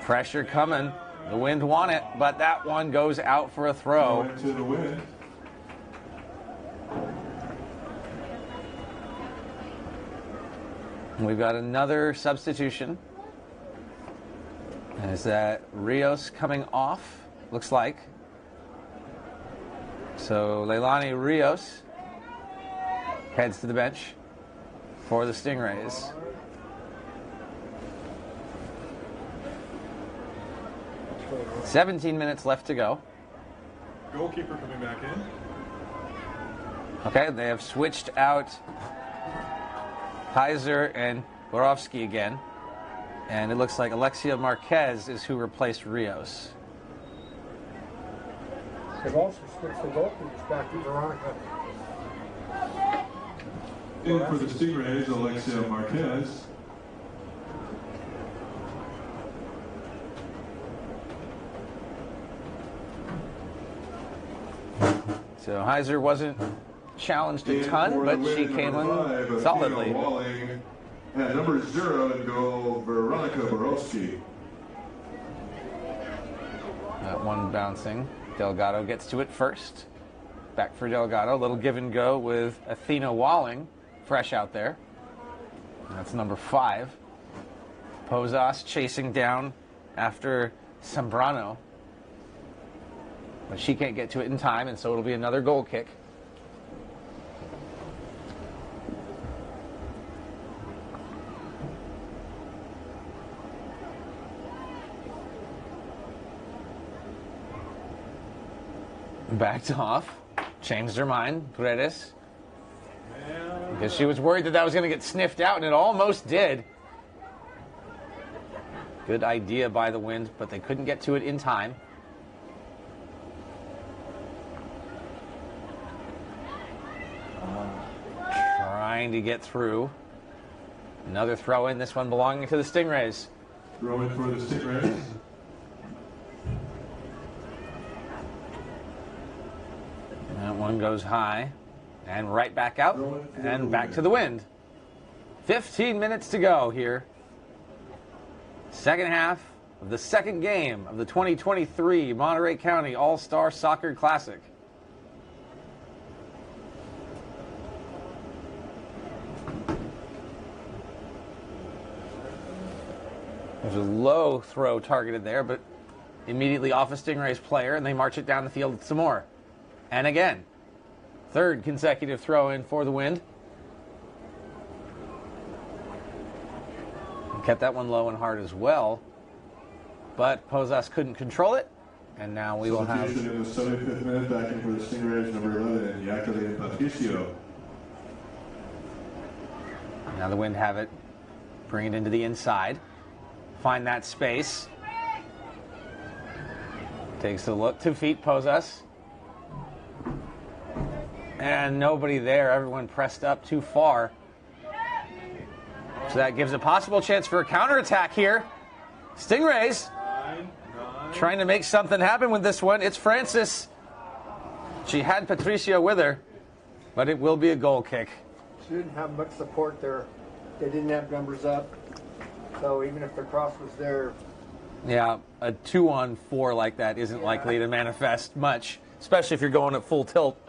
Pressure coming. The Wind want it, but that one goes out for a throw. Going to the Wind. We've got another substitution. Is that Rios coming off? Looks like. So Leilani Rios heads to the bench for the Stingrays. "17 minutes left to go." Goalkeeper coming back in. Okay, they have switched out Heiser and Borowski again. And it looks like Alexia Marquez is who replaced Rios. They've also switched the goalkeepers back to Veronica. In for the Stingrays, Alexia Marquez. So Heiser wasn't challenged a ton, but she came in solidly. Walling. And number 0 in goal, Veronica Borowski. That one bouncing. Delgado gets to it first. Back for Delgado. A little give and go with Athena Walling. Fresh out there. That's number 5. Pozas chasing down after Zambrano. But she can't get to it in time, and so it'll be another goal kick. Backed off, changed her mind, Paredes, because she was worried that that was going to get sniffed out, and it almost did. Good idea by the Wind, but they couldn't get to it in time. trying to get through. Another throw in, this one belonging to the Stingrays. Throw in for the Stingrays. That one goes high and right back out and back to the wind. 15 minutes to go here. Second half of the second game of the 2023 Monterey County All-Star Soccer Classic. There's a low throw targeted there, but immediately off a Stingrays player, and they march it down the field some more. And again, third consecutive throw in for the Wind. Kept that one low and hard as well, but Posas couldn't control it, and now we will have... In the 75th minute, back in for the Stingrays, number 11, Yakale and Patricio. Now the Wind have it, bring it into the inside, find that space. Takes a look, 2 feet, Posas. And nobody there, everyone pressed up too far. So that gives a possible chance for a counterattack here. Stingrays trying to make something happen with this one. It's Francis. She had Patricio with her, but it will be a goal kick. She didn't have much support there. They didn't have numbers up. So even if the cross was there. Yeah, a 2-on-4 like that isn't likely to manifest much, especially if you're going at full tilt.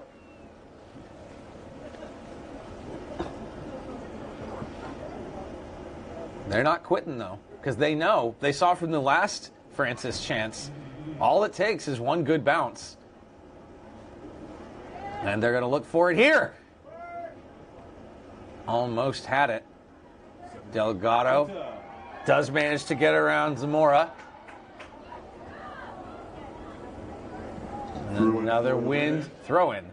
They're not quitting, though, because they know, they saw from the last Francis chance, all it takes is one good bounce. And they're going to look for it here. Almost had it. Delgado does manage to get around Zamora. And another Wind throw-in.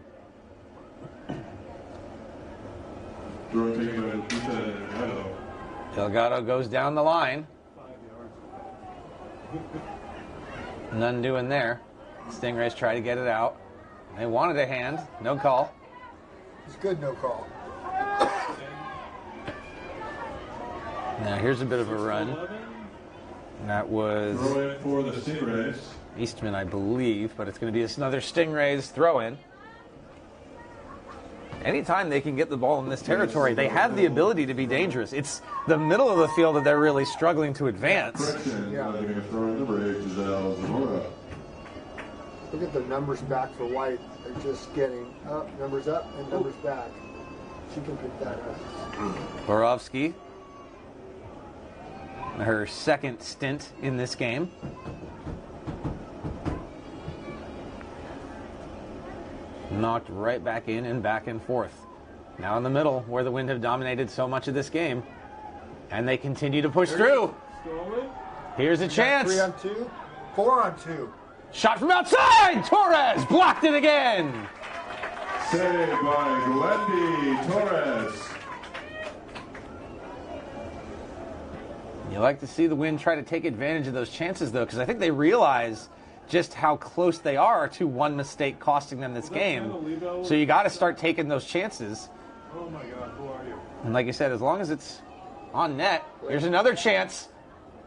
Delgado goes down the line. None doing there. Stingrays try to get it out. They wanted a hand. No call. It's good, no call. Now here's a bit of a run. That was throw in for the Stingrays. Eastman, I believe, but it's going to be another Stingrays throw-in. Anytime they can get the ball in this territory, they have the ability to be dangerous. It's the middle of the field that they're really struggling to advance. Look at the numbers back for White. They're just getting up, numbers up, and numbers back. She can pick that up. Borovsky, her second stint in this game. Knocked right back in and back and forth. Now in the middle, where the Wind have dominated so much of this game. And they continue to push through. Here's a chance. 3-on-2, 4-on-2. Shot from outside! Torres blocked it again! Saved by Glendy Torres. You like to see the Wind try to take advantage of those chances, though, because I think they realize just how close they are to one mistake costing them this game. So you got to start taking those chances. Oh my God, who are you? And like you said, as long as it's on net, here's another chance.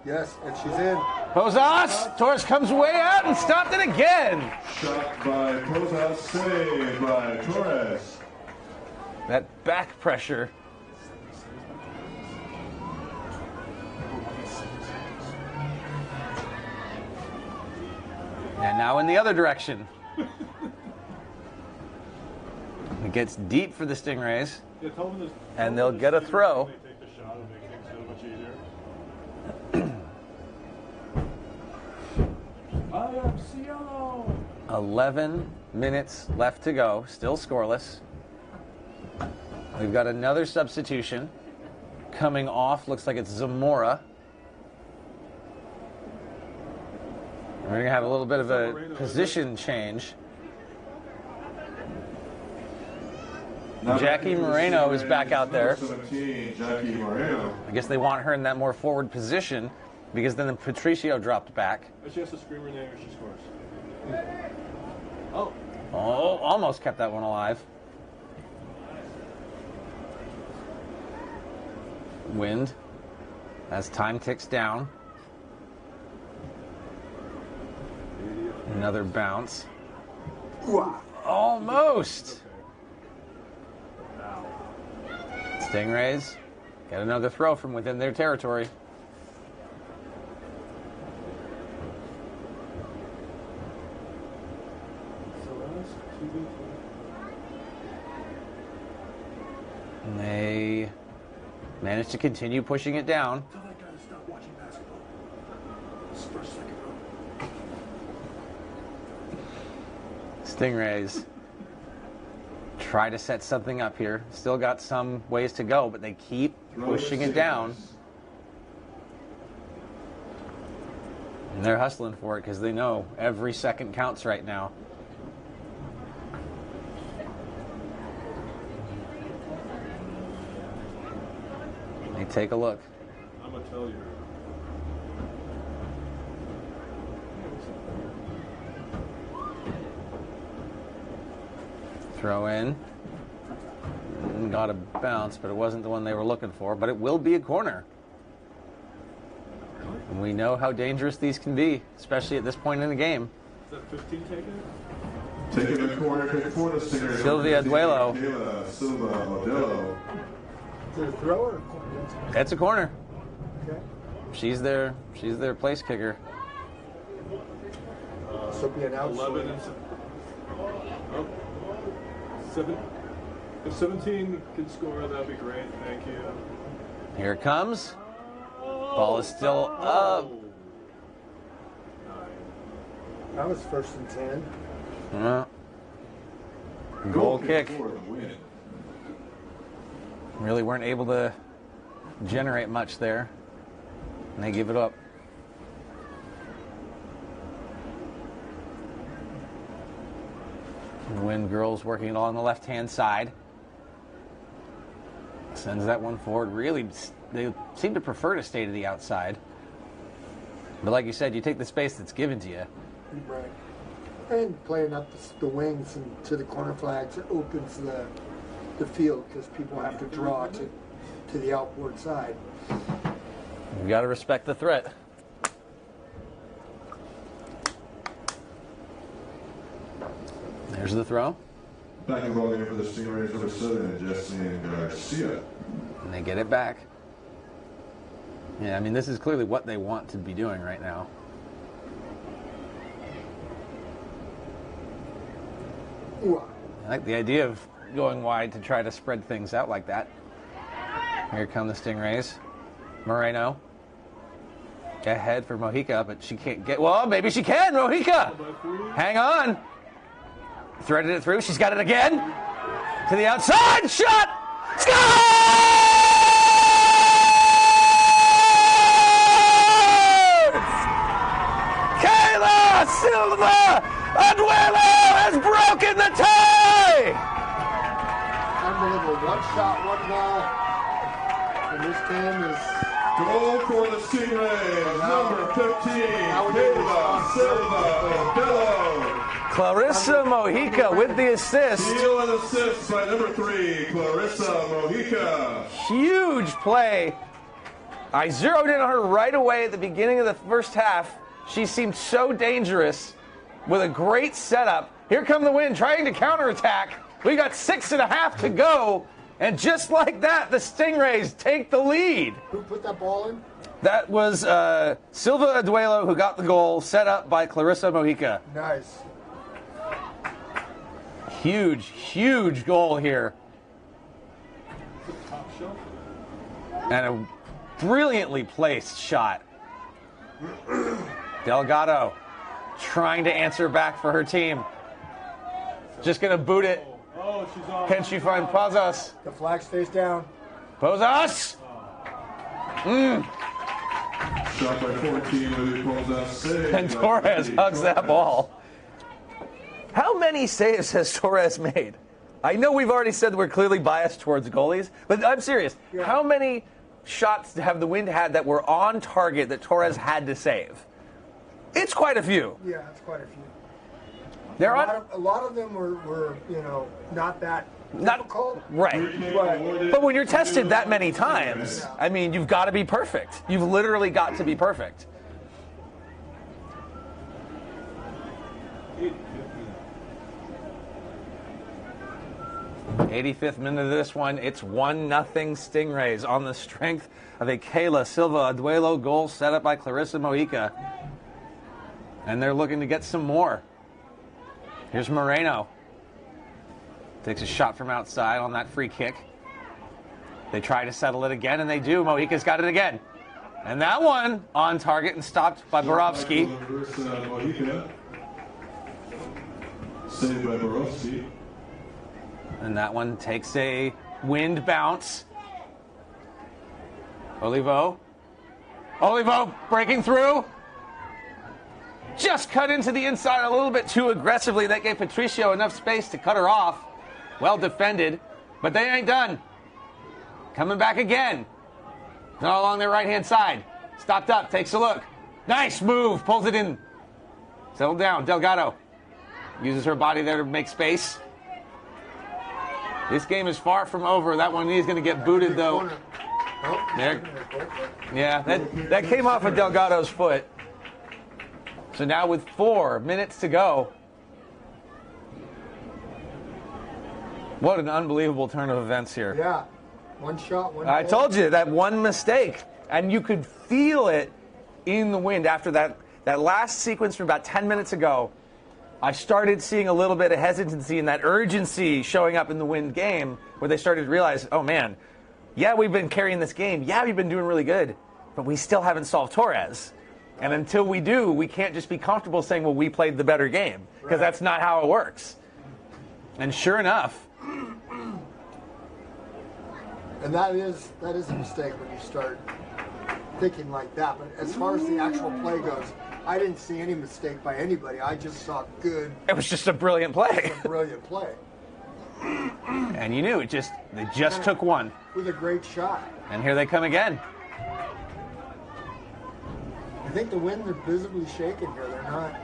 Yes, and she's in. Posas! Torres comes way out and stopped it again. Shot by Posas, saved by Torres. That back pressure. And now in the other direction. It gets deep for the Stingrays. And they'll get a throw. 11 minutes left to go. Still scoreless. We've got another substitution coming off. Looks like it's Zamora. We're going to have a little bit of a position change. Jackie Moreno is back out there. 17, Jackie Moreno. I guess they want her in that more forward position because then Patricio dropped back. She has to scream her name or she scores. Oh, almost kept that one alive. Wind as time ticks down. Another bounce. Almost. Stingrays get another throw from within their territory. And they managed to continue pushing it down. Tell that guy to stop watching basketball. This is first, second row. Stingrays try to set something up here. Still got some ways to go, but they keep pushing it down. And they're hustling for it because they know every second counts right now. They take a look. I'm going to tell you. Throw in. Got a bounce, but it wasn't the one they were looking for. But it will be a corner. And we know how dangerous these can be, especially at this point in the game. Is that 15 taken? Taking the corner, pick for the Stingers. Sylvia Duelo. Silva Modelo. Is it a throw or a corner? It's a corner. Okay. She's their place kicker. So be an out. 11 and 7. If 17 can score, that'd be great. Thank you. Here it comes. Ball is still up. That was 1st and 10. Goal kick. For the win. Really weren't able to generate much there. And they give it up. The Wind girls working along the left-hand side. Sends that one forward. Really, they seem to prefer to stay to the outside. But like you said, you take the space that's given to you. Right. And playing up the wings and to the corner flags, it opens the field because people have to draw to the outboard side. You got to respect the threat. There's the throw. Back in ball game for the Stingrays, number 7, Jesse and Garcia. And they get it back. Yeah, I mean, this is clearly what they want to be doing right now. Ooh. I like the idea of going wide to try to spread things out like that. Here come the Stingrays. Moreno. Ahead for Mojica, but she can't get... Well, maybe she can, Mojica! Hang on. Threaded it through. She's got it again. To the outside. Shot! Score! Kayla Silva Aduelo has broken the tie! Unbelievable. One shot, one ball. And this game is... Goal for the Stingrays, number 15, Kayla Silva Modelo. Clarissa Mojica with the assist. Steal and assist by number 3, Clarissa Mojica. Huge play. I zeroed in on her right away at the beginning of the first half. She seemed so dangerous with a great setup. Here come the Wind trying to counterattack. We got 6.5 to go. And just like that, the Stingrays take the lead. Who put that ball in? That was Silva Aduelo who got the goal, set up by Clarissa Mojica. Nice. Huge, huge goal here. And a brilliantly placed shot. Delgado trying to answer back for her team. Just going to boot it. Oh, she's off. Can she find Pozas? The flag stays down. Pozas! Shot by 14, Louis Pozas. Save. And Torres hugs that ball. How many saves has Torres made? I know we've already said we're clearly biased towards goalies, but I'm serious. Yeah. How many shots have the Wind had that were on target that Torres had to save? It's quite a few. Yeah, it's quite a few. A lot of them were not that difficult. Right. But when you're tested that many times, I mean, you've got to be perfect. You've literally got to be perfect. '85th minute of this one. It's 1-0 Stingrays on the strength of a Kayla Silva Aduelo goal set up by Clarissa Mojica. And they're looking to get some more. Here's Moreno. Takes a shot from outside on that free kick. They try to settle it again, and they do. Mojica's got it again. And that one on target and stopped by Borowski. Saved by Borowski. And that one takes a wind bounce. Olivo breaking through. Just cut into the inside a little bit too aggressively. That gave Patricio enough space to cut her off. Well defended, but they ain't done. Coming back again. Not along their right-hand side. Stopped up, takes a look. Nice move, pulls it in. Settled down, Delgado. Uses her body there to make space. This game is far from over. That one is going to get booted, though. There. Yeah, that came off of Delgado's foot. So now with 4 minutes to go. What an unbelievable turn of events here. Yeah. One shot, one I goal. told you, that one mistake. And you could feel it in the wind after that last sequence from about 10 minutes ago. I started seeing a little bit of hesitancy and that urgency showing up in the Wind game where they started to realize, oh man, yeah, we've been carrying this game. Yeah, we've been doing really good, but we still haven't solved Torres. And until we do, we can't just be comfortable saying, well, we played the better game, because that's not how it works. And sure enough. And that is a mistake when you start thinking like that. But as far as the actual play goes, I didn't see any mistake by anybody. I just saw good. It was just a brilliant play. A brilliant play. And you knew they just took one. With a great shot. And here they come again. I think the Wind are visibly shaken here. They're not.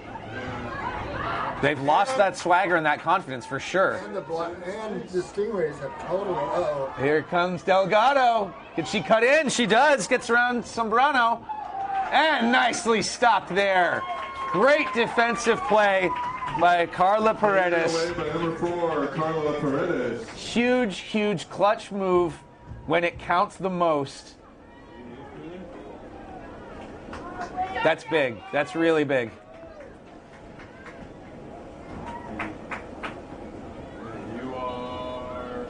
They've lost that swagger and that confidence for sure. And the Stingrays have totally. Uh-oh. Here comes Delgado. Can she cut in? She does. Gets around Sombrano. And nicely stopped there. Great defensive play by Carla Paredes. Number 4, Carla Paredes. Huge, huge clutch move when it counts the most. That's big. That's really big. You are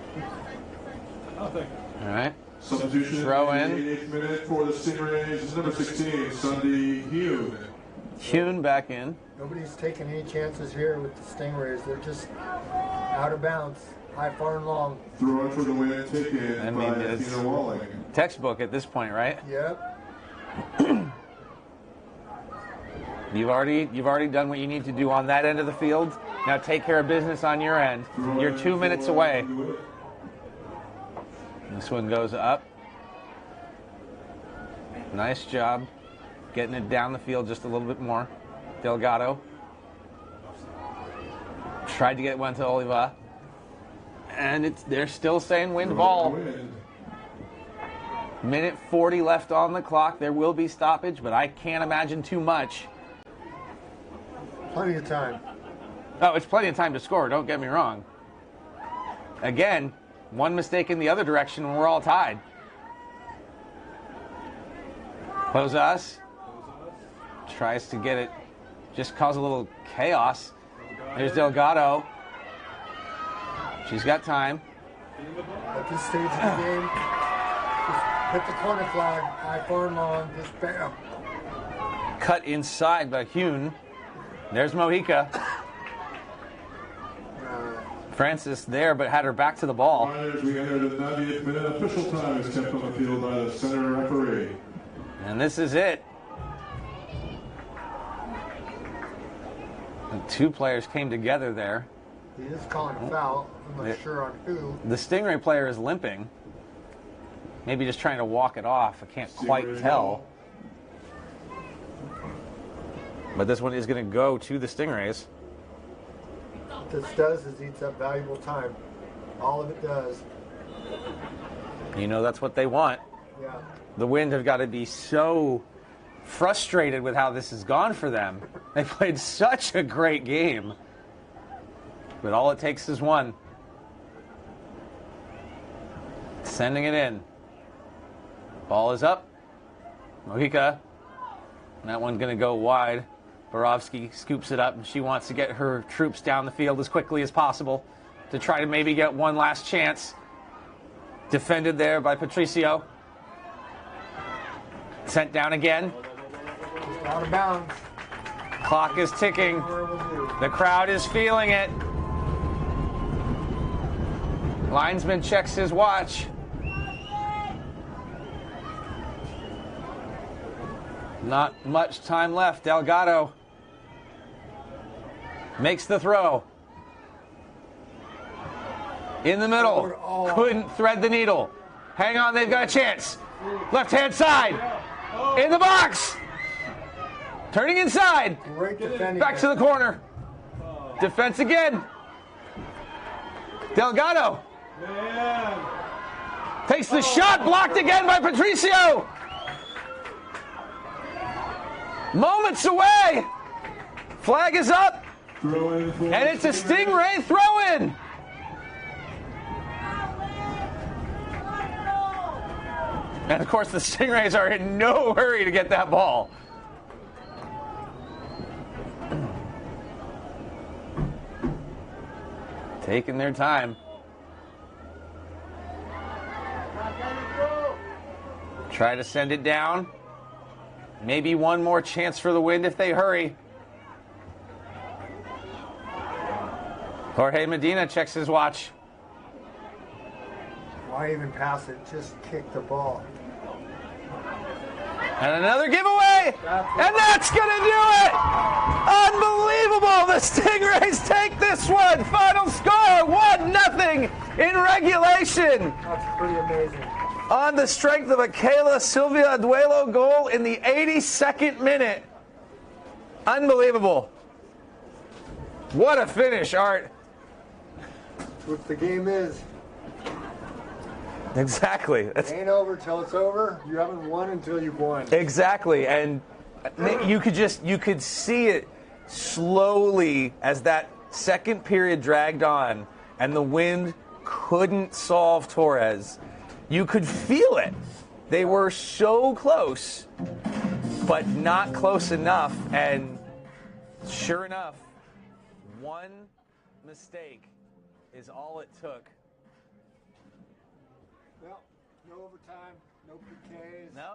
nothing. All right. Substitution Throw in. The 88th minute for the Stingrays is number 16, Sunday Hune. Hune back in. Nobody's taking any chances here with the Stingrays. They're just out of bounds, high, far, and long. Throw in for the win, taken by Athena Walling. Textbook at this point, right? Yep. You've already done what you need to do on that end of the field. Now take care of business on your end. You're 2 minutes away. This one goes up. Nice job getting it down the field just a little bit more. Delgado tried to get one to Oliva. And they're still saying wind ball. Minute 40 left on the clock. There will be stoppage, but I can't imagine too much. Plenty of time. Oh, it's plenty of time to score, don't get me wrong. Again, one mistake in the other direction and we're all tied. Posas tries to get it, just cause a little chaos. There's Delgado. She's got time. At this stage of the game, just hit the corner flag, high, far, and long, just bam. Cut inside by Hune. There's Mojica. Francis there, but had her back to the ball. We entered the 90th minute. Official time is kept on the field by the center referee. And this is it. And 2 players came together there. He is calling a foul. I'm not sure on who. The Stingray player is limping. Maybe just trying to walk it off. I can't quite tell. But this one is going to go to the Stingrays. this does is eats up valuable time. All of it does. You know that's what they want. Yeah. The Wind have got to be so frustrated with how this has gone for them. They played such a great game. But all it takes is one. Sending it in. Ball is up. Mojica. And that one's going to go wide. Borowski scoops it up, and she wants to get her troops down the field as quickly as possible to try to maybe get one last chance. Defended there by Patricio. Sent down again. Out of bounds. Clock is ticking. The crowd is feeling it. Linesman checks his watch. Not much time left. Delgado makes the throw. In the middle. Couldn't thread the needle. Hang on, they've got a chance. Left-hand side. In the box. Turning inside. Back to the corner. Defense again. Delgado. Takes the shot. Blocked again by Patricio. Moments away. Flag is up. And it's a Stingray throw-in. And of course, the Stingrays are in no hurry to get that ball. Taking their time. Try to send it down. Maybe one more chance for the Wind if they hurry. Jorge Medina checks his watch. Why even pass it? Just kick the ball. And another giveaway! And that's going to do it! Unbelievable! The Stingrays take this one! Final score, 1-0 in regulation! That's pretty amazing. On the strength of a Kayla Silvia Aduelo goal in the 82nd minute. Unbelievable. What a finish, Art. That's what the game is. Exactly. It ain't over till it's over. You haven't won until you've won. Exactly, and you could see it slowly as that second period dragged on, and the Wind couldn't solve Torres. You could feel it. They were so close, but not close enough. And sure enough, one mistake is all it took. Well, no overtime, no PKs. No,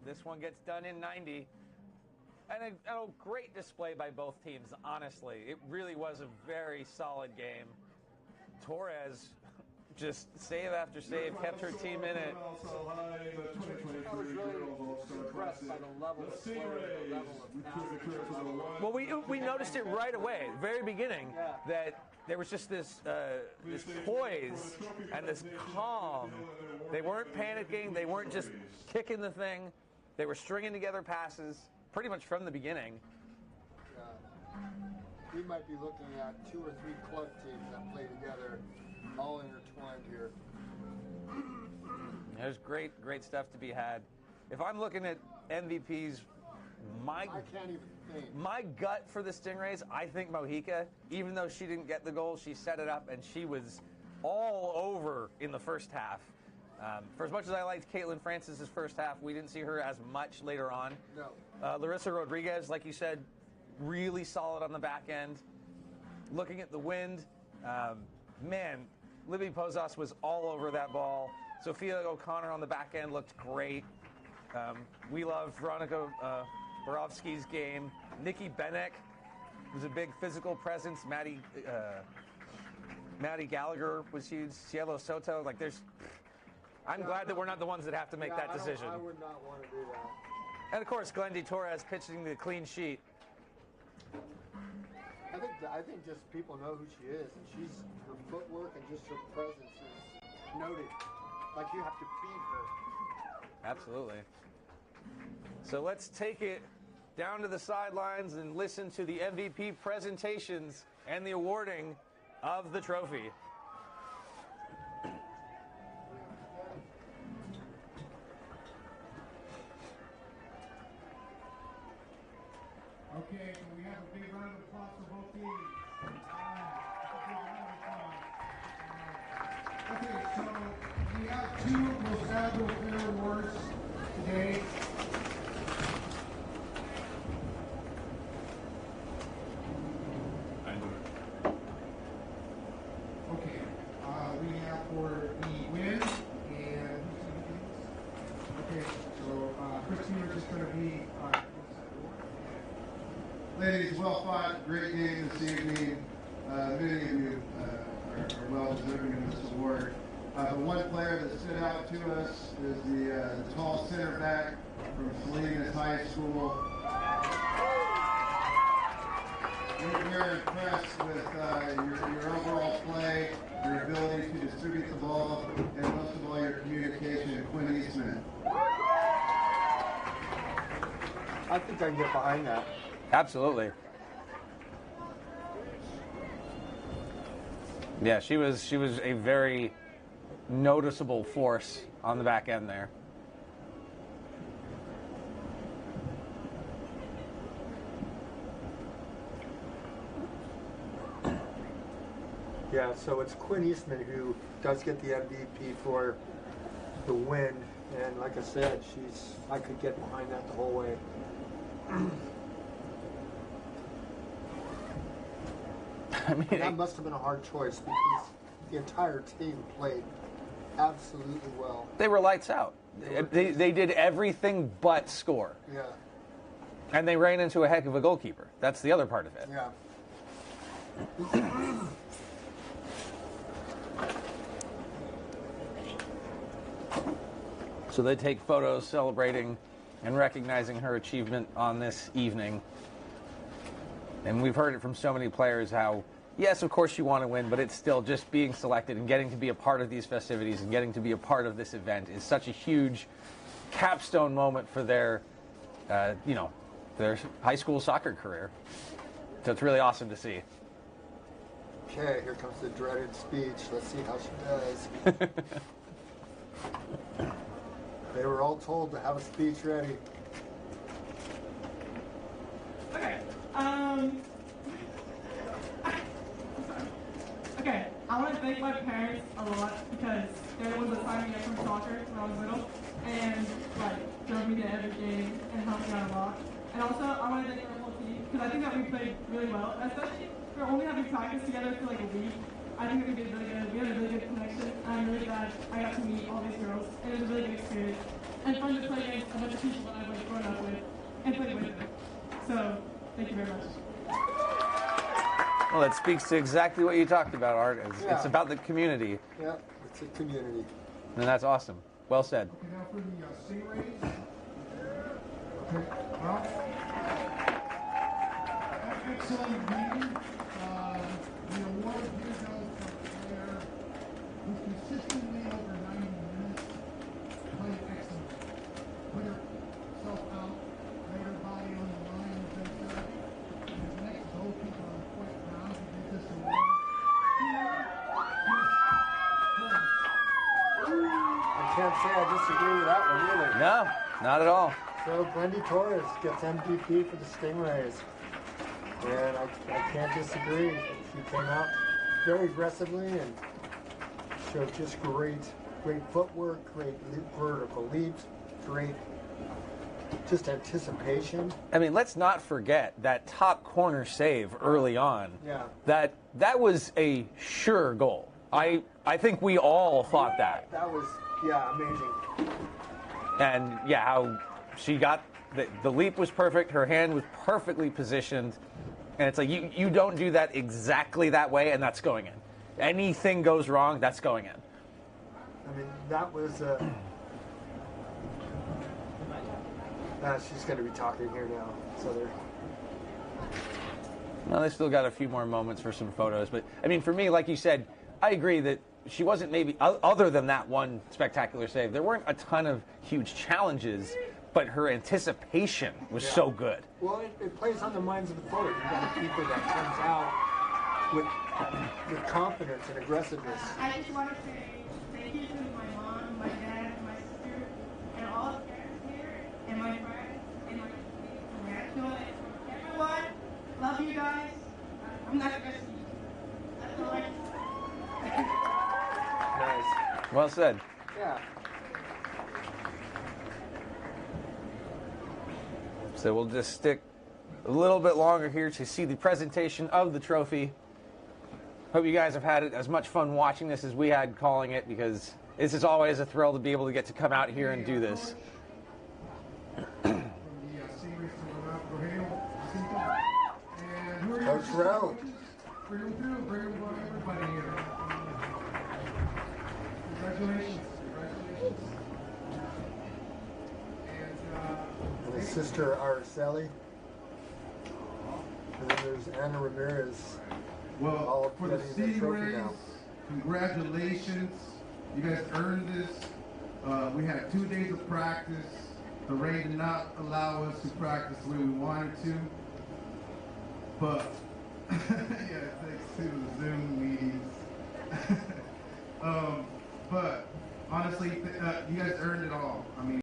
this one gets done in 90. And a great display by both teams, honestly. It really was a very solid game. Torres just save after save, kept her team in it. Well, we noticed it right away, very beginning, that there was just this poise and this calm. They weren't panicking. They weren't just kicking the thing. They were stringing together passes pretty much from the beginning. We might be looking at 2 or 3 club teams that play together, all intertwined here. There's great stuff to be had. If I'm looking at MVPs, I can't even think. My gut for the Stingrays, I think Mojica, even though she didn't get the goal, she set it up and she was all over in the first half. For as much as I liked Caitlin Francis's first half, we didn't see her as much later on. No. Larissa Rodriguez, like you said, really solid on the back end. Looking at the Wind, man, Libby Pozos was all over that ball. Sophia O'Connor on the back end looked great. We loved Veronica Borowski's game. Nikki Benek was a big physical presence. Maddie Gallagher was huge. Cielo Soto, I'm glad that we're not the ones that have to make that decision. I would not want to do that. And of course, Glendy Torres pitching the clean sheet. I think just people know who she is, and her footwork and just her presence is noted. Like you have to feed her. Absolutely. So let's take it down to the sidelines and listen to the MVP presentations and the awarding of the trophy. Okay, so we have a big round of applause for both teams. Okay, so we have 2 Most Valuable Player awards today. Okay, we have for the win and okay, so Christine is just going to be. Ladies, well fought, great game this evening. Many of you are well deserving of this award. But one player that stood out to us is the tall center back from Salinas High School. We're impressed with your overall play, your ability to distribute the ball, and most of all your communication. Quinn Eastman. I think I can get behind that. Absolutely. Yeah, she was a very noticeable force on the back end there. Yeah, so it's Quinn Eastman who does get the MVP for the win, and like I said, I could get behind that the whole way. I mean, that must have been a hard choice because the entire team played absolutely well. They were lights out. They did everything but score. Yeah. And they ran into a heck of a goalkeeper. That's the other part of it. Yeah. So they take photos celebrating and recognizing her achievement on this evening. And we've heard it from so many players how, yes, of course you want to win, but it's still just being selected and getting to be a part of these festivities and getting to be a part of this event is such a huge capstone moment for their, their high school soccer career. So it's really awesome to see. Okay, here comes the dreaded speech. Let's see how she does. They were all told to have a speech ready. Okay. Okay, I want to thank my parents a lot because they're the ones that signed me up from soccer when I was little and drove me to every game and helped me out a lot. And also, I want to thank our whole team because I think that we played really well, especially for only having practice together for like a week. I think that we did really good. We had a really good connection. I'm really glad I got to meet all these girls. And it was a really good experience. And fun to play against a bunch of people that I've grown up with and played with them. So, thank you very much. Well, that speaks to exactly what you talked about, Art. It's about the community. Yeah, it's a community. And that's awesome. Well said. Okay, now for the Stingrays. Okay, well, excellent game. The award here goes to Blair, who's consistently over 90 minutes played excellent. Put herself out, laid her body on the line, and his next goalkeeper on point now to get this award. I can't say I disagree with that one either. No, not at all. So Glendy Torres gets MVP for the Stingrays. And I can't disagree. She came out very aggressively and showed just great footwork, great vertical leaps, great just anticipation. I mean, let's not forget that top corner save early on. Yeah. That was a sure goal. I think we all thought that. That was, amazing. And, how she got the leap was perfect. Her hand was perfectly positioned. And it's like, you don't do that exactly that way, and that's going in. Anything goes wrong, that's going in. I mean, that was... she's going to be talking here now. So they're... Well, they still got a few more moments for some photos. But, I mean, for me, like you said, I agree that she wasn't maybe, other than that one spectacular save, there weren't a ton of huge challenges, but her anticipation was so good. Well, it plays on the minds of the forward. You got a keeper that comes out with with confidence and aggressiveness. I just want to say thank you to my mom, my dad, my sister, and all the parents here, and my friends, and my grandchildren, everyone. Love you guys. I'm not going to see you. That's all I can say. Nice. Well said. Yeah. So we'll just stick a little bit longer here to see the presentation of the trophy. Hope you guys have had as much fun watching this as we had calling it, because this is always a thrill to be able to get to come out here and do this. Coach Rowe. Bring them through. Bring everybody here. Congratulations. And his sister Araceli. And then there's Anna Ramirez. Well, for the Stingrays, congratulations. You guys earned this. We had 2 days of practice. The rain did not allow us to practice the way we wanted to. But, yeah, thanks to the Zoom meetings. But, honestly, you guys earned it all. I mean,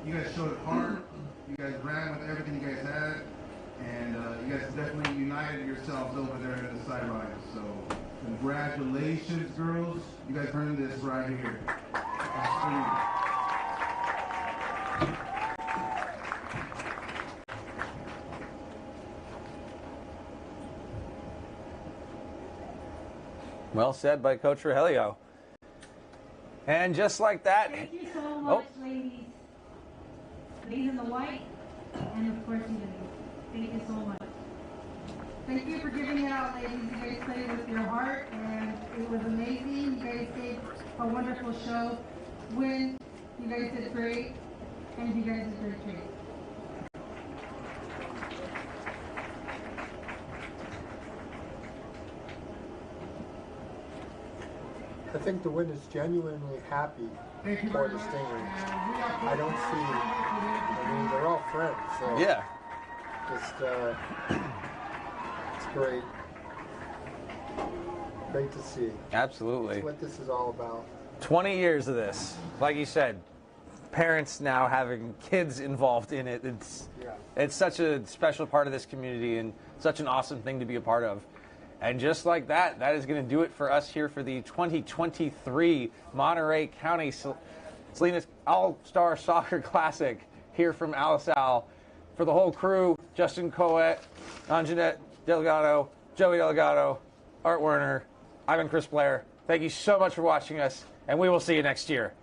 you guys showed heart. You guys ran with everything you guys had. And you guys definitely united yourselves over there in the sidelines. So, congratulations, girls. You guys earned this right here. Well said by Coach Rogelio. And just like that. Thank you so much, ladies. Ladies in the white, and of course you ladies. Thank you so much. Thank you for giving it out, ladies. You guys played with your heart, and it was amazing. You guys gave a wonderful show. Win, you guys did great, and you guys did great too. I think the win is genuinely happy for the Stingrays. I don't see, I mean, they're all friends, so. Yeah. Just, it's great. Great to see. Absolutely. That's what this is all about. 20 years of this. Like you said, parents now having kids involved in it. It's such a special part of this community and such an awesome thing to be a part of. And just like that, that is going to do it for us here for the 2023 Monterey County Salinas All-Star Soccer Classic here from Alisal. For the whole crew, Justin Coet, Anjanette Delgado, Joey Delgado, Art Werner, Chris Blair, thank you so much for watching us, and we will see you next year.